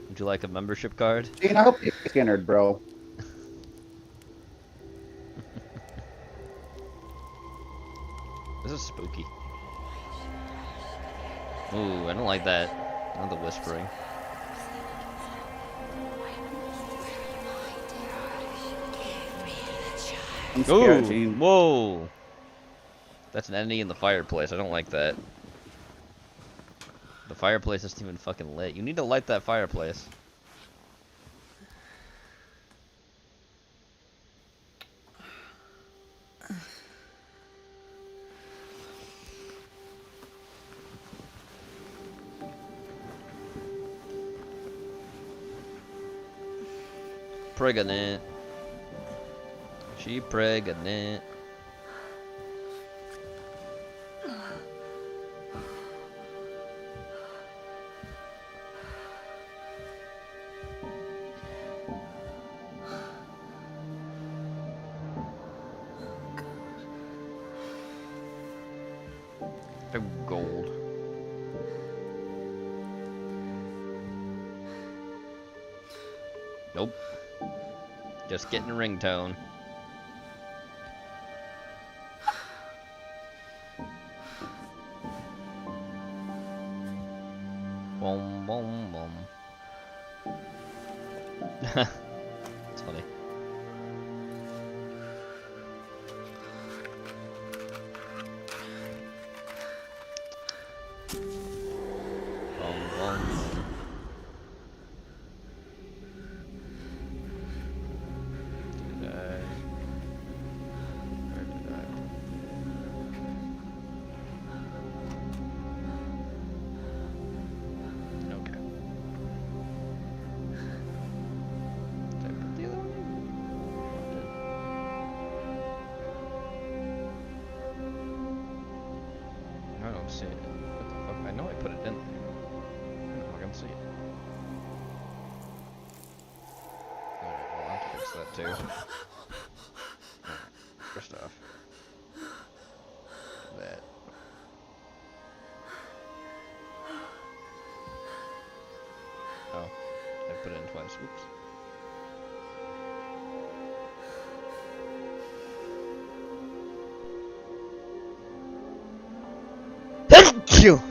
Would you like a membership card?
Gene, I hope you're Skinnered, bro.
This is spooky. Ooh, I don't like that. Not the whispering.
I'm scared, Gene.
Whoa! That's an enemy in the fireplace. I don't like that. The fireplace isn't even fucking lit. You need to light that fireplace. Pregnant. She pregnant. Oh, gold. Nope. Just getting a ringtone. Boom, boom, boom. It's funny. Boom, boom, boom. Did I? Where did I? Okay. Did I put the other one in? I don't see it. What the fuck? I know I put it in there. I don't fucking see it. Alright, well, I'll have to fix that too. First off. That. Oh. I put it in twice. Whoops. Thank you!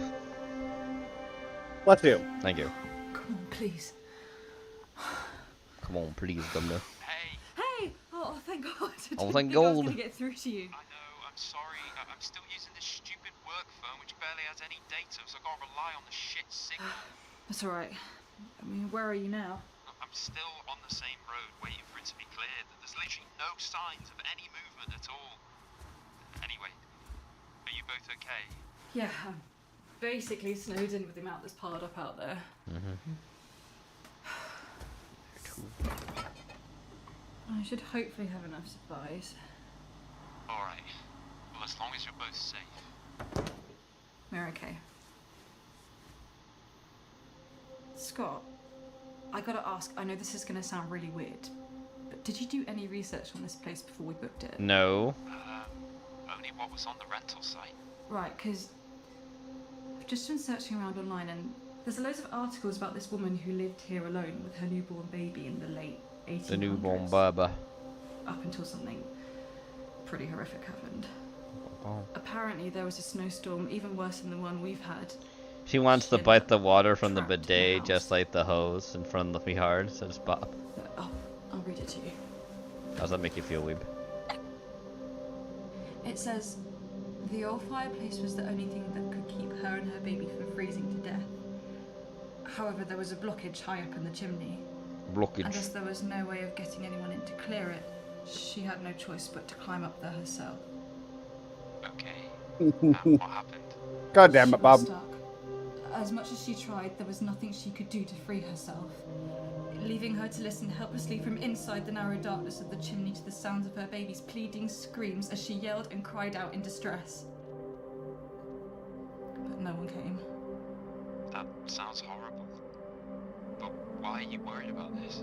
Bless you.
Thank you.
Come on, please.
Come on, please, Governor.
Hey! Oh, thank God. I didn't
Oh, thank
think I was
gold.
going to get through to you.
I know, I'm sorry. I'm still using this stupid work phone which barely has any data, so I gotta rely on the shit signal.
That's alright. I mean, where are you now?
I'm still on the same road waiting for it to be cleared. There's literally no signs of any movement at all. Anyway, are you both okay?
Yeah, I'm basically snowed in with the amount that's piled up out there. I should hopefully have enough supplies.
Alright. Well, as long as you're both safe.
We're okay. Scott, I gotta ask, I know this is gonna sound really weird, but did you do any research on this place before we booked it?
No.
Only what was on the rental site.
Right, because I've just been searching around online and there's loads of articles about this woman who lived here alone with her newborn baby in the late 1800s.
The newborn baba.
Up until something pretty horrific happened.
Oh.
Apparently there was a snowstorm even worse than the one we've had.
She wants to bite the water from the bidet just like the hose in front of the yard, says Bob.
I'll read it to you.
How does that make you feel, Weeb?
It says, the old fireplace was the only thing that could keep her and her baby from freezing to death. However, there was a blockage high up in the chimney.
Blockage.
And as there was no way of getting anyone in to clear it, she had no choice but to climb up there herself.
Okay. What happened?
God damn it, Bob.
Stuck. As much as she tried, there was nothing she could do to free herself, leaving her to listen helplessly from inside the narrow darkness of the chimney to the sounds of her baby's pleading screams as she yelled and cried out in distress. But no one came.
That sounds horrible. But why are you worried about this?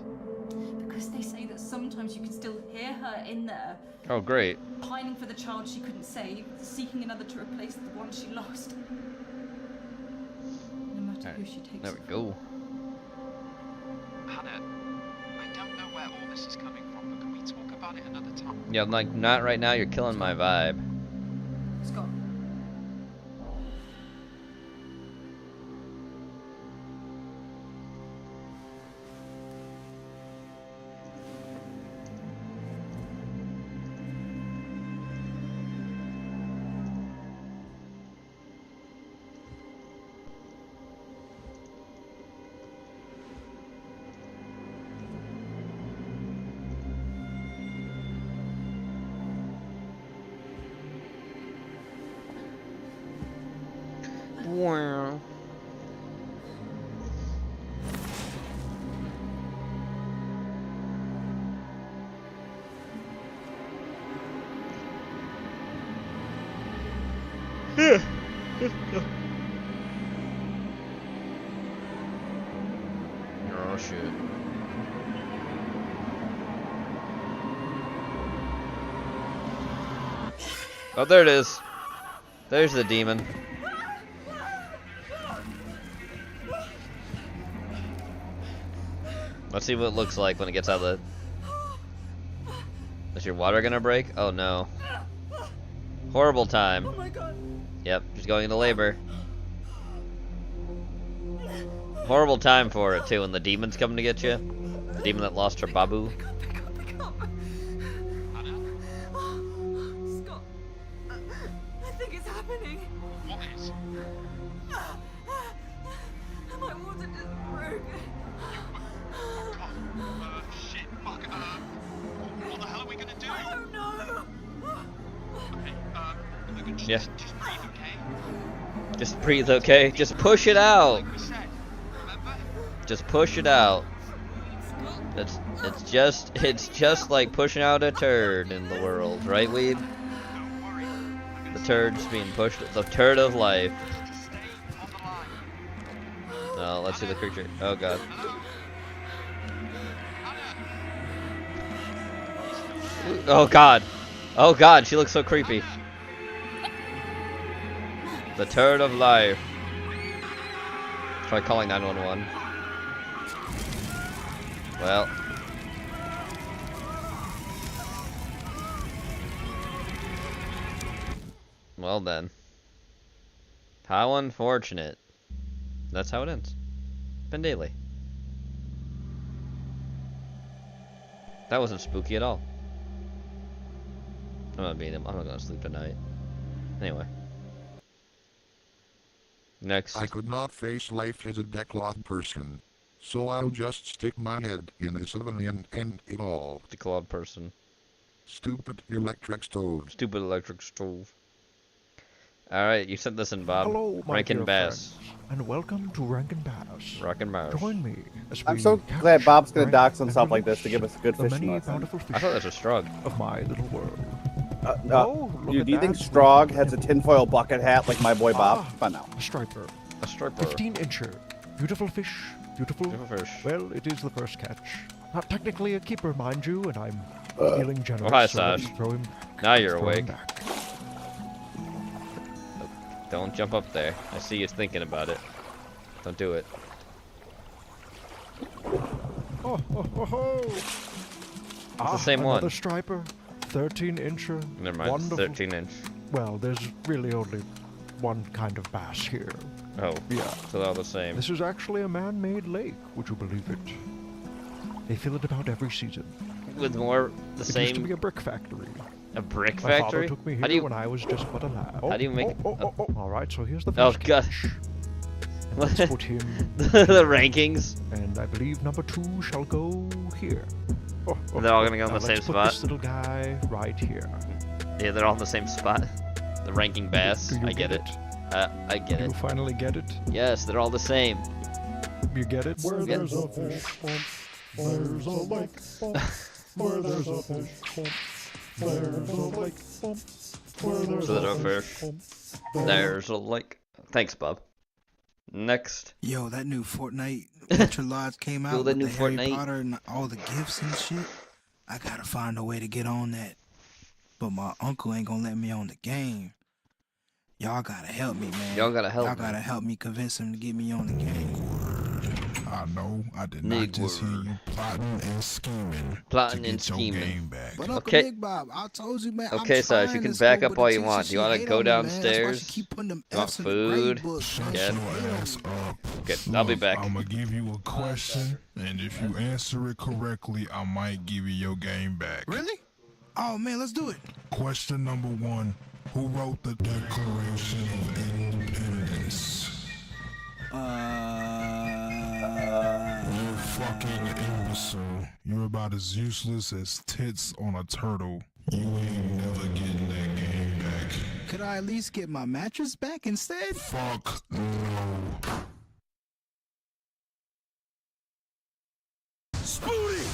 Because they say that sometimes you can still hear her in there,
Oh, great.
pining for the child she couldn't save, seeking another to replace the one she lost. No matter who she takes.
There we go.
Hannah, I don't know where all this is coming from, but can we talk about it another time?
Yeah, like, not right now. You're killing my vibe.
Scott.
Wow. Oh shit. Oh, there it is. There's the demon. Let's see what it looks like when it gets out of the... Is your water gonna break? Oh no. Horrible time.
Oh my god.
Yep, she's going into labor. Horrible time for it too, when the demon's coming to get you. The demon that lost her babu.
Scott, I think it's happening.
What is?
My water just broke.
Shit, fuck, what the hell are we gonna do?
I don't know.
Okay, look,
Yeah.
just breathe, okay?
Just breathe, okay? Just push it out.
Like we said, remember?
Just push it out. It's just like pushing out a turd in the world, right, Weeb? The turd's being pushed. The turd of life. No, let's see the creature. Oh god. Oh god. Oh god, she looks so creepy. The turd of life. Try calling 911. Well. Well then. How unfortunate. That's how it ends. Ben Daily. That wasn't spooky at all. I'm not beating him. I'm not gonna sleep tonight. Anyway. Next.
I could not face life as a decloth person, so I'll just stick my head in a oven and end it all.
Declawed person.
Stupid electric stove.
Stupid electric stove. Alright, you sent this in, Bob.
Hello, my
Rankin
dear
Bass.
friends, and welcome to Rankin Bass.
Rankin Bass.
Join me as
I'm
we
so
catch,
glad Bob's gonna
rank,
dox
and
himself like this to
release
give us a good
the
fishing
many
lesson.
bountiful
I thought that was Strog.
of my little world.
Do you
at
think
that.
Strog has a tinfoil bucket hat like my boy Bob? Find out.
A striper.
A striper.
15-incher. Beautiful fish. Beautiful.
Beautiful fish.
Well, it is the first catch. Not technically a keeper, mind you, and I'm feeling generous.
Oh, hi,
so let's
Sash.
throw him.
Now you're
throw him
awake.
back.
Don't jump up there. I see you thinking about it. Don't do it.
Oh, oh, oh, oh.
It's the same
another
one.
striper. 13-incher.
Never mind, it's
Wonderful.
13-inch.
Well, there's really only one kind of bass here.
Oh,
Yeah.
so they're all the same.
This is actually a man-made lake, would you believe it? They fill it about every season.
With more the
It
same.
used to be a brick factory.
A brick
My father
factory?
took me
How
here
do you?
when I was just but a lad.
How do you make?
All right, so here's the
Oh
first
god.
catch. And let's put him
The rankings.
And I believe number 2 shall go here.
They're all gonna go in
Now
the same
let's put
spot.
This little guy right here.
Yeah, they're all in the same spot. The ranking bass.
Do you
I get it. I get
You
it.
finally get it?
Yes, they're all the same.
You get it?
Where
Yep.
there's a fish pump, there's a lake pump. Where there's a fish pump, there's a lake pump. Where there's a fish pump,
There's a lake. Thanks, Bob. Next.
Yo, that new Fortnite Ultra Lodge came out
Yo, that
with
new
the Harry
Fortnite.
Potter and all the gifts and shit. I gotta find a way to get on that. But my uncle ain't gonna let me on the game. Y'all gotta help me, man.
Y'all gotta help
Y'all
me.
gotta help me convince him to get me on the game.
I know. I did not just hear you plotting and scheming
Plotting
to
and
get your
scheming.
game back.
But Uncle
Okay.
Big Bob, I told you, man.
Okay,
I'm
Sarge, you
trying
can
to
back
school,
up
but
all
the
you
teacher,
want. Do you
she
want to
hate
go
on me, man. That's why she
downstairs?
keep putting them
You want
F's in the grade
food?
book,
Shut
Yeah.
your ass up.
Okay, I'll be back.
I'm gonna give you a question, and if you answer it correctly, I might give you your game back.
Really? Oh, man, let's do it.
Question number 1. Who wrote the Declaration of Independence? You fucking imbecile. You're about as useless as tits on a turtle. You ain't never getting that game back.
Could I at least get my mattress back instead?
Fuck no.
Spoonie!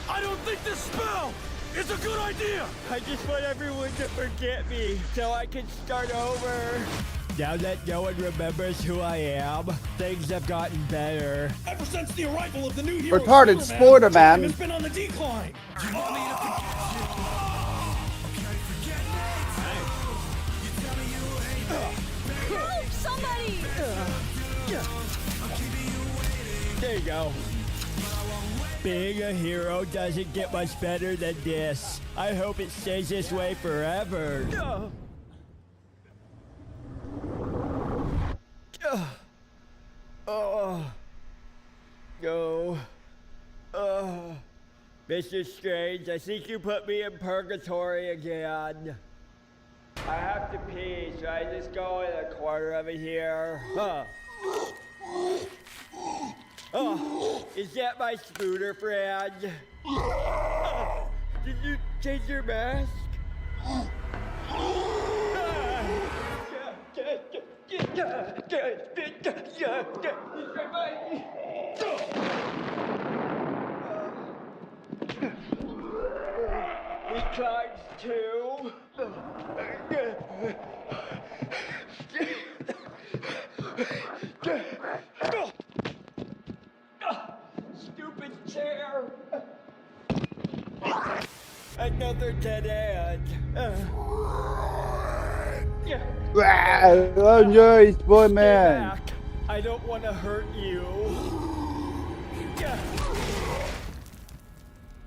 I don't think this spell is a good idea!
I just want everyone to forget me so I can start over. Now that no one remembers who I am, things have gotten better.
Ever since the arrival of the new hero,
Retarded Sporterman.
has been on the decline.
Help somebody!
There you go. Being a hero doesn't get much better than this. I hope it stays this way forever. No. Mr. Strange, I think you put me in purgatory again. I have to pee, so I just go in the corner over here. Oh, is that my scooter friend? Did you change your mask? He climbs too. Stupid chair. Another dead end.
Oh no, boy man.
Back. I don't want to hurt you.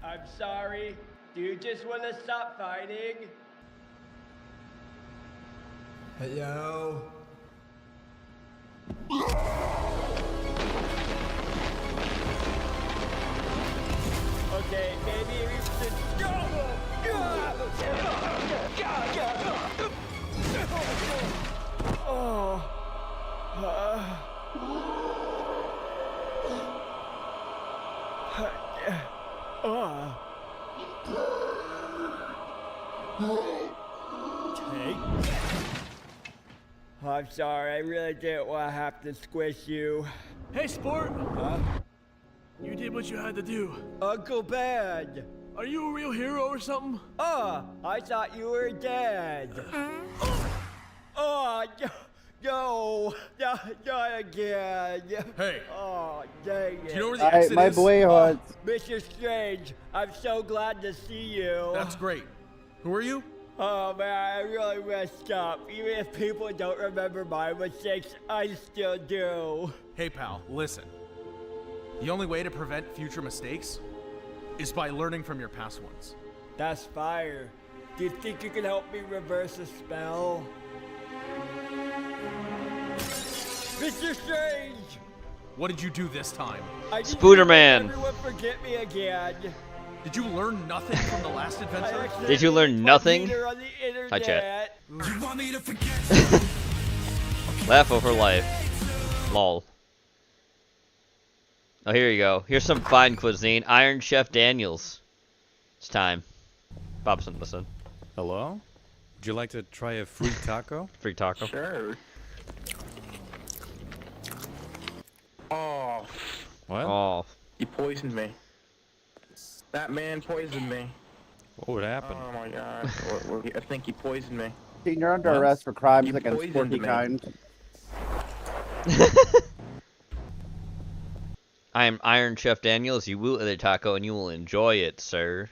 I'm sorry. Do you just want to stop fighting? Hello? Okay, maybe we should go. I'm sorry, I really didn't want to have to squish you.
Hey, sport!
Huh?
You did what you had to do.
Uncle Ben!
Are you a real hero or something?
I thought you were dead. Oh, no, not again.
Hey.
Oh, dang it.
Do you know where the exit
My
is?
boy hurts.
Mr. Strange, I'm so glad to see you.
That's great. Who are you?
Oh man, I really messed up. Even if people don't remember my mistakes, I still do.
Hey pal, listen. The only way to prevent future mistakes is by learning from your past ones.
That's fire. Do you think you can help me reverse a spell? Mr. Strange!
What did you do this time?
I need
Spooderman.
to make everyone forget me again.
Did you learn nothing from the last adventure?
Did you learn nothing?
On the internet.
Hi, chat. Laugh over life. Lol. Oh, here you go. Here's some fine cuisine. Iron Chef Daniels. It's time. Bobson, listen.
Hello? Would you like to try a free taco?
Free taco.
Sure.
What?
Oh.
He poisoned me. That man poisoned me.
What would happen?
Oh my god. I think he poisoned me.
You're under
What?
arrest for crimes
You
against
poisoned
quirky
me.
kind.
I am Iron Chef Daniels. You will eat a taco and you will enjoy it, sir.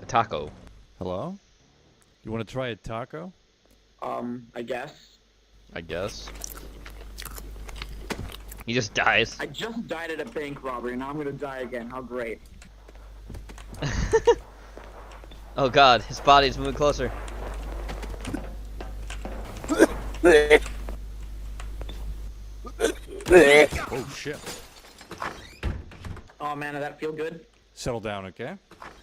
A taco.
Hello? You want to try a taco?
I guess.
I guess. He just dies.
I just died at a bank robbery, now I'm gonna die again. How great.
Oh god, his body's moving closer.
Oh shit.
Oh man, did that feel good?
Settle down, okay?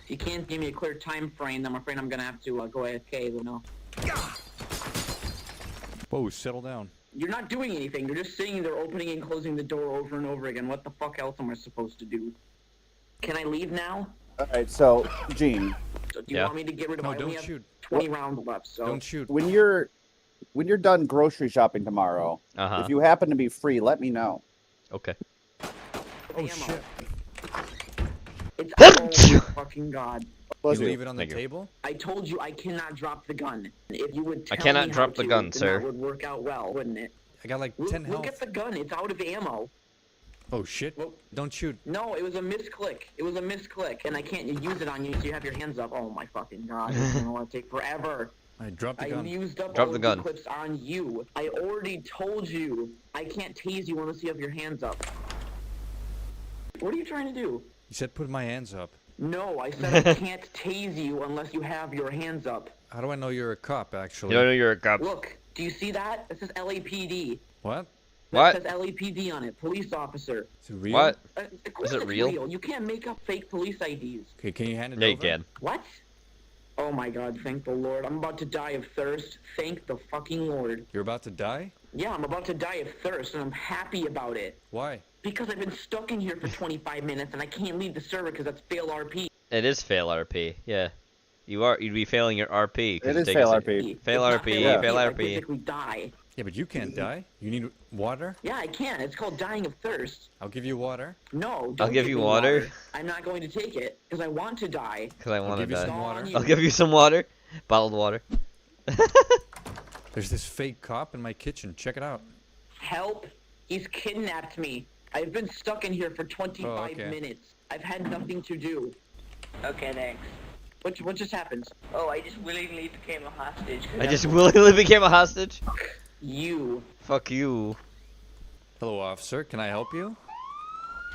You can't give me a clear time frame, I'm afraid I'm gonna have to go AFK, you know.
Whoa, settle down.
You're not doing anything, you're just sitting there opening and closing the door over and over again. What the fuck else am I supposed to do? Can I leave now?
Alright, so, Gene.
So do you want me to get rid of
No,
I only
don't
have
shoot.
20 rounds left, so...
Don't shoot.
When you're done grocery shopping tomorrow,
Uh-huh.
if you happen to be free, let me know.
Okay.
Oh shit.
It's oh my fucking god.
You leave it on the table?
I told you I cannot drop the gun. If you would tell
I cannot
me
drop
how
the
to,
gun,
then
sir.
That would work out well, wouldn't it?
I got like 10 health.
Look at the gun, it's out of ammo.
Oh shit. Don't shoot.
No, it was a misclick. It was a misclick, and I can't use it on you, so you have your hands up. Oh my fucking god, it's gonna take forever.
I dropped the
I
gun.
used up
Drop
all
the
of
gun.
the clips on you. I already told you I can't tase you unless you have your hands up. What are you trying to do?
You said put my hands up.
No, I said I can't tase you unless you have your hands up.
How do I know you're a cop, actually?
You don't know you're a cop.
Look, do you see that? It says LAPD.
What?
What?
It says LAPD on it, police officer.
Is it real?
What?
Of course
Is it
it's
real?
You can't make up fake police IDs.
Okay, can you hand it
Yeah,
over?
you can.
What? Oh my god, thank the Lord. I'm about to die of thirst. Thank the fucking Lord.
You're about to die?
Yeah, I'm about to die of thirst, and I'm happy about it.
Why?
Because I've been stuck in here for 25 minutes, and I can't leave the server because that's fail RP.
It is fail RP, yeah. You'd be failing your RP. 'cause
It
you
is
take
fail
a-
RP.
Fail
It's not
RP,
fail
fail
I
RP.
physically die.
Yeah, but you can't die. You need water?
Yeah, I can. It's called dying of thirst.
I'll give you water.
No, don't
I'll give you
me
water.
I'm not going to take it, because I want to die.
Because I want to
give you
die.
some water.
I'll give you some water. Bottled water.
There's this fake cop in my kitchen. Check it out.
Help! He's kidnapped me. I've been stuck in here for 25
okay.
minutes. I've had nothing to do.
Okay, thanks.
What just happened?
Oh, I just willingly became a hostage.
I just willingly became a hostage?
You.
Fuck you.
Hello, officer. Can I help you?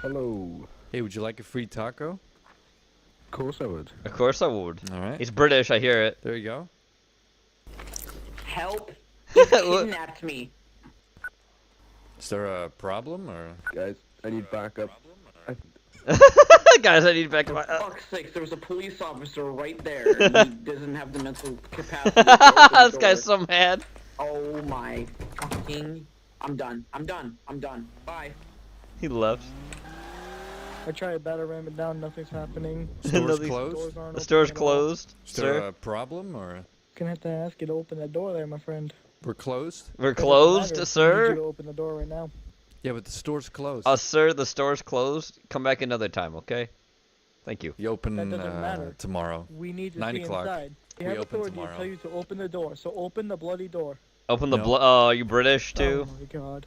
Hello.
Hey, would you like a free taco?
Of course I would.
Of course I would.
All right.
He's British, I hear it.
There you go.
Help! He kidnapped me.
Is there a problem, or?
Guys, I need backup.
Guys, I need back
For
my...
fuck's sake, there was a police officer right there, and he doesn't have the mental capacity to open the
This guy's
door.
so mad.
Oh my fucking... I'm done. I'm done. I'm done. Bye.
He left.
I tried to ram it down, nothing's happening.
Store's
The
closed?
aren't
The store's
opening at all.
closed,
Is there
sir.
a problem, or?
Gonna have to ask you to open that door there, my friend.
We're closed?
We're
Doesn't
closed,
matter. I need you
sir.
to open the door right now.
Yeah, but the store's closed.
Sir, the store's closed. Come back another time, okay? Thank you.
You open
That doesn't matter.
tomorrow.
We need to
9
see
o'clock.
inside. We
We
have
open
authority to
tomorrow.
tell you to open the door, so open the bloody door.
Open the
No.
Oh, you British too?
Oh my god.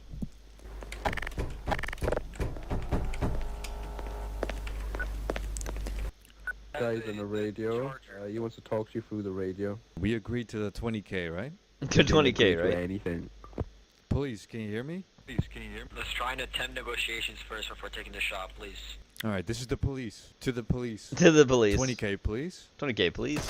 Guys on the radio. He wants to talk to you through the radio.
We agreed to the 20K, right?
To 20K,
For
right?
anything.
Police, can you hear me?
Please, can you hear me? Let's try and attempt negotiations first before taking the shot, please.
All right, this is the police. To the police.
To the police.
20K, please.
20K, please.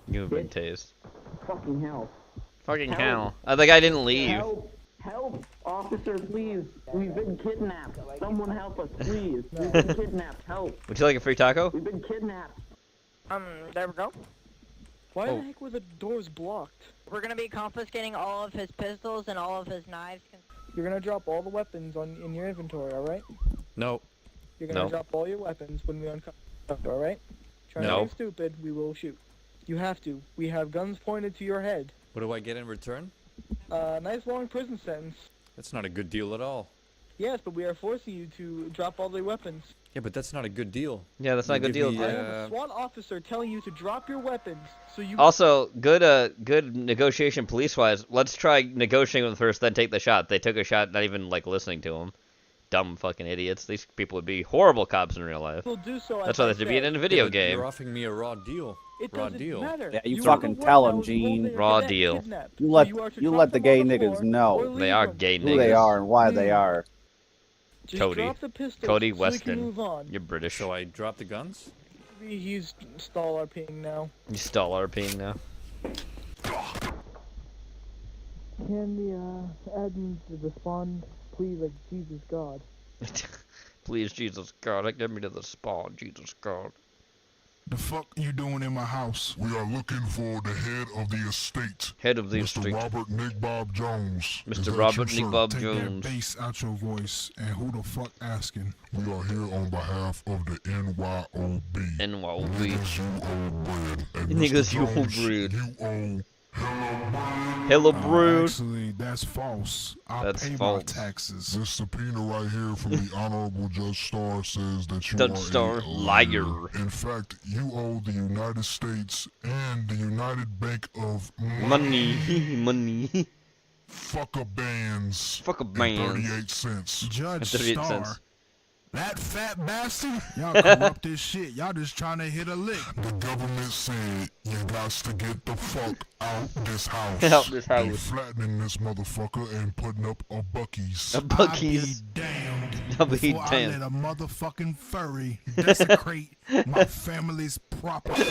You have been tased.
Fucking hell.
Fucking
Help.
hell. The guy didn't leave.
Help! Help! Officer, please! We've been kidnapped! Someone help us, please! We've been kidnapped! Help!
Would you like a free taco?
We've been kidnapped!
There we go.
Why the heck were the doors blocked?
We're gonna be confiscating all of his pistols and all of his knives.
You're gonna drop all the weapons in your inventory, alright?
No.
You're gonna drop all your weapons when we uncover, alright? Try
No.
to be stupid, we will shoot. You have to. We have guns pointed to your head.
What do I get in return?
Nice long prison sentence.
That's not a good deal at all.
Yes, but we are forcing you to drop all the weapons.
Yeah, but that's not a good deal.
Yeah, that's not a good deal.
I am a SWAT officer telling you to drop your weapons, so you...
Also, good negotiation police-wise. Let's try negotiating with them first, then take the shot. They took a shot, not even, like, listening to him. Dumb fucking idiots. These people would be horrible cops in real life.
Will do so,
That's why they should be in a video game.
You're offering me a raw deal.
It
raw
doesn't
deal.
matter.
Yeah, you fucking tell them, Gene.
Raw deal.
You let the gay niggas know.
They are gay niggas.
Who they are and why they are.
Just
Cody.
drop the pistols
Cody
so we can
Weston.
move on.
You're British.
So I drop the guns?
He's stall RPing now.
You stall RPing now.
Can the admins respond, please, like Jesus God?
Please, Jesus God, get me to the spawn, Jesus God.
The fuck you doing in my house? We are looking for the head of the estate.
Head of the
Mr.
estate.
Robert Nick Bob Jones. Is
Mr.
that
Robert
you,
Nick
sir?
Bob
Take
Jones.
that bass out your voice. And who the fuck asking? We are here on behalf of the NYOB.
NYOB.
Niggas, you owe bread. And
Niggas,
Mr.
you owe
Jones,
bread.
You owe
Hello, bread.
Actually, that's false. I
That's
pay
false.
my taxes. This subpoena right here from the Honorable Judge Starr says that you
Judge
are
Starr,
a
liar.
In fact, you owe the United States and the United Bank of
Money. Money.
Fucker bands.
Fucker bands.
38 cents.
Judge
38
Starr.
cents.
That fat bastard? Y'all corrupt this shit. Y'all just trying to hit a lick.
The government said you got to get the fuck out this house.
Out this
They
house.
flattening this motherfucker and putting up a Buc-ee's.
A Buc-ee's. I'll be
Before I let
damned.
a motherfucking furry desecrate my family's property.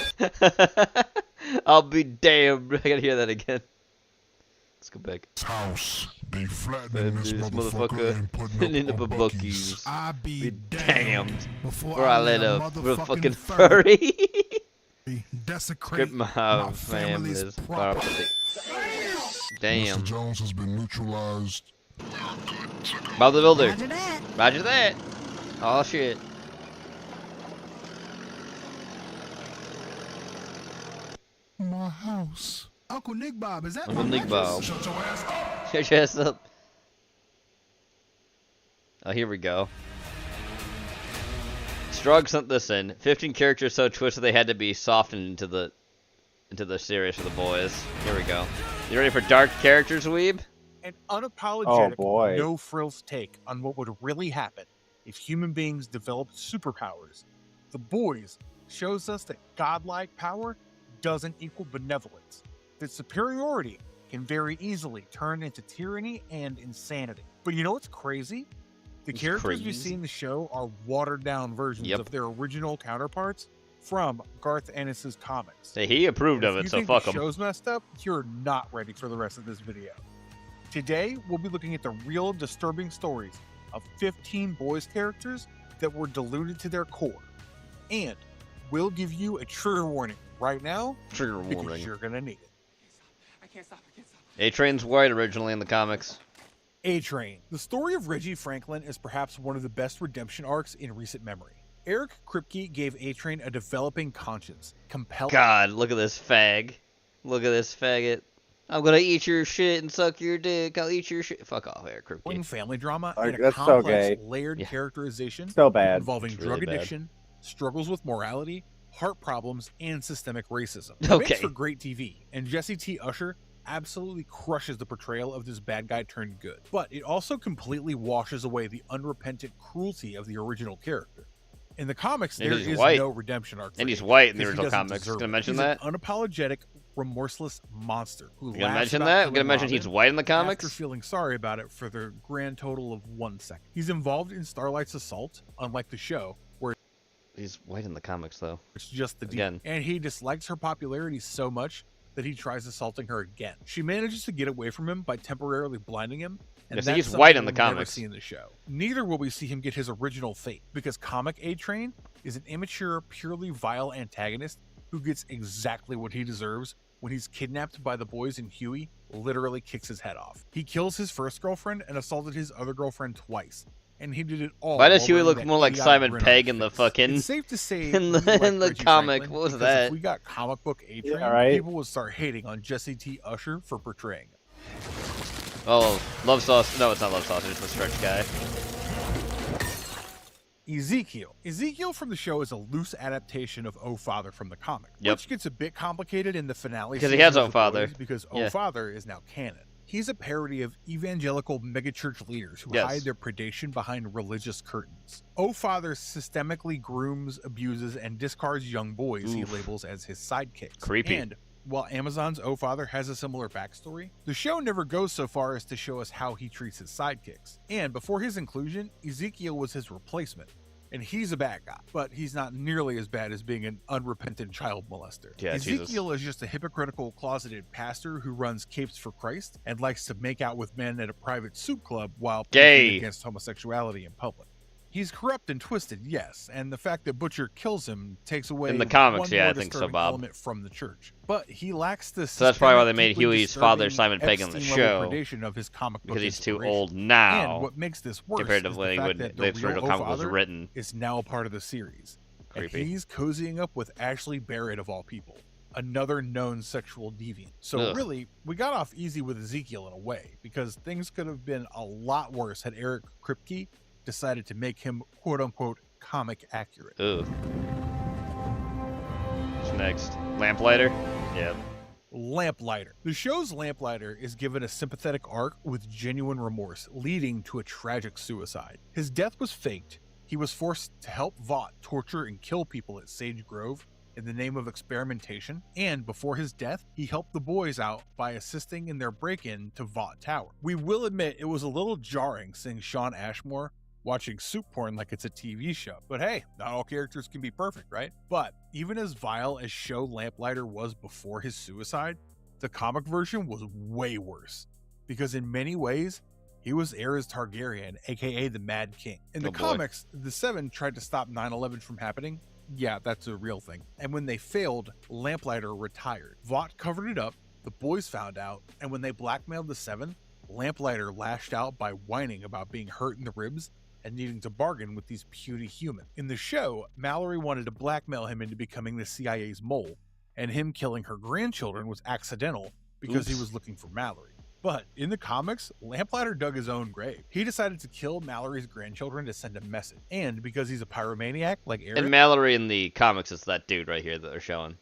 I'll be damned. I gotta hear that again. Let's go back.
House. They flattening this
This
motherfucker and putting up a Buc-ee's.
Buc-ee's.
I be
Damned.
before
Before I let a motherfucking
furry
furry
desecrate
grip my family's property. Damn.
Mr. Jones has been neutralized.
Bob the Builder.
Roger that.
Roger that. Oh shit.
My house.
Uncle Nick Bob, is that
Uncle
my
Nick Bob.
mattress?
Shut your ass up.
Shut your ass up. Oh, here we go. Strug sent this in. 15 characters so twisted they had to be softened into the series for the boys. Here we go. You ready for dark characters, Weeb?
An unapologetic,
Oh, boy.
no frills take on what would really happen if human beings developed superpowers. The Boys shows us that godlike power doesn't equal benevolence, that superiority can very easily turn into tyranny and insanity. But you know what's crazy? The
It's
characters we
crazy.
see in the show are watered down versions of their original counterparts from Garth Ennis's comics.
Hey, he approved of
If
it,
you
so
think
fuck
the
him.
show's messed up, you're not ready for the rest of this video. Today, we'll be looking at the real disturbing stories of 15 Boys characters that were deluded to their core. And we'll give you a trigger warning right now
Trigger
because
warning.
you're gonna need it.
A-Train's white originally in the comics.
A-Train. The story of Reggie Franklin is perhaps one of the best redemption arcs in recent memory. Eric Kripke gave A-Train a developing conscience, compelling.
God, look at this fag. Look at this faggot. I'm gonna eat your shit and suck your dick. I'll eat your shit. Fuck off, Eric Kripke.
Family drama
Like,
and a
that's so
complex,
gay.
layered
Yeah.
characterization
So bad.
involving
It's
drug
really bad.
addiction, struggles with morality, heart problems, and systemic racism. It
Okay.
makes for great TV, and Jesse T. Usher absolutely crushes the portrayal of this bad guy turned good. But it also completely washes away the unrepentant cruelty of the original character. In the comics,
And
there
he's
is
white.
no redemption arc. for
And he's
him,
white in the
because he
original
doesn't
comics.
deserve
Gonna
it.
mention
He's
that?
An unapologetic, remorseless monster who
You gonna
laughs
mention
about
that?
killing
Gonna mention he's
Robin
white in the comics?
after feeling sorry about it for the grand total of 1 second. He's involved in Starlight's assault, unlike the show, where
He's white in the comics, though.
it's just the
Again.
deal. And he dislikes her popularity so much that he tries assaulting her again. She manages to get away from him by temporarily blinding him. And
Yeah, so
that's
he's
something
white in the
we'll never
comics.
see in the show. Neither will we see him get his original fate, because comic A-Train is an immature, purely vile antagonist who gets exactly what he deserves when he's kidnapped by the boys and Huey literally kicks his head off. He kills his first girlfriend and assaulted his other girlfriend twice. And he did it all.
Why does
while
Huey
wearing
look
that
more like
idiotic
Simon
grin on
Pegg
his
in the
face.
fucking
It's safe to say
in
we like
the
Reggie
comic?
Franklin,
What was
because
that?
If we got comic book A-Train,
Yeah, right.
people would start hating on Jesse T. Usher for portraying him.
Oh, Love Sauce. No, it's not Love Sauce. It's the Stretch guy.
Ezekiel from the show is a loose adaptation of O Father from the comic,
Yep.
which gets a bit complicated in the finale
Because he
season
has
of
O
The
Father.
Boys, because
Yeah.
O Father is now canon. He's a parody of evangelical megachurch leaders who
Yes.
hide their predation behind religious curtains. O Father systemically grooms, abuses, and discards young boys he
Oof.
labels as his sidekicks.
Creepy.
And while Amazon's O Father has a similar backstory, the show never goes so far as to show us how he treats his sidekicks. And before his inclusion, Ezekiel was his replacement. And he's a bad guy, but he's not nearly as bad as being an unrepentant child molester.
Yeah,
Ezekiel is just a hypocritical, closeted pastor who runs capes for Christ and likes to make out with men at a private soup club while
Gay.
preaching against homosexuality in public. He's corrupt and twisted, yes, and the fact that Butcher kills him takes away
In the comics,
one
yeah,
more
I think so,
disturbing
Bob.
element from the church. But he lacks the
So that's probably why they
systemic,
made
deeply
Huey's father
disturbing
Simon Pegg on the
Epstein-level
show,
predation of his comic book
because he's too
inspiration.
old now
And what makes this worse
compared to
is
when
the
he
fact
would-
that
the
the real
original comic was
O-Father
written.
is now a part of the series.
Creepy.
And he's cozying up with Ashley Barrett of all people, another known sexual deviant. So
Ugh.
really, we got off easy with Ezekiel in a way, because things could have been a lot worse had Eric Kripke decided to make him quote-unquote comic accurate.
Ugh. What's next? Lamplighter? Yep.
Lamplighter. The show's Lamplighter is given a sympathetic arc with genuine remorse, leading to a tragic suicide. His death was faked. He was forced to help Vought torture and kill people at Sage Grove in the name of experimentation, and before his death, he helped the boys out by assisting in their break-in to Vought Tower. We will admit it was a little jarring seeing Sean Ashmore watching soup porn like it's a TV show. But hey, not all characters can be perfect, right? But even as vile as show Lamplighter was before his suicide, the comic version was way worse. Because in many ways, he was Aerys Targaryen, aka the Mad King. In the
Oh, boy.
comics, the Seven tried to stop 9/11 from happening. Yeah, that's a real thing. And when they failed, Lamplighter retired. Vought covered it up, the boys found out, and when they blackmailed the Seven, Lamplighter lashed out by whining about being hurt in the ribs and needing to bargain with these puny humans. In the show, Mallory wanted to blackmail him into becoming the CIA's mole, and him killing her grandchildren was accidental because he
Oops.
was looking for Mallory. But in the comics, Lamplighter dug his own grave. He decided to kill Mallory's grandchildren to send a message. And because he's a pyromaniac like Eric,
And Mallory in the comics is that dude right here that they're showing.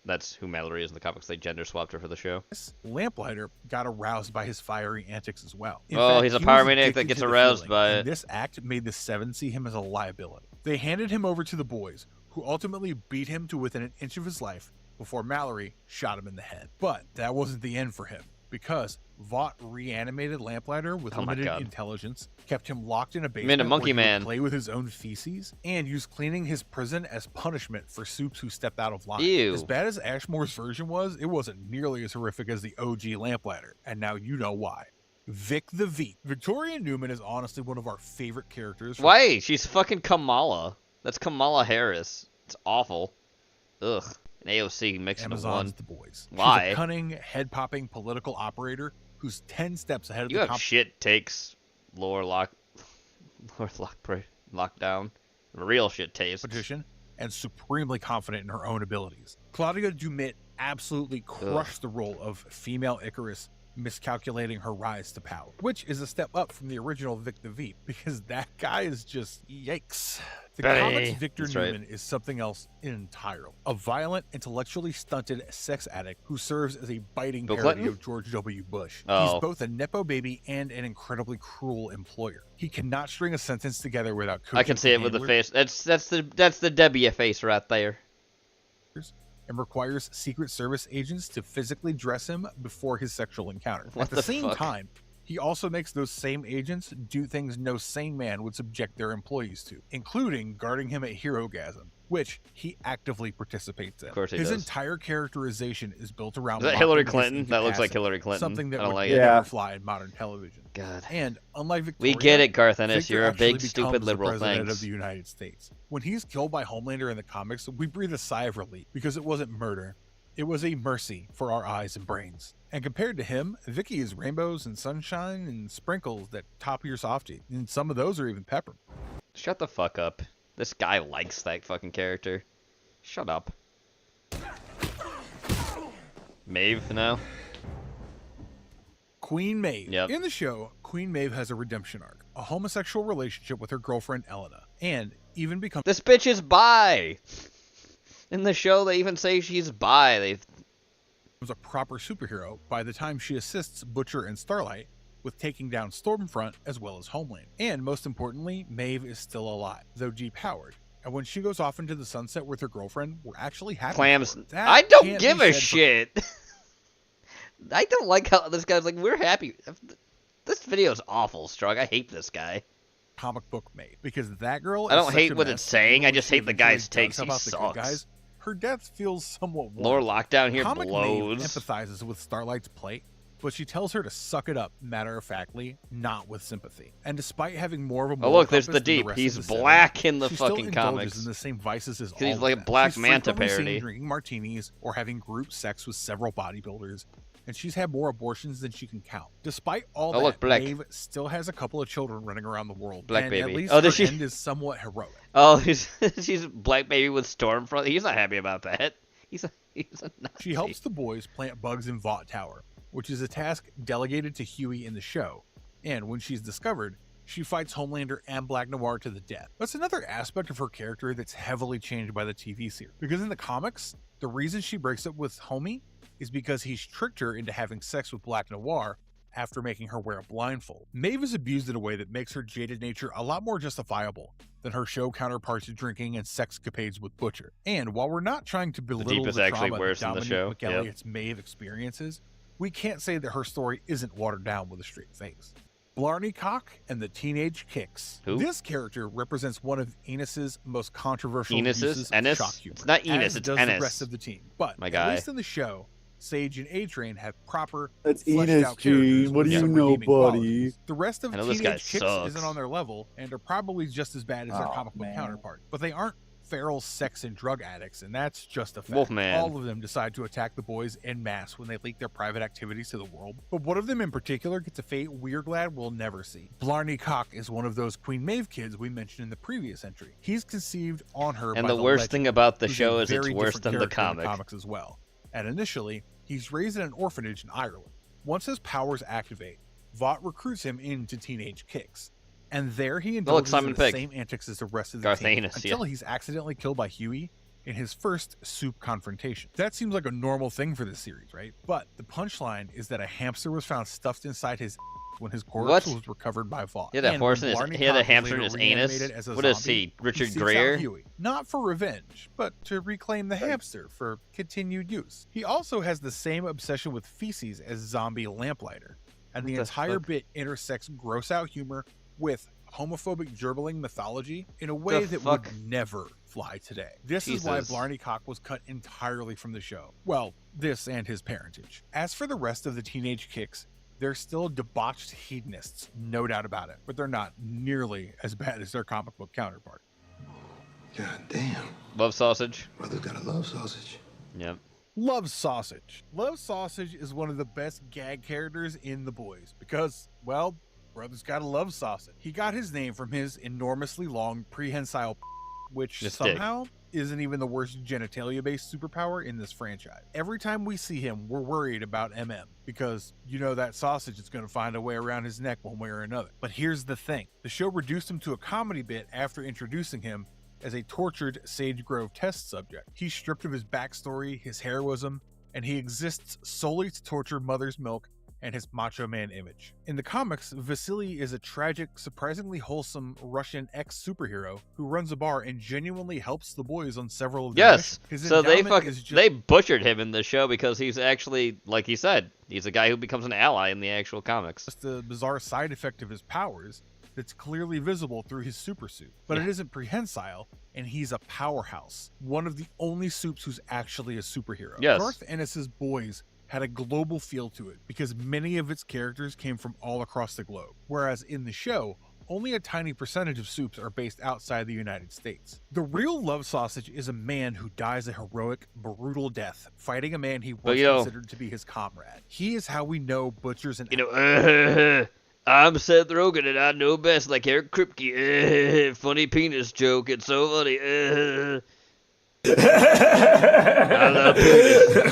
That's who Mallory is in the comics. They gender swapped her for the show.
Lamplighter got aroused by his fiery antics as well. In
Oh,
fact,
he's a
he was
pyromaniac that
addicted
gets
to the
aroused
feeling,
by
and
it.
This act made the Seven see him as a liability. They handed him over to the boys, who ultimately beat him to within an inch of his life before Mallory shot him in the head. But that wasn't the end for him, because Vought reanimated Lamplighter with
Oh my
limited
God.
intelligence, kept him locked in a basement
Made a monkey
where he would
man.
play with his own feces, and used cleaning his prison as punishment for soups who stepped out of line.
Ew.
As bad as Ashmore's version was, it wasn't nearly as horrific as the OG Lamplighter, and now you know why. Vic the Veep. Victoria Newman is honestly one of our favorite characters.
Why? She's fucking Kamala. That's Kamala Harris. It's awful. Ugh. An AOC mixed into
Amazon's
one.
The Boys.
Why?
She's a cunning, head-popping political operator who's 10 steps ahead of
You
the
have shit takes, lockdown. Real shit taste.
competition and supremely confident in her own abilities. Claudia Dumit absolutely crushed the role of female Icarus, miscalculating her rise to power, which is a step up from the original Vic the Veep, because that guy is just yikes. The
Betty.
comics Victor
That's right.
Newman is something else entirely. A violent, intellectually stunted sex addict who serves as a biting
Bill
parody
Clinton?
of George W. Bush.
Oh.
He's both a nepo baby and an incredibly cruel employer. He cannot string a sentence together without
I can see it with the face. That's the W face right there.
and requires Secret Service agents to physically dress him before his sexual encounter.
What
At the
the
same
fuck?
time, he also makes those same agents do things no sane man would subject their employees to, including guarding him at Herogasm, which he actively participates in.
Of course he
His
does.
entire characterization is built around
Is that Hillary
mocking his
Clinton? That looks like
incapacity,
Hillary Clinton.
something that
I don't
would
like
never
it.
fly in modern television.
God.
And unlike
We
Victoria,
get it, Garth Ennis.
Victor
You're a
actually
big, stupid
becomes the
liberal.
president
Thanks.
of the United States. When he's killed by Homelander in the comics, we breathe a sigh of relief because it wasn't murder. It was a mercy for our eyes and brains. And compared to him, Vicky is rainbows and sunshine and sprinkles that top your softie. And some of those are even pepper.
Shut the fuck up. This guy likes that fucking character. Shut up. Maeve, no?
Queen Maeve.
Yep.
In the show, Queen Maeve has a redemption arc, a homosexual relationship with her girlfriend Elena, and even becomes—
This bitch is bi! In the show, they even say she's bi. They
a proper superhero by the time she assists Butcher and Starlight with taking down Stormfront as well as Homeland. And most importantly, Maeve is still alive, though depowered. And when she goes off into the sunset with her girlfriend, we're actually happy.
Clams.
for her. That
I don't
can't
give
be
a
said for
shit. I don't like how this guy's like, we're happy. This video's awful, Strug. I hate this guy.
comic book Maeve, because that girl
I don't
is such
hate
a
what
mess,
it's saying, I
even
just
when
hate the
she
guy's
eventually
takes.
does
He
help out the good
sucks.
guys, her death feels somewhat
Lore Lockdown here
Comic
blows.
Maeve empathizes with Starlight's plight, but she tells her to suck it up, matter-of-factly, not with sympathy. And despite having more of a
Oh
moral
look, there's
compass
the
than
Deep.
rest
He's
of the seven,
black in the
she still
fucking
indulges
comics.
in the same vices as
'Cause
all
he's
of
like a
them.
Black
She's
Manta
frequently seen
parody.
drinking martinis or having group sex with several bodybuilders, and she's had more abortions than she can count. Despite all
Oh,
that,
look, Black.
Maeve still has a couple of children running around the world,
Black
and
baby.
at least
Oh,
her
does she-
end is somewhat heroic.
Oh, she's Black Baby with Stormfront. He's not happy about that. He's a Nazi.
She helps the boys plant bugs in Vought Tower, which is a task delegated to Huey in the show. And when she's discovered, she fights Homelander and Black Noir to the death. That's another aspect of her character that's heavily changed by the TV series. Because in the comics, the reason she breaks up with Homie is because he's tricked her into having sex with Black Noir after making her wear a blindfold. Maeve is abused in a way that makes her jaded nature a lot more justifiable than her show counterparts drinking and sexcapades with Butcher. And while we're not trying to belittle
Deep
the,
is actually
trauma
worse
that
in the
Dominic
show.
McElliott's Maeve experiences, we can't say that her story isn't watered down with a straight face. Blarney Cock and the Teenage Kicks.
Who?
This character represents one of Enos's most controversial
Enos's?
uses of
Ennis?
shock humor.
It's not Enos,
as
it's
does
Ennis.
the rest of the team. But
My
at
guy.
least in the show, Sage and A-Train have proper,
That's
fleshed
Enos,
out characters
Gene. What
with
do you
some
know,
redeeming
buddy?
qualities. The rest of
I know this guy
Teenage Kicks
sucks.
isn't on their level and are probably just as bad as their
Oh,
comic book
man.
counterpart. But they aren't feral sex and drug addicts, and that's just a fact.
Wolfman.
All of them decide to attack the boys en masse when they leak their private activities to the world. But one of them in particular gets a fate we're glad we'll never see. Blarney Cock is one of those Queen Maeve kids we mentioned in the previous entry. He's conceived on her
And
by
the worst
legend,
thing about the
who's a
show is it's
very
worse
different
than the
character in
comic.
comics as well. And initially, he's raised in an orphanage in Ireland. Once his powers activate, Vought recruits him into Teenage Kicks. And there he indulges
Simon
in the
Pegg.
same antics as the rest of the
Garth
team
Ennis,
until
yeah.
he's accidentally killed by Huey in his first soup confrontation. That seems like a normal thing for this series, right? But the punchline is that a hamster was found stuffed inside his when his corpse
What?
was recovered by Vought.
He had a
And
horse
when
in his.
Blarney
He had a
Cock was
hamster in
later
his anus.
reanimated as a
What is
zombie,
he? Richard
seeks out
Gere?
Huey, not for revenge, but to reclaim the hamster for continued use. He also has the same obsession with feces as zombie Lamplighter, and the
What the
entire
fuck?
bit intersects gross out humor with homophobic gerbling mythology in a way that
fuck?
would never fly today. This is why
Jesus.
Blarney Cock was cut entirely from the show. Well, this and his parentage. As for the rest of the Teenage Kicks, they're still debauched hedonists, no doubt about it, but they're not nearly as bad as their comic book counterpart.
God damn.
Love sausage.
Brother's got a love sausage.
Yep.
Love Sausage. Love Sausage is one of the best gag characters in The Boys because, well, brother's got a love sausage. He got his name from his enormously long prehensile which
Just dick.
somehow isn't even the worst genitalia-based superpower in this franchise. Every time we see him, we're worried about MM because you know that sausage is going to find a way around his neck one way or another. But here's the thing. The show reduced him to a comedy bit after introducing him as a tortured Sage Grove test subject. He's stripped of his backstory, his heroism, and he exists solely to torture Mother's Milk and his macho man image. In the comics, Vasily is a tragic, surprisingly wholesome Russian ex-superhero who runs a bar and genuinely helps the boys on several of their
Yes.
missions. His
So they
endowment
fucking
is just-
they butchered him in the show because he's actually, like he said, he's a guy who becomes an ally in the actual comics.
just the bizarre side effect of his powers that's clearly visible through his super suit. But it isn't prehensile, and he's a powerhouse. One of the only Supes who's actually a superhero.
Yes.
Garth Ennis's Boys had a global feel to it because many of its characters came from all across the globe. Whereas in the show, only a tiny percentage of Supes are based outside the United States. The real Love Sausage is a man who dies a heroic, brutal death, fighting a man he once considered to be his comrade. He is how we know butchers and...
I'm Seth Rogen and I know best, like Eric Kripke. Funny penis joke, it's so funny. I love penis.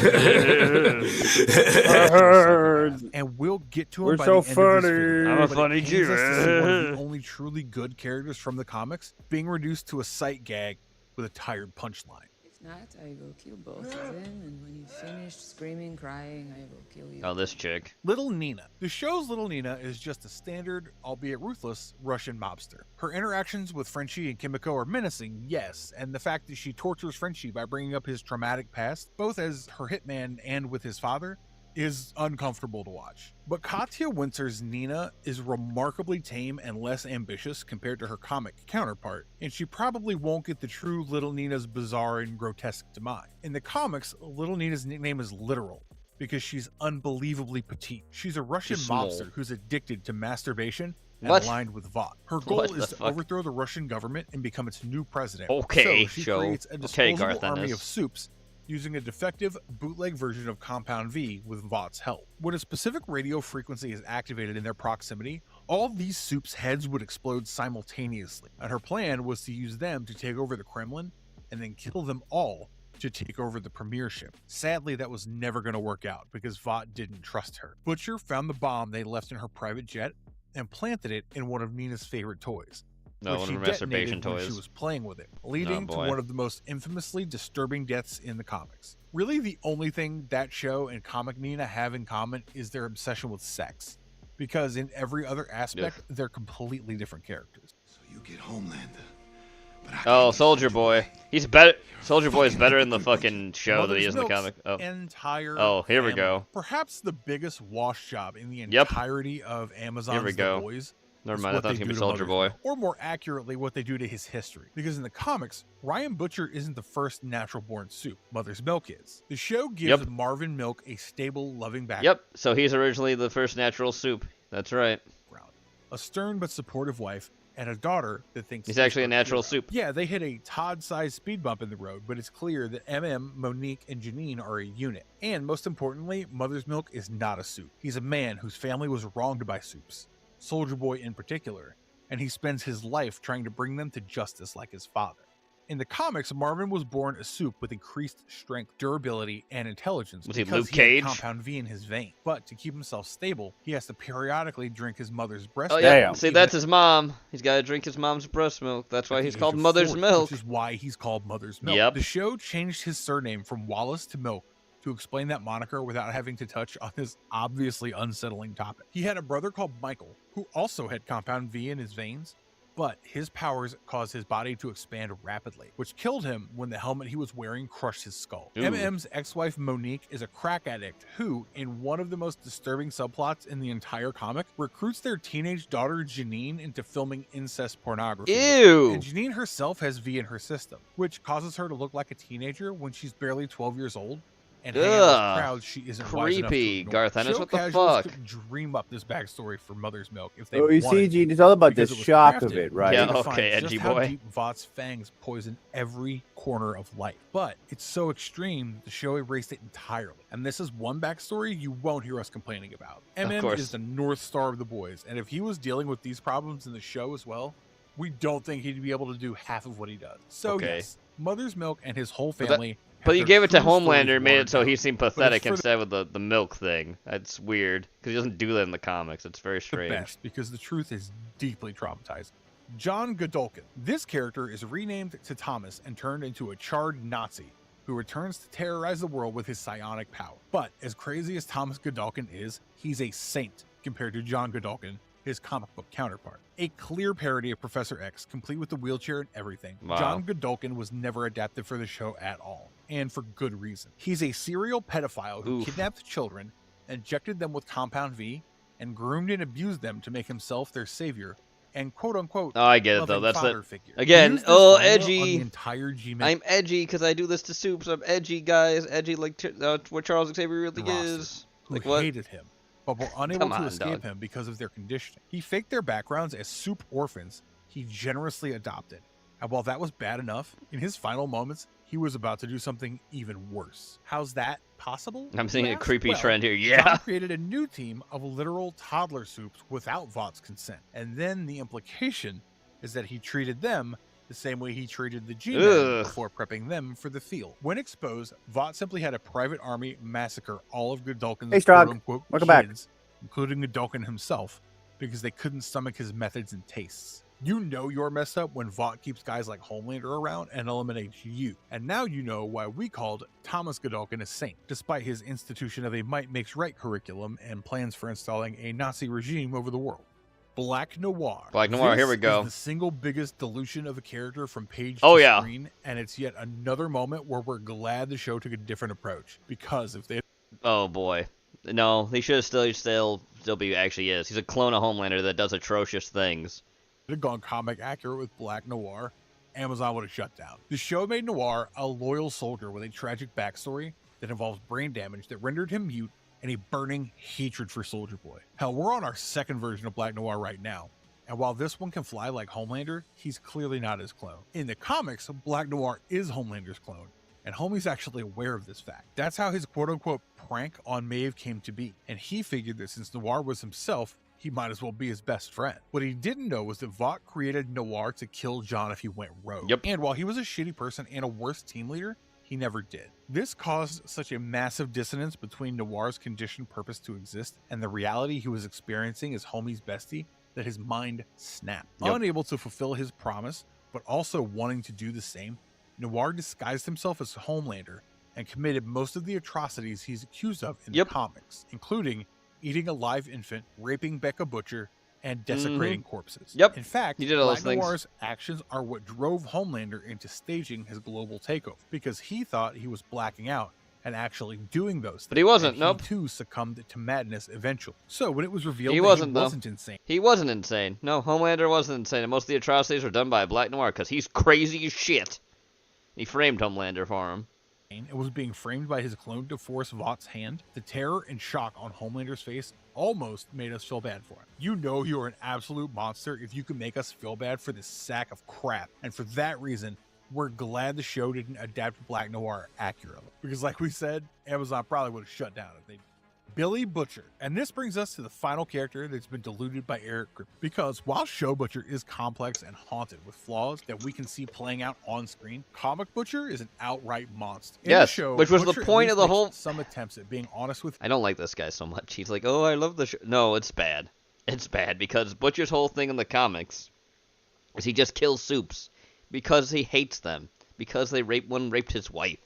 And we'll get to him
We're
by
so
the end of this video.
funny.
I'm a
But it
funny
pains
Jew.
us to see one of the only truly good characters from the comics being reduced to a sight gag with a tired punchline.
If not, I will kill both of them, and when you've finished screaming, crying, I will kill you.
Oh, this chick.
Little Nina. The show's Little Nina is just a standard, albeit ruthless, Russian mobster. Her interactions with Frenchie and Kimiko are menacing, yes, and the fact that she tortures Frenchie by bringing up his traumatic past, both as her hitman and with his father, is uncomfortable to watch. But Katya Winters' Nina is remarkably tame and less ambitious compared to her comic counterpart, and she probably won't get the true Little Nina's bizarre and grotesque demise. In the comics, Little Nina's nickname is literal, because she's unbelievably petite. She's a Russian
She's small.
mobster who's addicted to masturbation and
What?
aligned with Vought. Her goal
What
is
the
to
fuck?
overthrow the Russian government and become its new president.
Okay,
so she
show.
creates a
Okay,
disposable
Garth
army
Ennis.
of Supes using a defective bootleg version of Compound V with Vought's help. When a specific radio frequency is activated in their proximity, all these Supes' heads would explode simultaneously, and her plan was to use them to take over the Kremlin and then kill them all to take over the premiership. Sadly, that was never going to work out because Vought didn't trust her. Butcher found the bomb they left in her private jet and planted it in one of Nina's favorite toys.
No,
which
one
she
of her masturbation
detonated when
toys.
she was playing with it, leading to
boy.
one of the most infamously disturbing deaths in the comics. Really, the only thing that show and comic Nina have in common is their obsession with sex, because in every other aspect, they're completely different characters.
So you get Homelander.
Oh, Soldier Boy. He's better. Soldier Boy is better in the fucking show than he is in the
Mother's
comic. Oh,
Milk's entire
oh, here we
family.
go.
Perhaps the biggest wash job in the
Yep.
entirety of Amazon's
Here we
The
go.
Boys.
Never
is
mind, I
what
thought it was
they
gonna be
do to
Soldier
Mother's
Boy.
Milk, or more accurately, what they do to his history. Because in the comics, Ryan Butcher isn't the first natural-born Supe. Mother's Milk is. The show gives
Yep.
Marvin Milk a stable, loving background.
Yep. So he's originally the first natural Supe. That's right.
A stern but supportive wife, and a daughter that thinks
He's
she's
actually a
her
natural
hero.
Supe.
Yeah, they hit a Todd-sized speed bump in the road, but it's clear that MM, Monique, and Janine are a unit. And most importantly, Mother's Milk is not a Supe. He's a man whose family was wronged by Supes, Soldier Boy in particular, and he spends his life trying to bring them to justice like his father. In the comics, Marvin was born a Supe with increased strength, durability, and intelligence
Was he
because
Luke
he had
Cage?
Compound V in his vein. But to keep himself stable, he has to periodically drink his mother's breast
Oh
milk.
yeah. See, that's his mom. He's got to drink his mom's breast milk. That's why
at
he's
the
called
age of
Mother's
40,
Milk.
Which is why he's called Mother's Milk.
Yep.
The show changed his surname from Wallace to Milk to explain that moniker without having to touch on this obviously unsettling topic. He had a brother called Michael, who also had Compound V in his veins, but his powers caused his body to expand rapidly, which killed him when the helmet he was wearing crushed his skull.
Ooh.
MM's ex-wife Monique is a crack addict who, in one of the most disturbing subplots in the entire comic, recruits their teenage daughter Janine into filming incest pornography.
Ew.
And Janine herself has V in her system, which causes her to look like a teenager when she's barely 12 years old. And hang out with
Ugh.
crowds she isn't wise enough to
Creepy.
ignore.
Garth Ennis,
Show
what the
casuals
fuck?
could dream up this backstory for Mother's Milk if they
Oh, you
wanted
see, Gene, it's all about
because
the
it was
shock of
crafted
it, right?
Yeah,
to find
okay,
just
edgy
how
boy.
deep Vought's fangs poison every corner of life. But it's so extreme, the show erased it entirely. And this is one backstory you won't hear us complaining about. MM
course.
is the North Star of the boys, and if he was dealing with these problems in the show as well, we don't think he'd be able to do half of what he does. So
Okay.
yes, Mother's Milk and his whole
But
family.
But
have
you
their
gave it to
true stories
Homelander and made it
watered
so
down.
he seemed
But it's
pathetic
for the
instead with the milk thing. That's weird because he doesn't do that in the comics. It's very strange.
best because the truth is deeply traumatizing. John Godolkin. This character is renamed to Thomas and turned into a charred Nazi who returns to terrorize the world with his psionic power. But as crazy as Thomas Godolkin is, he's a saint compared to John Godolkin, his comic book counterpart. A clear parody of Professor X, complete with the wheelchair and everything.
Wow.
John Godolkin was never adapted for the show at all, and for good reason. He's a serial pedophile who kidnapped children, injected them with Compound V, and groomed and abused them to make himself their savior and quote-unquote
Oh, I get it, though.
loving
That's
father
it.
figure.
Again,
Use this
oh,
formula on
edgy.
the entire G-Man
I'm edgy because I do this to Soups. I'm edgy, guys. Edgy like what Charles Xavier really
roster,
is.
who
Like what?
hated him, but were unable
Come
to
on,
escape
dog.
him because of their conditioning. He faked their backgrounds as soup orphans he generously adopted. And while that was bad enough, in his final moments, he was about to do something even worse. How's that possible?
I'm seeing
you
a
ask?
creepy
Well,
trend here. Yeah.
John created a new team of literal toddler soups without Vought's consent. And then the implication is that he treated them the same way he treated the G-Men
Ugh.
before prepping them for the field. When exposed, Vought simply had a private army massacre all of Godolkin's
Hey, Strog.
quote-unquote
Welcome back.
kids, including Godolkin himself, because they couldn't stomach his methods and tastes. You know you're messed up when Vought keeps guys like Homelander around and eliminates you. And now you know why we called Thomas Godolkin a saint, despite his institution of a might makes right curriculum and plans for installing a Nazi regime over the world. Black Noir.
Black Noir,
This
here we go.
is the single biggest dilution of a character from page
Oh,
to
yeah.
screen, and it's yet another moment where we're glad the show took a different approach. Because if they
Oh boy. No, he should still be actually is. He's a clone of Homelander that does atrocious things.
had gone comic accurate with Black Noir, Amazon would have shut down. The show made Noir a loyal soldier with a tragic backstory that involves brain damage that rendered him mute and a burning hatred for Soldier Boy. Hell, we're on our second version of Black Noir right now, and while this one can fly like Homelander, he's clearly not his clone. In the comics, Black Noir is Homelander's clone, and Homie's actually aware of this fact. That's how his quote-unquote prank on Maeve came to be, and he figured that since Noir was himself, he might as well be his best friend. What he didn't know was that Vought created Noir to kill John if he went rogue.
Yep.
And while he was a shitty person and a worse team leader, he never did. This caused such a massive dissonance between Noir's conditioned purpose to exist and the reality he was experiencing as Homie's bestie that his mind snapped.
Yep.
Unable to fulfill his promise, but also wanting to do the same, Noir disguised himself as Homelander and committed most of the atrocities he's accused of in the comics, including eating a live infant, raping Becca Butcher, and desecrating corpses.
Yep.
In fact,
He did all
Black
those things.
Noir's actions are what drove Homelander into staging his global takeover, because he thought he was blacking out and actually doing those things.
But he wasn't,
and
nope.
He too succumbed to madness eventually. So when it was revealed
He
that
wasn't,
he
though.
wasn't insane,
He wasn't insane. No, Homelander wasn't insane. And most of the atrocities were done by Black Noir because he's crazy as shit. He framed Homelander for him.
and was being framed by his clone to force Vought's hand, the terror and shock on Homelander's face almost made us feel bad for him. You know you're an absolute monster if you can make us feel bad for this sack of crap. And for that reason, we're glad the show didn't adapt Black Noir accurately. Because like we said, Amazon probably would have shut down if they Billy Butcher. And this brings us to the final character that's been diluted by Eric Kripke. Because while Show Butcher is complex and haunted with flaws that we can see playing out on screen, Comic Butcher is an outright monster. In the
Yes,
show,
which was
Butcher
the
at
point
least
of the
makes
whole...
some attempts at being honest with
I don't like this guy so much. He's like, oh, I love the show. No, it's bad. It's bad because Butcher's whole thing in the comics is he just kills Soups because he hates them. Because one raped his wife.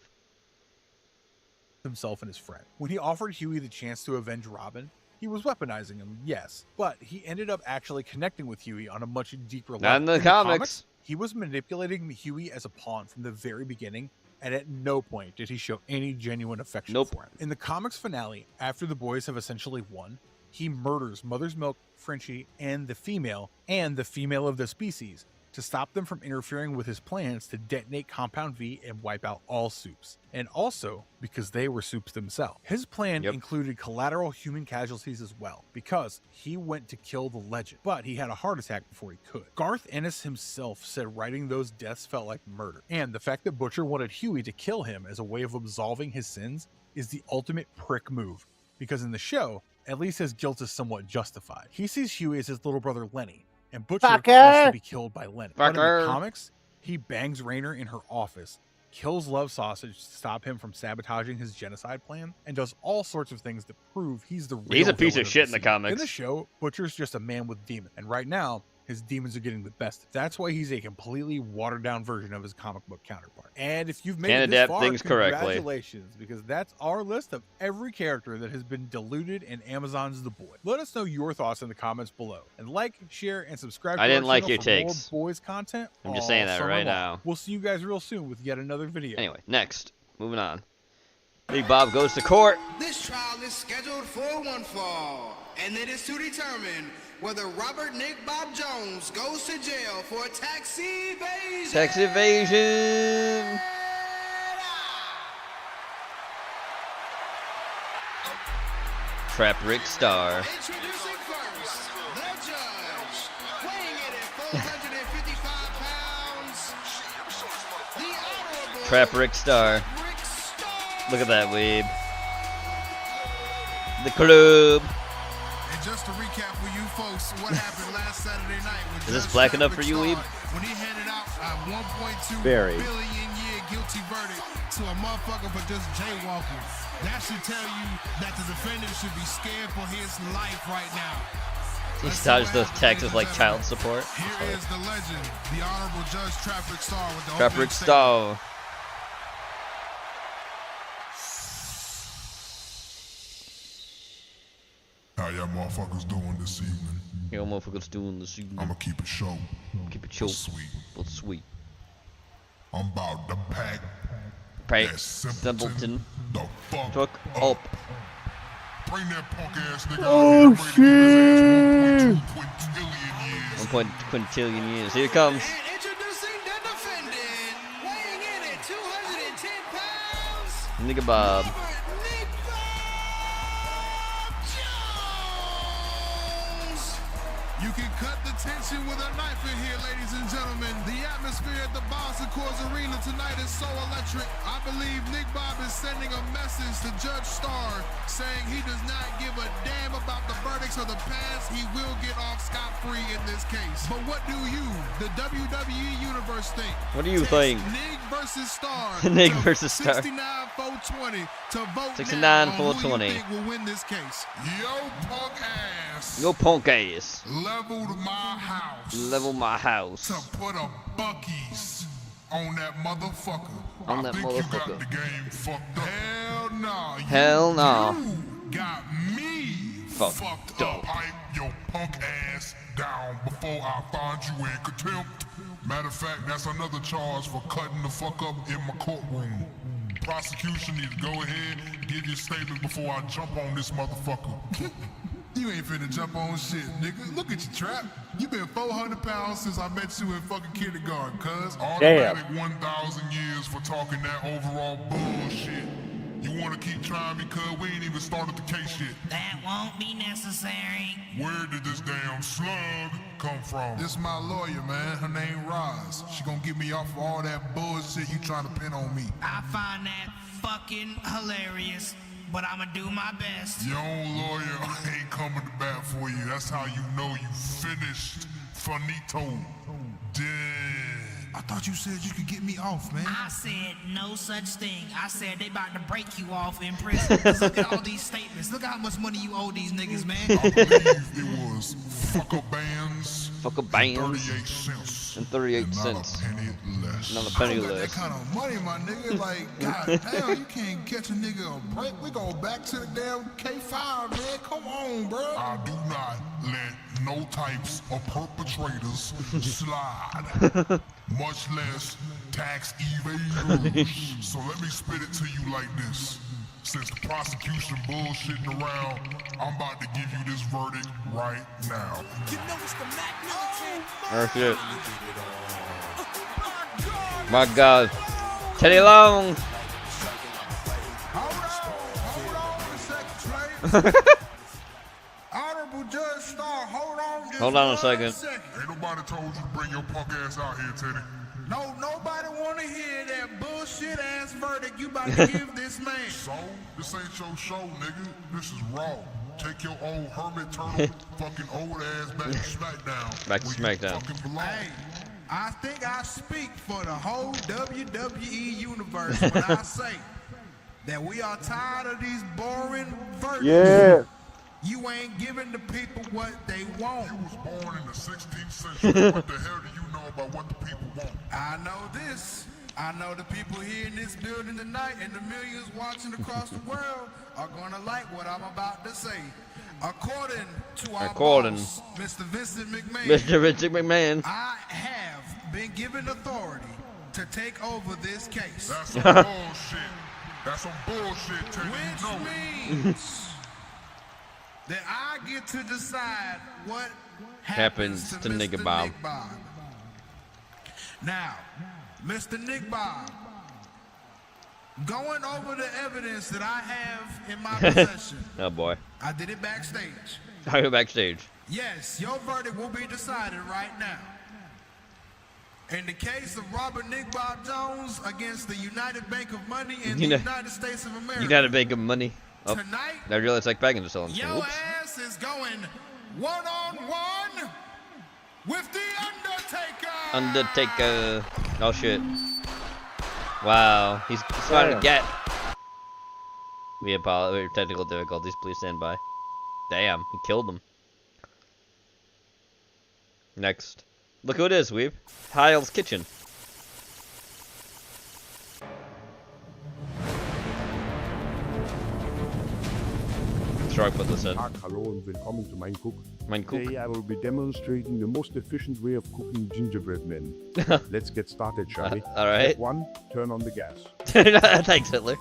himself and his friend. When he offered Huey the chance to avenge Robin, he was weaponizing him, yes, but he ended up actually connecting with Huey on a much deeper level.
Not in the comics.
He was manipulating Huey as a pawn from the very beginning, and at no point did he show any genuine affection for him. In the comics finale, after the boys have essentially won, he murders Mother's Milk, Frenchie, and the female of the species, to stop them from interfering with his plans to detonate Compound V and wipe out all Soups. And also because they were Soups themselves. His plan included collateral human casualties as well, because he went to kill the legend, but he had a heart attack before he could. Garth Ennis himself said writing those deaths felt like murder. And the fact that Butcher wanted Huey to kill him as a way of absolving his sins is the ultimate prick move, because in the show, at least his guilt is somewhat justified. He sees Huey as his little brother Lenny, and Butcher has to be killed by Lenny. But in the comics, he bangs Raynor in her office, kills Love Sausage to stop him from sabotaging his genocide plan, and does all sorts of things to prove he's the real
He's a piece
villain
of shit in the
scene.
comics.
In the show, Butcher's just a man with demons, and right now, his demons are getting the best. That's why he's a completely watered down version of his comic book counterpart. And if you've made
Can't
it this
adapt
far,
things correctly.
congratulations, because that's our list of every character that has been diluted in Amazon's The Boy. Let us know your thoughts in the comments below, and like, share, and subscribe to
I didn't
our
like
channel
your
for more
takes.
Boys content.
I'm just
all
saying that
summer
right
long.
now.
We'll see you guys real soon with yet another video.
Anyway, next. Moving on. Big Bob goes to court.
This trial is scheduled for one fall, and it is to determine whether Robert Nick Bob Jones goes to jail for tax evasion.
Tax evasion. Trap Rick Star.
Introducing first, the judge, weighing in at 455 pounds, the Honorable
Trap Rick Star. Look at that, Weeb. The club.
And just to recap for you folks, what happened last Saturday night?
Is this black enough for you, Weeb?
When he handed out a 1.2
Very.
billion year guilty verdict to a motherfucker for just jaywalking. That should tell you that the defendant should be scared for his life right now.
He dodged those taxes like child support.
Here is the legend, the Honorable Judge Traffic Star with the
Trap Rick Star.
How y'all motherfuckers doing this evening?
Yo, motherfuckers doing this evening.
I'ma keep it short.
Keep it short.
Sweet.
But sweet.
I'm about to pack
Right.
that
Simpleton.
the fuck
Fuck up.
Bring that punk ass nigga
Oh,
out here.
shit. 1 quintillion years. Here it comes.
introducing the defendant, weighing in at 210 pounds,
Nigga Bob.
You can cut the tension with a knife in here, ladies and gentlemen. The atmosphere at the Boston Coors Arena tonight is so electric. I believe Nick Bob is sending a message to Judge Starr saying he does not give a damn about the verdicts of the past. He will get off scot-free in this case. But what do you, the WWE Universe, think?
What do you think?
Nick versus Starr.
Nick versus Starr.
69-420 to vote
69-420.
now on who you think will win this case. Yo, punk ass.
Yo, punk ass.
Leveled my house.
Level my house.
To put a Buc-ee's on that motherfucker.
On that
I think
motherfucker.
you got the game fucked up. Hell nah.
Hell nah.
You got me
Fucked up.
Pipe your punk ass down before I find you in contempt. Matter of fact, that's another charge for cutting the fuck up in my courtroom. Prosecution need to go ahead and give your statement before I jump on this motherfucker. You ain't finna jump on shit, nigga. Look at your trap. You been 400 pounds since I met you in fucking kindergarten, cuz. Automatic 1,000 years for talking that overall bullshit. You wanna keep trying me, cuz? We ain't even started the case yet.
That won't be necessary.
Where did this damn slug come from? This my lawyer, man. Her name Roz. She gonna get me off of all that bullshit you trying to pin on me.
I find that fucking hilarious, but I'ma do my best.
Your own lawyer ain't coming to bat for you. That's how you know you finished. Finito. Dead. I thought you said you could get me off, man.
I said no such thing. I said they about to break you off in prison. 'Cause look at all these statements. Look how much money you owe these niggas, man.
I believe it was fucker bands.
Fucker bands.
38 cents.
And 38 cents.
Not a penny less.
Not a penny
I don't got
less.
that kind of money, my nigga. Like, goddamn, you can't catch a nigga a break. We go back to the damn K5, man. Come on, bro. I do not let no types of perpetrators slide. Much less tax evaders. So let me spit it to you like this. Since the prosecution bullshitting around, I'm about to give you this verdict right now.
You know it's the Mac military.
Oh shit. My god. Teddy Long.
Honorable Judge Starr, hold on.
Hold on a second.
Ain't nobody told you to bring your punk ass out here, Teddy. No, nobody want to hear that bullshit ass verdict you about to give this man. So, this ain't your show, nigga. This is Raw. Take your old hermit turtle fucking old ass back to SmackDown.
Back to SmackDown.
Hey, I think I speak for the whole WWE universe when I say that we are tired of these boring verdicts.
Yeah.
You ain't giving the people what they want. You was born in the 16th century. What the hell do you know about what the people want? I know this. I know the people here in this building tonight and the millions watching across the world are going to like what I'm about to say. According to our boss, Mr. Vincent McMahon,
Mr. Vincent McMahon,
I have been given authority to take over this case. That's some bullshit. That's some bullshit, Teddy. Which means that I get to decide what
happens to Nigga Bob?
Now, Mr. Nick Bob, going over the evidence that I have in my possession.
Oh boy.
I did it backstage.
I go backstage.
Yes, your verdict will be decided right now. In the case of Robert Nick Bob Jones against the United Bank of Money in the United States of America.
United Bank of Money. Oh,
tonight,
I realize like back into selling.
Your ass is going one-on-one with the Undertaker.
Undertaker. Oh shit. Wow, he's trying to get. We apologize. Technical difficulties. Please stand by. Damn, he killed him. Next. Look who it is, Weeb. Kyle's Kitchen. Shark put this in.
Hello and willkommen to Mein Cook.
Mein Cook.
Today I will be demonstrating the most efficient way of cooking gingerbread men. Let's get started, shall we?
Alright.
Step 1, turn on the gas.
Thanks, Hitler.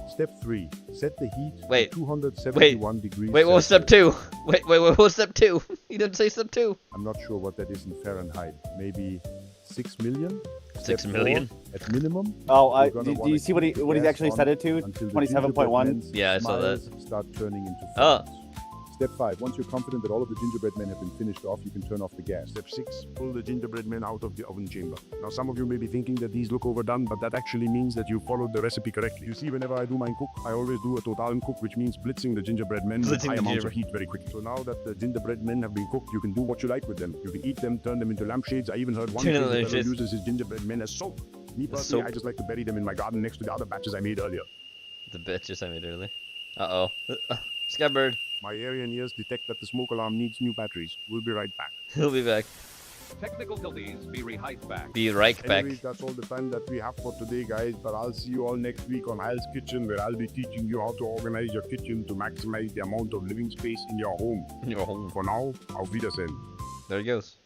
Step 3, set the heat
Wait.
to 271 degrees.
Wait, what was step 2? Wait, what was step 2? You didn't say step 2.
I'm not sure what that is in Fahrenheit. Maybe 6 million?
6 million?
At minimum.
Oh, do you see what he's actually set it to? 27.1?
Yeah, I saw that.
Start turning into
Oh.
Step 5. Once you're confident that all of the gingerbread men have been finished off, you can turn off the gas. Step 6. Pull the gingerbread men out of the oven chamber. Now, some of you may be thinking that these look overdone, but that actually means that you followed the recipe correctly. You see, whenever I do Mein Cook, I always do a totalen cook, which means blitzing the gingerbread men with high amounts of heat very quickly. So now that the gingerbread men have been cooked, you can do what you like with them. You can eat them, turn them into lampshades. I even heard one fellow uses his gingerbread men as soap. Me personally, I just like to bury them in my garden next to the other batches I made earlier.
The batches I made earlier. Uh-oh. Scabbard.
My area and ears detect that the smoke alarm needs new batteries. We'll be right back.
He'll be back.
Technical difficulties, be right back.
Be right back.
Anyways, that's all the time that we have for today, guys. But I'll see you all next week on Hal's Kitchen, where I'll be teaching you how to organize your kitchen to maximize the amount of living space in your home.
In your home.
For now, auf Wiedersehen.
There he goes.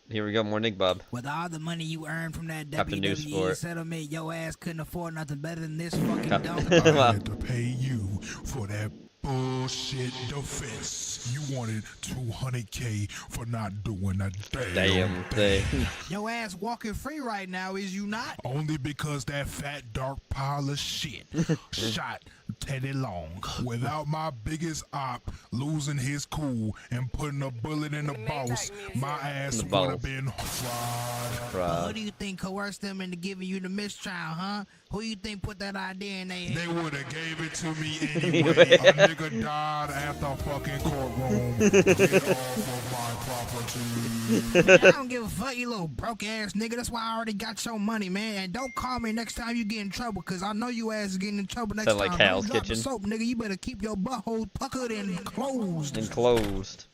Here we go, more Nick Bob.
With all the money you earned from that
Captain New
WWE
Sport.
settlement, your ass couldn't afford nothing better than this fucking
Captain-
dump.
I had to pay you for that bullshit defense. You wanted 200K for not doing a damn
thing.
Your ass walking free right now, is you not?
Only because that fat dark pile of shit shot Teddy Long without my biggest op losing his cool and putting a bullet in the boss. My ass would have been fried.
Who do you think coerced them into giving you the mistrial, huh? Who you think put that idea in their head?
They would have gave it to me anyway. A nigga died at the fucking courtroom. Get off of my property.
I don't give a fuck, you little broke ass nigga. That's why I already got your money, man. And don't call me next time you get in trouble, cause I know you ass is getting in trouble next
Sound
time.
like
Don't
Hal's
drop the
Kitchen.
soap, nigga. You better keep your butthole puckered and closed.
Enclosed.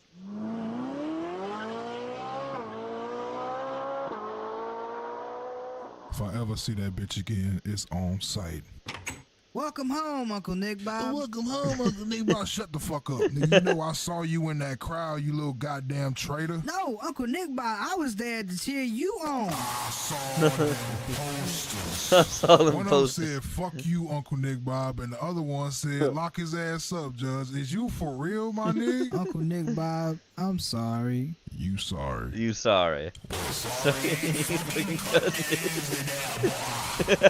If I ever see that bitch again, it's on sight.
Welcome home, Uncle Nick Bob.
Welcome home, Uncle Nick Bob. Shut the fuck up. Nigga, you know I saw you in that crowd, you little goddamn traitor.
No, Uncle Nick Bob, I was there to cheer you on.
I saw them posters.
I saw them
One of them
posters.
said, fuck you, Uncle Nick Bob, and the other one said, lock his ass up, Judge. Is you for real, my nigga?
Uncle Nick Bob, I'm sorry.
You sorry.
You sorry.
You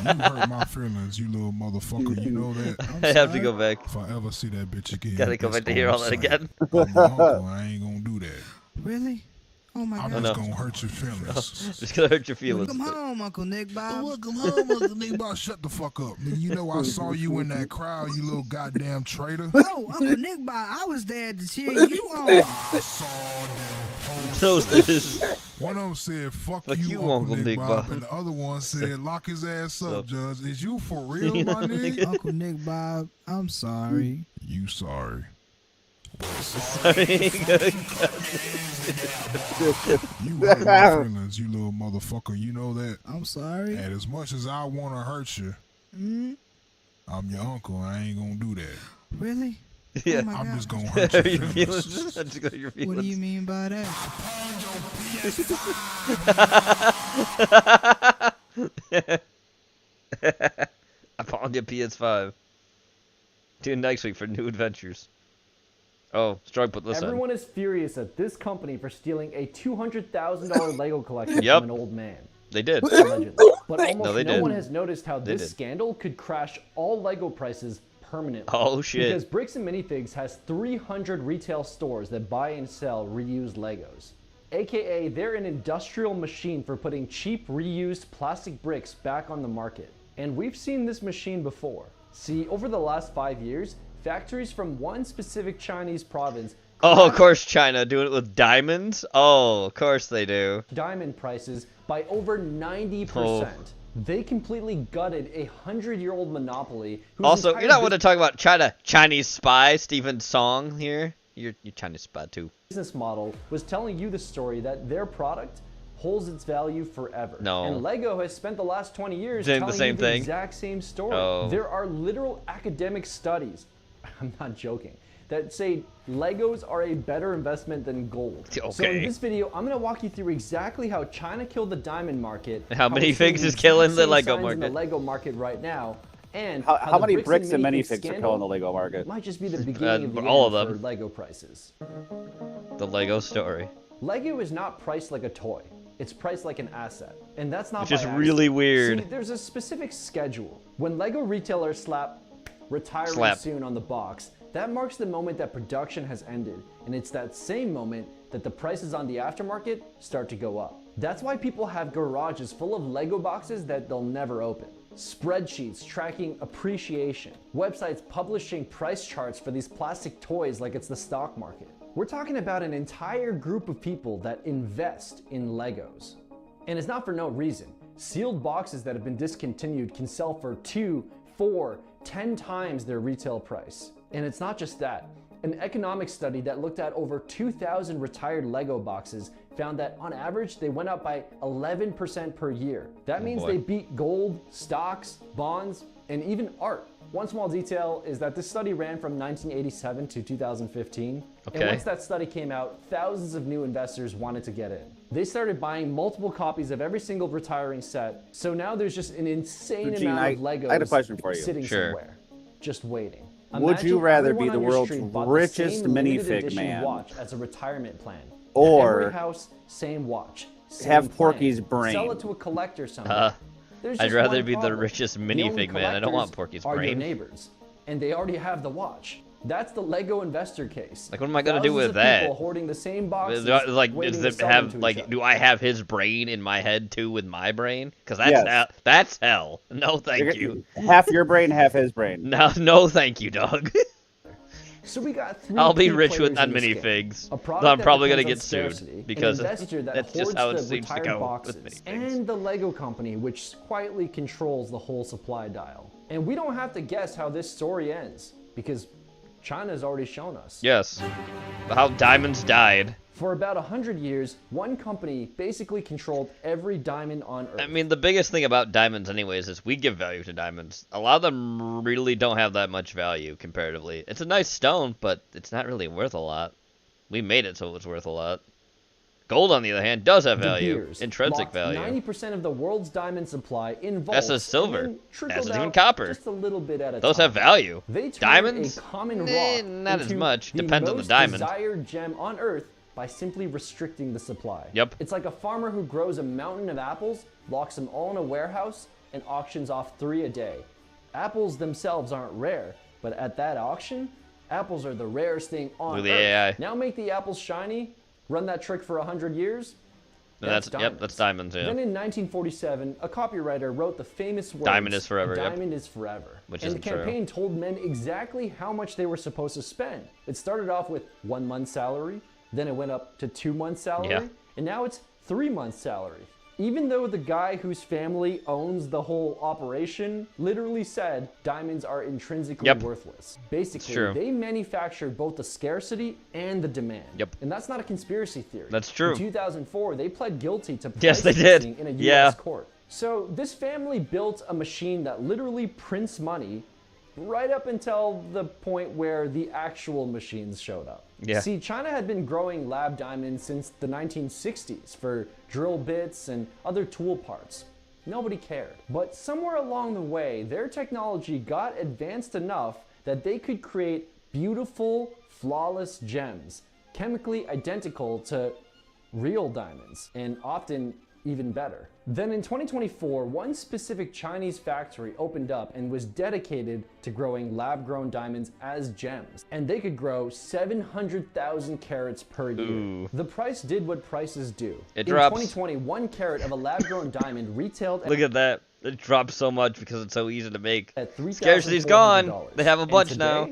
hurt my feelings, you little motherfucker. You know that?
I have to go back.
If I ever see that bitch again,
Gotta go back to hear all that again.
I'm your uncle, I ain't gonna do that.
Really? Oh my
I'm
God.
just gonna hurt your feelings.
Just gonna hurt your feelings.
Welcome home, Uncle Nick Bob.
Welcome home, Uncle Nick Bob. Shut the fuck up. Nigga, you know I saw you in that crowd, you little goddamn traitor.
No, Uncle Nick Bob, I was there to cheer you on.
I saw them
Toasters.
One of them said, fuck
Fuck
you,
you,
Uncle Nick Bob.
Bob.
And the other one said, lock his ass up, Judge. Is you for real, my nigga?
Uncle Nick Bob, I'm sorry.
You sorry.
Sorry.
You hurt my feelings, you little motherfucker. You know that?
I'm sorry.
And as much as I want to hurt you, I'm your uncle. I ain't gonna do that.
Really?
Yeah.
Oh my
I'm
God.
just gonna hurt your feelings.
Just gonna hurt your
What do you
feelings.
mean by that?
I pawned your PS5. Tune in next week for new adventures. Oh, Stroy put this
Everyone is furious at this company for stealing a $200,000 Lego collection
Yep.
from an old man.
They did.
Allegedly. But almost
No, they
no
did.
one has noticed how
They
this
did.
scandal could crash all Lego prices permanently.
Oh, shit.
Because Bricks and Minifigs has 300 retail stores that buy and sell reused Legos. AKA, they're an industrial machine for putting cheap reused plastic bricks back on the market. And we've seen this machine before. See, over the last 5 years, factories from one specific Chinese province
Oh, of course China doing it with diamonds. Oh, of course they do.
diamond prices by over 90%.
Oh.
They completely gutted a 100-year-old monopoly. Whose
Also,
entire
you're not want to talk about China. Chinese spy, Stephen Song here. You're Chinese spy too.
business model was telling you the story that their product holds its value forever.
No.
And Lego has spent the last 20 years
Saying the
telling
same
you the
thing?
exact same story.
Oh.
There are literal academic studies, I'm not joking, that say Legos are a better investment than gold. So in
Okay.
this video, I'm gonna walk you through exactly how China killed the diamond market,
How many
we're seeing
figs is
exact
killing the
same
Lego
signs in the
market.
Lego market right now, and
How
the
many bricks and
minifigs
minifigs are
scandal
killing the Lego market?
might just be the beginning of the
all
end
of them.
for Lego prices.
The Lego story.
Lego is not priced like a toy. It's priced like an asset. And that's not
Which
by
is
accident.
really weird.
See, there's a specific schedule. When Lego retailers slap retiring
Slap.
soon on the box, that marks the moment that production has ended. And it's that same moment that the prices on the aftermarket start to go up. That's why people have garages full of Lego boxes that they'll never open. Spreadsheets tracking appreciation. Websites publishing price charts for these plastic toys like it's the stock market. We're talking about an entire group of people that invest in Legos. And it's not for no reason. Sealed boxes that have been discontinued can sell for 2, 4, 10 times their retail price. And it's not just that. An economic study that looked at over 2,000 retired Lego boxes found that on average they went up by 11% per year. That means
boy.
they beat gold, stocks, bonds, and even art. One small detail is that this study ran from 1987 to 2015. And
Okay.
once that study came out, thousands of new investors wanted to get in. They started buying multiple copies of every single retiring set. So now there's just an insane
Eugene,
amount of
I
Legos
had a question for you.
sitting
Sure.
somewhere, just waiting.
Would you
Imagine
rather
everyone
be the
on your
world's
street bought the
richest
same limited
minifig
edition
man?
watch as a retirement plan.
Or
Every house, same watch. Same
have
plan.
Porky's brain?
Sell it to a collector someday. There's
I'd
just
rather
one
be the
problem.
richest
The only
minifig man. I don't want
collectors
Porky's
are your
brain.
neighbors, and they already have the watch. That's the Lego investor case.
Like, what am I gonna do
Thousands
with
of
that?
people holding the same boxes,
Like,
waiting
does
to
it
sell them
have
to each
like?
other.
Do I have his brain in my head too with my brain? Because that's
Yes.
hell. That's hell. No, thank you.
Half your brain, half his brain.
No, no, thank you, dog.
So we got three
I'll be
key
rich with
players
on
in this game.
minifigs.
A product
Though I'm
that
probably gonna
depends
get
on
sued
scarcity,
because
an investor that
that's
hoards
just how it
the
seems to
retired
go
boxes,
with minifigs.
and the Lego company, which quietly controls the whole supply dial. And we don't have to guess how this story ends because China's already shown us.
Yes, how diamonds died.
For about 100 years, one company basically controlled every diamond on Earth.
I mean, the biggest thing about diamonds, anyways, is we give value to diamonds. A lot of them really don't have that much value comparatively. It's a nice stone, but it's not really worth a lot. We made it so it's worth a lot. Gold, on the other hand, does have
De
value,
Beers
intrinsic
locked
value.
90% of the world's diamond supply in vaults.
That's a silver.
And then trickled
That's even
out
copper.
Just a little bit at a
Those
time.
have value.
They turned
Diamonds?
a common rock
Not as
into
much.
the
Depends on the
most
diamond.
desired gem on Earth by simply restricting the supply.
Yep.
It's like a farmer who grows a mountain of apples, locks them all in a warehouse, and auctions off 3 a day. Apples themselves aren't rare, but at that auction, apples are the rarest thing on
With the
Earth.
AI.
Now make the apples shiny, run that trick for 100 years.
And that's yep, that's diamonds. Yeah.
Then in 1947, a copywriter wrote the famous words,
Diamond is forever,
"A
yep.
diamond is forever."
Which
and the
isn't true.
campaign told men exactly how much they were supposed to spend. It started off with 1 month's salary, then it went up to 2 months' salary,
Yeah.
and now it's 3 months' salary. Even though the guy whose family owns the whole operation literally said diamonds are intrinsically
Yep.
worthless. Basically,
true.
they manufacture both the scarcity and the demand.
Yep.
And that's not a conspiracy theory.
That's true.
In 2004, they pled guilty to
Yes, they
price
did.
fixing in a
Yeah.
US court. So this family built a machine that literally prints money right up until the point where the actual machines showed up.
Yeah.
See, China had been growing lab diamonds since the 1960s for drill bits and other tool parts. Nobody cared. But somewhere along the way, their technology got advanced enough that they could create beautiful, flawless gems, chemically identical to real diamonds, and often even better. Then in 2024, one specific Chinese factory opened up and was dedicated to growing lab-grown diamonds as gems, and they could grow 700,000 carats per year.
Ooh.
The price did what prices do.
It
in
drops.
2020, 1 carat of a lab-grown diamond retailed
Look at that. It dropped so much because it's so easy to make.
at
Scarcity's gone. They have a
And
bunch
today,
now.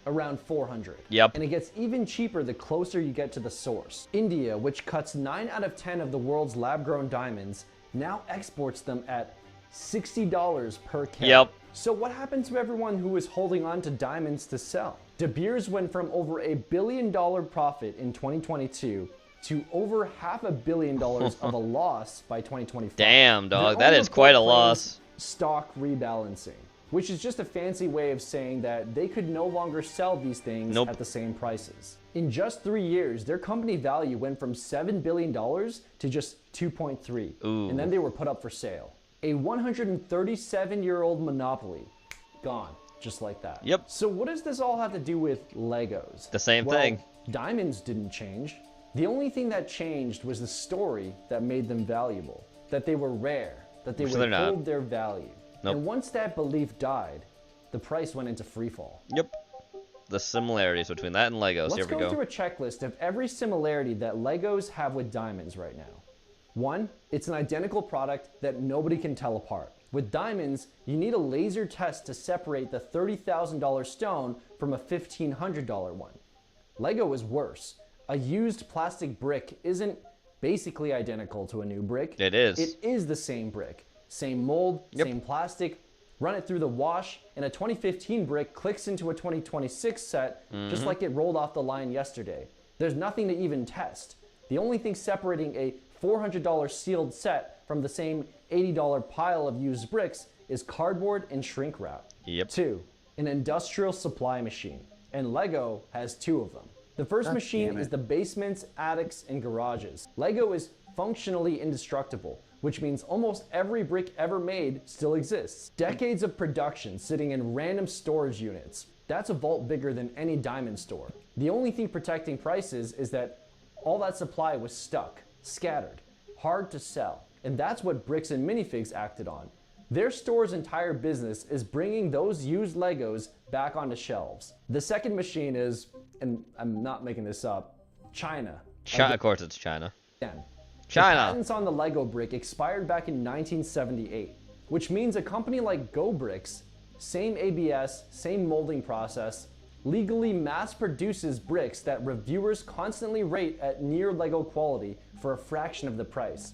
Around 400.
Yep.
And it gets even cheaper the closer you get to the source. India, which cuts 9 out of 10 of the world's lab-grown diamonds, now exports them at $60 per carat.
Yep.
So what happened to everyone who was holding on to diamonds to sell? De Beers went from over $1 billion profit in 2022 to over $500 million of a loss by 2025.
Damn, dog.
Their
That
own
is quite a
report
loss.
claims stock rebalancing, which is just a fancy way of saying that they could no longer sell these things
Nope.
at the same prices. In just 3 years, their company value went from $7 billion to just 2.3,
Ooh.
and then they were put up for sale. A 137-year-old monopoly, gone, just like that.
Yep.
So what does this all have to do with Legos?
The same
Well,
thing.
Diamonds didn't change. The only thing that changed was the story that made them valuable, that they were rare, that they
Which
would
they're not.
hold their value.
Nope.
And once that belief died, the price went into freefall.
Yep. The similarities between that and Legos.
Let's
Here we
go
go.
through a checklist of every similarity that Legos have with diamonds right now. 1, it's an identical product that nobody can tell apart. With diamonds, you need a laser test to separate the $30,000 stone from a $1,500 one. Lego is worse. A used plastic brick isn't basically identical to a new brick.
It is.
It is the same brick. Same mold,
Yep.
same plastic. Run it through the wash, and a 2015 brick clicks into a 2026 set just
Mhm.
like it rolled off the line yesterday. There's nothing to even test. The only thing separating a $400 sealed set from the same $80 pile of used bricks is cardboard and shrink wrap.
Yep.
2, an industrial supply machine, and Lego has 2 of them. The first
God
machine
damn it.
is the basements, attics, and garages. Lego is functionally indestructible, which means almost every brick ever made still exists. Decades of production sitting in random storage units. That's a vault bigger than any diamond store. The only thing protecting prices is that all that supply was stuck, scattered, hard to sell. And that's what Bricks and Minifigs acted on. Their store's entire business is bringing those used Legos back onto shelves. The second machine is, and I'm not making this up, China.
Of course it's China.
Again.
China.
The patents on the Lego brick expired back in 1978, which means a company like Go Bricks, same ABS, same molding process, legally mass produces bricks that reviewers constantly rate at near Lego quality for a fraction of the price.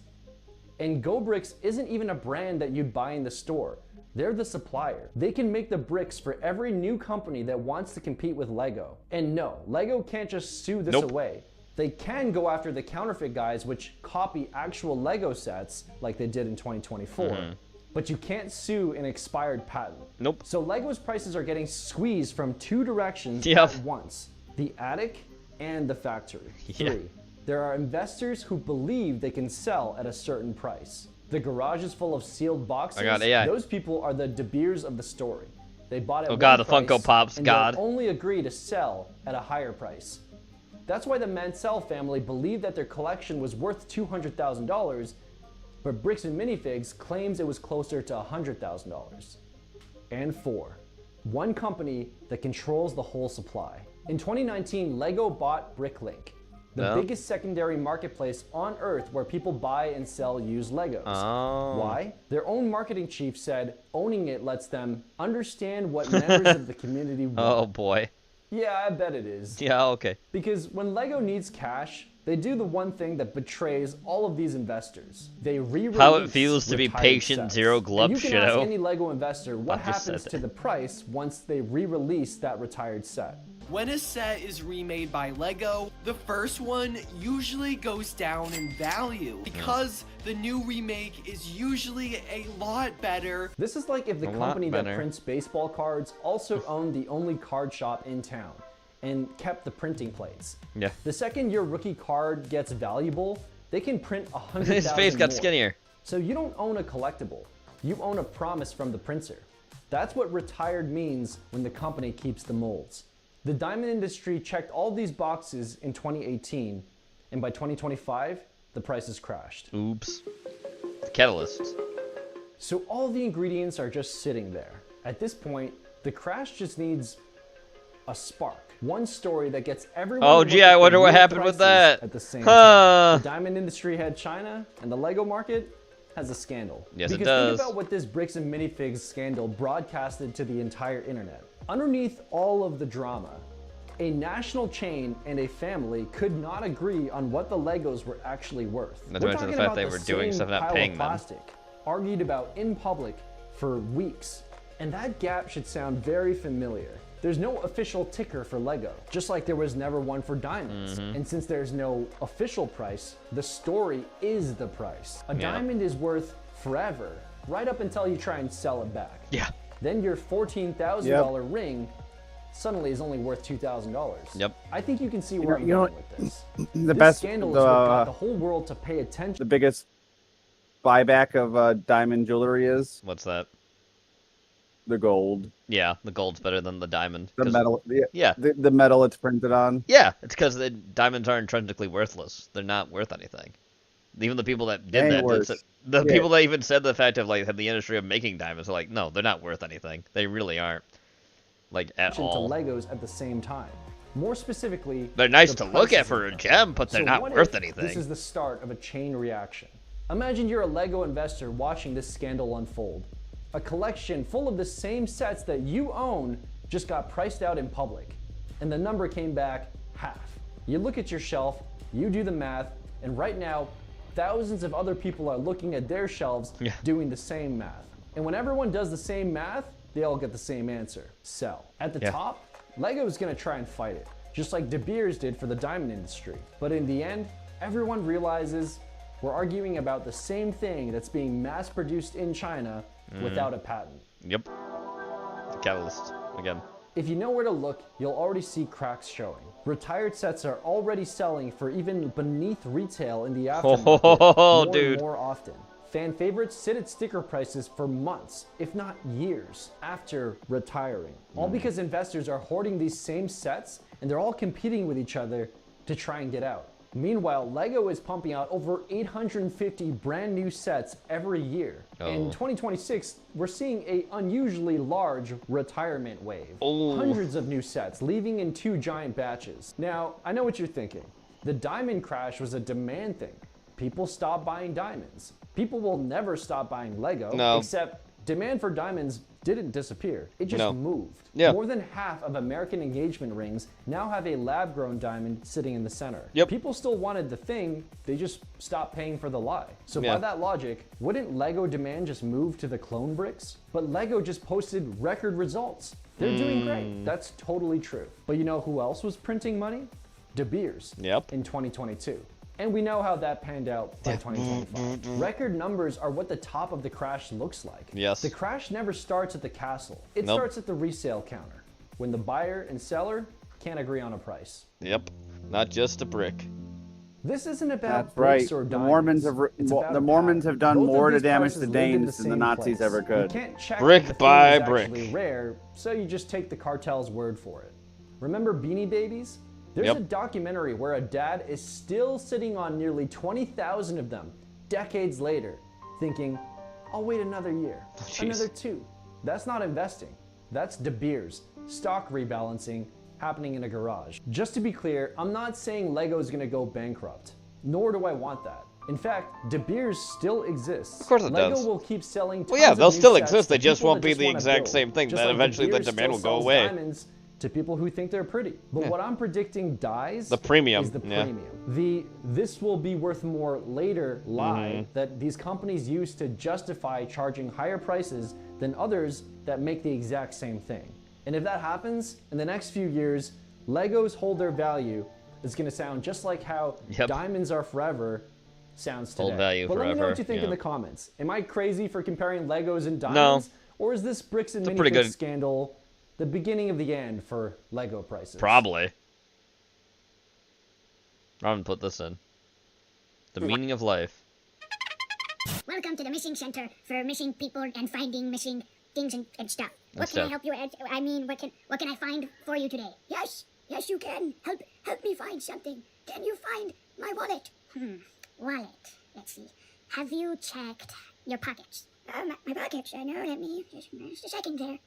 And Go Bricks isn't even a brand that you'd buy in the store. They're the supplier. They can make the bricks for every new company that wants to compete with Lego. And no, Lego can't just sue this
Nope.
away. They can go after the counterfeit guys which copy actual Lego sets like they did in 2024.
Mhm.
But you can't sue an expired patent.
Nope.
So Lego's prices are getting squeezed from 2 directions
Yep.
at once. The attic and the factory.
Yeah.
3, there are investors who believe they can sell at a certain price. The garage is full of sealed boxes.
I got AI.
Those people are the De Beers of the story. They bought it
Oh
at
God,
one
the Funko
price,
Pops,
and
God.
they'll only agree to sell at a higher price. That's why the Mansell family believed that their collection was worth $200,000, but Bricks and Minifigs claims it was closer to $100,000. And 4, one company that controls the whole supply. In 2019, Lego bought Bricklink, the
No.
biggest secondary marketplace on earth where people buy and sell used Legos.
Oh.
Why? Their own marketing chief said owning it lets them understand what members of the community want.
Oh boy.
Yeah, I bet it is.
Yeah, okay.
Because when Lego needs cash, they do the one thing that betrays all of these investors. They re-release
How it feels to be
retired
patient,
sets.
Zero Glove
And you can ask
Shadow.
any Lego investor what
I just said
happens
that.
to the price once they re-release that retired set.
When a set is remade by Lego, the first one usually goes down in value because the new remake is usually a lot better.
This is like if the
A lot
company that
better.
prints baseball cards also owned the only card shop in town and kept the printing plates.
Yeah.
The second your rookie card gets valuable, they can print 100,000
His face got
more.
skinnier.
So you don't own a collectible. You own a promise from the printer. That's what retired means when the company keeps the molds. The diamond industry checked all these boxes in 2018, and by 2025, the prices crashed.
Oops. The catalyst.
So all the ingredients are just sitting there. At this point, the crash just needs a spark. One story that gets everyone.
Oh, gee, I wonder what happened with that.
At the same time. The diamond industry had China, and the Lego market has a scandal.
Yes,
because
it does.
Think about what this bricks and minifigs scandal broadcasted to the entire internet. Underneath all of the drama, a national chain and a family could not agree on what the Legos were actually worth.
Not to mention the fact they were doing stuff, not paying them.
Plastic, argued about in public for weeks. And that gap should sound very familiar. There's no official ticker for Lego, just like there was never one for diamonds. And since there's no official price, the story is the price. A diamond is worth forever, right up until you try and sell it back.
Yeah.
Then your $14,000 ring suddenly is only worth $2,000.
Yep.
I think you can see where I'm going with this.
The
This
best,
scandal is what got the whole world to pay attention.
the biggest buyback of diamond jewelry is
What's that?
the gold.
Yeah, the gold's better than the diamond.
The
'cause-
metal.
Yeah.
The metal it's printed on.
Yeah, it's because the diamonds are intrinsically worthless. They're not worth anything. Even the people that did that,
worse.
the
Yeah.
people that even said the fact of like had the industry of making diamonds are like, no, they're not worth anything. They really aren't, like at
To
all.
Legos at the same time. More specifically,
They're nice
the
to look at
prices
for
of
a
them.
gem, but they're
So
not
what
worth
if
anything.
This is the start of a chain reaction. Imagine you're a Lego investor watching this scandal unfold. A collection full of the same sets that you own just got priced out in public, and the number came back half. You look at your shelf, you do the math, and right now, thousands of other people are looking at their shelves doing the same math. And when everyone does the same math, they all get the same answer: sell. At the top, Lego is going to try and fight it, just like De Beers did for the diamond industry. But in the end, everyone realizes we're arguing about the same thing that's being mass produced in China without a patent.
Yep. The catalyst again.
If you know where to look, you'll already see cracks showing. Retired sets are already selling for even beneath retail in the aftermarket more
dude.
and more often. Fan favorites sit at sticker prices for months, if not years, after retiring. All because investors are hoarding these same sets and they're all competing with each other to try and get out. Meanwhile, Lego is pumping out over 850 brand new sets every year. In 2026, we're seeing an unusually large retirement wave. Hundreds of new sets, leaving in 2 giant batches. Now, I know what you're thinking. The diamond crash was a demand thing. People stopped buying diamonds. People will never stop buying Lego, except demand for diamonds didn't disappear. It just moved.
Yeah.
More than half of American engagement rings now have a lab-grown diamond sitting in the center. People still wanted the thing, they just stopped paying for the lie. So by that logic, wouldn't Lego demand just move to the clone bricks? But Lego just posted record results. They're doing great. That's totally true. But you know who else was printing money? De Beers in 2022. And we know how that panned out by 2025. Record numbers are what the top of the crash looks like.
Yes.
The crash never starts at the castle. It starts at the resale counter, when the buyer and seller can't agree on a price.
Yep. Not just a brick.
This isn't about
That's right.
bricks or
The
diamonds.
Mormons have
It's about
the
a
Mormons
pattern.
have done
Both of
more to
these
damage
prices
the
lived in
Danes than the
same
Nazis
place.
ever could.
You can't check
Brick
if the thing
by
is
brick.
actually rare, so you just take the cartel's word for it. Remember Beanie Babies? There's a documentary where a dad is still sitting on nearly 20,000 of them decades later, thinking, I'll wait another year, another 2. That's not investing. That's De Beers, stock rebalancing happening in a garage. Just to be clear, I'm not saying Lego is going to go bankrupt, nor do I want that. In fact, De Beers still exists.
Of course it
Lego
does.
will keep selling tons
Well, yeah,
of
they'll
new
still
sets
exist.
to
They just
people
won't
that
be the
wanna
exact
build.
same thing.
Just
That
like
eventually the
De Beers
demand will
still
go
sells
away.
diamonds to people who think they're pretty. But what I'm predicting dies
The premium,
is the
yeah.
premium. The this will be worth more later lie that these companies use to justify charging higher prices than others that make the exact same thing. And if that happens, in the next few years, Legos hold their value. It's going to sound just like how diamonds are forever sounds today.
Hold value
but let me know
forever,
what you think in
yeah.
the comments. Am I crazy for comparing Legos and diamonds? Or is this bricks and
It's a pretty
minifigs
good-
scandal the beginning of the end for Lego prices?
Probably. I'm gonna put this in. The meaning of life.
Welcome to the missing center for missing people and finding missing things and stuff. What can I help you? I mean, what can I find for you today?
Yes, you can. Help me find something. Can you find my wallet?
Wallet. Let's see. Have you checked your pockets?
My pockets. I know. Let me just a second there.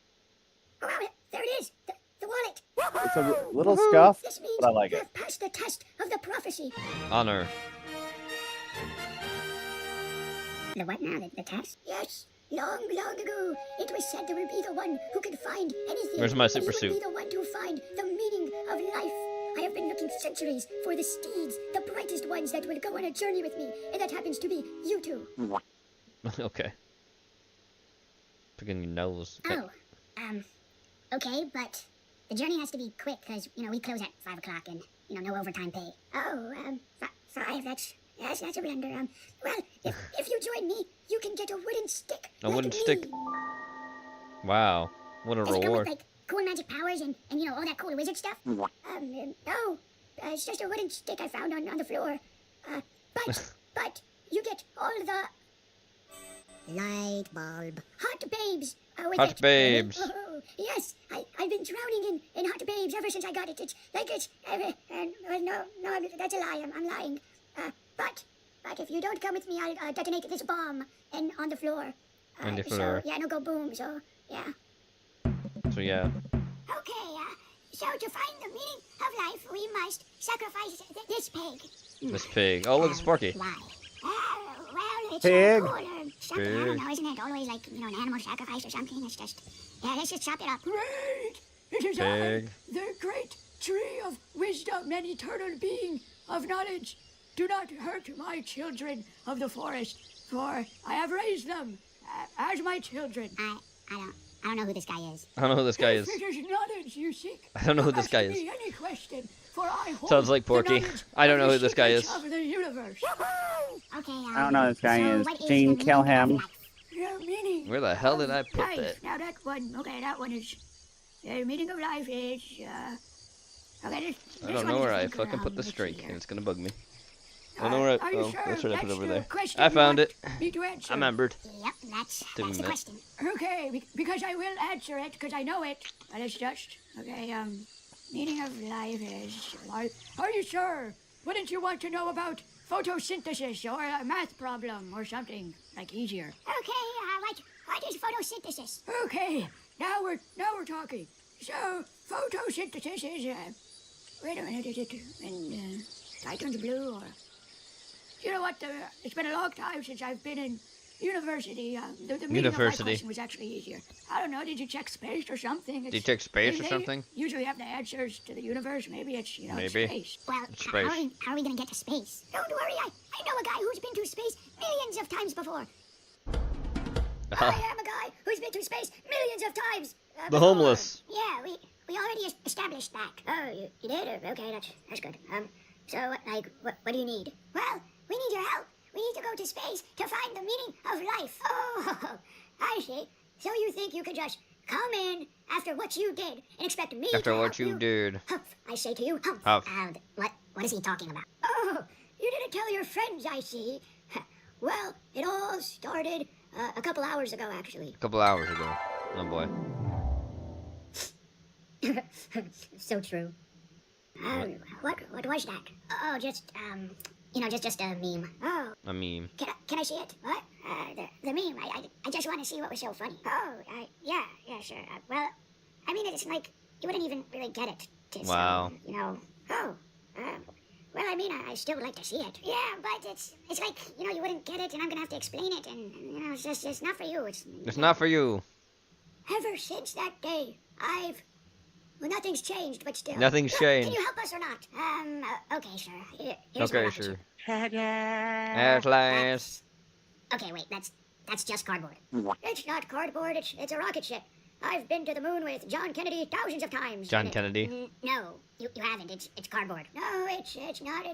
Oh, wow, there it is. The wallet.
It's a little scuffed,
This means
but I like
you
it.
have passed the test of the prophecy.
Honor.
The what now? The test?
Yes. Long ago, it was said there would be the one who could find anything.
Where's my
and
super
he
suit?
would be the one to find the meaning of life. I have been looking centuries for the steeds, the brightest ones that will go on a journey with me, and that happens to be you two.
Okay. Picking your nose. Okay.
Oh, okay, but the journey has to be quick because, we close at 5 o'clock and, no overtime pay.
Oh, 5, that's a blunder. Well, if you join me, you can get a wooden stick.
A wooden stick. Wow. What a
Does it come with,
reward.
like, cool magic powers and all that cool wizard stuff?
No, it's just a wooden stick I found on the floor. But you get all the
Light bulb.
hot babes with
Hot
it.
babes.
Oh, yes, I've been drowning in hot babes ever since I got it. It's like no, that's a lie. I'm lying. But if you don't come with me, I'll detonate this bomb on the floor.
On the floor.
So, yeah, it'll go boom. So yeah.
So yeah.
Okay. So to find the meaning of life, we must sacrifice this pig.
This pig. Oh, look, it's Sparky.
Why?
Well, it's
Pig.
cool or something. I don't know. Isn't it always like an animal sacrifice or something? It's just let's just chop it up. Great! It is
Pig.
I, the great tree of wisdom and eternal being of knowledge. Do not hurt my children of the forest, for I have raised them as my children.
I don't know who this guy is.
I don't know who this guy is.
If it is knowledge you seek,
I don't know who this guy
ask
is.
me any question, for I hold
Sounds like
the
Porky.
knowledge
I don't
of
know
the
who this guy
secrets
is.
Of the universe.
Okay,
I don't know who this guy
so
is.
what is
Gene,
the
kill
meaning of
him.
life?
The meaning
Where the hell did I
of
put
life.
that?
Now that one is the meaning of life is okay.
I don't know where I fucking put the strike, and it's gonna bug me. I don't know where I...
Are you
Oh,
sure
that's what I put
that's
over
the
there.
question
I
you
found
want
it.
me to answer?
I remembered.
Yep, that's
Didn't
the
it?
question.
Okay, because I will answer it, because I know it. But it's just, okay, meaning of life is... Are you sure? Wouldn't you want to know about photosynthesis or a math problem or something, like easier?
Okay, what is photosynthesis?
Okay, now we're talking. So, photosynthesis is, wait a minute, is it in Titan's blue or... You know what, it's been a long time since I've been in university. The meaning of my question was actually easier. I don't know, did you check space or something?
Did you check space or something?
Usually have the answers to the universe. Maybe it's,
Maybe.
space.
Well,
Space.
how are we gonna get to space?
Don't worry, I know a guy who's been to space millions of times before.
Uh-huh.
I am a guy who's been to space millions of times.
The homeless.
Yeah, we already established that. Oh, you did? Okay, that's good. So, what do you need? Well, we need your help. We need to go to space to find the meaning of life. Oh, I see. So you think you could just come in after what you did and expect me
After
to
what
help
you did.
Humph, I say to you, humph.
Humph.
What is he talking about?
Oh, you didn't tell your friends, I see. Well, it all started a couple hours ago, actually.
A couple hours ago. Oh boy.
So true.
What was that?
Oh, just a meme.
Oh,
A meme.
can I see it? What?
The meme. I just want to see what was so funny.
Oh, yeah, sure.
Well, I mean, it's like you wouldn't even really get it.
Wow.
Oh, well, I mean, I still would like to see it.
Yeah, but it's like, you wouldn't get it, and I'm gonna have to explain it, and, it's not for you.
It's not for you.
Ever since that day, well, nothing's changed, but still.
Nothing's changed.
Can you help us or not?
Okay, sure. Here's
Okay,
my
sure.
rocket
At last.
ship. Okay, wait, that's just cardboard.
It's not cardboard, it's a rocket ship. I've been to the moon with John Kennedy thousands of times.
John Kennedy.
No, you haven't. It's cardboard.
No, it's not.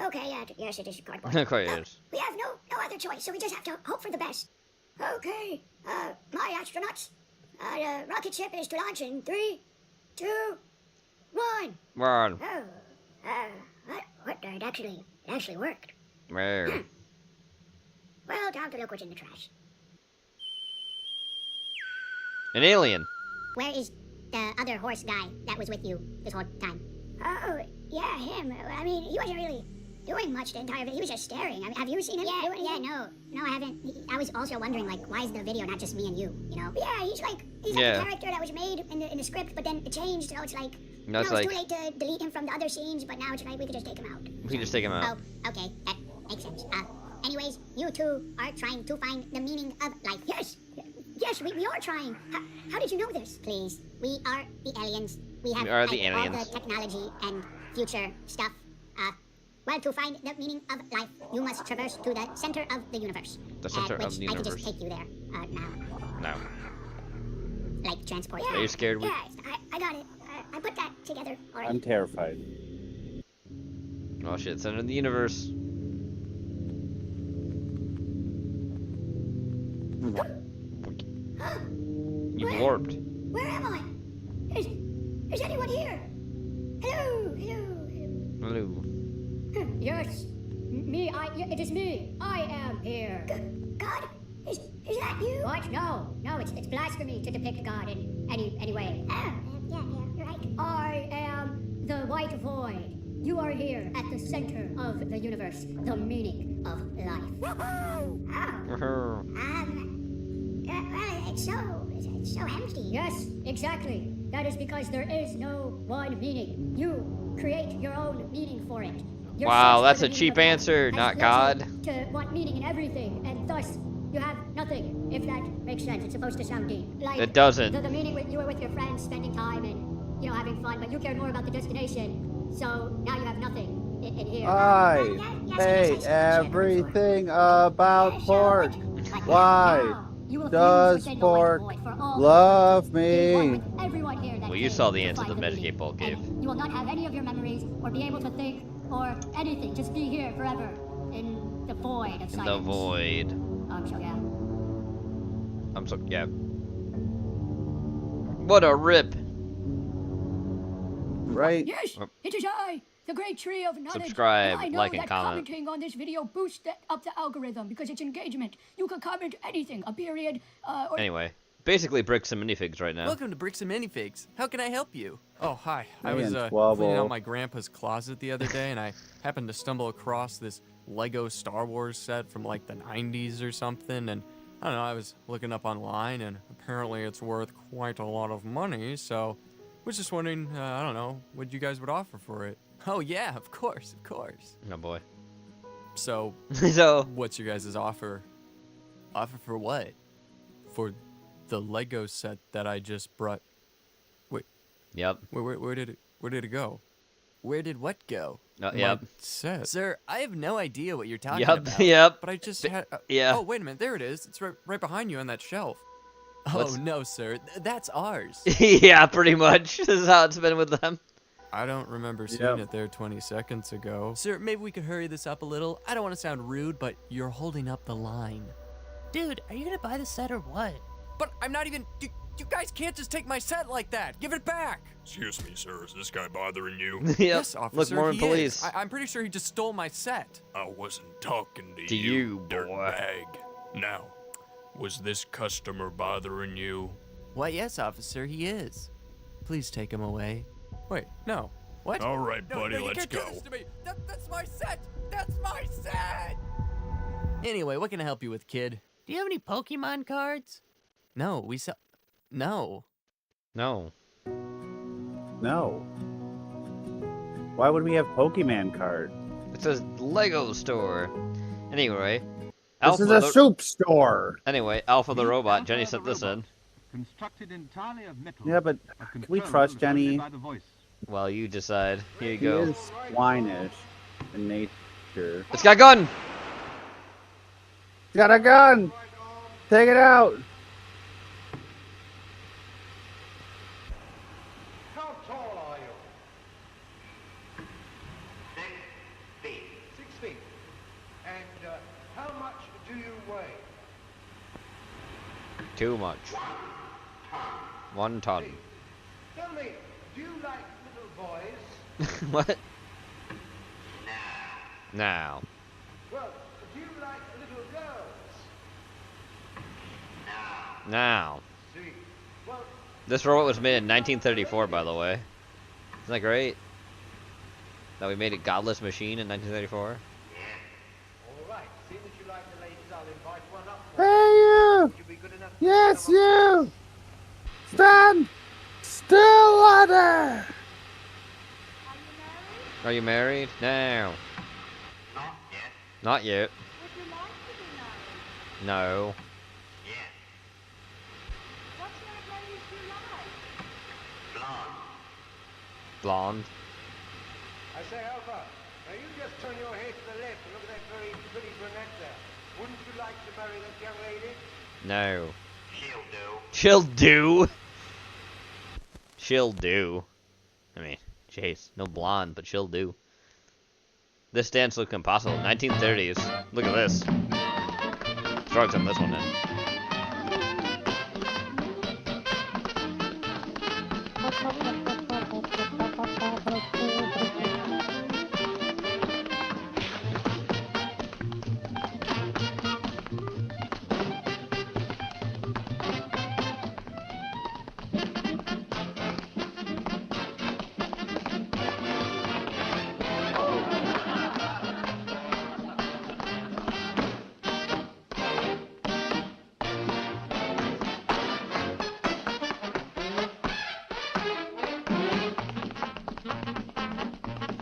Okay, yes, it is cardboard.
Okay, it is.
We have no other choice, so we just have to hope for the best. Okay, my astronauts, rocket ship is to launch in 3, 2, 1.
Run.
Oh, what? It actually worked.
Where?
Well, time to look what's in the trash.
An alien.
Where is the other horse guy that was with you this whole time? Oh, yeah, him. I mean, he wasn't really doing much the entire video. He was just staring. I mean, have you seen him do anything? Yeah, no, I haven't. I was also wondering, like, why is the video not just me and you? You know? Yeah, he's like a character that was made in the script, but then it changed. So it's like,
No, it's
it's
like
too late to delete him from the other scenes. But now it's like we could just take him out.
we can just take him out.
Oh, okay, that makes sense. Anyways, you two are trying to find the meaning of life. Yes, we are trying. How did you know this? Please, we are the aliens. We have
are the
all
aliens.
the technology and future stuff. Well, to find the meaning of life, you must traverse to the center of the universe.
The center
which
of the
I could just
universe.
take you there now.
No.
Like transport.
Are you scared?
Yeah, I got it. I put that together already.
I'm terrified.
Oh shit! Center of the universe. You warped.
Where am I? Is anyone here? Hello.
Hello.
Yes, me. It is me. I am here.
God, is that you?
What? No, it's blasphemy to depict God in any way.
Yeah, you're right.
I am the white void. You are here at the center of the universe, the meaning of life.
Well, it's so empty.
Yes, exactly. That is because there is no one meaning. You create your own meaning for it. Your
Wow,
search
that's
for
a
the
cheap
meaning of
answer,
life
not
has
God.
led you to want meaning in everything, and thus you have nothing. If that makes sense, it's supposed to sound deep. Like
It doesn't.
The meaning with you were with your friends, spending time and having fun, but you cared more about the destination. So now you have nothing in here.
I hate everything about pork. Why does pork love me?
Everyone here that
Well, you saw the answer the Medigate Bolt gave.
you will not have any of your memories or be able to think or anything. Just be here forever in the void of silence.
The void.
I'm so
yeah. What a rip.
Right.
Yes, it is I, the great tree of knowledge.
Subscribe,
And I know
like, and
that
comment.
commenting on this video boosts up the algorithm because it's engagement. You can comment anything, a period, or...
Anyway, basically bricks and minifigs right now.
Welcome to Bricks and Minifigs. How can I help you?
Oh, hi. I
Me
was
and
cleaning
Twubble.
out my grandpa's closet the other day, and I happened to stumble across this Lego Star Wars set from like the 90s or something, and I don't know, I was looking up online, and apparently it's worth quite a lot of money, so was just wondering, I don't know, what you guys would offer for it.
Oh yeah, of course.
Oh boy.
So, what's your guys' offer?
Offer for what?
For the Lego set that I just brought. Wait.
Yep.
Where did it go?
Where did what go?
Yep.
Set.
Sir, I have no idea what you're talking
Yep,
about.
yep.
But I just had.
yeah.
Oh, wait a minute. There it is. It's right behind you on that shelf.
Oh, no, sir. That's ours.
Yeah, pretty much. This is how it's been with them.
I don't remember seeing it there 20 seconds ago.
Sir, maybe we could hurry this up a little. I don't want to sound rude, but you're holding up the line.
Dude, are you gonna buy the set or what?
But I'm not even. You guys can't just take my set like that. Give it back.
Excuse me, sir. Is this guy bothering you?
Yep.
Yes, officer.
Look, more
he
police.
is. I'm pretty sure he just stole my set.
I wasn't talking to
To
you,
you, boy.
dirtbag. Now, was this customer bothering you?
Why, yes, officer, he is. Please take him away.
Wait, no. What?
All right,
No,
buddy,
no, you
let's
can't do
go.
this to me. That's my set. That's my set.
Anyway, what can I help you with, kid?
Do you have any Pokemon cards?
No, we sell. No.
No.
No. Why would we have Pokemon cards?
It says Lego store. Anyway.
This is a soup store.
Anyway, Alpha the robot. Jenny sent this in.
Constructed entirely of metal.
Yeah, but can we trust Jenny?
Well, you decide. Here you
He
go.
is swinish in nature.
It's got a gun!
He's got a gun! Take it out!
How tall are you? 6 feet. 6 feet. And how much do you weigh?
Too much. 1 ton.
Tell me, do you like little boys?
What? Now.
Well, do you like little girls?
Now.
See.
This robot was made in 1934, by the way. Isn't that great? That we made a godless machine in 1934?
All right, seeing that you like the ladies, I'll invite one up.
Hey, you!
Would you be good enough to
Yes,
come up?
you! Stand still, ladder!
Are you married? No. Not yet.
Would you like to be married?
No.
What sort of ladies do you like?
Blonde.
I say, Alpha, now you just turn your head to the left and look at that very pretty brunette there. Wouldn't you like to marry that young lady?
No. She'll do. She'll do. I mean, jeez, no blonde, but she'll do. This dance looked impossible. 1930s. Look at this. Drugs on this one then.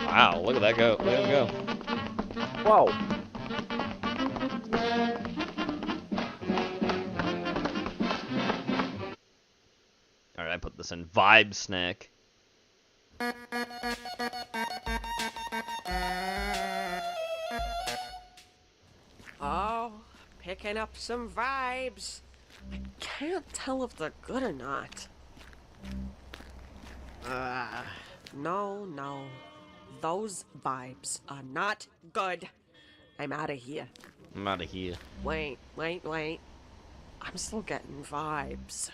Wow, look at that go. Look at him go.
Whoa.
Alright, I put this in Vibe Snack.
Oh, picking up some vibes. I can't tell if they're good or not. No. Those vibes are not good. I'm out of here.
I'm out of here.
Wait. I'm still getting vibes.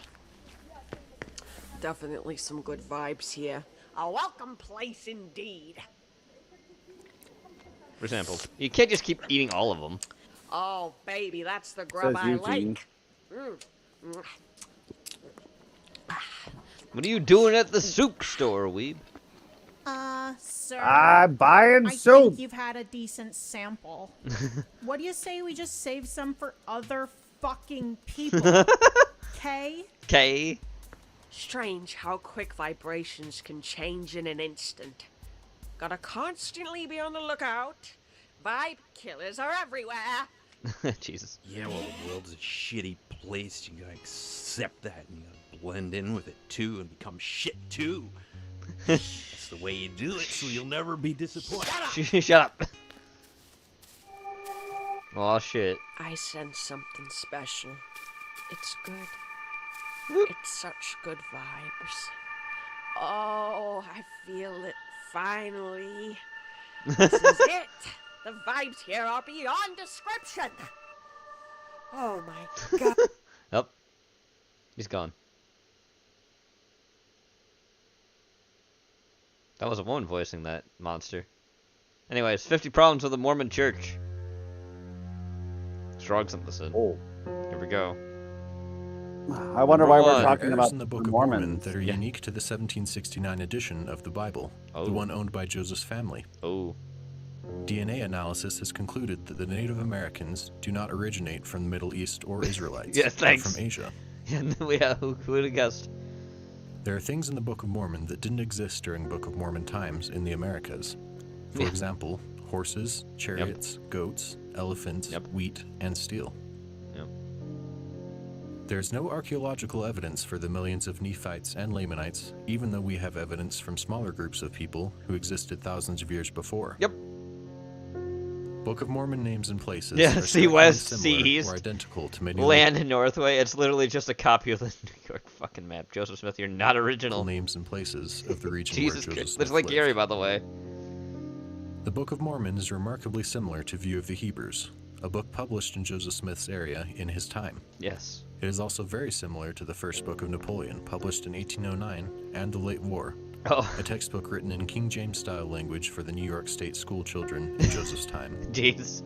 Definitely some good vibes here. A welcome place indeed.
For example, you can't just keep eating all of them.
Oh, baby, that's the grub
Says
I
Eugene.
like.
What are you doing at the soup store, Weeb?
Sir.
I'm buying
I
soup.
think you've had a decent sample. What do you say we just save some for other fucking people? Okay?
Okay.
Strange how quick vibrations can change in an instant. Gotta constantly be on the lookout. Vibe killers are everywhere.
Jesus.
Yeah, well, the world's a shitty place. You gotta accept that and you gotta blend in with it too and become shit too. That's the way you do it, so you'll never be disappointed.
Shut up. Oh shit.
I sense something special. It's good. It's such good vibes. Oh, I feel it finally. This is it. The vibes here are beyond description. Oh my god.
Oh. He's gone. That was a woman voicing that monster. Anyways, 50 problems with the Mormon Church. Strong synthesis.
Oh.
Here we go.
I wonder why we're
One.
talking
Errors
about
in the Book
the
of Mormon
Mormons.
that are unique to the 1769 edition of the Bible, the one owned by Joseph's family.
Oh.
DNA analysis has concluded that the Native Americans do not originate from the Middle East or Israelites,
Yeah,
but
thanks.
from Asia.
Yeah, who would have guessed?
There are things in the Book of Mormon that didn't exist during Book of Mormon times in the Americas. For
Yeah.
example, horses, chariots, goats, elephants, wheat, and steel.
Yep.
There's no archaeological evidence for the millions of Nephites and Lamanites, even though we have evidence from smaller groups of people who existed thousands of years before.
Yep.
Book of Mormon names and places
Yeah,
are
see
strikingly
west,
similar
see east,
or identical to many
land in Northway. It's literally just a copy of the New York fucking map. Joseph Smith, you're not original.
names and places of the region
Jesus
where Joseph
Christ.
Smith
It's like
lived.
Gary, by the way.
The Book of Mormon is remarkably similar to View of the Hebrews, a book published in Joseph Smith's area in his time.
Yes.
It is also very similar to the First Book of Napoleon, published in 1809, and The Late War, a textbook written in King James-style language for the New York State school children in Joseph's time.
Jeez.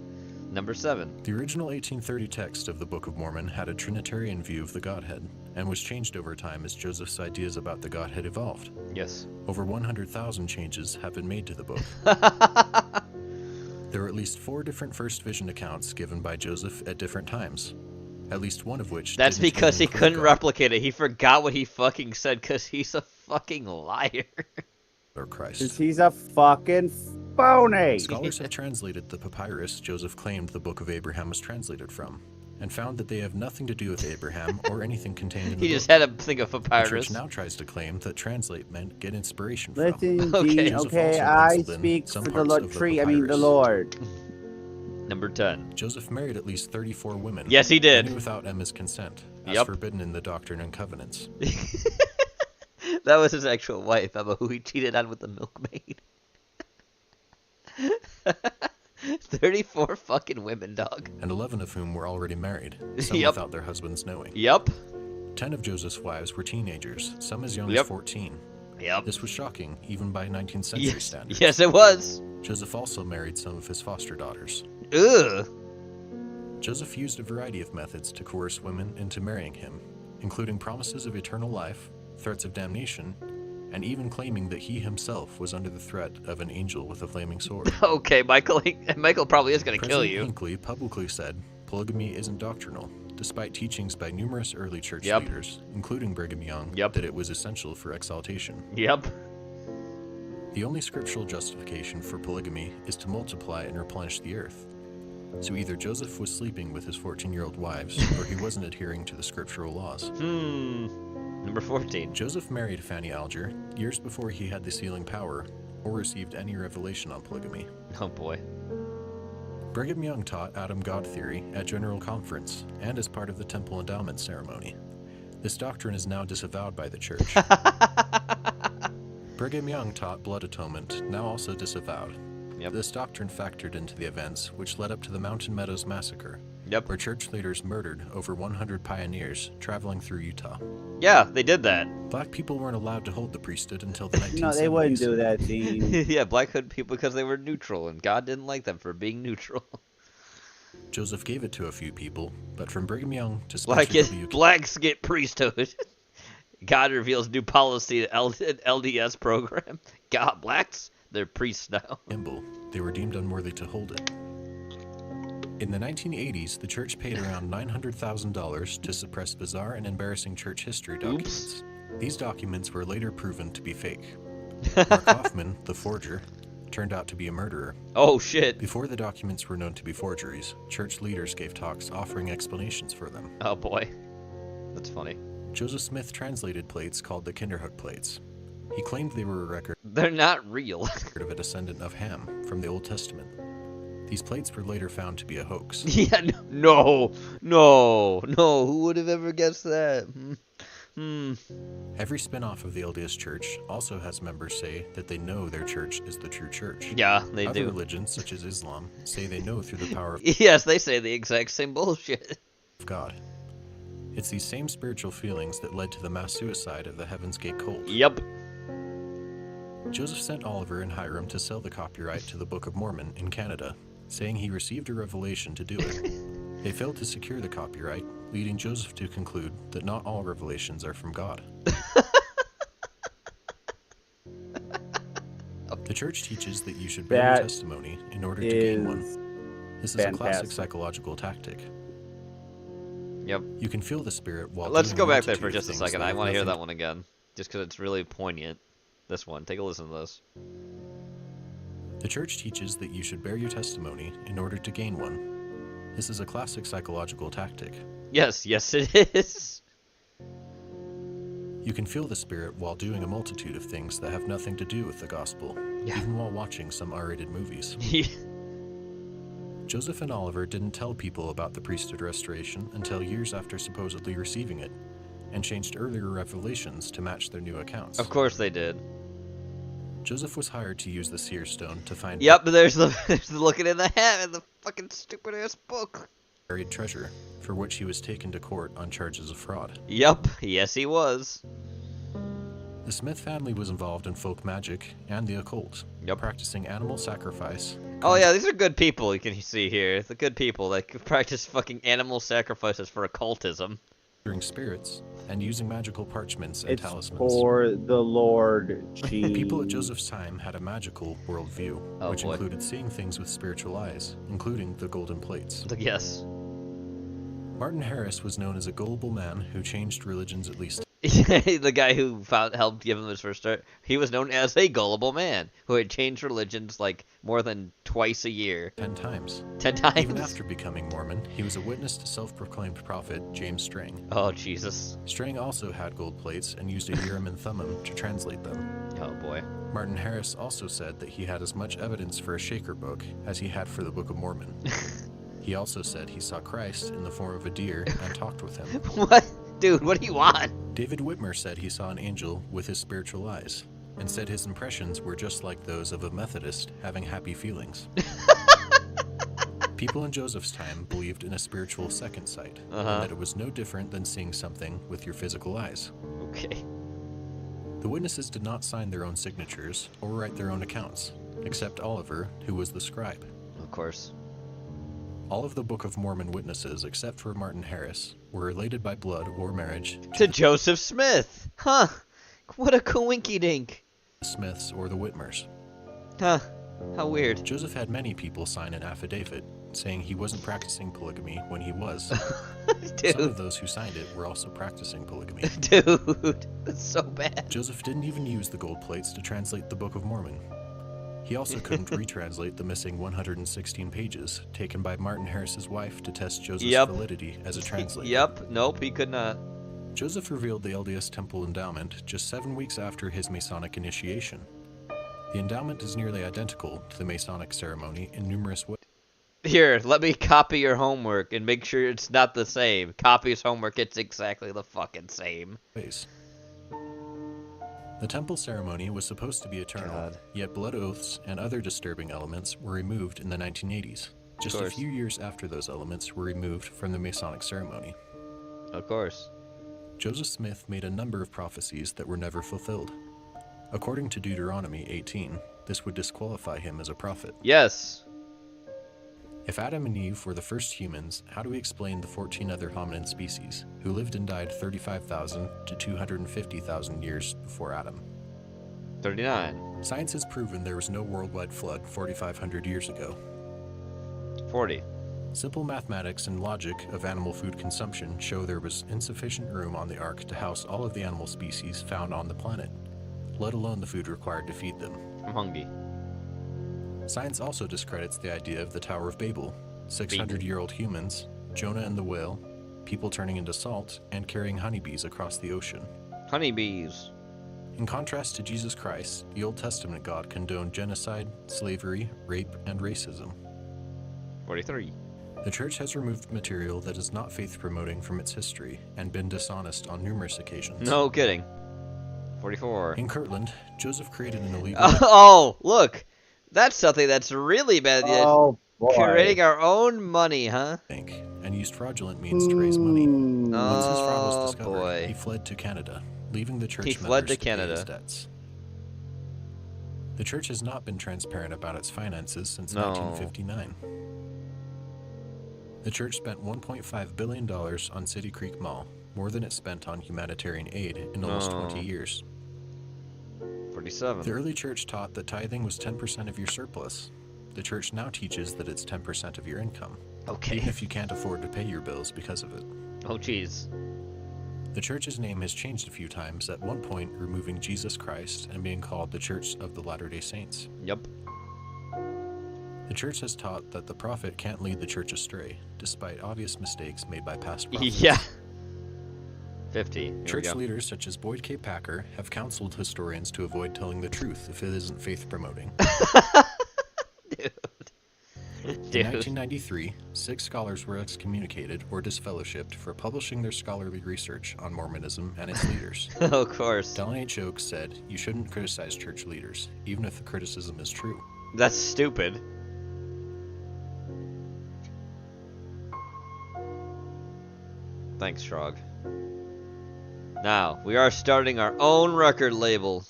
Number 7.
The original 1830 text of the Book of Mormon had a Trinitarian view of the Godhead, and was changed over time as Joseph's ideas about the Godhead evolved.
Yes.
Over 100,000 changes have been made to the book. There are at least 4 different first vision accounts given by Joseph at different times, at least one of which...
That's
didn't
because he
even include
couldn't
God
replicate it. He forgot what he fucking said because he's a fucking liar.
or Christ.
'Cause he's a fucking phony.
Scholars have translated the papyrus Joseph claimed the Book of Abraham was translated from, and found that they have nothing to do with Abraham or anything contained in the
He
book.
just had a thing of
The
papyrus.
church now tries to claim that translate meant get inspiration from.
Listen,
Okay.
Gene,
Joseph
okay,
also
I
penciled in
speak
some
for the
parts
Lord
of the
tree, I mean the
papyrus.
Lord.
Number 10.
Joseph married at least 34 women.
Yes, he did.
Many without Emma's consent, as
Yep.
forbidden in the Doctrine and Covenants.
That was his actual wife, Emma, who he cheated on with the milkmaid. 34 fucking women, dog.
And 11 of whom were already married, some
Yep.
without their husbands knowing.
Yep.
10 of Joseph's wives were teenagers, some as young
Yep.
as 14.
Yep.
This was shocking, even by 19th century
Yes.
standards.
Yes, it was.
Joseph also married some of his foster daughters.
Ugh.
Joseph used a variety of methods to coerce women into marrying him, including promises of eternal life, threats of damnation, and even claiming that he himself was under the threat of an angel with a flaming sword.
Okay, Michael. Michael probably is going to kill
President
you.
Hinckley publicly said polygamy isn't doctrinal, despite teachings by numerous early church
Yep.
leaders, including Brigham Young,
Yep.
that it was essential for exaltation.
Yep.
The only scriptural justification for polygamy is to multiply and replenish the earth. So either Joseph was sleeping with his 14-year-old wives, or he wasn't adhering to the scriptural laws.
Number 14.
Joseph married Fanny Alger years before he had the sealing power or received any revelation on polygamy.
Oh boy.
Brigham Young taught Adam God theory at General Conference and as part of the Temple Endowment ceremony. This doctrine is now disavowed by the church. Brigham Young taught blood atonement, now also disavowed.
Yep.
This doctrine factored into the events which led up to the Mountain Meadows Massacre,
Yep.
where church leaders murdered over 100 pioneers traveling through Utah.
Yeah, they did that.
Black people weren't allowed to hold the priesthood until the 1970s.
No, they wouldn't do that, Gene.
Yeah, black hood people because they were neutral, and God didn't like them for being neutral.
Joseph gave it to a few people, but from Brigham Young to
Black
Spencer W.
blacks get priesthood. God reveals new policy to LDS program. God, blacks, they're priests now.
Kimball, they were deemed unworthy to hold it. In the 1980s, the church paid around $900,000 to suppress bizarre and embarrassing church history documents. These documents were later proven to be fake. Mark Hoffman, the forger, turned out to be a murderer.
Oh shit.
Before the documents were known to be forgeries, church leaders gave talks offering explanations for them.
Oh boy. That's funny.
Joseph Smith translated plates called the Kinderhook plates. He claimed they were a record
They're not real.
of a descendant of Ham from the Old Testament. These plates were later found to be a hoax.
Yeah, no. Who would have ever guessed that?
Every spin-off of the LDS Church also has members say that they know their church is the true church.
Yeah, they
Other
do.
religions, such as Islam, say they know through the power of
Yes, they say the exact same bullshit.
God. It's these same spiritual feelings that led to the mass suicide of the Heaven's Gate cult.
Yep.
Joseph sent Oliver and Hiram to sell the copyright to the Book of Mormon in Canada, saying he received a revelation to do it. They failed to secure the copyright, leading Joseph to conclude that not all revelations are from God. The church teaches that you should bear your
That
testimony in order to gain one. This is a classic
fantastic.
psychological tactic.
Yep.
You can feel the spirit while
Let's
doing
go
a
back there for
multitude of
just a
things
second.
that
I
have
want to hear
nothing
that one again. Just because it's really poignant. This one. Take a listen to this.
The church teaches that you should bear your testimony in order to gain one. This is a classic psychological tactic.
Yes, it is.
You can feel the spirit while doing a multitude of things that have nothing to do with the gospel, even while watching some R-rated movies. Joseph and Oliver didn't tell people about the priesthood restoration until years after supposedly receiving it, and changed earlier revelations to match their new accounts.
Of course they did.
Joseph was hired to use the seer stone to find
Yep, there's the looking in the hat in the fucking stupid ass book.
buried treasure, for which he was taken to court on charges of fraud.
Yep, yes he was.
The Smith family was involved in folk magic and the occult, practicing animal sacrifice.
Oh yeah, these are good people. You can see here, the good people that practice fucking animal sacrifices for occultism.
Conjuring spirits, and using magical parchments and
It's
talismans.
for the Lord,
People at
Gene.
Joseph's time had a magical worldview,
Oh,
which
boy.
included seeing things with spiritual eyes, including the golden plates.
Yes.
Martin Harris was known as a gullible man who changed religions at least.
The guy who helped give him his first start, he was known as a gullible man who had changed religions like more than twice a year.
10 times.
10 times?
Even after becoming Mormon, he was a witness to self-proclaimed prophet James Strang.
Oh, Jesus.
Strang also had gold plates and used a Urim and Thummim to translate them.
Oh, boy.
Martin Harris also said that he had as much evidence for a Shaker book as he had for the Book of Mormon. He also said he saw Christ in the form of a deer and talked with him.
What? Dude, what do you want?
David Whitmer said he saw an angel with his spiritual eyes, and said his impressions were just like those of a Methodist having happy feelings. People in Joseph's time believed in a spiritual second sight, and that it was no different than seeing something with your physical eyes.
Okay.
The witnesses did not sign their own signatures or write their own accounts, except Oliver, who was the scribe.
Of course.
All of the Book of Mormon witnesses, except for Martin Harris, were related by blood or marriage
To Joseph Smith. Huh. What a coinky-dink.
the Smiths or the Whitmers.
Huh. How weird.
Joseph had many people sign an affidavit saying he wasn't practicing polygamy when he was.
Dude.
Some of those who signed it were also practicing polygamy.
Dude, that's so bad.
Joseph didn't even use the gold plates to translate the Book of Mormon. He also couldn't retranslate the missing 116 pages taken by Martin Harris's wife to test Joseph's validity as a translator.
Yep. Nope, he could not.
Joseph revealed the LDS Temple endowment just 7 weeks after his Masonic initiation. The endowment is nearly identical to the Masonic ceremony in numerous ways.
Here, let me copy your homework and make sure it's not the same. Copy his homework, it's exactly the fucking same.
The temple ceremony was supposed to be eternal, yet blood oaths and other disturbing elements were removed in the 1980s, just a few years after those elements were removed from the Masonic ceremony.
Of course.
Joseph Smith made a number of prophecies that were never fulfilled. According to Deuteronomy 18, this would disqualify him as a prophet.
Yes.
If Adam and Eve were the first humans, how do we explain the 14 other hominin species, who lived and died 35,000 to 250,000 years before Adam?
39.
Science has proven there was no worldwide flood 4,500 years ago.
40.
Simple mathematics and logic of animal food consumption show there was insufficient room on the ark to house all of the animal species found on the planet, let alone the food required to feed them.
I'm hungry.
Science also discredits the idea of the Tower of Babel, 600-year-old humans, Jonah and the whale, people turning into salt, and carrying honeybees across the ocean.
Honeybees.
In contrast to Jesus Christ, the Old Testament God condoned genocide, slavery, rape, and racism.
43.
The church has removed material that is not faith-promoting from its history and been dishonest on numerous occasions.
No kidding. 44.
In Kirtland, Joseph created an illegal...
Oh, look! That's something that's really bad.
Oh, boy.
Creating our own money, huh?
And used fraudulent means to raise money. Once his fraud was discovered, he fled to Canada, leaving the church members to pay his debts. The church has not been transparent about its finances since 1959. The church spent $1.5 billion on City Creek Mall, more than it spent on humanitarian aid in almost 20 years.
47.
The early church taught that tithing was 10% of your surplus. The church now teaches that it's 10% of your income.
Okay.
Even if you can't afford to pay your bills because of it.
Oh, jeez.
The church's name has changed a few times, at one point removing Jesus Christ and being called the Church of the Latter-day Saints.
Yep.
The church has taught that the prophet can't lead the church astray, despite obvious mistakes made by past prophets.
Yeah. 50. Here
Church leaders such as Boyd K. Packer have counseled historians to avoid telling the truth if it isn't faith-promoting.
Dude.
In 1993, 6 scholars were excommunicated or disfellowshipped for publishing their scholarly research on Mormonism and its leaders.
Of course.
Dallin H. Oaks said, "You shouldn't criticize church leaders, even if the criticism is true."
That's stupid. Thanks, Shrog. Now, we are starting our own record label.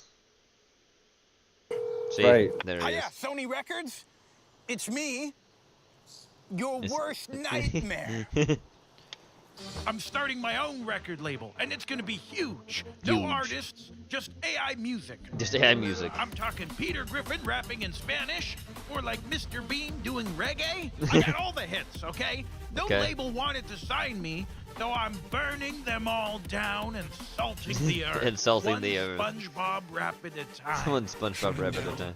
See?
Right.
There it
Oh
is.
yeah, Sony Records? It's me, your worst nightmare. I'm starting my own record label, and it's gonna be huge. No
Huge.
artists, just AI music.
Just AI music.
I'm talking Peter Griffin rapping in Spanish, or like Mr. Bean doing reggae. I got all the hits, okay? No
Okay.
label wanted to sign me, so I'm burning them all down and salting the earth.
And salting
One
the earth.
SpongeBob rap at a time.
One SpongeBob rap at a time.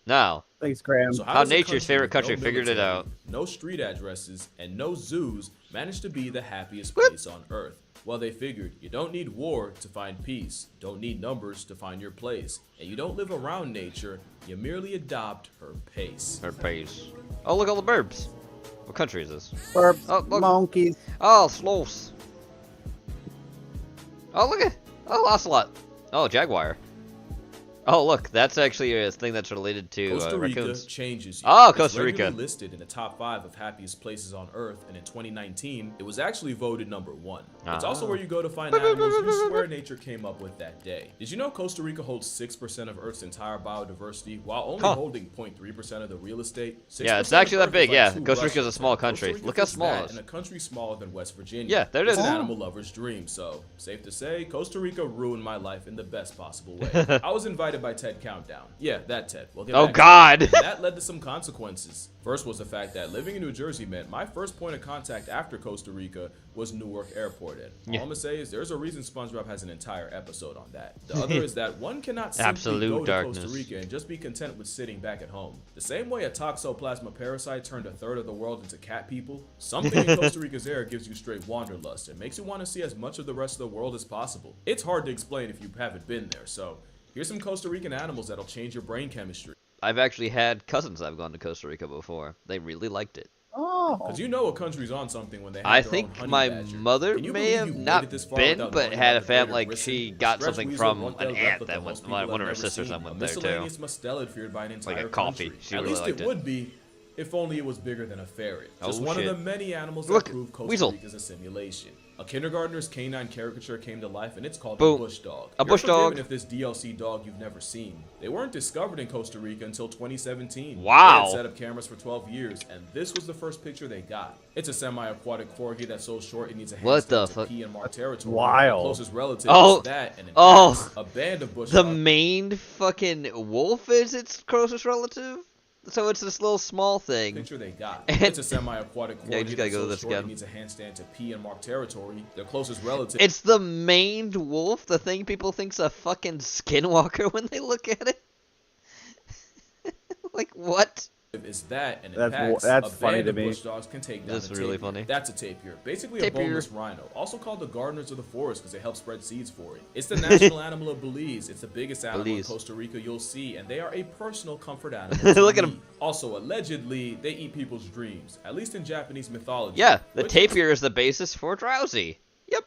Now,
Thanks, Graham.
So
how
does a
nature's favorite
with no
country figured it
military,
out.
No street addresses, and no zoos manage to be the happiest place on Earth. Well, they figured you don't need war to find peace, don't need numbers to find your place, and you don't live around nature, you merely adopt her pace.
Her pace. Oh, look, all the burbs. What country is this?
Burbs,
Oh, look.
monkeys.
Oh, sloths. Oh, look at. Oh, ocelot. Oh, jaguar. Oh, look, that's actually a thing that's related to
Costa Rica
raccoons.
changes you.
Oh,
It's
Costa
regularly
Rica.
listed in the top 5 of happiest places on Earth, and in 2019, it was actually voted #1. It's also where you go to find animals you swear nature came up with that day. Did you know Costa Rica holds 6% of Earth's entire biodiversity, while only holding 0.3% of the real estate?
Yeah, it's
6%
actually
of
that
Earth
big,
is
yeah.
like 2
Costa Rica is a
Russias,
small
and Costa
country.
Rica
Look how
fits
small
that
it is.
in a country smaller than West Virginia.
Yeah, there it
It's
is.
an animal lover's dream, so safe to say, Costa Rica ruined my life in the best possible way. I was invited by Ted Countdown. Yeah, that Ted. We'll get
Oh,
back to
God.
that. And that led to some consequences. First was the fact that living in New Jersey meant my first point of contact after Costa Rica was Newark Airport. And all
Yeah.
I'm gonna say is there's a reason SpongeBob has an entire episode on that. The other is that one cannot simply
Absolute
go to
darkness.
Costa Rica and just be content with sitting back at home. The same way a toxoplasma parasite turned a third of the world into cat people, something in Costa Rica's air gives you straight wanderlust and makes you want to see as much of the rest of the world as possible. It's hard to explain if you haven't been there, so here's some Costa Rican animals that'll change your brain chemistry.
I've actually had cousins that have gone to Costa Rica before. They really liked it.
Oh.
Because you know a country's on something when they have
I
their
think
own honey
my
badger.
mother
Can you
may
believe
have
you made
not
it this far
been,
without
but
knowing
had
about
a
the
family,
greater
like,
Ricin,
she got
stretch
something
weasel,
from
red-tailed
an aunt
replica
that
most
went,
people
one
have
of her
never
sisters
seen,
that went
a
there too.
miscellaneous mustelid feared by an entire
a coffee.
country.
She
At
really
least
liked
it
it.
would be if only it was bigger than a ferret. Just
Oh,
one
shit.
of the many animals
Look,
that prove Costa
weasel.
Rica is a simulation. A kindergartner's canine caricature came to life, and it's called
Boom.
a bush dog.
A
You're
bush
forgiven
dog.
if this DLC dog you've never seen. They weren't discovered in Costa Rica until 2017.
Wow.
They had set up cameras for 12 years, and this was the first picture they got. It's a semi-aquatic corgi that's so short it needs a
What the
handstand to
fuck?
pee and mark territory.
Wild.
The closest relative
Oh,
is that, and in
oh,
fact, a band of bush
the
dogs.
main fucking wolf is its closest relative? So it's this little small thing.
Picture they got.
And-
It's a semi-aquatic corgi
Yeah, you just gotta
that's
go
so
to this
short
again.
it needs a handstand to pee and mark territory. Their closest relative.
It's the maned wolf, the thing people think's a fucking skinwalker when they look at it. Like, what?
Is that, and in
That's
packs, a
funny
band
to
of
me.
bush dogs can take down
That's
a
really
tapir.
funny.
That's a tapir, basically a
Tapir.
boneless rhino, also called the gardeners of the forest because they help spread seeds for it. It's the national animal of Belize. It's the biggest animal
Belize.
in Costa Rica you'll see, and they are a personal comfort animal. to
Look at
me.
'em.
Also, allegedly, they eat people's dreams, at least in Japanese mythology.
Yeah, the
which-
tapir is the basis for drowsy. Yep.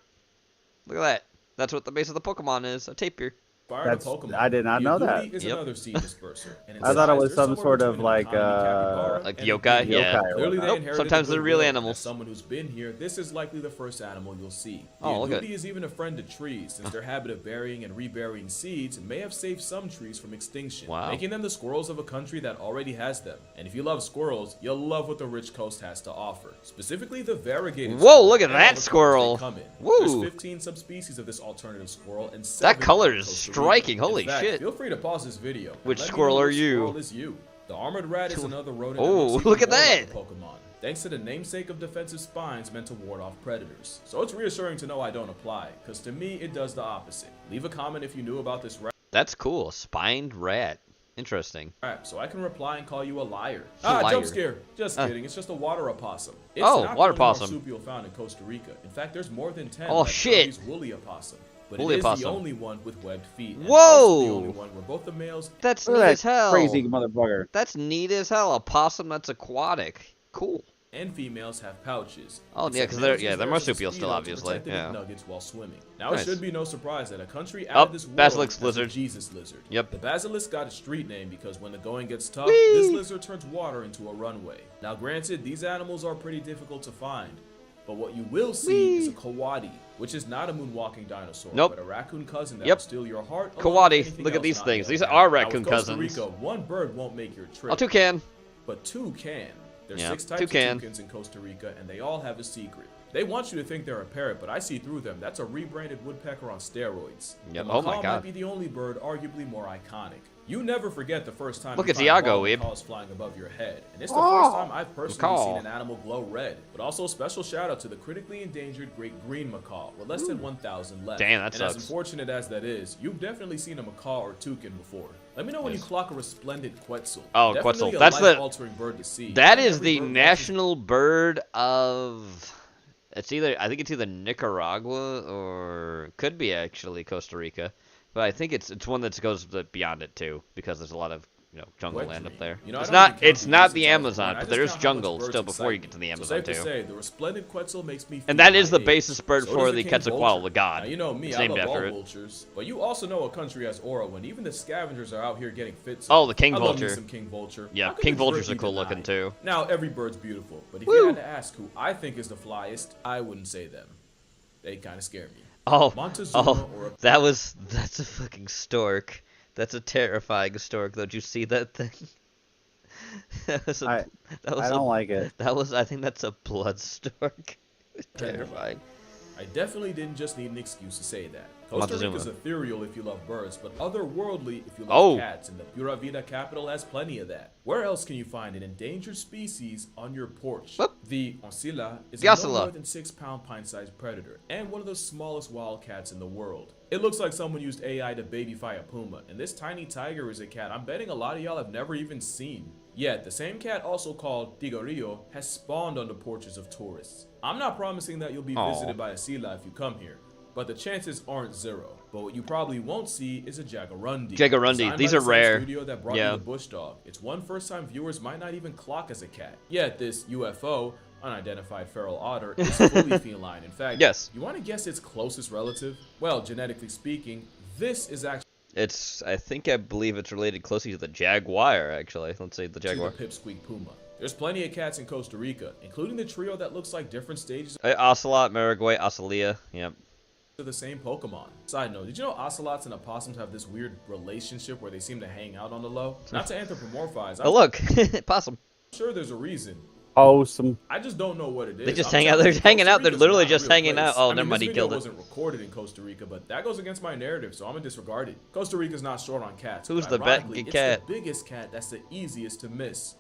Look at that. That's what the base of the Pokemon is, a tapir.
Inspired
That's-
of Pokemon.
I did not know that.
Yuli is
Yep.
another seed disperser. And in
I thought it
size,
was
they're
some
somewhere
sort of
between a
like,
common capybara
Like
and a
yokai?
big
Yeah.
yokai or
Clearly, they
Nope,
inherited
sometimes
the
they're real
goodwill, and
animals.
As someone who's been here, this is likely the first animal you'll see. The
Oh, look at
Agouti is even a friend to trees, since their habit of burying and reburying seeds may have saved some trees from extinction,
Wow.
making them the squirrels of a country that already has them. And if you love squirrels, you'll love what the rich coast has to offer, specifically the variegated
Whoa,
squirrel
look at
and all
that
the colors they
squirrel.
come in.
Woo.
There's 15 subspecies of this alternative squirrel, and 7
color
in
is
Costa Rica.
striking,
In
holy
fact,
shit.
Feel free to pause this video. and
Which
let me
squirrel
know
are
which
you?
squirrel is you. The armored rat is another rodent.
Oh,
that looks
look
even
at
more like
that.
a Pokemon, thanks to the namesake of defensive spines meant to ward off predators. So it's reassuring to know I don't apply, because to me it does the opposite. Leave a comment if you knew about this
That's cool. Spined rat. Interesting.
rat, so I can reply and call you a liar.
Liar.
Jump scare. Just kidding. It's just a water opossum. It's
Oh,
not
water
the only
possum.
marsupial found in Costa Rica. In fact, there's more than 10.
Oh,
like
shit.
Kirby's woolly opossum. But
Woolly
it is the
opossum.
only one with webbed feet. And
Whoa!
also the only one where both the males
That's
Look
neat
at
as
that
hell.
crazy motherfucker.
That's neat as hell. A possum that's aquatic. Cool.
and females have pouches.
Oh,
It's
yeah,
that
'cause they're-
males
yeah,
use
they're
theirs as a
marsupials still,
speedo to
obviously,
protect the
yeah.
nuggets while swimming. Now
Nice.
it should be no surprise that a country
Oh,
out of this world
basilisk
has a
lizard.
Jesus lizard.
Yep.
The basilisk got a street name because when the going gets tough,
Whee!
this lizard turns water into a runway. Now granted, these animals are pretty difficult to find, but what you will see is a coati, which is not a moonwalking dinosaur,
Nope.
but a raccoon cousin that
Yep.
will steal your heart. along with
Coati,
anything
look at
else
these
not
things.
nailed
These
down.
are
Now,
raccoon
with Costa
cousins.
Rica, one bird won't make your trip.
A toucan.
But two can. There's
Yeah.
6 types of toucans in Costa Rica, and they all have a secret. They want you to think they're a parrot, but I see through them. That's a rebranded woodpecker on steroids.
Yep.
The
Oh my
macaw
God.
might be the only bird arguably more iconic. You never forget the first time
Look,
you
it's
find a
Iago,
bald
Weeb.
macaws flying above your head. And it's the
Oh,
first time I've personally
macaw.
seen an animal glow red. But also a special shout out to the critically endangered great green macaw, with less than 1,000 left.
Damn, that
and
sucks.
as unfortunate as that is, you've definitely seen a macaw or toucan before. Let me know when you clock a resplendent quetzal.
Oh,
Definitely
quetzal.
a
That's the
life-altering bird to see.
That
And
is
every
the
bird
national bird of. It's either I think it's either Nicaragua or could be actually Costa Rica, but I think it's one that goes beyond it too because there's a lot of jungle land up there.
You know, I
It's
don't even
not
count
it's
the
not
uses
the
on the
Amazon,
front. I
but
just
there is
count how much
jungle
birds
still before you
excite
get to
me.
the Amazon
So safe
too.
to say, the resplendent quetzal makes me feel
And that is
my
the basis
age.
bird
So
for
does
the
king
Quetzalcoatl,
vulture.
the god.
Now, you know me,
It's
I
named
love
after
all
it.
vultures, but you also know a country has aura when even the scavengers are out here getting fit.
Oh, the king
I love me
vulture.
some king vulture.
Yeah,
How could
king
the drip
vultures are
be
cool
denied?
looking too.
Now, every bird's beautiful, but if you had to ask who I think is the flyest, I wouldn't say them. They kind of scare me. Montezuma or a
That's a fucking stork. That's a terrifying stork. Though, did you see that thing?
I don't like it.
I think that's a blood stork. Terrifying.
I definitely didn't just need an excuse to say that. Costa
Montezuma.
Rica's ethereal if you love birds, but otherworldly if you love
Oh.
cats, and the Pura Vida capital has plenty of that. Where else can you find an endangered species on your porch? The oncilla is a no
Ocelot.
more than 6-pound pint-sized predator, and one of the smallest wild cats in the world. It looks like someone used AI to babyfy a puma, and this tiny tiger is a cat I'm betting a lot of y'all have never even seen. Yet, the same cat, also called Tigorillo, has spawned on the porches of tourists. I'm not promising that you'll be
Aw.
visited by a sila if you come here, but the chances aren't zero. But what you probably won't see is a jaguarundi.
Jaguarundi,
Designed
these
by
are
the same
rare.
studio that brought
Yeah.
you the bush dog. It's one first-time viewers might not even clock as a cat. Yet this UFO, unidentified feral otter, is fully feline. In fact,
Yes.
you want to guess its closest relative? Well, genetically speaking, this is actually
I believe it's related closely to the jaguar. Actually, let's say the jaguar.
the pipsqueak puma. There's plenty of cats in Costa Rica, including the trio that looks like different stages
Ocelot, Marigüey, Ocelia. Yep.
of the same Pokemon. Side note, did you know ocelots and opossums have this weird relationship where they seem to hang out on the low? Not to anthropomorphize.
Oh look, possum.
I'm sure there's a reason.
Awesome.
I just don't know what it is.
They just
I'm
hang out.
telling
They're
you,
hanging
Costa
out. They're
Rica's
literally
not a
just
real
hanging
place.
out. Oh,
I mean,
never mind.
this
He
video
killed it.
wasn't recorded in Costa Rica, but that goes against my narrative, so I'm gonna disregard it. Costa Rica's not short on cats.
Who's
but
the
ironically,
cat?
It's the biggest cat that's the easiest to miss.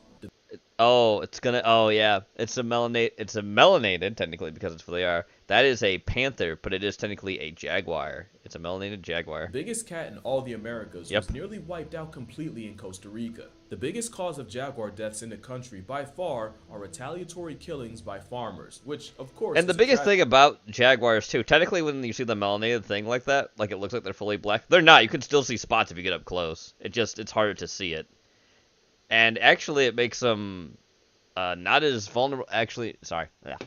Oh, it's gonna. Oh yeah, it's a melanated technically because it's what they are. That is a panther, but it is technically a jaguar. It's a melanated jaguar.
Biggest cat in all the Americas
Yep.
was nearly wiped out completely in Costa Rica. The biggest cause of jaguar deaths in the country by far are retaliatory killings by farmers, which of course
And the
is a
biggest
tra-
thing about jaguars too, technically when you see the melanated thing like that, like it looks like they're fully black, they're not. You can still see spots if you get up close. It's harder to see it. And actually it makes them not as vulnerable. Actually, sorry. Yeah.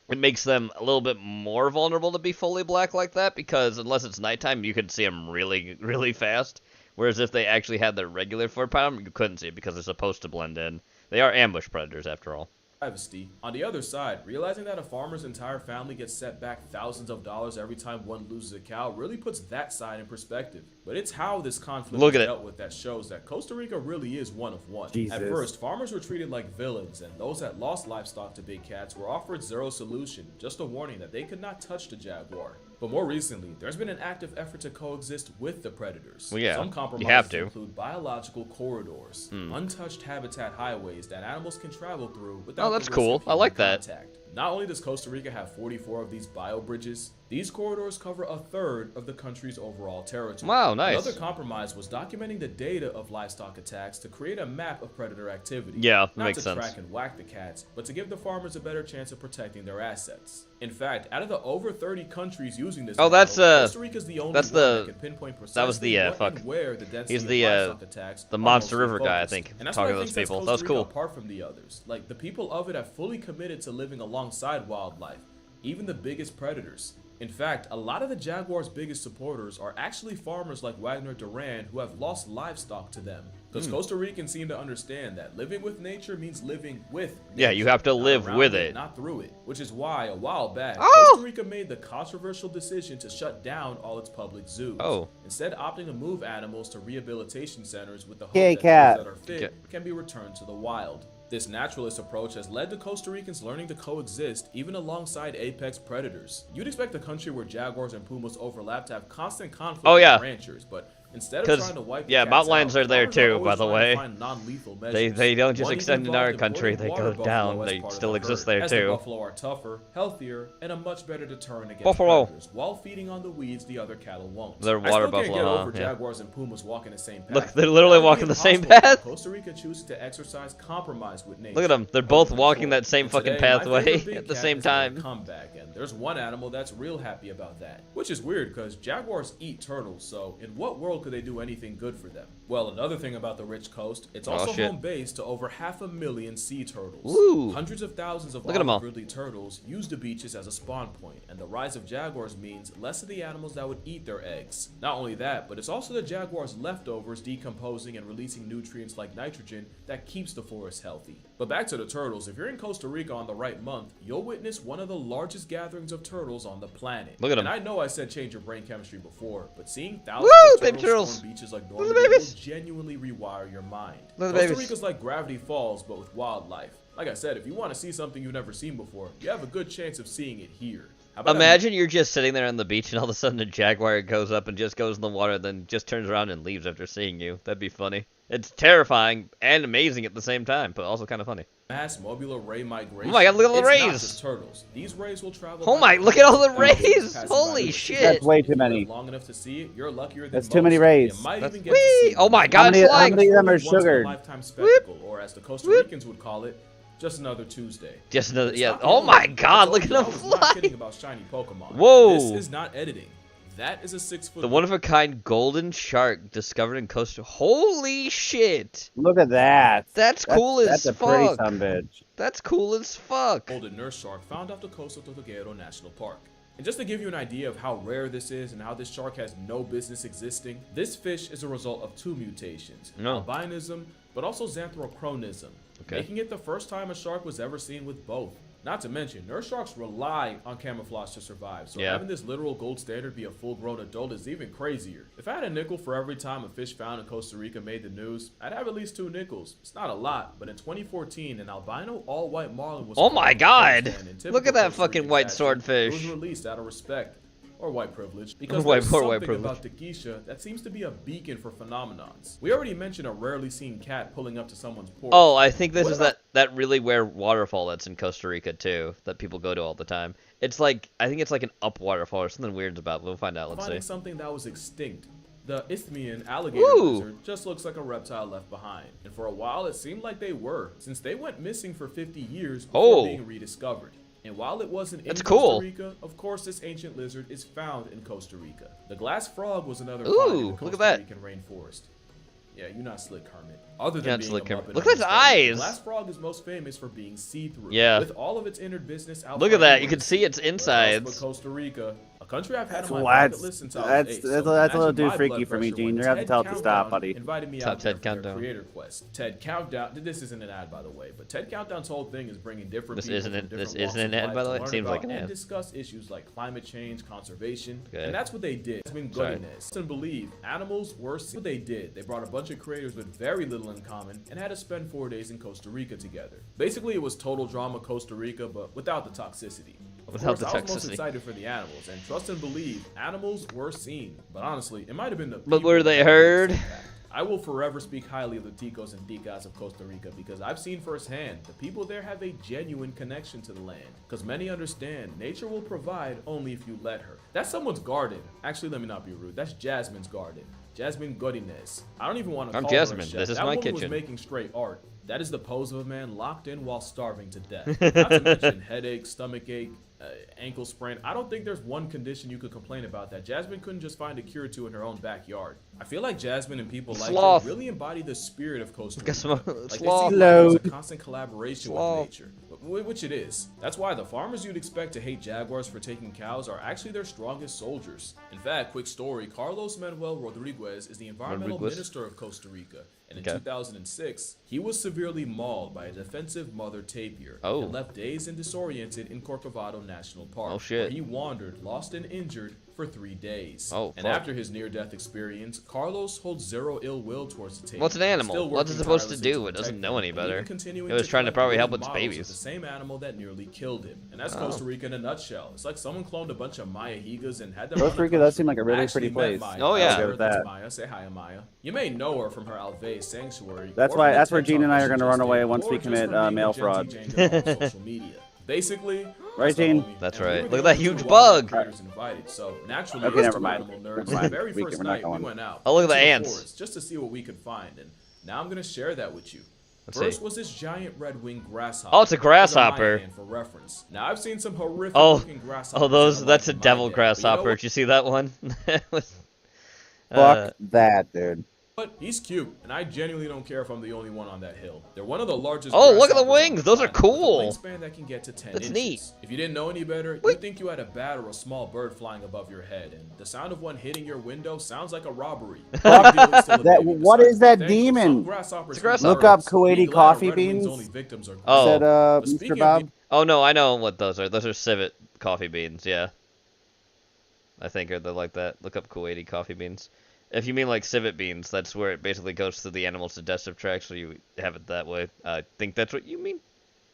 It makes them a little bit more vulnerable to be fully black like that because unless it's nighttime, you can see them really, really fast. Whereas if they actually had their regular fur pattern, you couldn't see it because they're supposed to blend in. They are ambush predators after all.
Travesty. On the other side, realizing that a farmer's entire family gets set back thousands of dollars every time one loses a cow really puts that side in perspective. But it's how this conflict
Look
is
at it.
dealt with that shows that Costa Rica really is one of one.
Jesus.
At first, farmers were treated like villains, and those that lost livestock to big cats were offered zero solution, just a warning that they could not touch the jaguar. But more recently, there's been an active effort to coexist with the predators.
Well, yeah,
Some
you
compromises
have to.
include biological corridors,
Hmm.
untouched habitat highways that animals can travel through without
Oh, that's
the risk
cool.
of
I like
human
that.
contact. Not only does Costa Rica have 44 of these biobridges, these corridors cover a third of the country's overall territory.
Wow, nice.
Another compromise was documenting the data of livestock attacks to create a map of predator activity.
Yeah,
Not
makes
to
sense.
track and whack the cats, but to give the farmers a better chance of protecting their assets. In fact, out of the over 30 countries using this
Oh, that's
model, Costa Rica's the only
that's
one
the
that can pinpoint
that was the
precisely what
fuck.
and where the density
He's
of
the
livestock attacks
the
are
Monster
mostly
River guy, I
focused.
think.
And that's
Talking
what
to
I
those
think sets
people. That was
Costa Rica
cool.
apart from the others. Like, the people of it have fully committed to living alongside wildlife, even the biggest predators. In fact, a lot of the Jaguar's biggest supporters are actually farmers like Wagner Duran who have lost livestock to them. Because Costa Ricans seem to understand that living with nature means living with nature.
Yeah, you have to
not
live
around
with it.
Not through it. Which is why, a while back,
Oh!
Costa Rica made the controversial decision to shut down all its public zoos.
Oh.
Instead opting to move animals to rehabilitation centers with the hope
Kitty
that
cat.
those that are fit can be returned to the wild. This naturalist approach has led to Costa Ricans learning to coexist even alongside apex predators. You'd expect a country where jaguars and pumas overlap to have constant conflict with ranchers, but instead of trying to wipe the
mountain lions are there
farmers
too,
always
by the
trying to
way.
find non-lethal measures.
They don't just
One
extend
even
in our
involved
country, they
importing
go
water buffalo
down,
as
they
part of
still
the
exist
herd,
there
as the
too.
buffalo are tougher, healthier, and a much better deterrent against
Buffalo.
predators, while feeding on the weeds the other cattle won't.
They're
I
water
still can't
buffalo,
get
huh?
over
Yeah.
jaguars and pumas walking the same path.
Look, they're literally
That would be
walking the same
impossible
path.
if Costa Rica chooses to exercise compromise with nature.
Look at them. They're both walking that same fucking
Today, my
pathway
favorite big
at the
cat
same
is on a
time.
comeback, and there's one animal that's real happy about that. Which is weird, because jaguars eat turtles, so in what world could they do anything good for them? Well, another thing about the rich coast, it's also home base to over 500,000 sea turtles.
Ooh.
Hundreds of thousands of
Look at 'em all.
olive-ridley turtles use the beaches as a spawn point, and the rise of jaguars means less of the animals that would eat their eggs. Not only that, but it's also the jaguars' leftovers decomposing and releasing nutrients like nitrogen that keeps the forest healthy. But back to the turtles, if you're in Costa Rica on the right month, you'll witness one of the largest gatherings of turtles on the planet.
Look at 'em.
And I know I said change your brain chemistry before, but seeing thousands of
baby
turtles
turtles.
on beaches like
Little
Normandy will
babies.
genuinely rewire your mind.
Little
Costa
babies.
Rica's like Gravity Falls, but with wildlife. Like I said, if you want to see something you've never seen before, you have a good chance of seeing it here. How about that?
Imagine you're just sitting there on the beach and all of a sudden a jaguar goes up and just goes in the water, then just turns around and leaves after seeing you. That'd be funny. It's terrifying and amazing at the same time, but also kind of funny.
Mass mobile ray migration.
Oh my God, look at all the
It's not
rays.
just turtles. These rays will travel.
Oh
by
my, look at all the
thousands of
rays.
passing by
Holy
the
shit.
That's way too
If
many.
you live long enough to see it, you're luckier than
That's
most.
too many rays.
You might
That's
even get to see
wee. Oh my
them.
God, it's
how
like
many of them are
Once in a
sugared?
lifetime spectacle, or as the Costa Ricans would call it, just another Tuesday.
Just another,
It's
yeah.
not the
Oh
only
my
one.
God,
I
look at
told
them
you, I was not
fly.
kidding about shiny Pokemon.
Whoa.
This is not editing. That is a 6-foot.
The one-of-a-kind golden shark discovered in Costa. Holy shit!
Look at that.
That's cool as
That's a pretty
fuck.
sumbitch.
That's cool as fuck.
golden nurse shark found off the coast of Tortuguero National Park. And just to give you an idea of how rare this is and how this shark has no business existing, this fish is a result of 2 mutations, albinism, but also xanthrochronism, making it the first time a shark was ever seen with both. Not to mention, nurse sharks rely on camouflage to survive, so having this literal gold standard be a full-grown adult is even crazier. If I had a nickel for every time a fish found in Costa Rica made the news, I'd have at least 2 nickels. It's not a lot, but in 2014, an albino all-white marlin was
Oh my God!
and in typical
Look at that
Costa
fucking
Rican
white
fashion,
swordfish.
It was released out of respect. Or white privilege, because
White-
there's
or
something
white privilege.
about the geisha that seems to be a beacon for phenomenons. We already mentioned a rarely seen cat pulling up to someone's porch.
Oh, I think this
What
is
about
that really rare waterfall that's in Costa Rica too, that people go to all the time. It's like, I think it's like an up waterfall or something weird about. We'll find out. Let's
finding
see.
something that was extinct? The Isthmian alligator
Ooh.
lizard just looks like a reptile left behind, and for a while it seemed like they were, since they went missing for 50 years before being rediscovered. And while it wasn't in
cool.
Costa Rica, of course this ancient lizard is found in Costa Rica. The glass frog was another
Ooh,
find in the
look
Costa
at that.
Rican rainforest. Yeah, you're not slick, Kermit. Other
You're
than
not
being
slick,
a
Kermit.
Muppet
Look
on
at its
display,
eyes.
Glass frog is most famous for being see-through.
Yeah.
With all of its inner business out
Look at
front
that.
and
You can
waist.
see its
Where else
insides.
but Costa Rica, a country I've had
That's
on my
why
bucket list since I was
that's
8.
that's a
so
little
imagine
too
my
freaky
blood
for me,
pressure
Gene.
when
You're gonna have to
Ted
tell it to stop,
Countdown
buddy.
Invited me
Top
out there
Ted
for their
Countdown.
creator quest. Ted Countdown. This isn't an ad, by the way, but Ted Countdown's whole thing is bringing different
This
people
isn't
from
it-
different
this
walks
isn't
of
an ad,
life
by the
to
way? It
learn
seems like
about
an
and
ad.
discuss issues like climate change, conservation,
Okay.
and that's what they did. It's been
Sorry.
goodiness. And believe animals were what they did. They brought a bunch of creators with very little in common and had to spend 4 days in Costa Rica together. Basically, it was total drama Costa Rica, but without the toxicity. Of
Without
course,
the
I was most
toxicity.
excited for the animals, and trust and believe, animals were seen. But honestly, it might have been the
But
people
were they
that made
heard?
this impact. I will forever speak highly of the ticos and ticas of Costa Rica because I've seen firsthand the people there have a genuine connection to the land. Because many understand nature will provide only if you let her. That's someone's garden. Actually, let me not be rude. That's Jasmine's garden. Jasmine Godinez. I don't even want to
I'm
call her a
Jasmine.
chef.
This is
that
my
woman
kitchen.
was making straight art. That is the pose of a man locked in while starving to death. Not to mention headache, stomach ache, ankle sprain. I don't think there's one condition you could complain about that Jasmine couldn't just find a cure to in her own backyard. I feel like Jasmine and people like
Sloth.
her really embody the spirit of Costa
Guess
Rica.
what?
Like they
Sloth.
see life as a
Hello.
constant collaboration
Sloth.
with nature, which it is. That's why the farmers you'd expect to hate jaguars for taking cows are actually their strongest soldiers. In fact, quick story, Carlos Manuel Rodriguez is the environmental
Rodriguez?
minister of Costa Rica. And in
Okay.
2006, he was severely mauled by a defensive mother tapir and left dazed and disoriented in Corcovado National Park.
Oh, shit.
Where he wandered, lost and injured, for 3 days.
Oh,
and
fuck.
after his near-death experience, Carlos holds zero ill will towards the team.
What's an animal?
Still
What's it
working
supposed to
tirelessly
do? It
protect
doesn't know
them,
any
and
better.
even continuing
It was trying to
collect
probably help
living
its
models of
babies.
The same animal that nearly killed him. And that's
Oh.
Costa Rica in a nutshell. It's like someone cloned a bunch of Maya Higas and had them
Costa
run the
Rica does
country.
seem like a really
I actually
pretty
met
place.
Maya.
Oh, yeah.
I'll go with
That's
that.
Maya. Say hi, Maya. You may know her from her Alve sanctuary.
That's
or
why.
from the
That's where
TED
Gene and
Talk
I
that
are going to
she
run
just
away
did,
once
or
we
just
commit
from being a
mail
Gen Z
fraud.
Jane Goodall on social media. Basically,
Right,
that's the
Gene?
homie.
That's
And we
right.
were
Look at
the
that
only
huge
two
bug.
creators invited, so naturally,
Okay,
us
never
two
mind.
animal
Never
nerds,
mind.
the very
We're
first
not
night we
going.
went out.
Oh, look at
into
the
the
ants.
forest just to see what we could find, and now I'm gonna share that with you.
Let's
First
see.
was this giant red-winged grasshopper.
Oh, it's a grasshopper.
That was a Mayan for reference. Now I've seen some horrific
Oh,
looking grasshoppers.
oh, those.
in
That's a
my
devil
day, but you know
grasshopper.
what?
Did you see that one? It was-
Fuck that, dude.
But he's cute, and I genuinely don't care if I'm the only one on that hill. They're one of the largest.
Oh, look at the
grasshoppers on
wings. Those are
planet,
cool.
With a wingspan that can get to 10
That's
inches.
neat.
If you didn't know any better, you'd think you had a bat or a small bird flying above your head, and the sound of one hitting your window sounds like a robbery.
Fuck
Drug dealing still a
that.
baby
What
besides
is that
the thankful.
demon?
Some grasshoppers
It's a grasshopper.
Look up
birds.
Kuwaiti
Being glad
coffee
red wings
beans.
only victims are
Oh.
Said,
But
Mr.
speaking
Bob.
of
Oh no, I know what those are. Those are civet coffee beans. Yeah. I think they're like that. Look up Kuwaiti coffee beans. If you mean like civet beans, that's where it basically goes through the animal's digestive tract, so you have it that way. I think that's what you mean.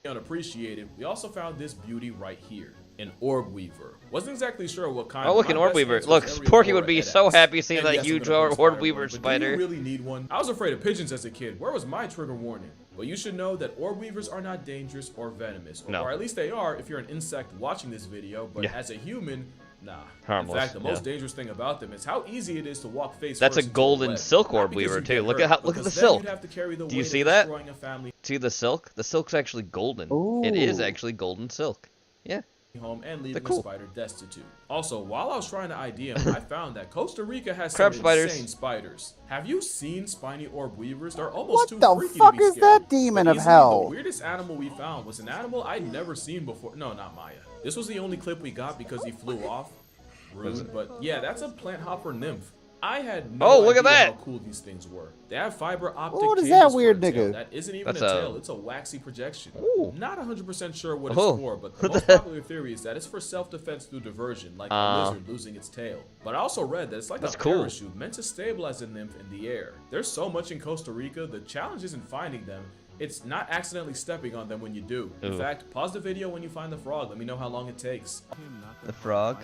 unappreciated, we also found this beauty right here, an orb weaver. Wasn't exactly sure what kind.
Oh, look,
but
an
my
orb
best
weaver.
answer
Look,
was every
Porky would
Aurora
be
it
so
has.
happy seeing
And
that
yes, I'm
huge
gonna
orb
post fire
weaver
one, but
spider.
Do you really need one? I was afraid of pigeons as a kid. Where was my trigger warning? But you should know that orb weavers are not dangerous or venomous,
No.
or at least they are if you're an insect watching this video. But
Yeah.
as a human, nah.
Harmless,
In fact, the most
yeah.
dangerous thing about them is how easy it is to walk face
That's a
first into
golden
web.
silk
Not
orb
because
weaver
you
too.
get
Look
hurt,
at how look at
because
the
then
silk.
you'd have to carry the
Do you
weight of
see that?
destroying a family
See the silk? The silk's actually golden. It is
Ooh.
actually golden silk. Yeah.
home and leaving
cool.
a spider destitute. Also, while I was trying to ID him, I found that Costa Rica has
Crab
some
spiders.
insane spiders. Have you seen spiny orb weavers? They're almost too
What the
freaky
fuck
to be
is
scary.
that demon
But
of
easily
hell?
The weirdest animal we found was an animal I'd never seen before. No, not Maya. This was the only clip we got because he flew off. Rude, but yeah, that's a plant hopper nymph. I had no
Oh, look at
idea
that.
how cool these things were. They have fiber optic
What is
cables
that
for
weird
a tail.
nigga?
That isn't even
That's
a
a-
tail, it's a waxy projection.
Ooh.
Not 100% sure what
Oh.
it's for, but the most popular theory is that it's for self-defense through diversion, like a lizard losing its tail. But I also read that it's like
That's
a
cool.
parachute meant to stabilize a nymph in the air. There's so much in Costa Rica, the challenge isn't finding them, it's not accidentally stepping on them when you do. In
Ooh.
fact, pause the video when you find the frog, let me know how long it takes.
The frog.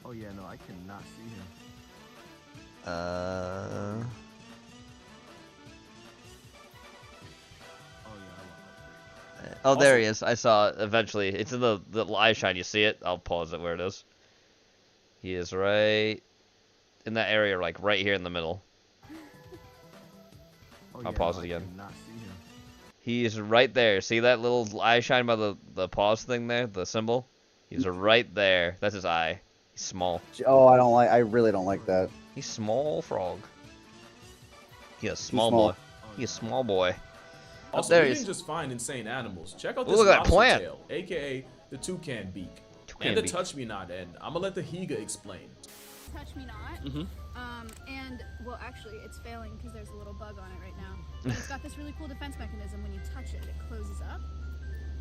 Oh yeah, no, I cannot see him.
Oh, there he is. I saw it eventually. It's in the eye shine. You see it? I'll pause it where it is. He is right in that area, like right here in the middle. I'll pause it again. He's right there. See that little eye shine by the pause thing there? The symbol? He's right there. That's his eye. He's small.
Oh, I really don't like that.
He's small frog. He's a small
small.
boy. He's a small boy.
Also,
there
we
he
didn't
is.
just find insane animals. Check out
Ooh,
this
look at that
lobster
plant.
tail, aka the toucan beak,
Toucan
and the
beak.
touch me not. And I'm gonna let the Higa explain.
Touch me not.
Mhm.
And well, actually, it's failing because there's a little bug on it right now. But it's got this really cool defense mechanism. When you touch it, it closes up.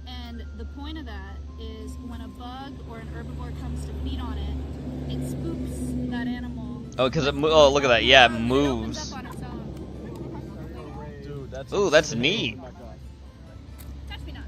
And the point of that is when a bug or an herbivore comes to feed on it, it spooks that animal.
Oh, because it. Oh, look at that. Yeah, it
It opens
moves.
up on its own.
Ooh, that's neat.
Touch me not.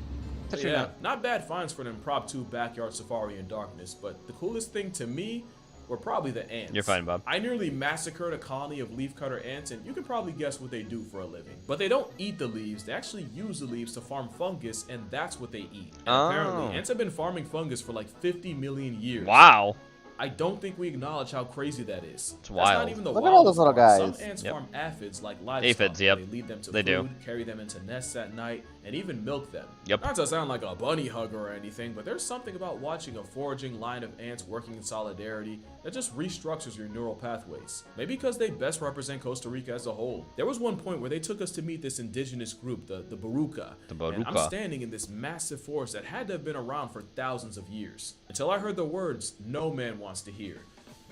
So
Touch me
yeah,
not.
not bad finds for an impromptu backyard safari in darkness. But the coolest thing to me were probably the ants.
You're fine, Bob.
I nearly massacred a colony of leafcutter ants, and you can probably guess what they do for a living. But they don't eat the leaves, they actually use the leaves to farm fungus, and that's what they eat. And
Oh.
apparently, ants have been farming fungus for like 50 million years.
Wow.
I don't think we acknowledge how crazy that is.
It's
That's
wild.
not even the
Look at all
wildest
those little
part.
guys.
Some ants
Yep.
farm aphids like livestock.
Aphids, yep.
They lead them to
They
food,
do.
carry them into nests at night, and even milk them.
Yep.
Not to sound like a bunny hugger or anything, but there's something about watching a foraging line of ants working in solidarity that just restructures your neural pathways. Maybe because they best represent Costa Rica as a whole. There was one point where they took us to meet this indigenous group, the Baruca.
The
And I'm
Baruca.
standing in this massive forest that had to have been around for thousands of years. Until I heard the words no man wants to hear.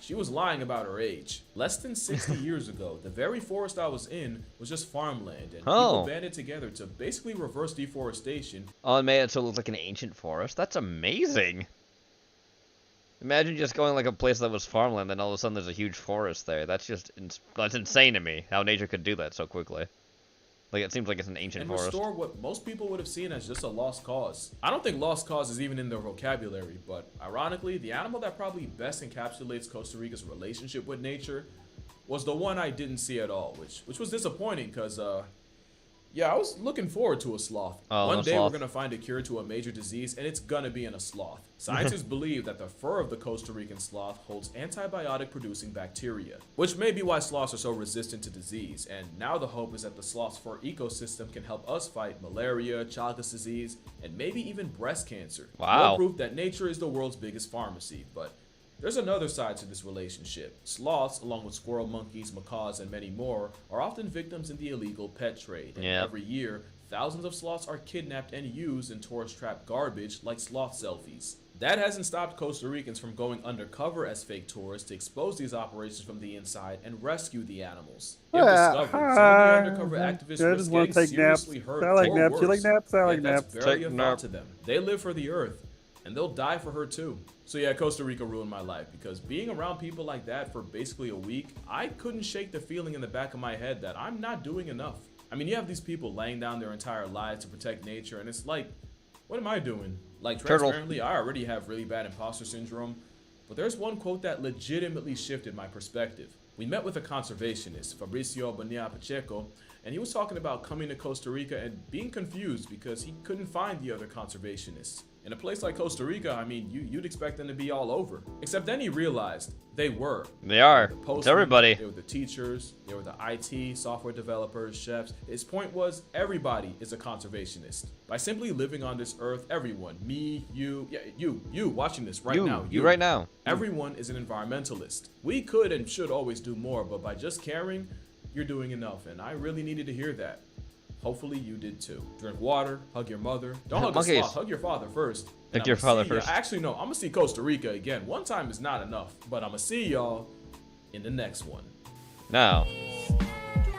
She was lying about her age. Less than 60 years ago, the very forest I was in was just farmland, and
Oh.
people banded together to basically reverse deforestation.
Oh, it made it so it looked like an ancient forest. That's amazing. Imagine just going like a place that was farmland, then all of a sudden there's a huge forest there. That's just that's insane to me. How nature could do that so quickly. Like it seems like it's an ancient
and
forest.
restore what most people would have seen as just a lost cause. I don't think lost cause is even in their vocabulary, but ironically, the animal that probably best encapsulates Costa Rica's relationship with nature was the one I didn't see at all, which was disappointing because yeah, I was looking forward to a sloth.
Oh,
One
no
day
sloth.
we're gonna find a cure to a major disease, and it's gonna be in a sloth. Scientists believe that the fur of the Costa Rican sloth holds antibiotic-producing bacteria, which may be why sloths are so resistant to disease. And now the hope is that the sloth's fur ecosystem can help us fight malaria, Chagas disease, and maybe even breast cancer.
Wow.
More proof that nature is the world's biggest pharmacy, but there's another side to this relationship. Sloths, along with squirrel monkeys, macaws, and many more, are often victims in the illegal pet trade. And
Yep.
every year, thousands of sloths are kidnapped and used in tourist trap garbage like sloth selfies. That hasn't stopped Costa Ricans from going undercover as fake tourists to expose these operations from the inside and rescue the animals. If discovered, some of the undercover activists
I
risk
just wanna
getting
take naps.
seriously hurt
I like
or
naps.
worse.
You like naps? I like
Yet that's
naps.
barely
Take
a
nap.
thought to them. They live for the earth, and they'll die for her too. So yeah, Costa Rica ruined my life because being around people like that for basically a week, I couldn't shake the feeling in the back of my head that I'm not doing enough. I mean, you have these people laying down their entire lives to protect nature, and it's like, what am I doing? Like,
Turtle.
transparently, I already have really bad imposter syndrome, but there's one quote that legitimately shifted my perspective. We met with a conservationist, Fabricio Bonilla Pacheco, and he was talking about coming to Costa Rica and being confused because he couldn't find the other conservationists. In a place like Costa Rica, I mean, you'd expect them to be all over. Except then he realized they were.
They are.
The
It's
postmen,
everybody.
They were the teachers, they were the IT, software developers, chefs. His point was everybody is a conservationist. By simply living on this earth, everyone, me, you, yeah, you watching this right now.
You right now.
Everyone is an environmentalist. We could and should always do more, but by just caring, you're doing enough. And I really needed to hear that. Hopefully you did too. Drink water, hug your mother. Don't hug a
Monkeys.
sloth, hug your father first. And
Hug your
I'ma
father
see ya-
first.
Actually, no, I'm gonna see Costa Rica again. One time is not enough, but I'm gonna see y'all in the next one.
Now.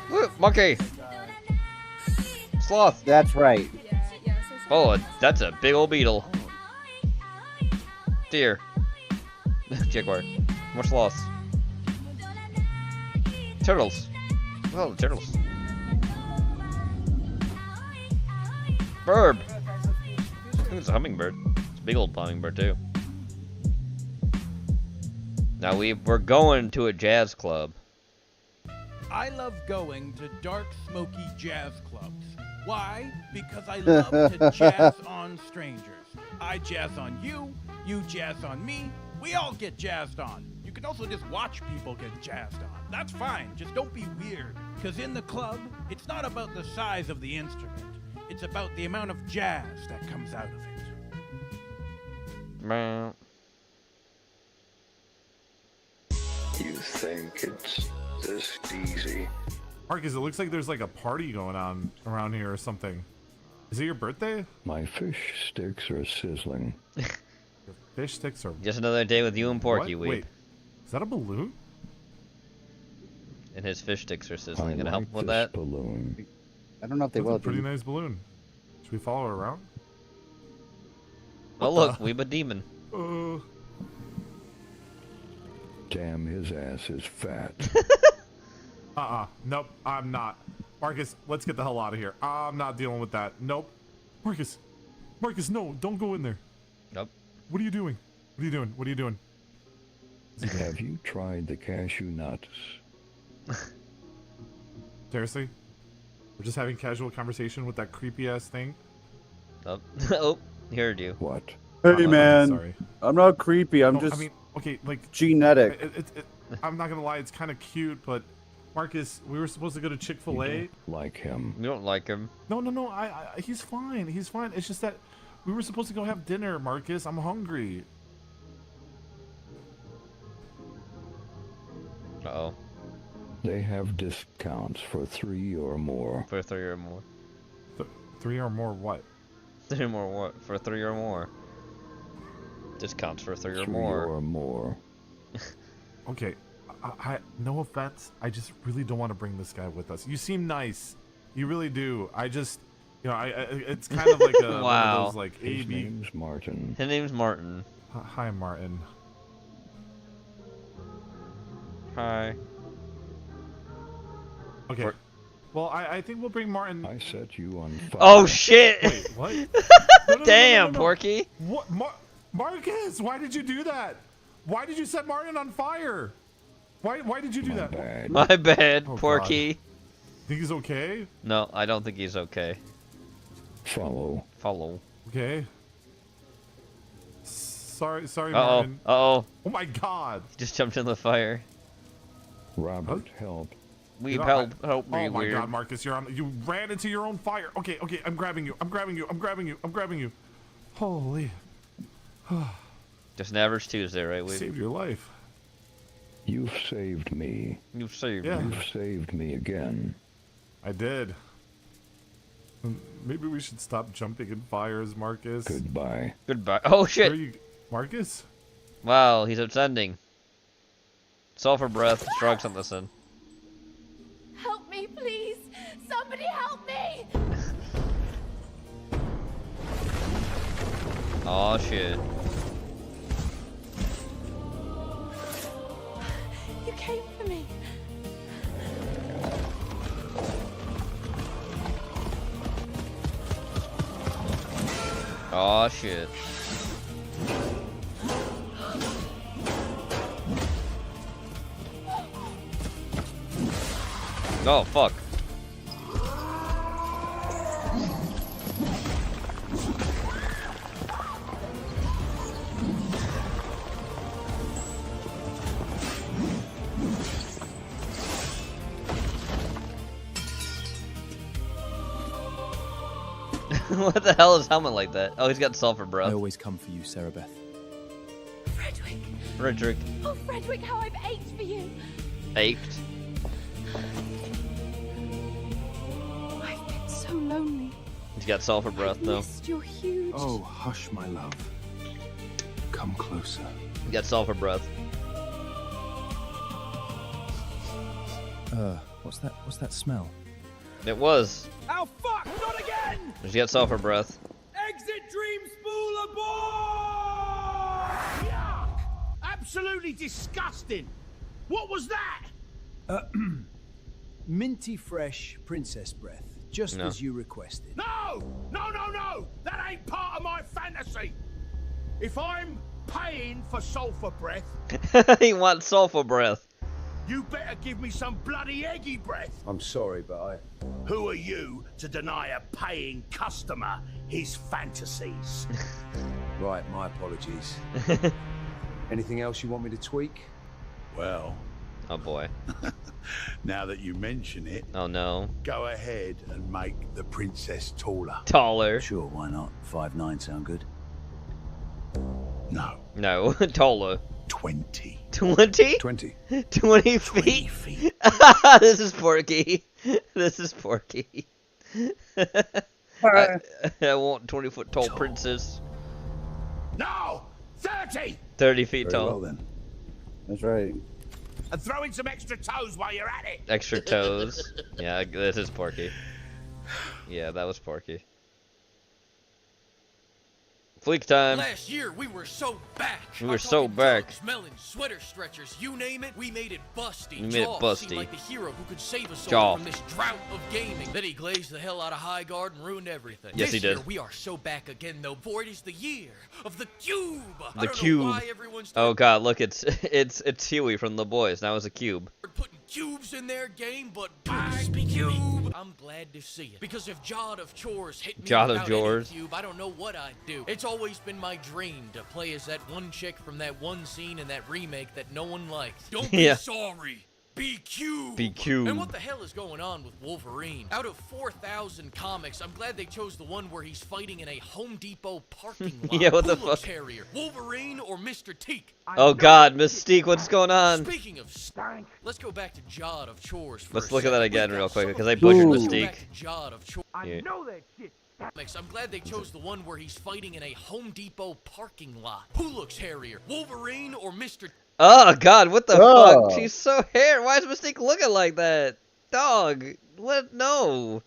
Look, monkey. Sloth.
That's right.
Oh, that's a big old beetle. Deer. Jaguar. More sloths. Turtles. Oh, turtles. Bird. I think it's a hummingbird. It's a big old hummingbird too. Now we're going to a jazz club.
I love going to dark, smoky jazz clubs. Why? Because I love to jazz on strangers. I jazz on you, you jazz on me, we all get jazzed on. You can also just watch people get jazzed on. That's fine, just don't be weird. Because in the club, it's not about the size of the instrument. It's about the amount of jazz that comes out of it.
Meow.
You think it's this easy?
Marcus, it looks like there's like a party going on around here or something. Is it your birthday?
My fish sticks are sizzling.
Fish sticks are...
Just another day with you and Porky,
What?
Weeb.
Wait, is that a balloon?
And his fish sticks are sizzling.
I
Gonna
like
help with
this
that?
balloon.
I don't know if they
That's
will.
a pretty
Jimmy.
nice balloon. Should we follow it around?
Oh look, Weeb a demon.
Damn, his ass is fat.
Nope, I'm not. Marcus, let's get the hell out of here. I'm not dealing with that. Nope. Marcus, no, don't go in there.
Nope.
What are you doing? What are you doing? What are you doing?
Have you tried the cashew nuts?
Seriously? We're just having casual conversation with that creepy ass thing?
Oh, oh, he heard you.
What?
Hey man,
sorry.
I'm not creepy. I'm
No,
just
I mean, okay, like
genetic.
I'm not gonna lie, it's kind of cute, but Marcus, we were supposed to go to Chick-fil-A.
Like him.
You don't like him.
No, he's fine. He's fine. It's just that we were supposed to go have dinner, Marcus. I'm hungry.
Uh-oh.
They have discounts for 3 or more.
For 3 or more.
3 or more what?
3 or more what? For 3 or more. Discounts for 3 or
3
more.
or more.
Okay, I no offense. I just really don't want to bring this guy with us. You seem nice. You really do. I just, it's kind of like a
Wow.
one of those like
His
A-B.
name's Martin.
His name's Martin.
Hi, Martin.
Hi.
Okay. Well, I think we'll bring Martin.
I set you on fire.
Oh shit!
Wait, what?
Damn, Porky.
What, Marcus? Why did you do that? Why did you set Martin on fire? Why did you do that?
Bad.
My bad,
Oh,
Porky.
Think he's okay?
No, I don't think he's okay.
Follow.
Follow.
Okay. Sorry,
Uh-oh.
Martin.
Uh-oh.
Oh my God.
He just jumped in the fire.
Robert, help.
Weeb,
You know,
help me,
Oh my
Weird.
God, Marcus, you ran into your own fire. Okay, I'm grabbing you. I'm grabbing you. Holy.
Just an average Tuesday, right, Weeb?
Saved your life.
You've saved me.
You've saved
Yeah.
me.
You've saved me again.
I did. Maybe we should stop jumping in fires, Marcus.
Goodbye.
Goodbye. Oh, shit.
Where are you, Marcus?
Wow, he's ascending. Sulfur breath, strong something. Listen.
Help me, please! Somebody help me!
Oh shit.
You came for me.
Oh shit. Oh fuck. What the hell is helmet like that? Oh, he's got sulfur breath.
I always come for you, Sarah Beth.
Frederick!
Frederick.
Oh, Frederick, how I've ached for you!
Ached.
I've been so lonely.
He's got sulfur breath though.
Missed your huge...
Oh, hush, my love. Come closer.
He got sulfur breath.
What's that smell?
It was.
Oh fuck! Not again!
He's got sulfur breath.
Exit Dream Spool aboard! Yuck! Absolutely disgusting! What was that?
Minty fresh princess breath, just
No.
as you requested.
No! No! That ain't part of my fantasy! If I'm paying for sulfur breath,
He wants sulfur breath.
you better give me some bloody eggy breath!
I'm sorry, but
Who are you to deny a paying customer his fantasies?
Right, my apologies. Anything else you want me to tweak?
Well,
Oh boy.
now that you mention it,
Oh no.
go ahead and make the princess taller.
Taller.
Sure, why not? 5'9" sound good?
No,
No. Taller.
20.
20?
20.
20 feet? This is Porky. This is Porky. I want 20-foot tall princess.
No! 30!
30 feet
Very
tall.
well then. That's right.
And throw in some extra toes while you're at it!
Extra toes. Yeah, this is Porky. Yeah, that was Porky. Fleek time.
Last year we were so back.
We were so back.
Drugs, melons, sweater stretchers, you name it, we made it busty.
We made it
Jaws
busty.
seemed like the hero who could save us
Jaw.
all from this drought of gaming. Then he glazed the hell out of High Guard and ruined everything.
Yes,
this
he did.
Year, we are so back again though, for it is the year of the cube. I
The
don't
cube.
Know why everyone's
Oh god, look, it's Huey from The Boys. Now it's a cube.
putting cubes in their game, but cube. I'm glad to see it. Because if Jod of Chores hit me
Jod of
without
Chores.
any cube, I don't know what I'd do. It's always been my dream to play as that one chick from that one scene in that remake that no one liked. Don't be
Yeah.
sorry. Be cube.
Be cube.
And what the hell is going on with Wolverine? Out of 4,000 comics, I'm glad they chose the one where he's fighting in a Home Depot parking lot.
Yeah, what the
Who looks
fuck?
hairier, Wolverine or Mr. Teak?
Oh god, Mystique, what's going on?
Speaking of stank, let's go back to Jod of Chores for
Let's
a
look at that
second.
again
We've
real
got
quick
some
because
of
I
the-
butchered
Let's go
Mystique.
back to Jod of Chores.
Yeah.
that shit. I'm glad they chose the one where he's fighting in a Home Depot parking lot. Who looks hairier, Wolverine or Mr.
Oh god, what the
Oh.
fuck? She's so hair. Why is Mystique looking like that? Dog. What? No.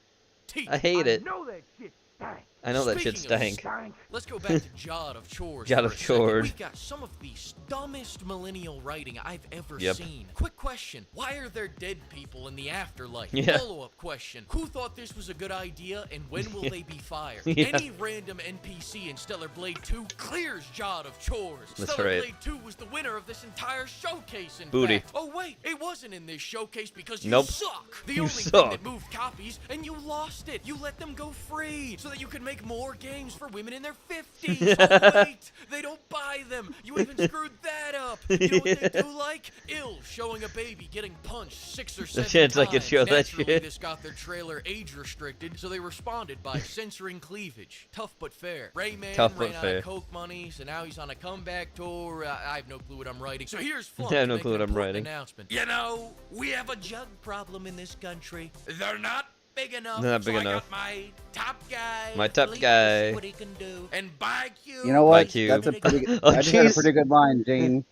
Teak?
I hate it.
know that shit stank.
I know that shit
Speaking of
stank.
Let's go back to Jod of Chores.
Jod
for
of
a second.
Chores.
We've got some of the dumbest millennial writing I've ever
Yep.
seen. Quick question: why are there dead people in the afterlife?
Yeah.
Follow-up question: who thought this was a good idea, and when will they be fired?
Yeah.
Any random NPC in Stellar Blade 2 clears Jod of Chores.
That's
Stellar
right.
Blade 2 was the winner of this entire showcase. In
Booty.
fact. Oh wait, it wasn't in this showcase because you
Nope.
suck. The
You
only
suck.
thing that moved copies, and you lost it. You let them go free so that you could make more games for women in their 50s. Oh wait, they don't buy them. You even screwed that up. You know what they do like? Ill showing a baby getting punched 6 or 7
chance I
times.
could show that
Naturally,
shit.
this got their trailer age restricted, so they responded by censoring cleavage. Tough but fair. Rayman
Tough but
ran out
fair.
of Coke money, so now he's on a comeback tour. I have no clue what I'm writing. So here's Flunk
I have
to
no
make
clue
an
what I'm
important
writing.
announcement. You know, we have a jug problem in this country. They're not big enough.
They're not big
so
enough.
I got my top guy.
My top
Lee,
guy.
see what he can do. And by Q.
You know what?
Cube.
That's a pretty good.
Oh,
I just had a
jeez.
pretty good line, Gene.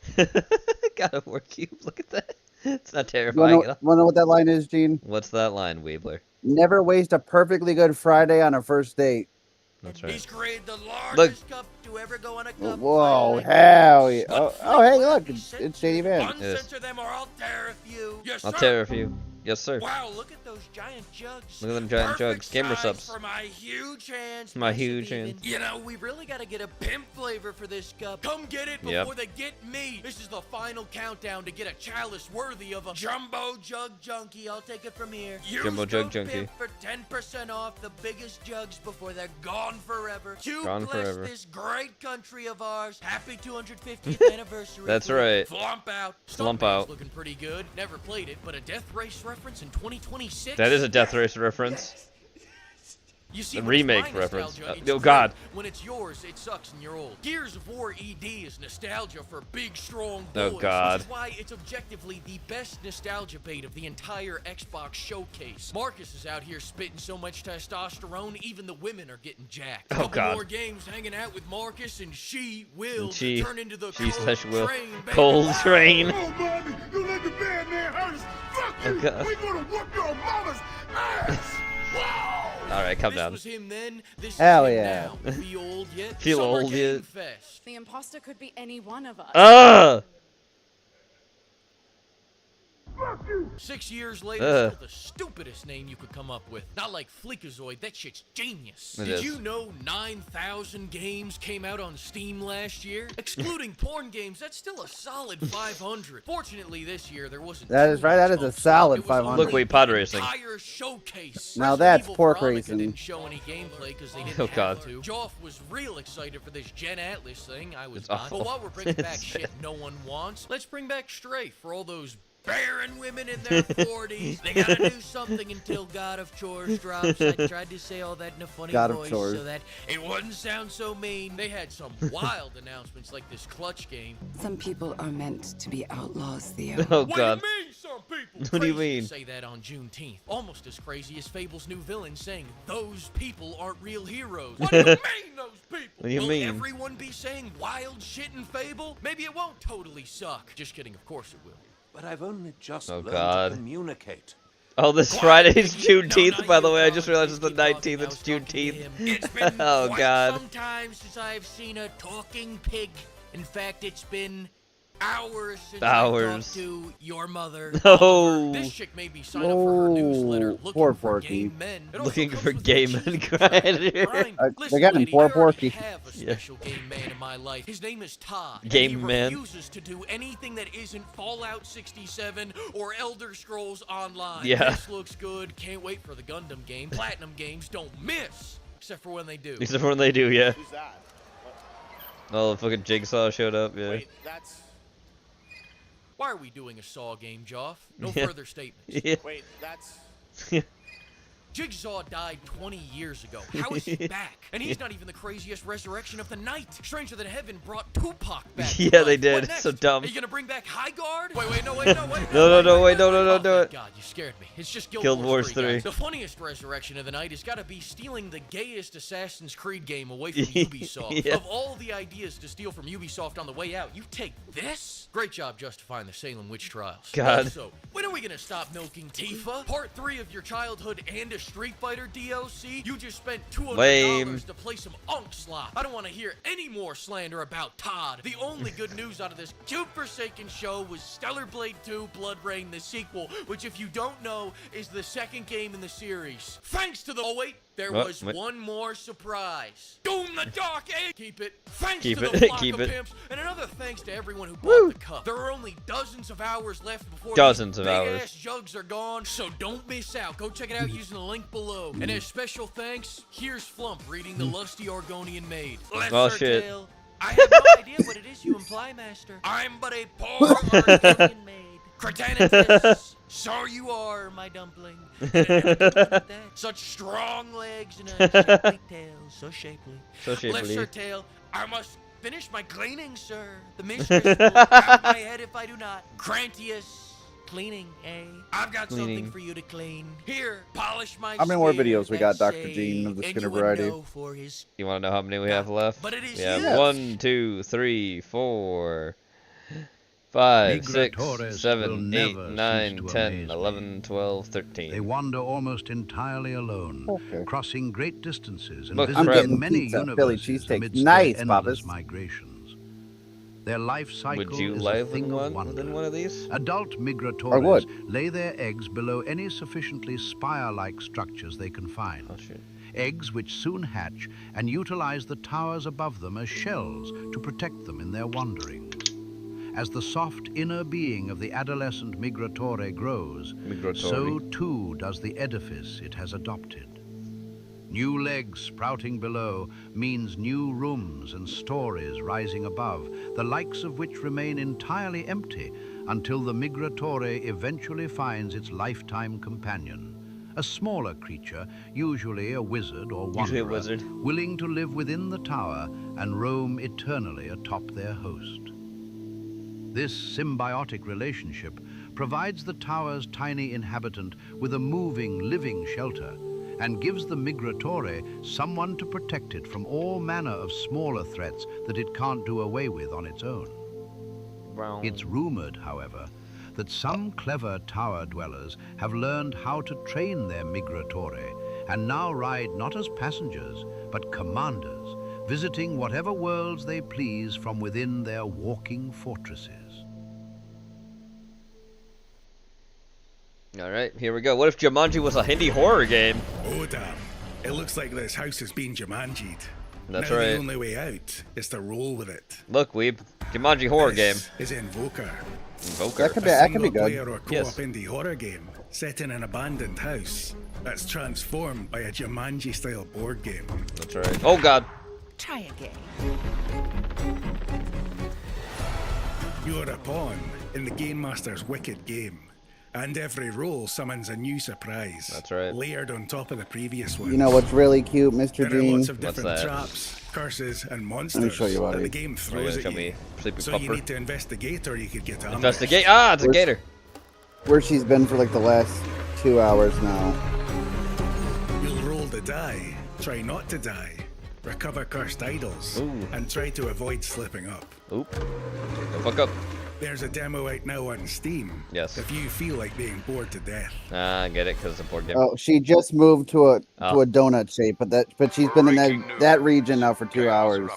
God of War Cube. Look at that. It's not
You
terrifying
wanna
at all.
know what that line is, Gene?
What's that line, Weebler?
Never waste a perfectly good Friday on a first date.
That's right.
He's created the largest
Look.
cup to ever go on a cup.
Whoa, hell yeah. Oh, hey, look. It's Shady Man.
Uncensor them or I'll tariff you. Yes,
I'll
sir.
tariff you. Yes, sir.
Wow, look at those giant jugs.
Look at them giant
Perfect
jugs. Gamer
size
subs.
for my huge hands.
My
massive
huge
even.
hands.
You know, we really got to get a pimp flavor for this cup. Come get it before
Yep.
they get me. This is the final countdown to get a chalice worthy of a jumbo jug junkie. I'll take it from here. Use
Jumbo jug
code
junkie.
PIMP for 10% off the biggest jugs before they're gone forever. You
Gone
bless
forever.
this great country of ours. Happy 250th anniversary.
That's
Flip.
right.
Flump out.
Slump
Stuntman's
out.
looking pretty good. Never played it, but a Death Race reference in 2026.
That is a Death Race reference.
You see,
A
when it's my
remake reference.
nostalgia, it's
Oh,
great.
God.
When it's yours, it sucks and you're old. Gears of War ED is nostalgia for big, strong boys.
Oh, God.
Which is why it's objectively the best nostalgia bait of the entire Xbox showcase. Marcus is out here spitting so much testosterone, even the women are getting jacked.
Oh,
Couple
God.
more games hanging out with Marcus, and she will
And she-
turn into the
she
Cold
slash will.
Train, baby.
Cold Train.
Oh, Bobby, you let the bad man hurt us. Fuck
Oh,
you.
God.
We gonna whoop your mama's ass. Wow.
All right, calm
This
down.
was him then, this
Hell
is him
yeah.
now. Feel old yet?
Feel
Summer
old
Game
yet?
Fest.
The imposter could be any one of us.
Ah!
6 years later,
Ugh.
still the stupidest name you could come up with. Not like Fleekazoid, that shit's genius.
It
Did
is.
you know 9,000 games came out on Steam last year? Excluding porn games, that's still a solid 500. Fortunately, this year there wasn't.
That
too
is right. That
much
is a
bump stock.
solid
It was
500.
only
Look, we
the
pod racing.
entire showcase.
Now
Resident
that's
Evil
pork
Veronica
racing.
didn't show any gameplay because they didn't
Oh,
have
God.
to. Joff was real excited for this Gen Atlas thing. I was
It's
not.
awful.
But while we're bringing back
It's
shit
bad.
no one wants, let's bring back Strafe for all those barren women in their 40s. They gotta do something until God of Chores drops. I tried to say all that in a funny
God of
voice
Chores.
so that it wouldn't sound so mean. They had some wild announcements like this clutch game.
Some people are meant to be outlaws, Theo.
Oh,
What
God.
do you mean, some people?
What do you
Crazy to
mean?
say that on Juneteenth. Almost as crazy as Fable's new villain saying those people aren't real heroes. What do you mean, those people?
What do you
Will
mean?
everyone be saying wild shit in Fable? Maybe it won't totally suck. Just kidding, of course it will.
But I've only just
Oh,
learned
God.
to communicate.
Oh, this Friday's Juneteenth, by the way. I just realized it's the 19th. It's Juneteenth.
It's been
Oh,
quite
God.
some time since I've seen a talking pig. In fact, it's been hours since I
Hours.
talked to your mother.
Oh.
This chick made me sign up for her newsletter looking
poor
for
Porky.
gay men. It also
Looking
comes
for
with
gay
a
men
cheese
crying.
Brian,
They
listen,
got him
lady,
poor
I already
Porky.
have a
Yeah.
special gay man in my life. His name is Todd.
Gay
and he
man.
refuses to do anything that isn't Fallout 67 or Elder Scrolls Online.
Yeah.
This looks good. Can't wait for the Gundam game. Platinum games don't miss, except for when they do.
Except for when they do, yeah.
Who's that?
Oh, fucking Jigsaw showed up, yeah.
Wait, that's.
Why are we doing a Saw game, Joff? No
Yeah.
further statements.
Yeah.
Wait, that's.
Jigsaw died 20 years ago. How is he back? And he's not even the craziest resurrection of the night. Stranger Than Heaven brought Tupac back. to
Yeah,
life.
they did.
What next?
So dumb.
Are you gonna bring back High Guard? Wait, no, wait.
No, do it.
God, you scared me. It's just
Guild Wars 3.
guys. The funniest resurrection of the night has got to be stealing the gayest Assassin's Creed game away from Ubisoft.
Yeah.
Of all the ideas to steal from Ubisoft on the way out, you take this? Great job justifying the Salem witch trials.
God.
Also, when are we gonna stop milking Tifa? Part 3 of your childhood and a Street Fighter DLC? You just spent $200
Lame.
to play some onslaught. I don't want to hear any more slander about Todd. The only good news out of this cute Forsaken show was Stellar Blade 2 Blood Rain, the sequel, which if you don't know is the second game in the series. Thanks to the... Oh wait, there was one more surprise. Doom the Dark Age! Keep it. Thanks to the flock of pimps, and another thanks to everyone who bought the cup. There are only dozens of hours left before
Dozens of
big
hours.
ass jugs are gone, so don't miss out. Go check it out using the link below. And as special thanks, here's Flump reading the Lusty Argonian Maid.
Oh shit.
Tale. I have no idea what it is you imply, Master. I'm but a poor Argonian maid. Cretanitus, so you are, my dumpling. Such strong legs and a shapely tail, so shapely.
So shapely.
Bless her tail, I must finish my cleaning, sir. The mistress will have my head if I do not. Grantius, cleaning, eh? I've got something for you to clean. Here, polish my
How many more
spear,
videos we got,
that's
Dr.
a-
Gene, of the
and
Skinner
you would
variety?
know for his
You want to know how many we have left?
But it is
We have
yes.
1, 2, 3, 4, 5, 6,
Migratores will
7,
never
8,
cease
9,
to
10,
amaze me.
11, 12, 13.
They wander almost entirely alone, crossing great distances and
Look,
visiting
I'm getting
many
pizza, Philly
universes
cheesesteak.
amidst
Nice,
their endless
Papas.
migrations. Their life cycle
Would you
is a
live
thing
in
of
one of these?
Adult
I
migratores
would.
lay their eggs below any sufficiently spire-like structures they can find.
Oh shit.
Eggs which soon hatch and utilize the towers above them as shells to protect them in their wanderings. As the soft inner being of the adolescent migratore grows, so too does the edifice it has adopted. New legs sprouting below means new rooms and stories rising above, the likes of which remain entirely empty until the migratore eventually finds its lifetime companion, a smaller creature, usually a wizard or wanderer, willing to live within the tower and roam eternally atop their host. This symbiotic relationship provides the tower's tiny inhabitant with a moving, living shelter and gives the migratore someone to protect it from all manner of smaller threats that it can't do away with on its own. It's rumored, however, that some clever tower dwellers have learned how to train their migratore and now ride not as passengers, but commanders, visiting whatever worlds they please from within their walking fortresses.
Alright, here we go. What if Jumanji was a Hindi horror game?
Oh damn. It looks like this house has been Jumanji'd.
That's
now
right.
The only way out is to roll with it.
Look, Weeb. Jumanji horror game.
Is Invoker.
Invoker.
That could be good.
Player or co-op indie horror game set in an abandoned house that's transformed by a Jumanji-style board game.
That's right. Oh god.
Try again.
You're a pawn in the Game Master's wicked game. And every roll summons a new surprise.
That's right.
Layered on top of the previous one.
You know what's really cute, Mr.
There are
Gene?
lots of different traps, curses, and monsters
Let me show you what
that
it
the
is.
game throws at you. So you need to investigate or you could get ambushed.
Investigate. Ah, it's a gator.
Where she's been for like the last 2 hours now.
You'll roll the die, try not to die, recover cursed idols, and try to avoid slipping up.
Oop. Don't fuck up.
There's a demo out now on Steam.
Yes.
If you feel like being bored to death.
Ah, I get it, because it's a board game.
Oh, she just moved to a donut shape, but she's been in that region now for 2 hours.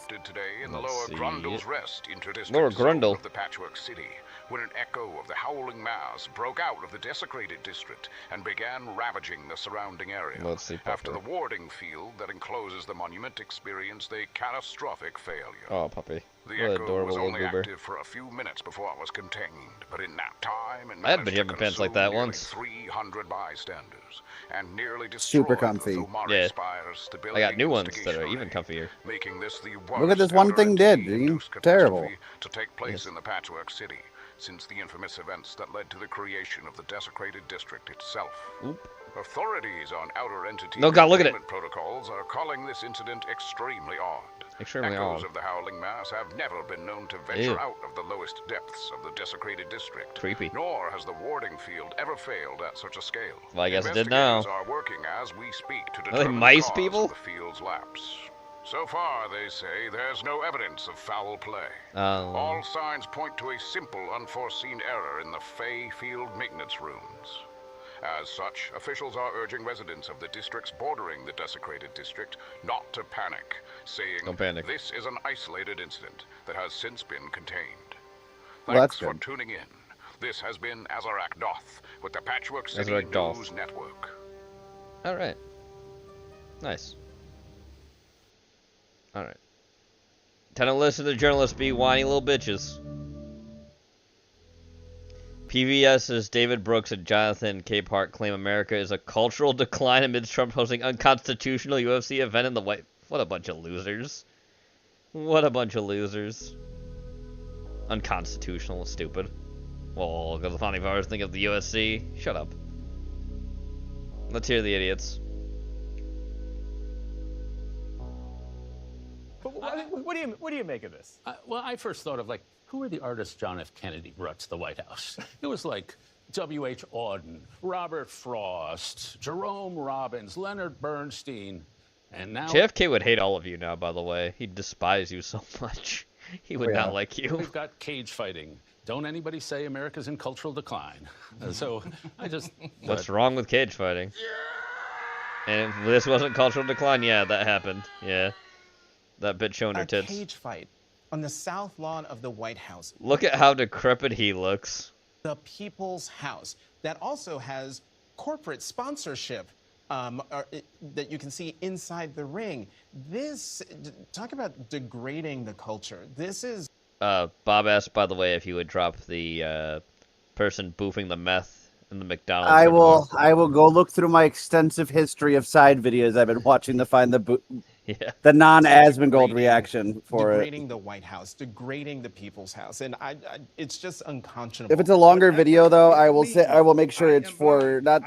In the Lower Grundle's Rest interdistrict
Lower
zone
Grundle.
of the Patchwork City, when an echo of the howling mass broke out of the desecrated district and began ravaging the surrounding area.
Let's see,
After the warding field that encloses the monument experienced a catastrophic failure.
Oh, puppy.
The
What an
echo
adorable
was
little
only
goober.
active for a few minutes before it was contained, but in that time it
I had
managed to
pajama pants like that
consume
once.
nearly 300 bystanders and nearly destroyed
Super comfy.
the Thomari
Yeah.
Spire's stability
I got new ones that
instigation
are even
array,
comfier.
making this the
Look at this one thing did, Gene. Terrible.
to take place in the Patchwork City since the infamous events that led to the creation of the desecrated district itself.
Oop.
Authorities on outer entity
No, God, look at it.
containment protocols are calling this incident extremely odd.
Extremely
Echoes
odd.
of the howling mass have never been known to venture
Ew.
out of the lowest depths of the desecrated district.
Creepy.
Nor has the warding field ever failed at such a scale.
Well, I guess it did now.
Investigators are working as we speak to
they
determine
mice
the cause
people?
of the field's lapse. So far, they say, there's no evidence of foul play. All signs point to a simple, unforeseen error in the Fey Field maintenance rooms. As such, officials are urging residents of the districts bordering the desecrated district not to panic, saying
Don't panic.
this is an isolated incident that has since been contained.
Well, that's
Thanks for
good.
tuning in. This has been Azarak Doth with the Patchwork City
Azarak Doth.
News Network.
All right. Nice. All right. Time to listen to journalists be whiny little bitches. PBS's David Brooks and Jonathan Capehart claim America is a cultural decline amidst Trump hosting unconstitutional UFC event in the White. What a bunch of losers. What a bunch of losers. Unconstitutional, stupid. Well, because the founding fathers think of the UFC. Shut up. Let's hear the idiots.
What do you make of this? Well, I first thought of, like, who are the artists John F. Kennedy brought to the White House? It was like W.H. Auden, Robert Frost, Jerome Robbins, Leonard Bernstein, and now...
JFK would hate all of you now, by the way. He'd despise you so much. He would not like you.
We've got cage fighting. Don't anybody say America's in cultural decline. So I just...
What's wrong with cage fighting? And if this wasn't cultural decline, yeah, that happened. Yeah. That bitch showing her tits.
A cage fight on the south lawn of the White House.
Look at how decrepit he looks.
The People's House that also has corporate sponsorship that you can see inside the ring. This, talk about degrading the culture. This is...
Bob asked, by the way, if he would drop the person boofing the meth in the McDonald's.
I will go look through my extensive history of side videos I've been watching to find the the non-Asmongold reaction for
degrading the White House, degrading the People's House, and it's just unconscionable.
If it's a longer video, though, I will make sure it's for not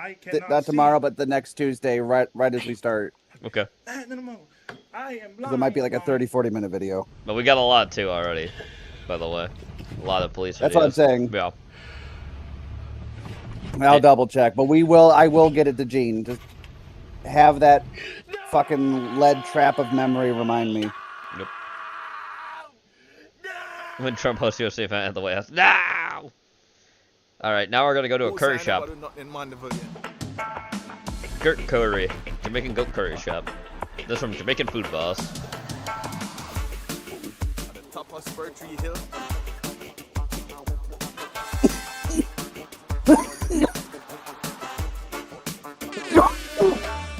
tomorrow, but the next Tuesday, right as we start.
Okay.
It might be like a 30-40 minute video.
But we got a lot too already, by the way. A lot of police videos.
That's what I'm saying.
Yeah.
I'll double check, but I will get it to Gene. Just have that fucking lead trap of memory remind me.
Yep. When Trump hosts UFC event at the White House. No! Alright, now we're gonna go to a curry shop. Gert Curry. Jamaican goat curry shop. This is from Jamaican Food Boss.
At the top of Spur Tree Hill.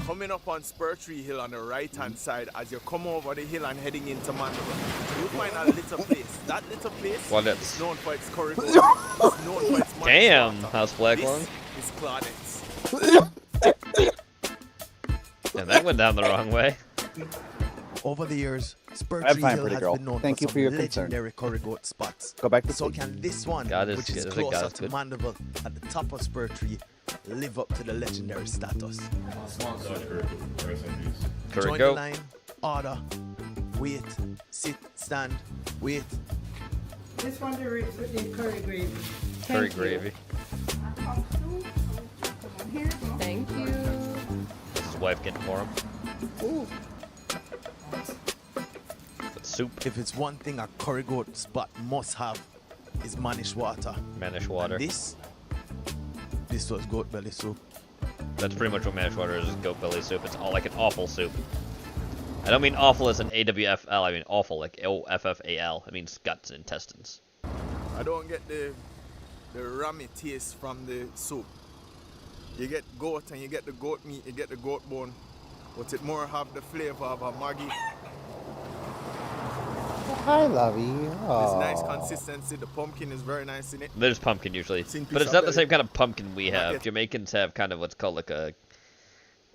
Coming up on Spur Tree Hill on the right hand side as you come over the hill and heading into Mandeville, you find a little place. That little place is known for its curry goat. It's known for its
damn, House Black Lung.
This is Claudette's.
And that went down the wrong way.
Over the years, Spur
I'm
Tree
fine,
Hill
pretty
has
girl.
been known
Thank
for
you
some
for your concern.
legendary curry goat spots.
Go back to
So
sleep.
can this one,
God is
which is
good.
closer
God is
to
good.
Mandeville at the top of Spur Tree, live up to the legendary status?
Curry
Join the
goat.
line, order, wait, sit, stand, wait.
This one with the curry gravy.
Curry gravy.
Thank you.
This is his wife getting for him.
Ooh.
Soup.
If it's one thing a curry goat spot must have, is manish water.
Manish water.
And this was goat belly soup.
That's pretty much what manish water is goat belly soup. It's all like an awful soup. I don't mean awful as an AWFL, I mean awful, like OFFAL. It means guts and intestines.
I don't get the rummy taste from the soup. You get goat and you get the goat meat, you get the goat bone, but it more have the flavor of a Maggi.
Hi, lovey.
It's nice consistency. The pumpkin is very nice in it.
There's pumpkin usually, but it's not the same kind of pumpkin we have. Jamaicans have kind of what's called like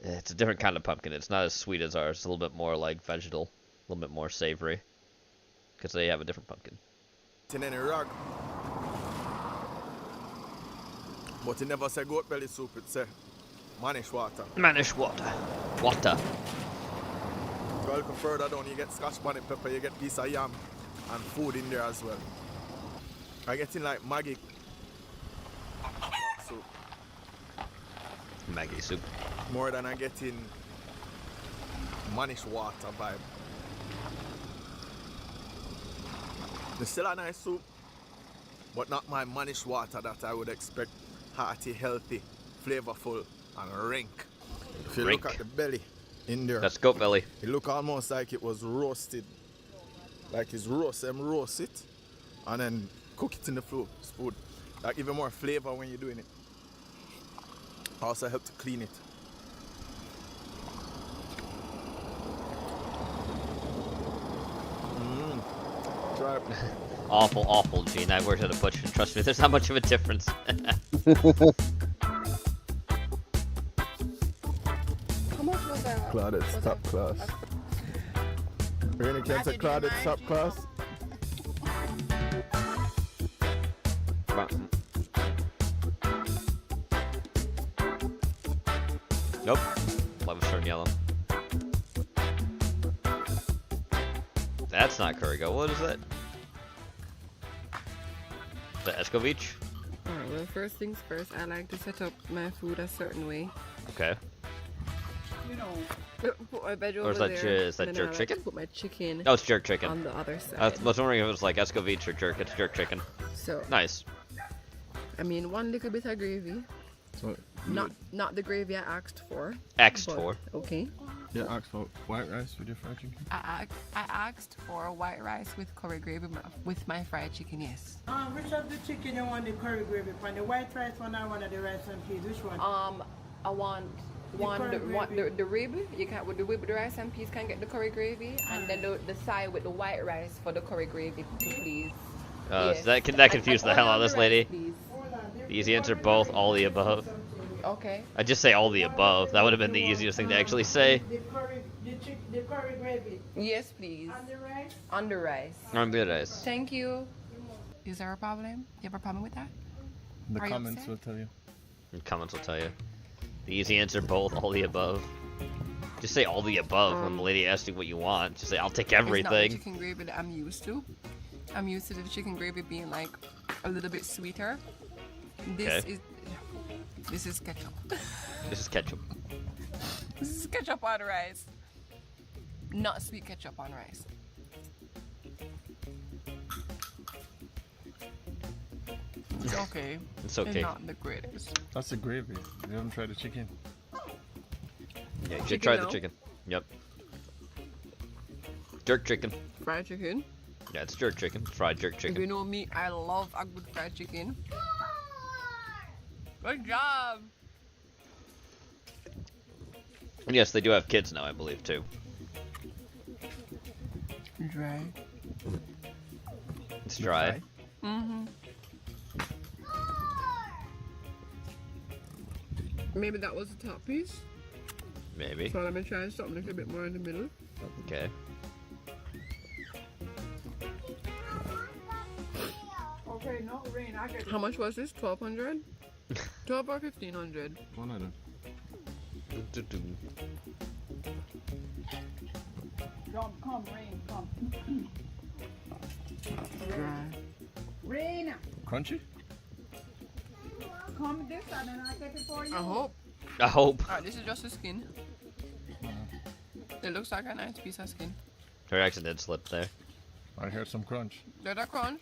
it's a different kind of pumpkin. It's not as sweet as ours. It's a little bit more like vegetal, a little bit more savory, because they have a different pumpkin.
In any rag. But it never say goat belly soup, it say manish water.
Manish water. Water.
Go a little further down, you get scotch bonnet pepper, you get piece of yam and food in there as well. I get in like Maggi soup.
Maggi soup.
More than I get in manish water vibe. It's still a nice soup, but not my manish water that I would expect hearty, healthy flavorful and rank. If you look at the belly in there,
that's goat belly.
It look almost like it was roasted, like it's roast it, and then cook it in the spoon. Like even more flavor when you're doing it. Also help to clean it. Try it.
Awful, Gene. I worked at a butcher. Trust me, there's not much of a difference.
How much was that?
Claudette's top class. Really can't say Claudette's top class?
Nope. Love is turning yellow. That's not Kurigo. What is that? The Escovitch?
Alright, well, first things first, I like to set up my food a certain way.
Okay.
You know, put my veg over
Or is that,
there.
is that
then
jerk
I like
chicken?
to put my chicken.
Oh, it's jerk chicken.
On the other side.
I was wondering if it was like Escovitch or jerk. It's jerk chicken.
So.
Nice.
I mean, one little bit of gravy.
So,
not the gravy I asked for.
Asked for.
Okay.
Yeah, asked for white rice with your fried chicken?
I asked for white rice with curry gravy with my fried chicken, yes.
Which of the chicken you want the curry gravy on? The white rice one or one of the rice and peas? Which one?
I want the rib. You can with the rib, the rice and peas can get the curry gravy, and then the side with the white rice for the curry gravy, please.
Yes. So that confused the hell out of this lady. The easy answer, both, all the above.
Okay.
I just say all the above. That would have been the easiest thing to actually say.
The curry gravy.
Yes, please.
On the rice?
On the rice.
On the rice.
Thank you. Is there a problem? You have a problem with that?
The comments will tell you.
The comments will tell you. The easy answer, both, all the above. Just say all the above when the lady asks you what you want. Just say, I'll take everything.
It's not the chicken gravy that I'm used to. I'm used to the chicken gravy being like a little bit sweeter. This is ketchup.
This is ketchup.
This is ketchup on rice. Not sweet ketchup on rice. It's okay.
It's okay.
It's not the greatest.
That's the gravy. You haven't tried the chicken?
Yeah, you should try the chicken. Yep. Jerk chicken.
Fried chicken?
Yeah, it's jerk chicken. Fried jerk chicken.
If you know me, I love a good fried chicken. Good job!
And yes, they do have kids now, I believe, too.
Dry.
It's dry.
Mm-hmm. Maybe that was the top piece.
Maybe.
So let me try something a little bit more in the middle.
Okay.
Okay, no rain. I get
How much was this? 1,200? 12 or 1,500?
One of them.
Come, rain, come. Rain.
Crunchy?
Come this side and I'll get it for you.
I hope.
I hope.
Alright, this is just the skin. It looks like a nice piece of skin.
Her accent did slip there.
I heard some crunch.
Did that crunch?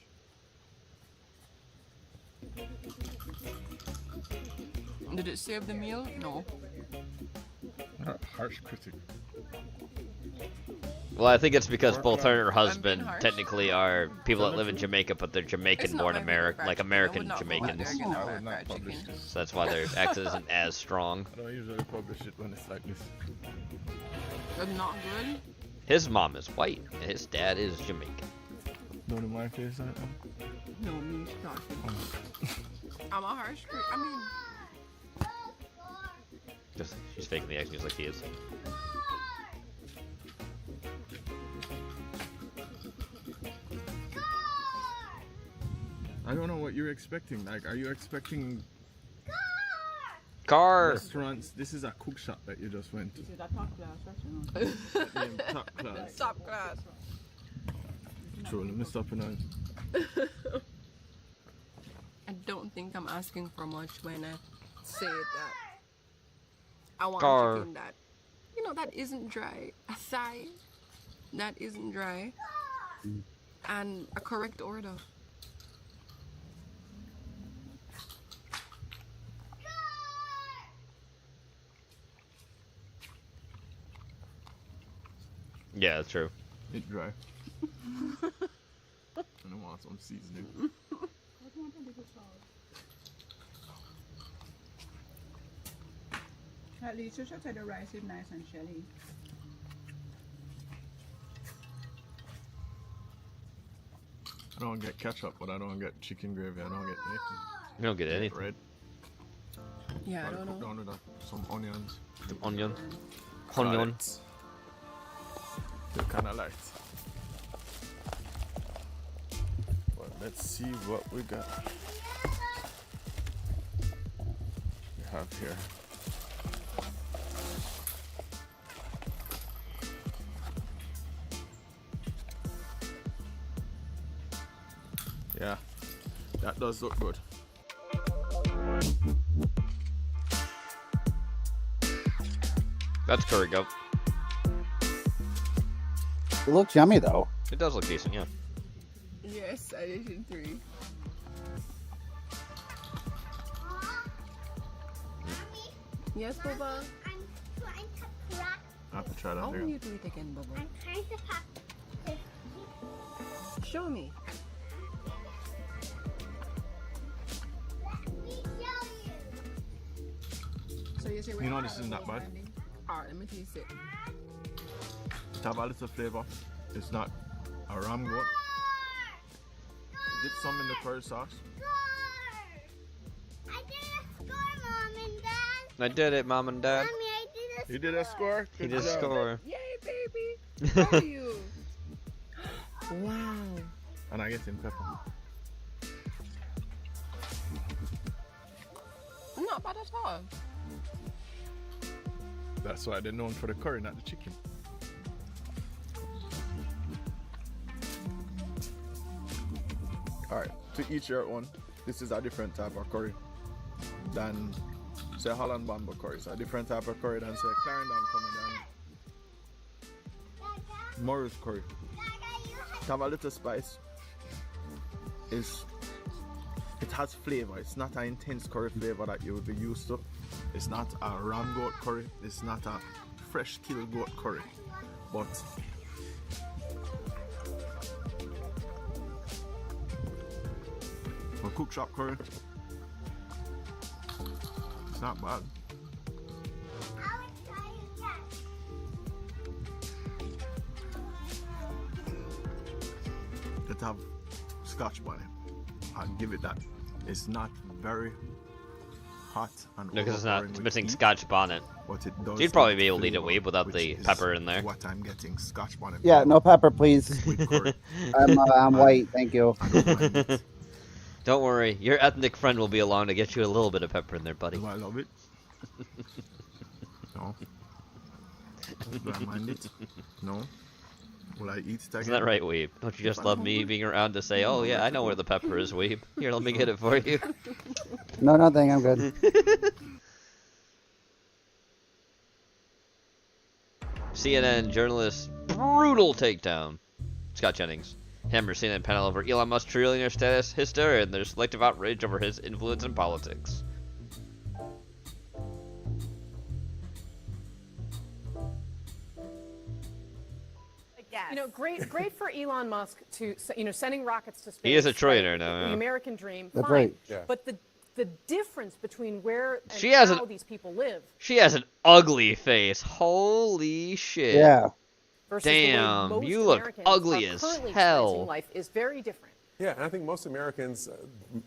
Did it save the meal? No.
You're a harsh critic.
Well, I think it's because both her and her husband technically are people that live in Jamaica, but they're
It's
Jamaican-born
not my favorite fried
like
chicken.
American
I would not go back
Jamaicans.
there again for fried chicken.
So that's why their accent isn't as strong.
I don't usually publish it when it's like this.
It's not good.
His mom is white, and his dad is Jamaican.
Know the my face like that?
No, me not. I'm a harsh critic. I mean,
Just, she's faking the accent just like he is.
I don't know what you're expecting. Like, are you expecting
car
restaurants? This is a cook shop that you just went to.
This is a top class restaurant.
Top class.
Top class.
True, let me stop it on.
I don't think I'm asking for much when I say that I want
Car.
chicken that, you know, that isn't dry. A thigh that isn't dry. And a correct order.
Yeah, that's true.
It's dry. I want some seasoning.
At least you should say the rice is nice and shelly.
I don't get ketchup, but I don't get chicken gravy. I don't get anything.
You don't get anything.
Bread.
Yeah, I don't know.
Down with some onions.
Some onion.
Onion. They're kind of light. But let's see what we got. We have here. Yeah, that does look good.
That's curry goat.
It looks yummy though.
It does look decent, yeah.
Yes, addition 3. Yes, Bubba.
I'm trying to crack.
I have to try that
How
here.
will you do it again, Bubba?
I'm trying to pack this.
Show me.
Let me show you.
So you say
You know this is not bad.
Alright, let me taste it.
It have a little flavor. It's not a ram goat. Dip some in the curry sauce.
I did a score, Mom and Dad.
I did it, Mom and Dad.
Mommy, I did a score.
You did a score?
He
Good
did
job.
score.
Yay, baby. How are you? Wow.
And I get in pepper.
Not bad at all.
That's why they're known for the curry, not the chicken. Alright, to each your own. This is a different type of curry than, say, Holland bamboo curry. It's a different type of curry than, say, Clarendon coming down. Morris curry. It have a little spice. It has flavor. It's not an intense curry flavor that you would be used to. It's not a ram goat curry. It's not a fresh killed goat curry. But for cook shop curry, it's not bad. It have scotch bonnet. I'll give it that. It's not very hot and
No, because it's not.
overpowering
It's
with
missing
heat,
scotch bonnet.
but it does.
You'd probably
have
be able to eat a
flavor,
Weeb without
which
the
is
pepper in there.
What I'm getting, scotch bonnet.
Yeah, no pepper, please.
With curry.
I'm white, thank you.
Don't worry, your ethnic friend will be along to get you a little bit of pepper in there, buddy.
Do I love it? No. Do I mind it? No. Will I eat it again?
Isn't that right, Weeb? Don't you just love me being around to say, oh yeah, I know where the pepper is, Weeb. Here, let me get it for you.
No, nothing, I'm good.
CNN journalist brutal takedown. Scott Jennings. Hammer CNN panel over Elon Musk trillionaire status, hysteria, and their selective outrage over his influence in politics.
You know, great for Elon Musk to, sending rockets to space.
He is a trillionaire
right?
now,
The
yeah.
American dream.
That's
fine.
right.
Yeah.
But the difference between where and
She has
how
an-
these people live
She has an ugly face. Holy shit.
Yeah.
versus the way
Damn,
most
you look
Americans
ugly
are
as
currently
hell.
experiencing life is very different.
Yeah, and I think most Americans,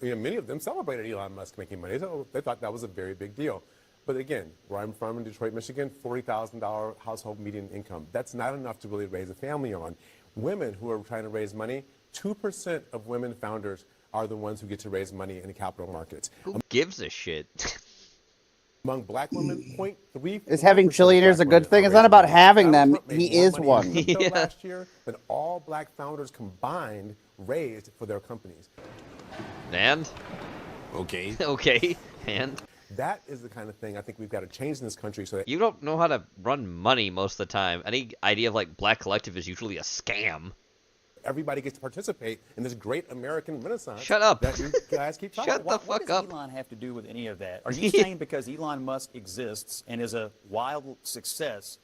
many of them celebrated Elon Musk making money. So they thought that was a very big deal. But again, where I'm from in Detroit, Michigan, $40,000 household median income. That's not enough to really raise a family on. Women who are trying to raise money, 2% of women founders are the ones who get to raise money in the capital markets.
Who gives a shit?
Among black women, 0.3%.
Is having trillionaires a good thing? It's not about having them. He is one.
Crypto last year than all black founders combined raised for their companies.
And?
Okay.
Okay. And?
That is the kind of thing I think we've got to change in this country so that
You don't know how to run money most of the time. Any idea of like Black Collective is usually a scam.
everybody gets to participate in this great American renaissance.
Shut up.
That you guys keep talking
Shut
about.
the
What
fuck
does
up.
Elon have to do with any of that? Are you saying because Elon Musk exists and is a wild success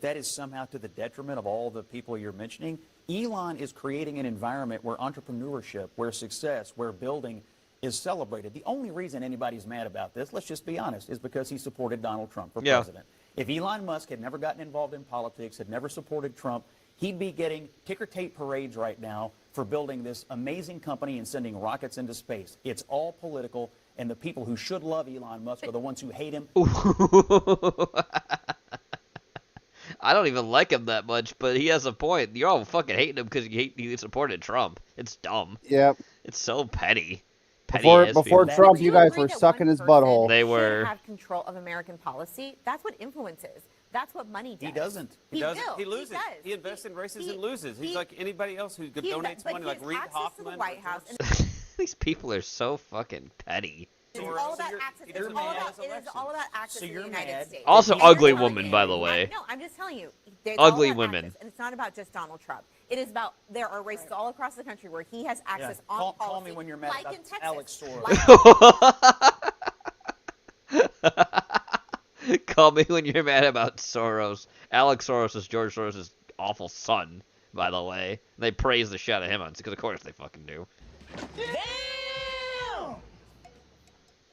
that is somehow to the detriment of all the people you're mentioning. Elon is creating an environment where entrepreneurship, where success, where building is celebrated. The only reason anybody's mad about this, let's just be honest, is because he supported Donald Trump for president. If Elon Musk had never gotten involved in politics, had never supported Trump, he'd be getting ticker tape parades right now for building this amazing company and sending rockets into space. It's all political, and the people who should love Elon Musk are the ones who hate him.
I don't even like him that much, but he has a point. You're all fucking hating him because he supported Trump. It's dumb.
Yep.
It's so petty.
Before Trump, you guys were sucking his butthole.
They were.
Have control of American policy. That's what influence is. That's what money does.
He doesn't.
He doesn't.
will.
He loses.
He does.
He invests in races and loses. He's like anybody else who donates money, like Reed Hoffman.
To the White House.
These people are so fucking petty.
It's all about access. It is all about access to the United States.
Also, ugly woman, by the way.
No, I'm just telling you.
Ugly women.
Access, and it's not about just Donald Trump. It is about there are races all across the country where he has access on policy.
Call me when you're mad
like
about
in Texas.
Alex Soros.
Call me when you're mad about Soros. Alex Soros is George Soros' awful son, by the way. They praise the shit out of him on because of course they fucking do.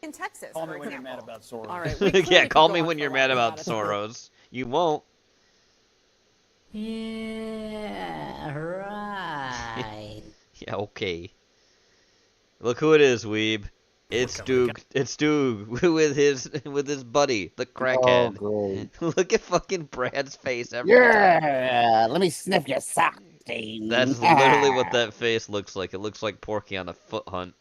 In Texas.
Call me when you're mad about Soros.
All right.
Yeah, call me when you're mad about Soros. You won't.
Yeah, right.
Yeah, okay. Look who it is, Weeb. It's Doog. It's Doog with his buddy, the crackhead.
Oh,
Look at fucking Brad's face every time.
Yeah, let me sniff your sock, Dane.
That's literally what that face looks like. It looks like Porky on a foot hunt.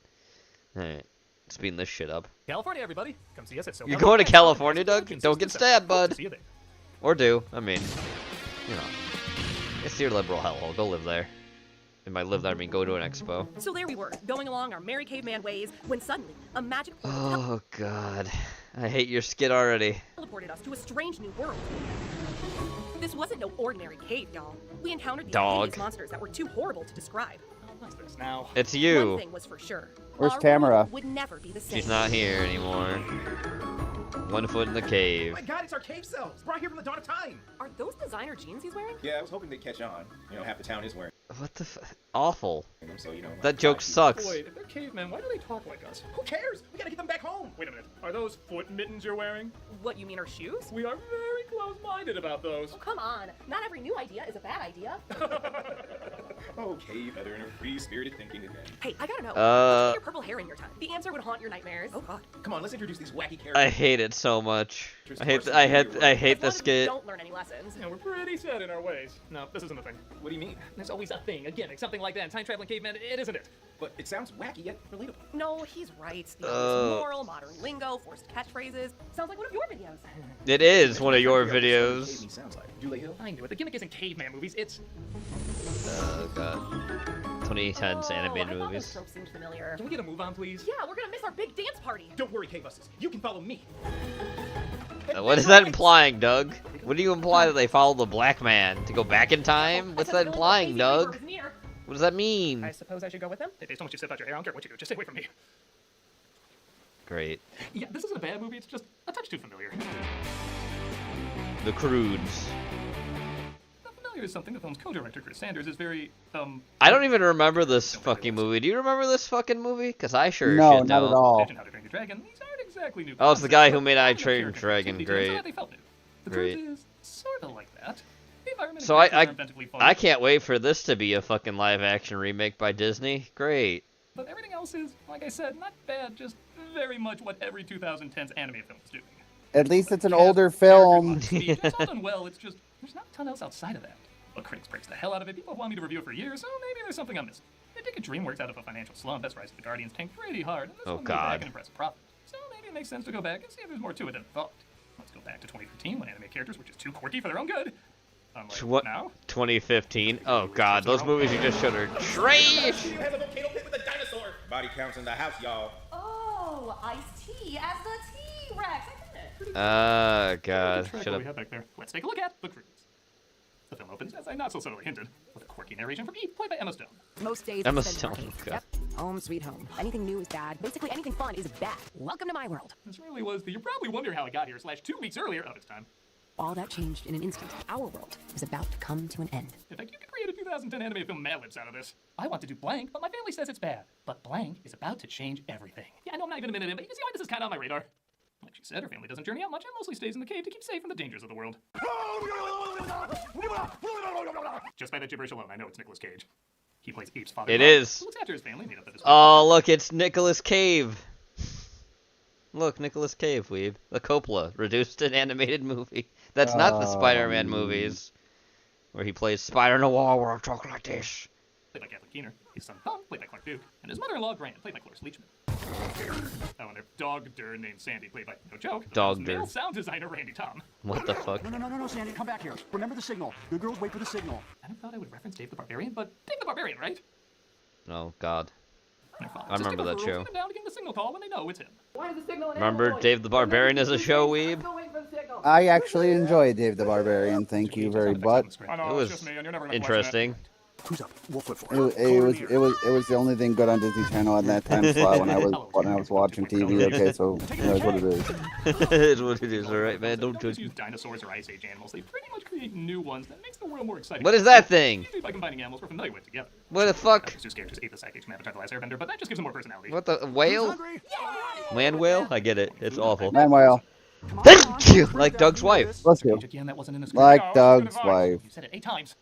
Alright, speeding this shit up.
California, everybody. Come see us at
You're going to California, Doug? Don't get stabbed, bud. Or do. I mean, you know. It's your liberal hellhole. Go live there. And by live there, I mean go to an expo.
So there we were, going along our merry caveman ways, when suddenly, a magic
Oh, God. I hate your skit already.
teleported us to a strange new world. This wasn't no ordinary cave, y'all. We encountered these
Dog.
hideous monsters that were too horrible to describe.
What's this now?
It's you.
One thing was for sure.
Where's
our
Tamara?
world would never be the same.
She's not here anymore. 1 foot in the cave.
Oh my God, it's our cave cells. Brought here from the dawn of time.
Are those designer jeans he's wearing?
Yeah, I was hoping they'd catch on. You know, half the town is wearing
What the awful.
them, so you know.
That joke sucks.
Wait, if they're cavemen, why do they talk like us? Who cares? We gotta get them back home. Wait a minute. Are those foot mittens you're wearing?
What, you mean our shoes?
We are very close-minded about those.
Oh, come on. Not every new idea is a bad idea.
Okay, better in a free-spirited thinking again.
Hey, I gotta know.
Uh,
What's your purple hair in your time? The answer would haunt your nightmares. Oh, God.
Come on, let's introduce these wacky characters.
I hate it so much. I hate the skit.
Don't learn any lessons.
Yeah, we're pretty set in our ways. No, this isn't a thing. What do you mean? There's always a thing. Again, like something like that. Time-traveling caveman, it isn't it.
But it sounds wacky yet relatable.
No, he's right. You know, this moral, modern lingo, forced catchphrases. Sounds like one of your videos.
It is one of your videos.
Sounds like Dooley Hill.
I knew it. The gimmick isn't caveman movies. It's.
Oh, God. 2010s animated
I thought
movies.
this trope seemed familiar.
Can we get a move on, please?
Yeah, we're gonna miss our big dance party.
Don't worry, cave busters. You can follow me.
What is that implying, Doug? What do you imply that they follow the black man to go back in time? What's that implying, Doug? What does that mean?
I suppose I should go with them? Hey, based on what you said about your hair, I don't care what you do. Just stay away from me.
Great.
Yeah, this isn't a bad movie. It's just a touch too familiar.
The Croods.
Familiar is something the film's co-director, Chris Sanders, is very,
I don't even remember this fucking movie. Do you remember this fucking movie? Because I sure
No,
shit
not
don't.
at all.
Legend How to Train Your Dragon. These aren't exactly new
Oh, it's the
concepts,
guy who
but
made I
the
Trained
characters
Dragon.
and details,
Great.
they felt new. The
Great.
truth is, sort of like that. The environment
So
and characters are inventively fun,
I can't wait for this to be a fucking live action remake by Disney. Great.
but everything else is, like I said, not bad, just very much what every 2010s anime film is doing.
At least it's an older film.
It's all done well, it's just, there's not a ton else outside of that. But critics praise the hell out of it, people want me to review it for years, so maybe there's something I'm missing. They think DreamWorks out of a financial slump, that's Rise of the Guardians tanked pretty hard, and this
Oh,
one made back
God.
an impressive profit. So maybe it makes sense to go back and see if there's more to it than I thought. Let's go back to 2015 when anime characters were just too quirky for their own good. Unlike
What?
now.
2015? Oh, God. Those movies you just showed are trash.
You have a volcano pit with a dinosaur. Body counts in the house, y'all.
Oh, Ice-T as the T-Rex. I get it.
Oh, God.
Track
Shut
what
up.
we have back there. Let's take a look at The Cruise. The film opens, as I not so subtly hinted, with a quirky narration from Eve, played by Emma Stone.
Most days
Emma
we spend in
Stone,
arcades.
God.
Yep. Home sweet home. Anything new is bad. Basically anything fun is bad. Welcome to my world.
This really was the you probably wonder how it got here / 2 weeks earlier of its time.
All that changed in an instant. Our world is about to come to an end.
In fact, you could create a 2010 animated film Mad Libs out of this. I want to do blank, but my family says it's bad. But blank is about to change everything. Yeah, I know I'm not even a minute in, but you can see why this is kind of on my radar. Like she said, her family doesn't journey out much and mostly stays in the cave to keep safe from the dangers of the world. Just by that gibberish alone, I know it's Nicolas Cage. He plays Ape's father.
It is.
Who looks after his family, made up of his
Oh, look, it's Nicolas Cave. Look, Nicolas Cave, Weeb. The Coppola, reduced to an animated movie. That's not the Spider-Man movies, where he plays Spider Noir, where I talk like this.
Played by Kathleen Keener. His son Tom, played by Clark Duke. And his mother-in-law, Grant, played by Cloris Leachman. Oh, and their dog named Sandy, played by, no joke, male sound designer Randy Tom.
What the fuck?
No, Sandy, come back here. Remember the signal. Good girls wait for the signal.
I never thought I would reference Dave the Barbarian, but Dave the Barbarian, right?
Oh, God. I remember that show.
Down to give the signal call when they know it's him.
Remember Dave the Barbarian as a show, Weeb?
I actually enjoy Dave the Barbarian. Thank you very much.
It was interesting.
Who's up? We'll flip for
It was the only thing good on Disney Channel at that time slot when I was watching TV. Okay, so that's what it is.
It is what it is. All right, man. Don't judge.
Use dinosaurs or ice age animals. They pretty much create new ones that makes the world more exciting.
What is that thing?
Usually by combining animals we're familiar with together.
What the fuck?
Zeus characters ate the psychics from Avatar: The Last Airbender, but that just gives them more personality.
What the whale? Land whale? I get it. It's awful.
Man whale.
Thank you. Like Doug's wife.
Let's go.
Again, that wasn't in the
Like Doug's wife.
You said it 8 times.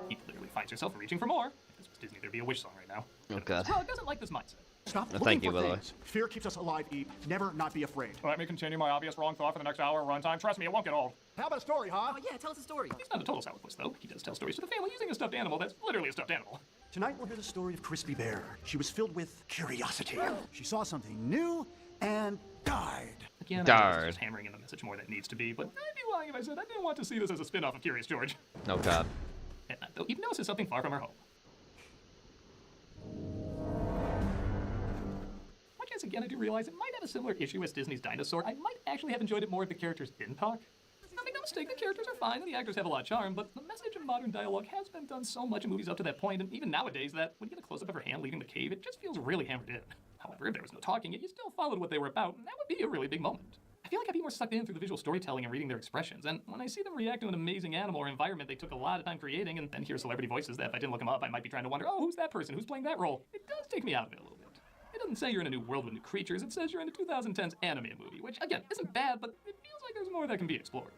He literally finds herself reaching for more. If this was Disney, there'd be a wish song right now.
Oh, God.
Well, it doesn't like this mindset.
Stop
Thank you, by the way.
Fear keeps us alive, Eve. Never not be afraid.
Let me continue my obvious wrong thought for the next hour runtime. Trust me, it won't get old.
How about a story, huh?
Oh, yeah, tell us a story.
He's not a total sourpuss, though. He does tell stories to the family using a stuffed animal that's literally a stuffed animal.
Tonight we'll hear the story of Crispy Bear. She was filled with curiosity. She saw something new and died.
Again, I was just hammering in the message more than it needs to be, but I'd be lying if I said I didn't want to see this as a spin-off of Curious George.
Oh, God.
At night, though, Eve notices something far from her home. Much as, again, I do realize it might have a similar issue as Disney's Dinosaur, I might actually have enjoyed it more if the characters didn't talk. Now, make no mistake, the characters are fine and the actors have a lot of charm, but the message of modern dialogue has been done so much in movies up to that point, and even nowadays, that when you get a close-up of her hand leaving the cave, it just feels really hammered in. However, if there was no talking, yet you still followed what they were about, and that would be a really big moment. I feel like I'd be more sucked in through the visual storytelling and reading their expressions, and when I see them react to an amazing animal or environment they took a lot of time creating, and then hear celebrity voices that if I didn't look them up, I might be trying to wonder, oh, who's that person? Who's playing that role? It does take me out of it a little bit. It doesn't say you're in a new world with new creatures, it says you're in a 2010's animated movie, which, again, isn't bad, but it feels like there's more that can be explored.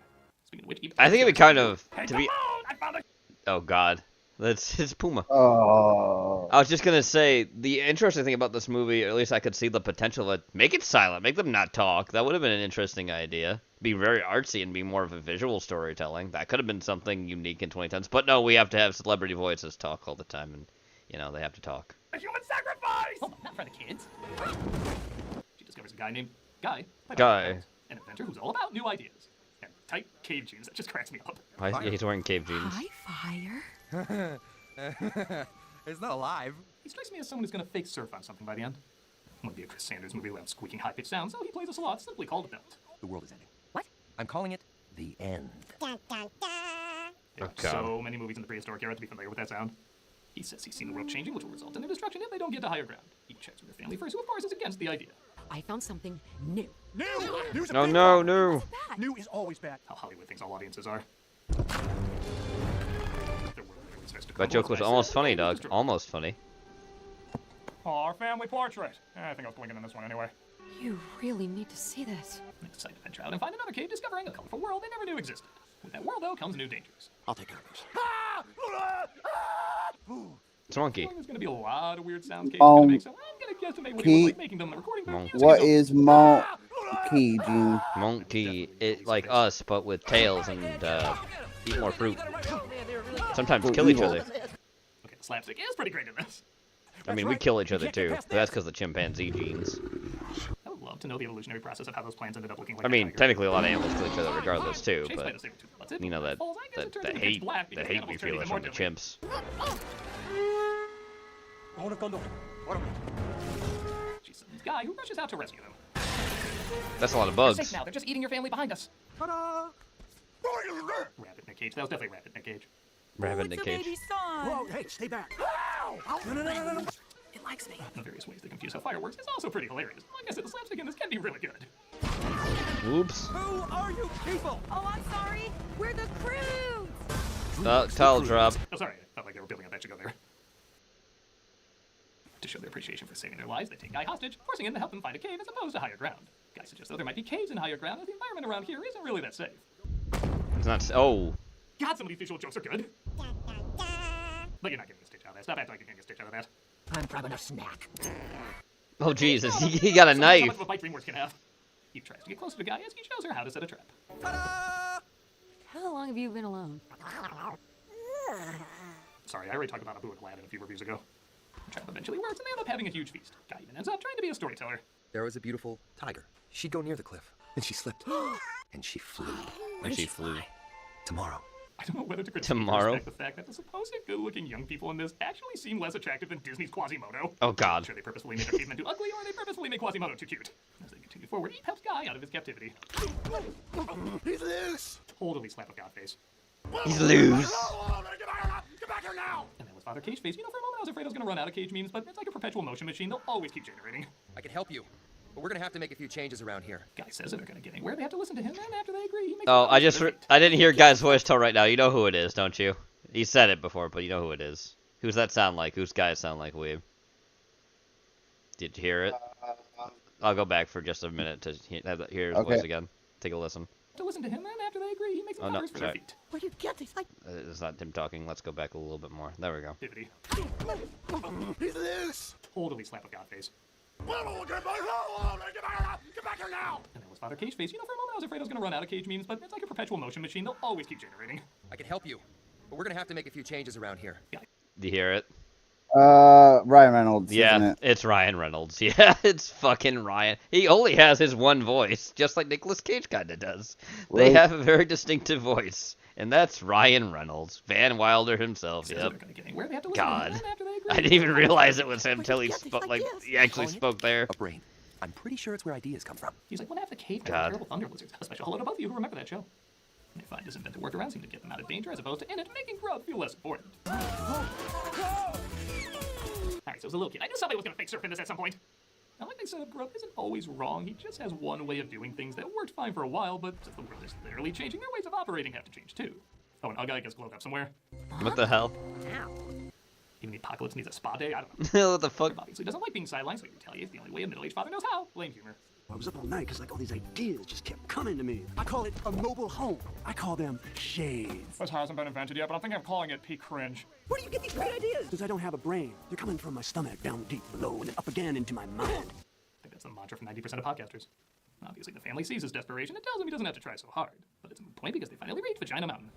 Speaking of which,
I think it'd be kind of to be.
I found it!
Oh, God. It's Puma.
Oh.
I was just gonna say, the interesting thing about this movie, or at least I could see the potential of it, make it silent, make them not talk. That would have been an interesting idea. Be very artsy and be more of a visual storytelling. That could have been something unique in 2010s. But no, we have to have celebrity voices talk all the time, and, you know, they have to talk.
A human sacrifice! Hold on, not in front of kids. She discovers a guy named Guy.
Guy.
An inventor who's all about new ideas. And tight cave jeans, that just cracks me up.
Yeah, he's wearing cave jeans.
Fire.
It's not alive.
He strikes me as someone who's going to fake surf on something by the end. It wouldn't be a Chris Sanders movie without squeaking high-pitched sounds, so he plays us a lot, simply called a belt.
The world is ending. What? I'm calling it the end.
There are so many movies in the prehistoric era to be familiar with that sound. He says he's seen the world changing, which will result in their destruction if they don't get to higher ground. He checks with their family first, who of course is against the idea.
I found something new.
New! New's a
No,
big
no,
problem.
no.
New is always bad.
How Hollywood thinks all audiences are.
That joke was almost funny, Doug. Almost funny.
Oh, our family portrait. I think I was blinking in this one anyway.
You really need to see this.
They decide to venture out and find another cave, discovering a colorful world they never knew existed. With that world, though, comes new dangers.
I'll take care of this.
It's monkey.
There's going to be a lot of weird sounds caves
Um,
make, so I'm going to guesstimate what he was like making them the recording.
What is monkey, Gene?
Monkey, it like us, but with tails and eat more fruit. Sometimes kill each other.
Okay, the slapstick is pretty great in this.
I mean, we kill each other too, but that's because of the chimpanzee genes.
I would love to know the evolutionary process of how those plants ended up looking like
I mean, technically a lot of animals kill each other regardless too, but you know that hate we feel is from the chimps.
She's some guy who rushes out to rescue them.
That's a lot of
They're
bugs.
safe now. They're just eating your family behind us. Ta-da! Rabbit Nick Cage. That was definitely Rabbit Nick Cage.
Rabbit Nick Cage.
Whoa, hey, stay back. No.
It likes me. The various ways they confuse how fire works is also pretty hilarious. Like I said, the slapstick in this can be really good.
Whoops.
Who are you people? Oh, I'm sorry. We're the crew.
Towel drop.
Oh, sorry. I felt like they were building up that to go there. To show their appreciation for saving their lives, they take Guy hostage, forcing him to help them find a cave as opposed to higher ground. Guy suggests though there might be caves in higher ground, as the environment around here isn't really that safe.
It's not. Oh.
God, some of these visual jokes are good. But you're not getting a stitch out of that. Stop acting like you're getting a stitch out of that.
I'm grabbing a snack.
Oh Jesus, he got a knife.
How much of a bite DreamWorks can have. Eve tries to get closer to Guy as he shows her how to set a trap.
How long have you been alone?
Sorry, I already talked about Abu and Aladdin a few reviews ago. The trap eventually works, and they end up having a huge feast. Guy even ends up trying to be a storyteller.
There was a beautiful tiger. She'd go near the cliff, and she slipped, and she flew.
And she flew.
Tomorrow.
I don't know whether to critique
Tomorrow?
or respect the fact that the supposed good-looking young people in this actually seem less attractive than Disney's Quasimodo.
Oh God.
I'm sure they purposefully made their cavemen too ugly, or they purposefully made Quasimodo too cute. As they continue forward, Eve helps Guy out of his captivity.
He's loose.
Totally slap of Godface.
He's loose.
Get back here now! And then with Father Cage Face, you know, for a moment I was afraid I was gonna run out of Cage memes, but it's like a perpetual motion machine. They'll always keep generating.
I can help you, but we're gonna have to make a few changes around here.
Guy says if they're gonna get anywhere, they have to listen to him, and after they agree, he makes
Oh,
them
I didn't hear Guy's voice till right now. You know who it is, don't you? He said it before, but you know who it is. Who's that sound like? Who's Guy sound like, Weeb? Did you hear it? I'll go back for just a minute to hear his voice again. Take a listen.
to listen to him, and after they agree, he makes them covers for their feet.
Where do you get these?
It's not him talking. Let's go back a little bit more. There we go.
Activity.
He's loose.
Totally slap of Godface.
Get back here now.
And then with Father Cage Face, you know, for a moment I was afraid I was going to run out of Cage memes, but it's like a perpetual motion machine. They'll always keep generating.
I can help you, but we're gonna have to make a few changes around here.
Yeah.
Do you hear it?
Ryan Reynolds.
Yeah,
isn't it?
it's Ryan Reynolds. Yeah, it's fucking Ryan. He only has his one voice, just like Nicolas Cage kinda does. They
Right.
have a very distinctive voice, and that's Ryan Reynolds, Van Wilder himself. Yep. God, I didn't even realize it was him until he spoke. Like he actually spoke there.
A brain. I'm pretty sure it's where ideas come from.
He's like, when half the cave
God.
terrible thunder blizzards. A special hello to both of you who remember that show. And they find his inventive workarounds seem to get them out of danger as opposed to in it, making growth feel less important. Alright, so as a little kid, I knew somebody was going to fake surf in this at some point. Now, like they said, growth isn't always wrong. He just has one way of doing things that worked fine for a while, but since the world is literally changing, their ways of operating have to change too. Oh, and Ugga gets glowed up somewhere.
What the hell?
Even the apocalypse needs a spa day? I don't know.
What the fuck?
Obviously doesn't like being sidelined, so he retaliates the only way a middle-aged father knows how. Lame humor.
I was up all night because like all these ideas just kept coming to me. I call it a mobile home. I call them shades.
This hasn't been invented yet, but I'm thinking of calling it peak cringe.
Where do you get these great ideas? Because I don't have a brain. They're coming from my stomach, down deep below, and then up again into my mind.
I think that's the mantra for 90% of podcasters. Obviously, the family sees his desperation and tells him he doesn't have to try so hard. But it's a moot point because they finally reach Vagina Mountain.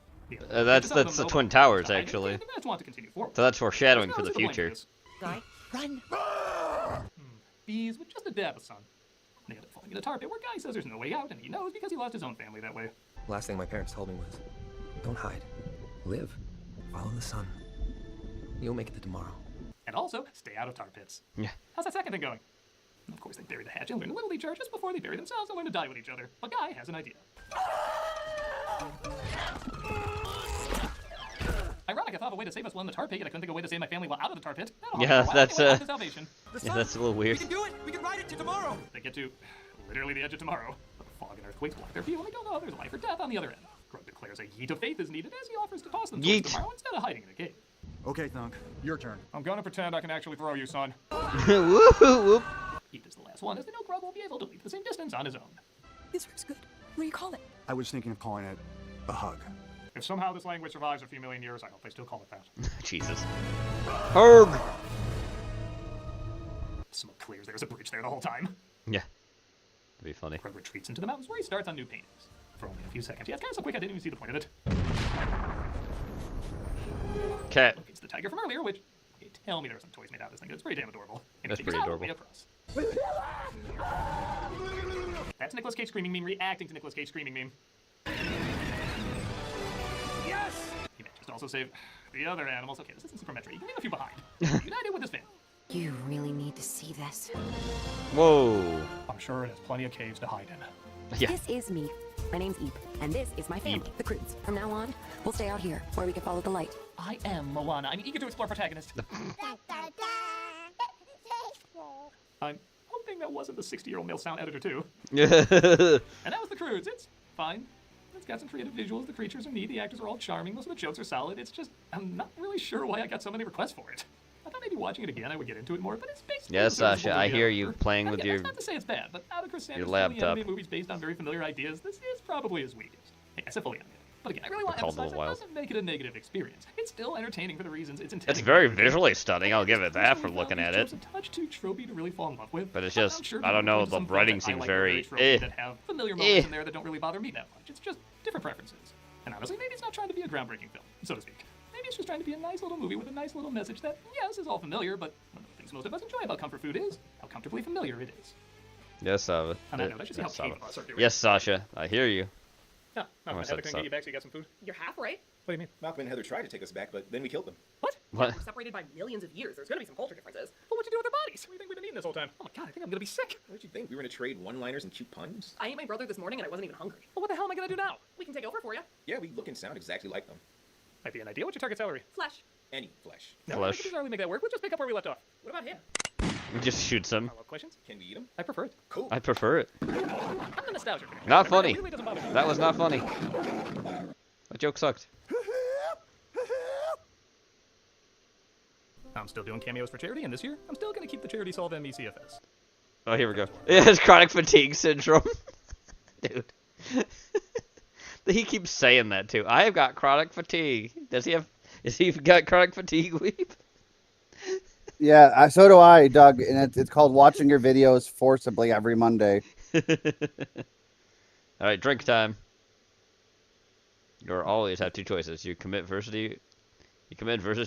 That's the Twin Towers actually.
They just want to continue forward.
So that's foreshadowing for the future.
Guy, run!
Bees with just a dab of sun. They end up falling in a tar pit where Guy says there's no way out, and he knows because he lost his own family that way.
Last thing my parents told me was, don't hide. Live. Follow the sun. You'll make it to tomorrow.
And also, stay out of tar pits.
Yeah.
How's that second thing going? And of course, they bury the hatch and learn to little charges before they bury themselves and learn to die with each other. But Guy has an idea. Ironic, I thought of a way to save us while in the tar pit, yet I couldn't think of a way to save my family while out of the tar pit.
Yeah, that's
salvation.
yeah, that's a little weird.
We can do it! We can ride it to tomorrow!
They get to literally the edge of tomorrow. But fog and earthquakes block their view, and they don't know if there's life or death on the other end. Grug declares a yeet of faith is needed as he offers to toss them towards tomorrow instead of hiding in a cave.
Okay, Thunk, your turn.
I'm gonna pretend I can actually throw you, son.
Whoop, whoop.
He is the last one, as they know Grug will be able to leap the same distance on his own.
This works good. What do you call it?
I was thinking of calling it a hug.
If somehow this language survives a few million years, I hope they still call it that.
Jesus. Hug.
Smoke clears. There's a bridge there the whole time.
Yeah. That'd be funny.
Grug retreats into the mountains where he starts on new paintings. For only a few seconds. Yeah, it's kind of so quick I didn't even see the point of it.
Okay.
It's the tiger from earlier, which... Okay, tell me there were some toys made out of this thing. It's pretty damn adorable. And
That's
it takes
pretty
out
adorable.
way across. That's Nicolas Cage screaming meme reacting to Nicolas Cage screaming meme.
Yes!
He may just also save the other animals. Okay, this isn't Super Metro. You can leave a few behind. United with this fan.
You really need to see this.
Whoa.
I'm sure it has plenty of caves to hide in.
Yeah.
This is me. My name's Eep, and this is my family, the Croods. From now on, we'll stay out here, where we can follow the light.
I am Moana. I'm eager to explore protagonist. I'm hoping thing that wasn't the 60-year-old male sound editor too.
Yeah.
And that was The Croods. It's fine. It's got some creative visuals. The creatures are neat. The actors are all charming. Most of the jokes are solid. It's just, I'm not really sure why I got so many requests for it. I thought maybe watching it again I would get into it more, but it's basically...
Yes, Sasha, I hear you playing with your...
That's not to say it's bad, but out of Chris Sanders'
laptop.
animated movies based on very familiar ideas, this is probably his weakest. Hey, I said fully animated. But again, I really want to emphasize that doesn't make it a negative experience. It's still entertaining for the reasons it's intended.
It's very visually stunning, I'll give it that for looking at it.
It's a touch too tropey to really fall in love with.
But it's just, I don't know, the writing seems very
that have familiar moments in there that don't really bother me that much. It's just different preferences. And honestly, maybe it's not trying to be a groundbreaking film, so to speak. Maybe it's just trying to be a nice little movie with a nice little message that, yes, is all familiar, but one of the things most of us enjoy about comfort food is how comfortably familiar it is.
Yes, Sasha.
On that note, I should see how Kate are doing.
Yes, Sasha, I hear you.
No,
I
Heather
said
couldn't get you back so you got some food?
You're half right.
What do you mean?
Malcolm and Heather tried to take us back, but then we killed them.
What?
What?
We're separated by millions of years. There's gonna be some culture differences.
But what'd you do with our bodies? What do you think we've been eating this whole time? Oh my god, I think I'm gonna be sick.
What did you think? We were gonna trade one-liners and cute puns?
I ate my brother this morning and I wasn't even hungry.
Well, what the hell am I gonna do now?
We can take over for you.
Yeah, we look and sound exactly like them.
Might be an idea. What's your target salary?
Flesh.
Any flesh.
No,
Flesh.
I could bizarrely make that work. We'll just pick up where we left off.
What about him?
Just shoots him.
Follow-up questions?
Can we eat them?
I prefer it.
Cool.
I prefer it.
I'm the nostalgia.
Not funny.
It really doesn't bother me.
That was not funny. That joke sucked.
I'm still doing cameos for charity, and this year, I'm still gonna keep the charity solve MECFS.
Oh, here we go. It has chronic fatigue syndrome. Dude. He keeps saying that too. I have got chronic fatigue. Does he have? Is he got chronic fatigue, Weeb?
Yeah, so do I, Doug. And it's called watching your videos forcibly every Monday.
All right, drink time. You always have two choices. You commit versus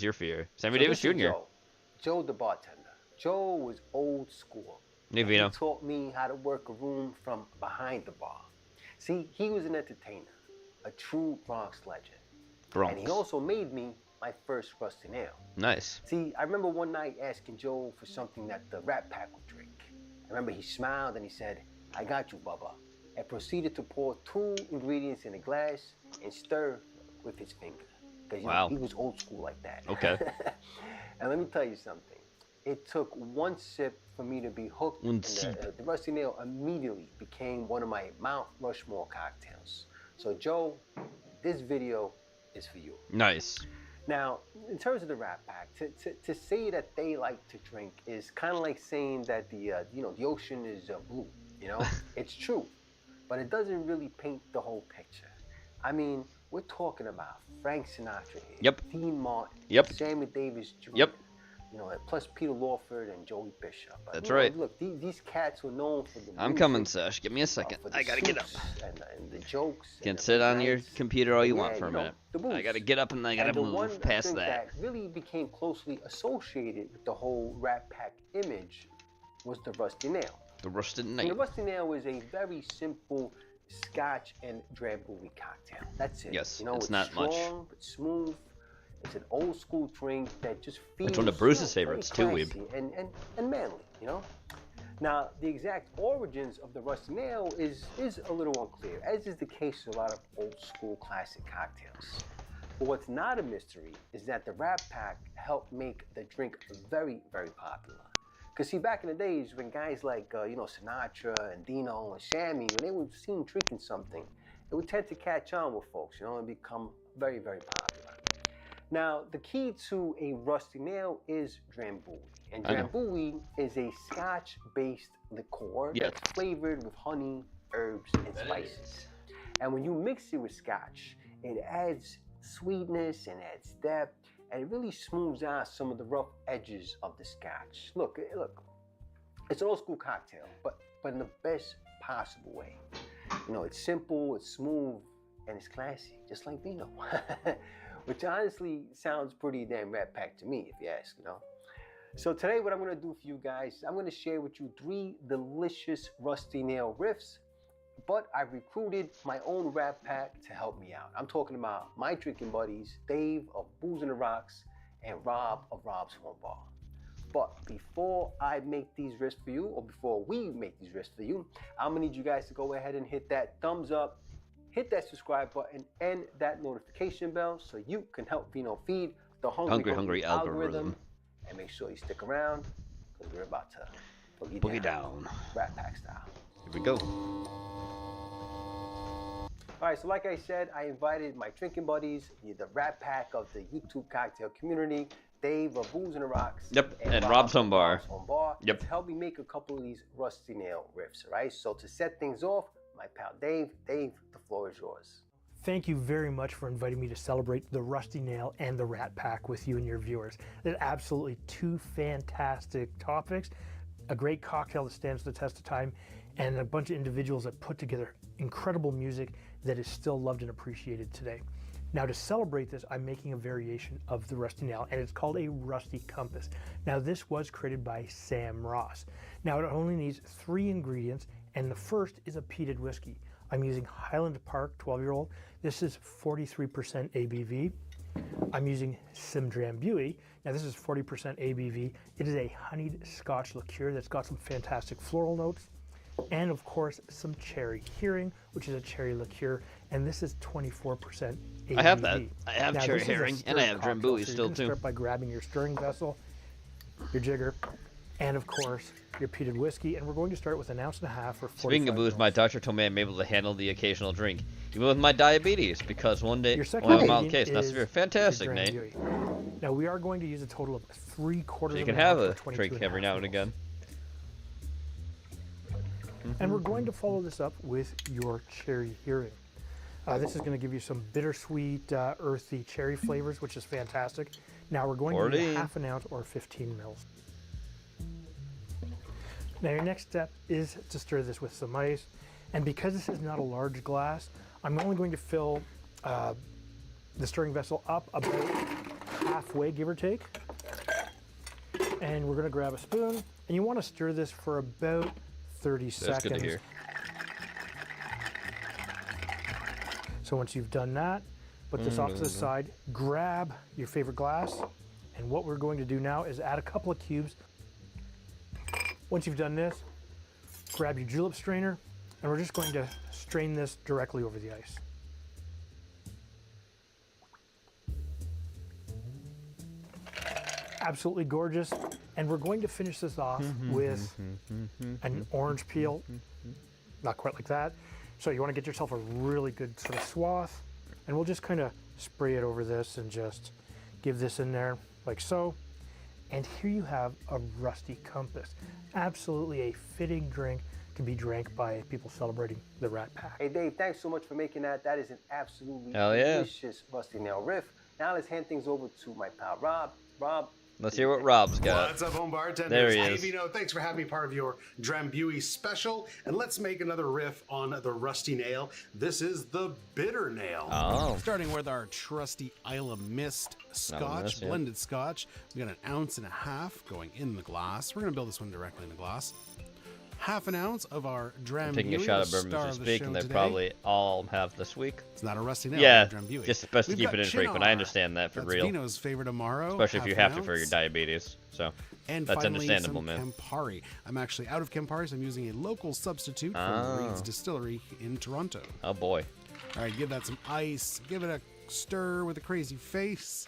your fear. Sammy Davis Jr.
Joe the bartender. Joe was old school.
Hey,
He
Vino.
taught me how to work a room from behind the bar. See, he was an entertainer, a true Bronx legend.
Bronx.
And he also made me my first rusty nail.
Nice.
See, I remember one night asking Joe for something that the Rat Pack would drink. I remember he smiled and he said, "I got you, Bubba," and proceeded to pour 2 ingredients in a glass and stir with his finger. Because
Wow.
he was old school like that.
Okay.
And let me tell you something. It took 1 sip for me to be hooked.
One
and
sip.
the Rusty Nail immediately became one of my Mount Rushmore cocktails. So Joe, this video is for you.
Nice.
Now, in terms of the Rat Pack, to say that they like to drink is kind of like saying that the ocean is blue. It's true, but it doesn't really paint the whole picture. I mean, we're talking about Frank Sinatra here.
Yep.
Dean Martin.
Yep.
Sammy Davis Jr.
Yep.
Plus Peter Lawford and Joey Bishop.
That's right.
Look, these cats were known for the
I'm
music,
coming, Sash. Give me a second.
for the
I gotta get up.
soups and the jokes.
You can
and the
sit
big
on your
nights.
computer all you
Yeah,
want for a minute.
the booze.
I gotta get up and I gotta
And the one
move past
drink
that.
really became closely associated with the whole Rat Pack image was the Rusty Nail.
The Rusted
And
Knight.
the Rusty Nail is a very simple Scotch and drambuie cocktail. That's it.
Yes,
it's
it's not much.
strong, but smooth. It's an old school drink that just feels
It's one of Bruce's
very
favorites too, Weeb.
classy and manly, Now, the exact origins of the Rusty Nail is a little unclear, as is the case with a lot of old school classic cocktails. But what's not a mystery is that the Rat Pack helped make the drink very, very popular. Because see, back in the days when guys like, Sinatra and Dino and Sammy, when they were seen drinking something, it would tend to catch on with folks, and become very, very popular. Now, the key to a Rusty Nail is drambuie. And
I know.
drambuie is a Scotch-based liqueur
Yes.
that's flavored with honey, herbs, and spices. And when you mix it with Scotch, it adds sweetness and adds depth, and it really smooths out some of the rough edges of the Scotch. Look, it's an old school cocktail, but in the best possible way. It's simple, it's smooth, and it's classy, just like Vino. Which honestly sounds pretty damn Rat Pack to me, if you ask, So today what I'm gonna do for you guys, I'm gonna share with you 3 delicious Rusty Nail riffs, but I recruited my own Rat Pack to help me out. I'm talking about my drinking buddies, Dave of Booze and the Rocks and Rob of Rob's Home Bar. But before I make these riffs for you, or before we make these riffs for you, I'm gonna need you guys to go ahead and hit that thumbs up, hit that subscribe button, and that notification bell so you can help Vino feed the hungry
Hungry algorithm.
And make sure you stick around because we're about to
Boogie down.
Rat Pack style.
Here we go.
All right, so like I said, I invited my drinking buddies, the Rat Pack of the YouTube cocktail community, Dave of Booze and the Rocks.
Yep, and Rob's Home Bar. Yep.
To help me make a couple of these rusty nail riffs, all right? So to set things off, my pal Dave, the floor is yours.
Thank you very much for inviting me to celebrate the Rusty Nail and the Rat Pack with you and your viewers. They're absolutely two fantastic topics, a great cocktail that stands the test of time, and a bunch of individuals that put together incredible music that is still loved and appreciated today. Now, to celebrate this, I'm making a variation of the Rusty Nail, and it's called a Rusty Compass. Now, this was created by Sam Ross. Now, it only needs 3 ingredients, and the first is a peated whiskey. I'm using Highland Park 12-year-old. This is 43% ABV. I'm using Simdrambuie. Now, this is 40% ABV. It is a honeyed Scotch liqueur that's got some fantastic floral notes. And of course, some cherry herring, which is a cherry liqueur, and this is 24% ABV.
I have that. I have
now,
cherry herring, and I have Drambuie
so
still too.
Start by grabbing your stirring vessel, your jigger, and of course, your peated whiskey. And we're going to start with 1.5 ounces for 45
Speaking of booze, my doctor told me I'm able to handle the occasional drink, even with my diabetes, because one day,
Your second
well, mild
ingredient
case, not
is
severe. Fantastic,
your
Nate.
Drambuie. Now, we are going to use a total of 3/4
So you
of
can
an
have
ounce
a
for
drink
22.5
every now and again.
And we're going to follow this up with your cherry herring. This is going to give you some bittersweet, earthy cherry flavors, which is fantastic. Now we're going to use 1/2 ounce or 15 mils. Now your next step is to stir this with some ice. And because this is not a large glass, I'm only going to fill the stirring vessel up about halfway, give or take. And we're going to grab a spoon. And you want to stir this for about 30 seconds.
That's good to hear.
So once you've done that, put this off to the side, grab your favorite glass, and what we're going to do now is add a couple of cubes. Once you've done this, grab your julep strainer, and we're just going to strain this directly over the ice. Absolutely gorgeous. And we're going to finish this off with an orange peel. Not quite like that. So you want to get yourself a really good sort of swath, and we'll just kind of spray it over this and just give this in there like so. And here you have a Rusty Compass. Absolutely a fitting drink to be drank by people celebrating the Rat Pack.
Hey Dave, thanks so much for making that. That is an absolutely
Hell yeah.
delicious Rusty Nail riff. Now let's hand things over to my pal Rob. Rob,
Let's hear what Rob's got.
What's up, home bartenders?
There he
Hey,
is.
Vino, thanks for having me part of your Drambuie special. And let's make another riff on the Rusty Nail. This is the Bitter Nail.
Oh.
Starting with our trusty Isla Mist Scotch,
Mist, yeah.
blended Scotch. We got 1.5 ounces going in the glass. We're going to build this one directly in the glass. 1/2 ounce of our Drambuie.
Taking a shot of
the
bourbon
star
as
of
we
the
speak,
show
and they
today.
probably all have this week.
It's not a Rusty Nail.
Yeah,
it's a Drambuie.
just best to
We've
keep
got
it infrequent. I
Chinar.
understand that for
That's
real.
Vino's favorite Amaro.
Especially if you
1/2
have to for your
ounce.
diabetes. So
And
that's
finally,
understandable,
some
man.
Campari. I'm actually out of Campari, so I'm using a local substitute from Reed's Distillery in Toronto.
Oh boy.
All right, give that some ice. Give it a stir with a crazy face.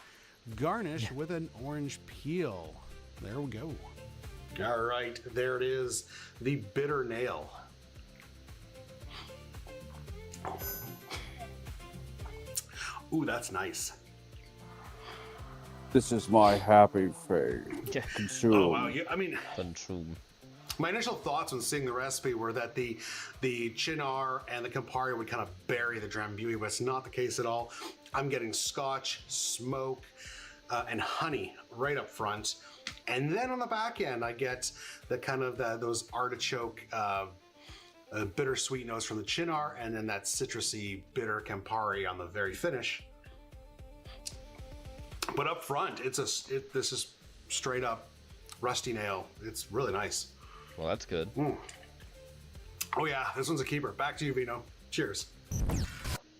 Garnish with an orange peel. There we go. All right, there it is. The Bitter Nail. Ooh, that's nice.
This is my happy face. Consume.
Oh, wow. I mean,
Consume.
my initial thoughts when seeing the recipe were that the Chinar and the Campari would kind of bury the Drambuie, but it's not the case at all. I'm getting Scotch, smoke, and honey right up front. And then on the back end, I get the kind of those artichoke, bittersweet notes from the Chinar, and then that citrusy, bitter Campari on the very finish. But up front, this is straight up Rusty Nail. It's really nice.
Well, that's good.
Oh yeah, this one's a keeper. Back to you, Vino. Cheers.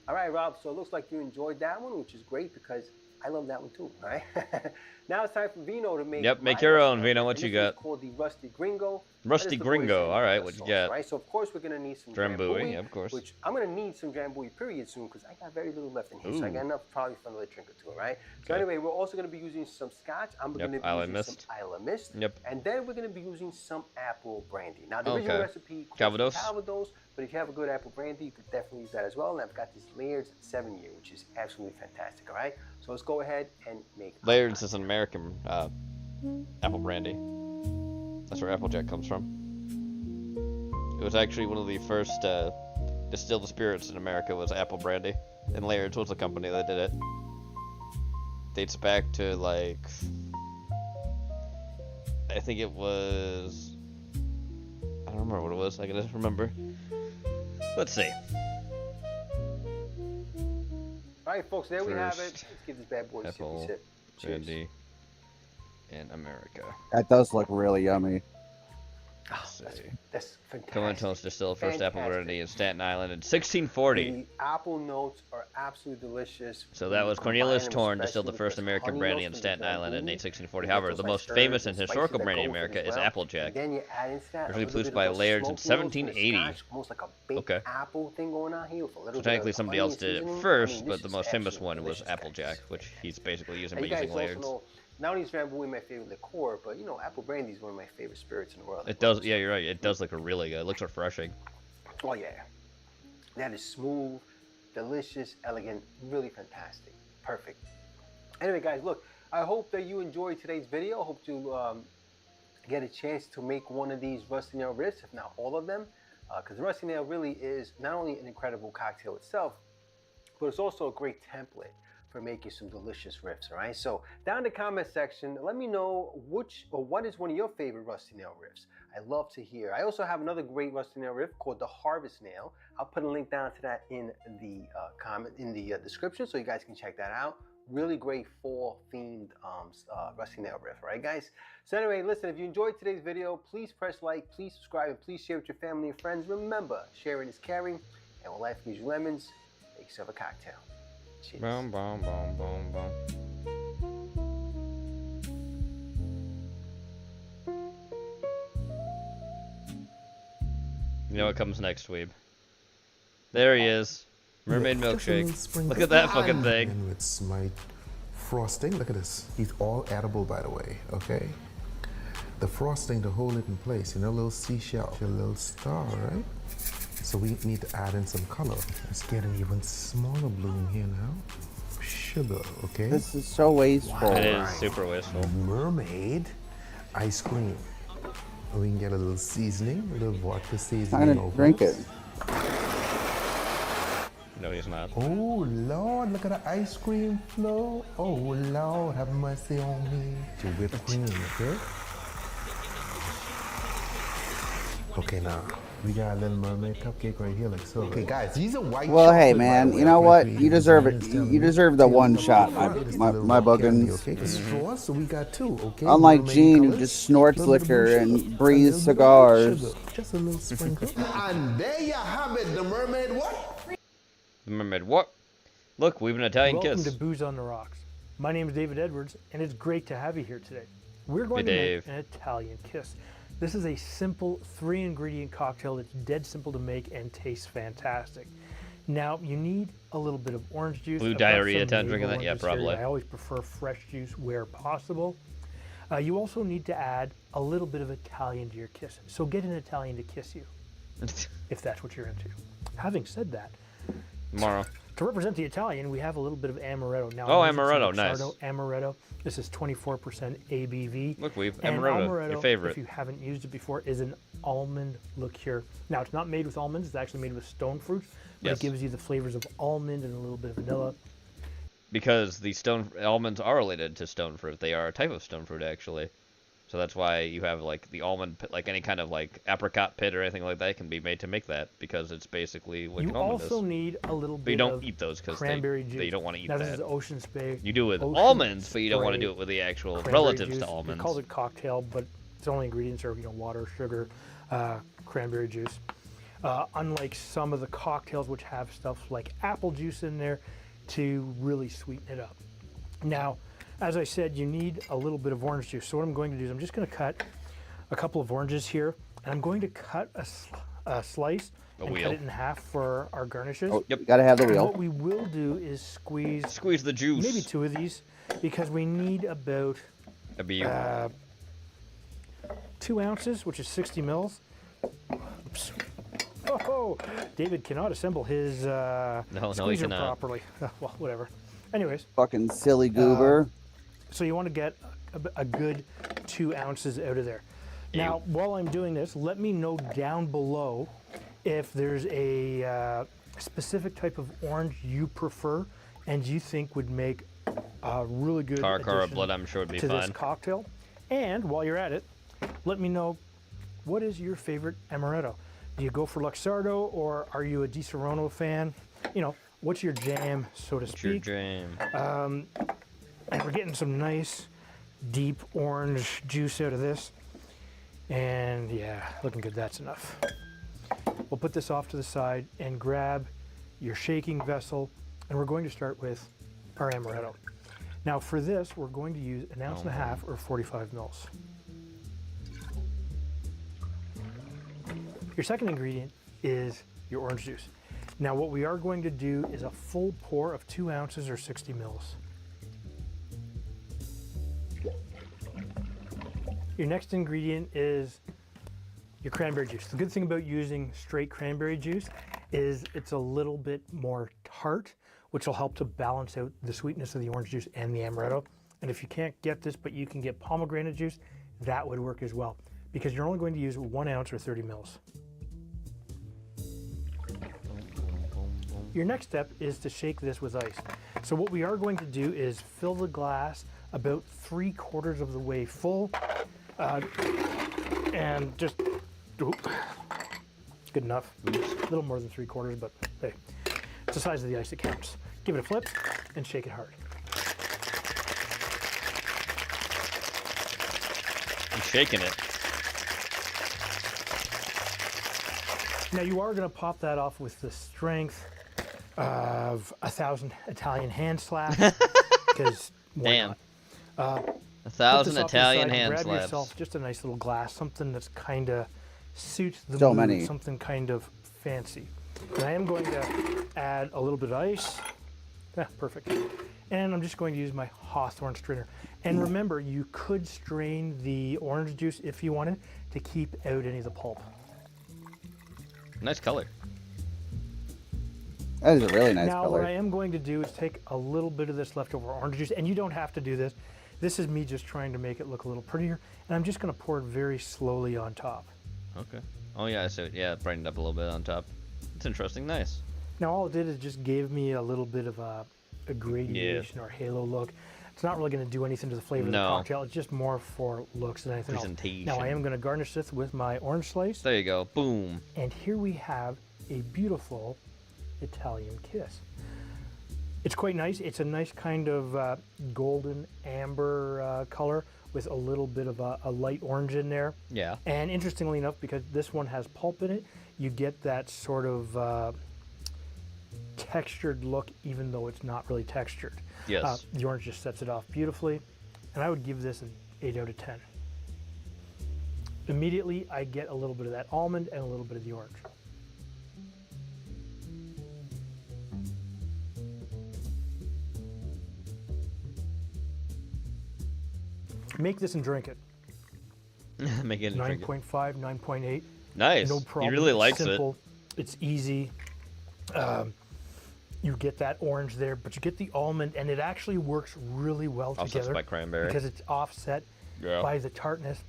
All right, Rob, so it looks like you enjoyed that one, which is great because I love that one too, right? Now it's time for Vino to make.
Yep, make your own, Vino. What you got?
Called the Rusty Gringo.
Rusty Gringo. All right, what you got?
Right. So of course we're gonna need some
Drambuie, of course.
Which I'm gonna need some Drambuie period soon because I got very little left in here. So I got enough probably for another drink or two. All right. So anyway, we're also gonna be using some scotch. I'm gonna be using some Isla Mist.
Yep.
And then we're gonna be using some apple brandy. Now the original recipe calls for Calvados, but if you have a good apple brandy, you could definitely use that as well. And I've got this Laird's 7-year, which is absolutely fantastic. All right. So let's go ahead and make.
Laird's is an American apple brandy. That's where Applejack comes from. It was actually one of the first distilled spirits in America was apple brandy, and Laird's was the company that did it. Dates back to like, I think it was, I don't remember what it was. I can just remember. Let's see.
All right, folks, there we have it. Let's give this bad boy a
apple
sip.
brandy in America.
That does look really yummy.
That's fantastic.
Comatose distilled first apple brandy in Staten Island in 1640.
The apple notes are absolutely delicious.
So that was Cornelius Torn distilled the first American brandy in Staten Island in 1640. However, the most famous and historical brandy in America is Applejack.
Then you add into that
originally produced by Laird's in 1780.
Almost like a baked apple thing going on here with a little
So technically somebody else did it first, but the most famous one was Applejack, which he's basically using Laird's.
Not only is Drambuie my favorite liqueur, but you know, apple brandy is one of my favorite spirits in the world.
It does, yeah, you're right. It does look really good. It looks refreshing.
Oh yeah, that is smooth, delicious, elegant, really fantastic, perfect. Anyway, guys, look, I hope that you enjoyed today's video. I hope to get a chance to make one of these Rusty Nail riffs, if not all of them, because the Rusty Nail really is not only an incredible cocktail itself, but it's also a great template for making some delicious riffs. All right, so down in the comment section, let me know which or what is one of your favorite Rusty Nail riffs. I love to hear. I also have another great Rusty Nail riff called the Harvest Nail. I'll put a link down to that in the description, so you guys can check that out. Really great fall themed Rusty Nail riff. All right, guys. So anyway, listen, if you enjoyed today's video, please press like, please subscribe, and please share with your family and friends. Remember, sharing is caring, and when life gives you lemons, make yourself a cocktail. Cheers.
Boom, boom, boom, boom, boom. You know what comes next, Weeb? There he is. Mermaid milkshake. Look at that fucking thing.
And it's my frosting. Look at this. He's all edible, by the way. Okay. The frosting to hold it in place. You know, a little seashell, a little star, right? So we need to add in some color. Let's get an even smaller bloom here now. Sugar, okay?
This is so wasteful.
It is super wasteful.
Mermaid ice cream. We can get a little seasoning, a little vodka seasoning.
I'm gonna drink it.
No, he's not.
Oh Lord, look at the ice cream flow. Oh Lord, have mercy on me. To whipped cream, okay? Okay, now we got a little mermaid cupcake right here, like so. Okay, guys, these are white.
Well, hey man, you know what? You deserve it. You deserve the one shot, my buggins.
Okay, the straws, so we got two. Okay.
Unlike Gene, who just snorts liquor and breathes cigars.
Just a little sprinkle. And there you have it, the mermaid what?
The mermaid what? Look, we've an Italian
Welcome
kiss.
to Booze on the Rocks. My name is David Edwards, and it's great to have you here today. We're going to make an Italian kiss. This is a simple 3-ingredient cocktail that's dead simple to make and tastes fantastic. Now, you need a little bit of orange juice.
Blue diarrhea, time drinking that? Yeah, probably.
I always prefer fresh juice where possible. You also need to add a little bit of Italian to your kiss. So get an Italian to kiss you, if that's what you're into. Having said that,
Tomorrow.
To represent the Italian, we have a little bit of amaretto. Now,
oh, amaretto, nice.
Amaretto. This is 24% ABV.
Look, we've
amaretto,
your favorite.
If you haven't used it before, is an almond liqueur. Now, it's not made with almonds. It's actually made with stone fruit. But it gives you the flavors of almond and a little bit of vanilla.
Because the almonds are related to stone fruit. They are a type of stone fruit, actually. So that's why you have like the almond pit, like any kind of like apricot pit or anything like that can be made to make that, because it's basically what an almond is.
You also need a little bit
but you don't
of
eat those because
cranberry juice.
you don't want to eat
now,
that.
This is Ocean Spray.
You do it with almonds, but you don't want to do it with the actual relatives to almonds.
It calls it cocktail, but its only ingredients are water, sugar, cranberry juice. Unlike some of the cocktails which have stuff like apple juice in there to really sweeten it up. Now, as I said, you need a little bit of orange juice. So what I'm going to do is I'm just going to cut a couple of oranges here, and I'm going to cut a slice and cut it in half for our garnishes.
Oh, yep. Gotta have the wheel.
And what we will do is squeeze
the juice.
Maybe 2 of these, because we need about 2 ounces, which is 60 mils. Oops. Oh, David cannot assemble his squeezer properly. Well, whatever. Anyways.
Fucking silly goober.
So you want to get a good 2 ounces out of there. Now, while I'm doing this, let me know down below if there's a specific type of orange you prefer and you think would make a really good
Caracara
addition
blood, I'm sure, would be
to
fine.
this cocktail. And while you're at it, let me know, what is your favorite amaretto? Do you go for Luxardo, or are you a Di Serono fan? You know, what's your jam, so to speak?
Your jam.
And we're getting some nice, deep orange juice out of this. And yeah, looking good, that's enough. We'll put this off to the side and grab your shaking vessel, and we're going to start with our amaretto. Now for this, we're going to use 1.5 ounces or 45 mils. Your second ingredient is your orange juice. Now what we are going to do is a full pour of 2 ounces or 60 mils. Your next ingredient is your cranberry juice. The good thing about using straight cranberry juice is it's a little bit more tart, which will help to balance out the sweetness of the orange juice and the amaretto. And if you can't get this, but you can get pomegranate juice, that would work as well, because you're only going to use 1 ounce or 30 mils. Your next step is to shake this with ice. So what we are going to do is fill the glass about 3/4 of the way full, and just, good enough. A little more than 3/4, but hey, it's the size of the ice that counts. Give it a flip and shake it hard.
I'm shaking it.
Now you are going to pop that off with the strength of 1,000 Italian hand slaps, because
damn,
not?
1,000 Italian hand
grab
slaps.
yourself just a nice little glass, something that's kind of suits the
So
mood,
many.
something kind of fancy. And I am going to add a little bit of ice. Perfect. And I'm just going to use my Hawthorne strainer. And remember, you could strain the orange juice if you wanted to keep out any of the pulp.
Nice color.
That is a really nice
now,
color.
what I am going to do is take a little bit of this leftover orange juice, and you don't have to do this. This is me just trying to make it look a little prettier, and I'm just going to pour it very slowly on top.
Okay. Oh yeah, so yeah, brightened up a little bit on top. It's interesting, nice.
Now all it did is just gave me a little bit of a gradation or halo look. It's not really going to do anything to the flavor of the cocktail. It's just more for looks than anything else. Now I am going to garnish this with my orange slice.
There you go. Boom.
And here we have a beautiful Italian kiss. It's quite nice. It's a nice kind of golden amber color with a little bit of a light orange in there.
Yeah.
And interestingly enough, because this one has pulp in it, you get that sort of textured look, even though it's not really textured.
Yes.
The orange just sets it off beautifully, and I would give this an 8 out of 10. Immediately, I get a little bit of that almond and a little bit of the orange. Make this and drink it.
Make it and drink it.
9.5, 9.8.
Nice.
No problem.
He really
It's
likes
simple. It's easy. You get that orange there, but you get the almond, and it actually works really well
Offsets
together.
by cranberry.
Because it's offset by the tartness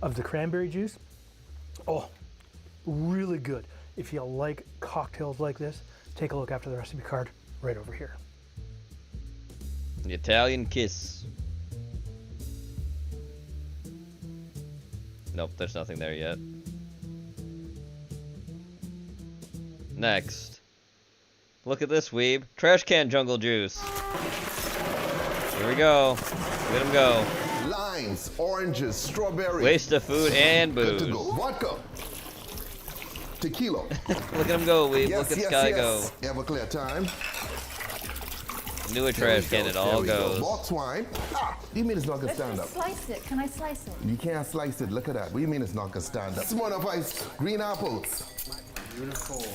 of the cranberry juice. Oh, really good. If you like cocktails like this, take a look after the recipe card right over here.
The Italian kiss. Nope, there's nothing there yet. Next. Look at this, Weeb. Trash can jungle juice. Here we go. Look at him go.
Limes, oranges, strawberries.
Waste of food and booze.
Good to go. Vodka. Tequila.
Look at him go, Weeb.
Yes,
Look at
yes,
Sky
yes.
go.
Everclear time.
Into a trash can it all goes.
Box wine. Ah, you mean it's not gonna stand up?
Slice it. Can I slice it?
You can't slice it. Look at that. What do you mean it's not gonna stand up? Small enough ice. Green apples.
Beautiful.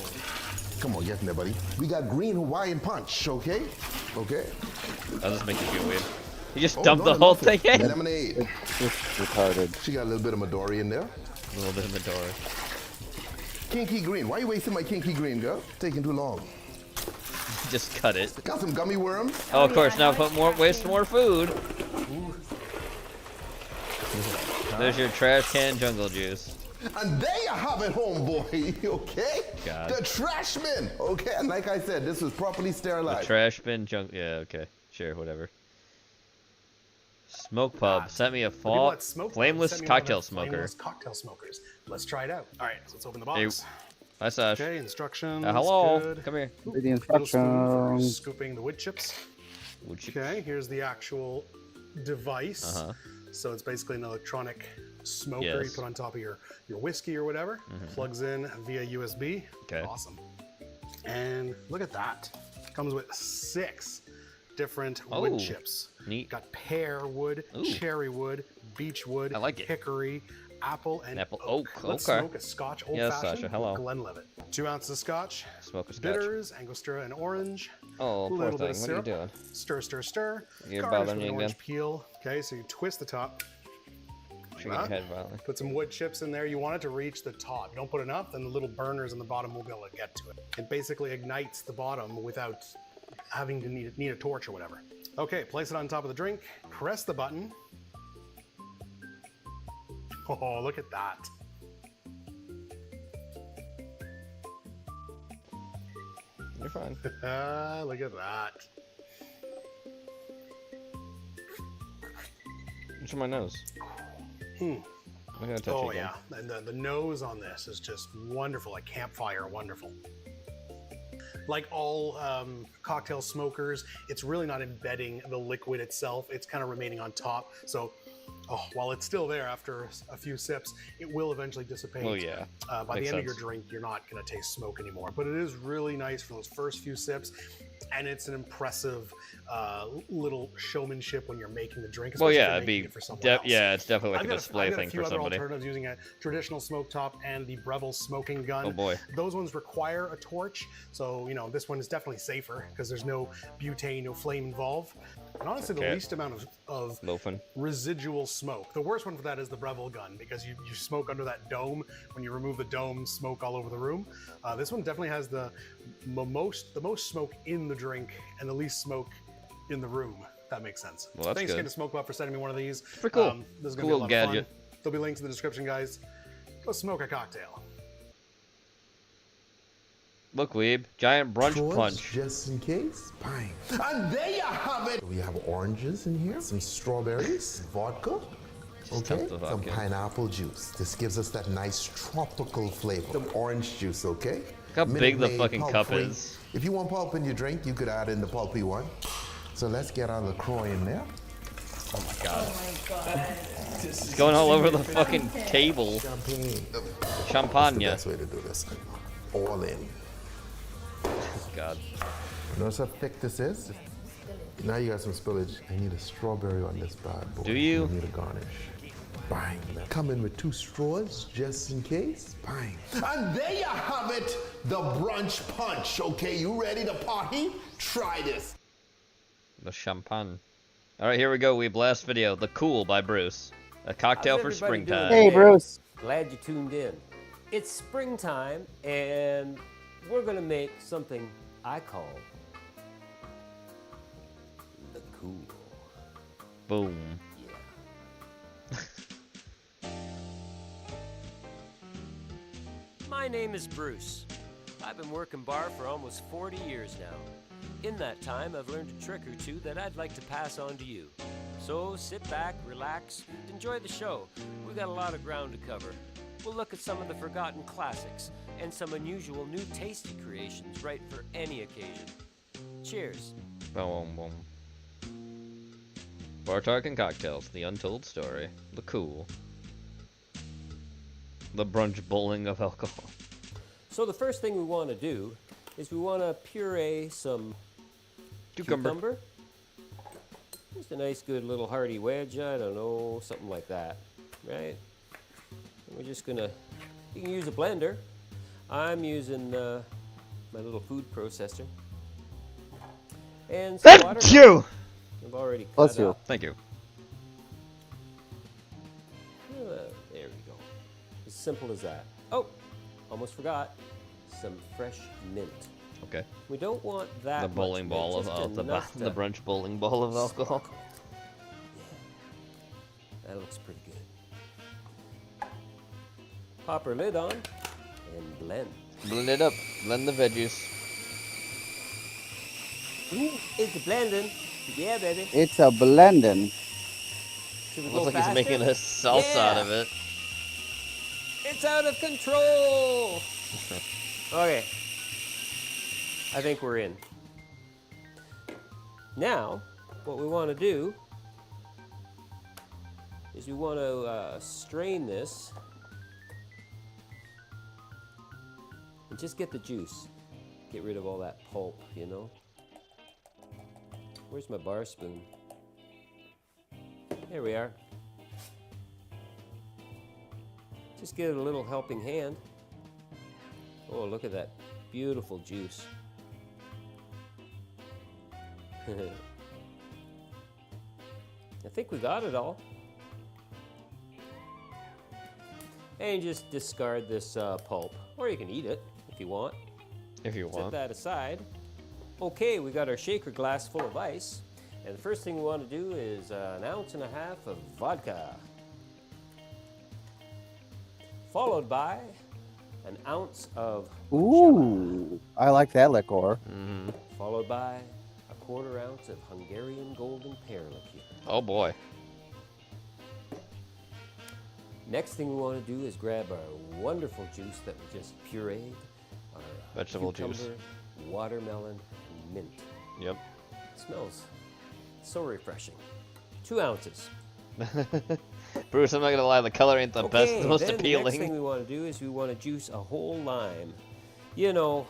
Come on, get in there, buddy. We got green Hawaiian punch, okay? Okay.
I'll just make you feel weird. You just dumped the whole thing in?
Lemonade.
It's retarded.
She got a little bit of Midori in there.
A little bit of Midori.
Kinky green. Why are you wasting my kinky green, girl? Taking too long.
Just cut it.
Got some gummy worms.
Oh, of course. Now waste more food. There's your trash can jungle juice.
And there you have it, homeboy. Okay?
God.
The trash bin. Okay, and like I said, this was properly sterilized.
The trash bin junk. Yeah, okay. Sure, whatever. Smoke Pub sent me a flameless cocktail smoker.
Flameless cocktail smokers. Let's try it out. All right, so let's open the box.
Hey, hi, Sash.
Okay, instructions.
Hello.
Good.
Come here.
The
Little spoon for
instructions.
scooping the wood chips.
Wood chips.
Okay, here's the actual device.
Uh-huh.
So it's basically an electronic smoker you
Yes.
put on top of your whiskey or whatever. Plugs in via USB.
Okay.
Awesome. And look at that. Comes with 6 different wood chips.
Neat.
Got pear wood, cherry wood, beech wood,
I like it.
hickory, apple, and
oak.
Let's
Okay.
smoke a Scotch old
Yes,
fashioned.
Sasha, hello.
Glenlivet. 2 ounces of Scotch.
Smoke a Scotch.
Bitters, Angostura, and orange.
Oh,
a
poor
little
thing.
bit of
What are you
syrup.
doing?
Stir, stir, stir.
You're
Garnish
bothering
with
me
orange
again?
peel. Okay, so you twist the top.
Shaking your head violently.
Put some wood chips in there. You want it to reach the top. You don't put enough, then the little burners on the bottom won't be able to get to it. It basically ignites the bottom without having to need a torch or whatever. Okay, place it on top of the drink. Press the button. Oh, look at that.
You're fine.
Look at that.
What's on my nose? I'm gonna touch
Oh
it again.
yeah, and the nose on this is just wonderful, like campfire wonderful. Like all cocktail smokers, it's really not embedding the liquid itself. It's kind of remaining on top. So while it's still there after a few sips, it will eventually dissipate.
Oh yeah.
By the
Makes
end of your
sense.
drink, you're not going to taste smoke anymore. But it is really nice for those first few sips. And it's an impressive little showmanship when you're making the drink.
Well,
especially if
yeah,
you're
it'd
making
be
it for someone else.
yeah, it's definitely like
I've
a
got
display
I've got
thing
a few
for
other
somebody.
alternatives using a traditional smoke top and the Breville smoking gun.
Oh boy.
Those ones require a torch, so this one is definitely safer because there's no butane, no flame involved. And honestly,
Okay.
the least amount of
Loafing.
residual smoke. The worst one for that is the Breville gun because you smoke under that dome. When you remove the dome, smoke all over the room. This one definitely has the most smoke in the drink and the least smoke in the room. If that makes sense.
Well, that's
Thanks again
good.
to Smoke Club for sending me one of these.
Pretty cool.
This is
Cool
gonna be a lot
little
of
gadget.
fun. There'll be links in the description, guys. Go smoke a cocktail.
Look, Weeb, giant brunch
Straws,
punch.
just in case. Bang. And there you have it. We have oranges in here, some strawberries, vodka, okay,
dump the
some
vodka.
pineapple juice. This gives us that nice tropical flavor. Some orange juice, okay?
Look how big the
Minute Maid,
fucking cup
pulp-free.
is.
If you want pulp in your drink, you could add in the pulpy one. So let's get our LaCroix in there.
Oh my god. It's going all over the fucking table.
Champagne.
Champagne.
That's the best way to do this. All in.
God.
Notice how thick this is? Now you got some spillage. I need a strawberry on this bad boy.
Do you?
I need a garnish. Bang. Come in with 2 straws just in case. Bang. And there you have it, the brunch punch. Okay, you ready to party? Try this.
The champagne. Alright, here we go. We blast video. The Cool by Bruce. A cocktail for
How's everybody doing
springtime.
Hey,
today?
Bruce.
Glad you tuned in. It's springtime, and we're gonna make something I call the cool.
Boom.
My name is Bruce. I've been working bar for almost 40 years now. In that time, I've learned a trick or two that I'd like to pass on to you. So sit back, relax, enjoy the show. We've got a lot of ground to cover. We'll look at some of the forgotten classics and some unusual new tasty creations right for any occasion. Cheers.
Boom, boom. Bar talk and cocktails. The untold story. The Cool. The brunch bowling of alcohol.
So the first thing we want to do is we want to puree some
Cucumber.
Just a nice, good little hearty wedge. I don't know, something like that, right? And we're just gonna. You can use a blender. I'm using my little food processor. And some water.
Thank you.
I've already cut
Bless you.
up.
Thank you.
There we go. As simple as that. Oh, almost forgot. Some fresh mint.
Okay.
We don't want that.
The bowling
much mint,
ball
just
of
enough
the
to
brunch bowling ball of alcohol.
That looks pretty good. Pop our lid on and blend.
Blend it up. Blend the veggies.
Ooh, it's blending. Yeah, baby.
It's a blending.
Should we
Looks
go
like he's making a salsa out of it.
It's out of control. Okay. I think we're in. Now, what we want to do is we want to strain this and just get the juice. Get rid of all that pulp, you know. Where's my bar spoon? There we are. Just give it a little helping hand. Oh, look at that beautiful juice. I think we got it all. And just discard this pulp. Or you can eat it if you want.
If you
Set
want.
that aside. Okay, we got our shaker glass full of ice. And the first thing we want to do is 1.5 ounces of vodka. Followed by 1 ounce of
Ooh, I like that liqueur.
Mm-hmm.
Followed by 1/4 ounce of Hungarian golden pear liqueur.
Oh boy.
Next thing we want to do is grab our wonderful juice that we just pureed. Our
Vegetable
cucumber,
juice.
watermelon, and mint.
Yep.
It smells so refreshing. 2 ounces.
Bruce, I'm not gonna lie, the color ain't the best, the most
then
appealing.
The next thing we want to do is we want to juice a whole lime. You know,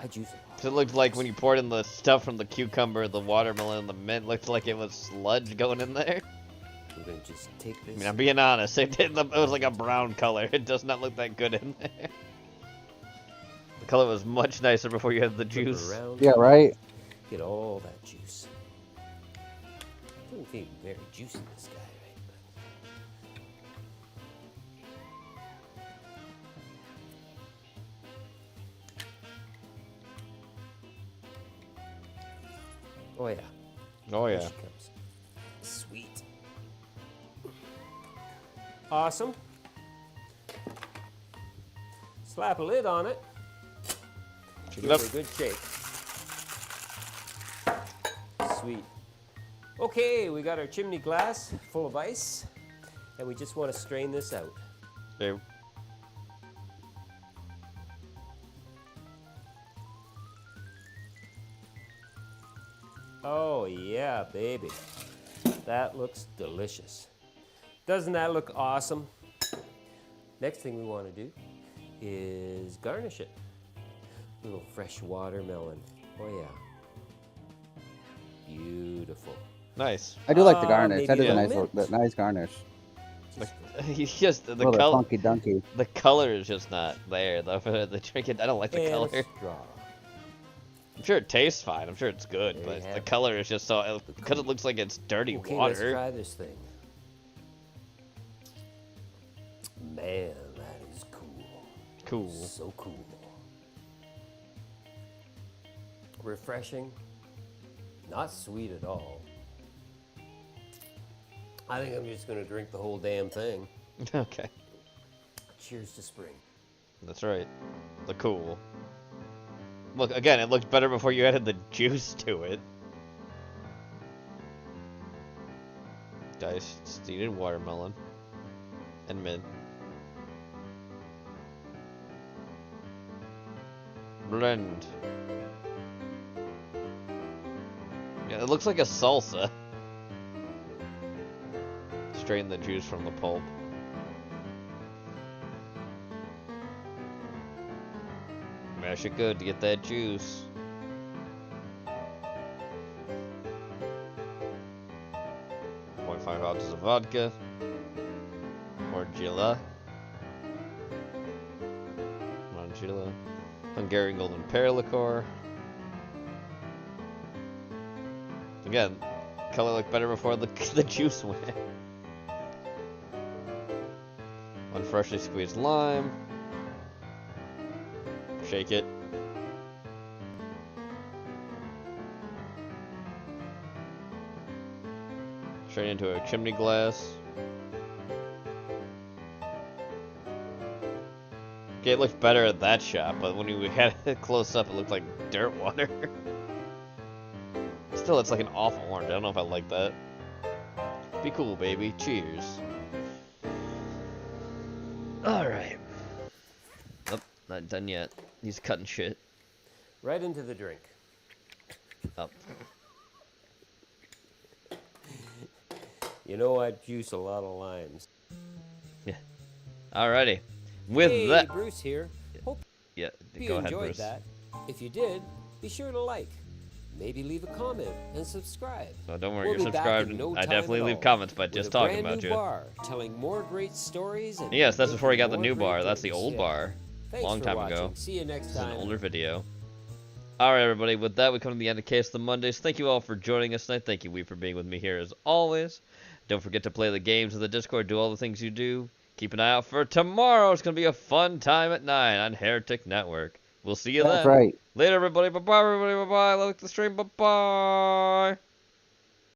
I juice it.
So it looked like when you poured in the stuff from the cucumber, the watermelon, and the mint, looked like it was sludge going in there.
We're gonna just take this.
I mean, I'm being honest, it was like a brown color. It does not look that good in there. The color was much nicer before you had the juice.
Yeah, right.
Get all that juice. Doesn't feel very juicy, this guy, right? Oh yeah.
Oh
Here
yeah.
she comes. Sweet. Awesome. Slap a lid on it.
Shake it
Give
up.
it a good shake. Sweet. Okay, we got our chimney glass full of ice, and we just want to strain this out.
Okay.
Oh yeah, baby. That looks delicious. Doesn't that look awesome? Next thing we want to do is garnish it. A little fresh watermelon. Oh yeah. Beautiful.
Nice.
I do like the garnish.
maybe
That is
a
a
little
nice garnish.
He's just the
Little
color.
funky dunky.
The color is just not there. The trinket. I don't like the
And a
color.
straw.
I'm sure it tastes fine. I'm sure it's good,
There
but
you
the
have it.
color is just so because it looks like it's dirty
Okay, let's
water.
try this thing. Man, that is cool.
Cool.
So cool. Refreshing. Not sweet at all. I think I'm just going to drink the whole damn thing.
Okay.
Cheers to spring.
That's right. The cool. Look, again, it looked better before you added the juice to it. Diced seeded watermelon and mint. Blend. Yeah, it looks like a salsa. Strain the juice from the pulp. Mash it good to get that juice. 5 ounces of vodka. Morgilla. Morgilla. Hungarian Golden Pear Liqueur. Again, color looked better before the juice went. 1 freshly squeezed lime. Shake it. Straight into a chimney glass. Okay, it looked better at that shot, but when we had it close up, it looked like dirt water. Still, it's like an awful orange. I don't know if I like that. Be cool, baby. Cheers. Alright. Oh, not done yet. He's cutting shit.
Right into the drink.
Up.
You know I juice a lot of limes.
Yeah. Alrighty. With
hey,
that.
Bruce here. Hope
yeah,
you
go ahead,
enjoyed
Bruce.
that. If you did, be sure to like. Maybe leave a comment and subscribe.
No, don't worry,
We'll
you're
be back
subscribed.
in no
I
time
definitely
at
leave
all
comments, but
with
just
a
talking
brand
about
new
you.
bar, telling more great stories. And
Yes, that's before he got the
making
new
more
bar.
great
That's the
things.
old
Yeah.
bar.
Thanks
Long
for
time
watching.
ago.
See you next
This is an
time.
older video. Alright, everybody, with that, we come to the end of Case of the Mondays. Thank you all for joining us tonight. Thank you, Weeb, for being with me here as always. Don't forget to play the games in the Discord, do all the things you do. Keep an eye out for tomorrow. It's going to be a fun time at 9 on Heretic Network. We'll see you
That's
then.
right.
Later, everybody. Bye-bye, everybody. Bye-bye. Like the stream. Bye-bye.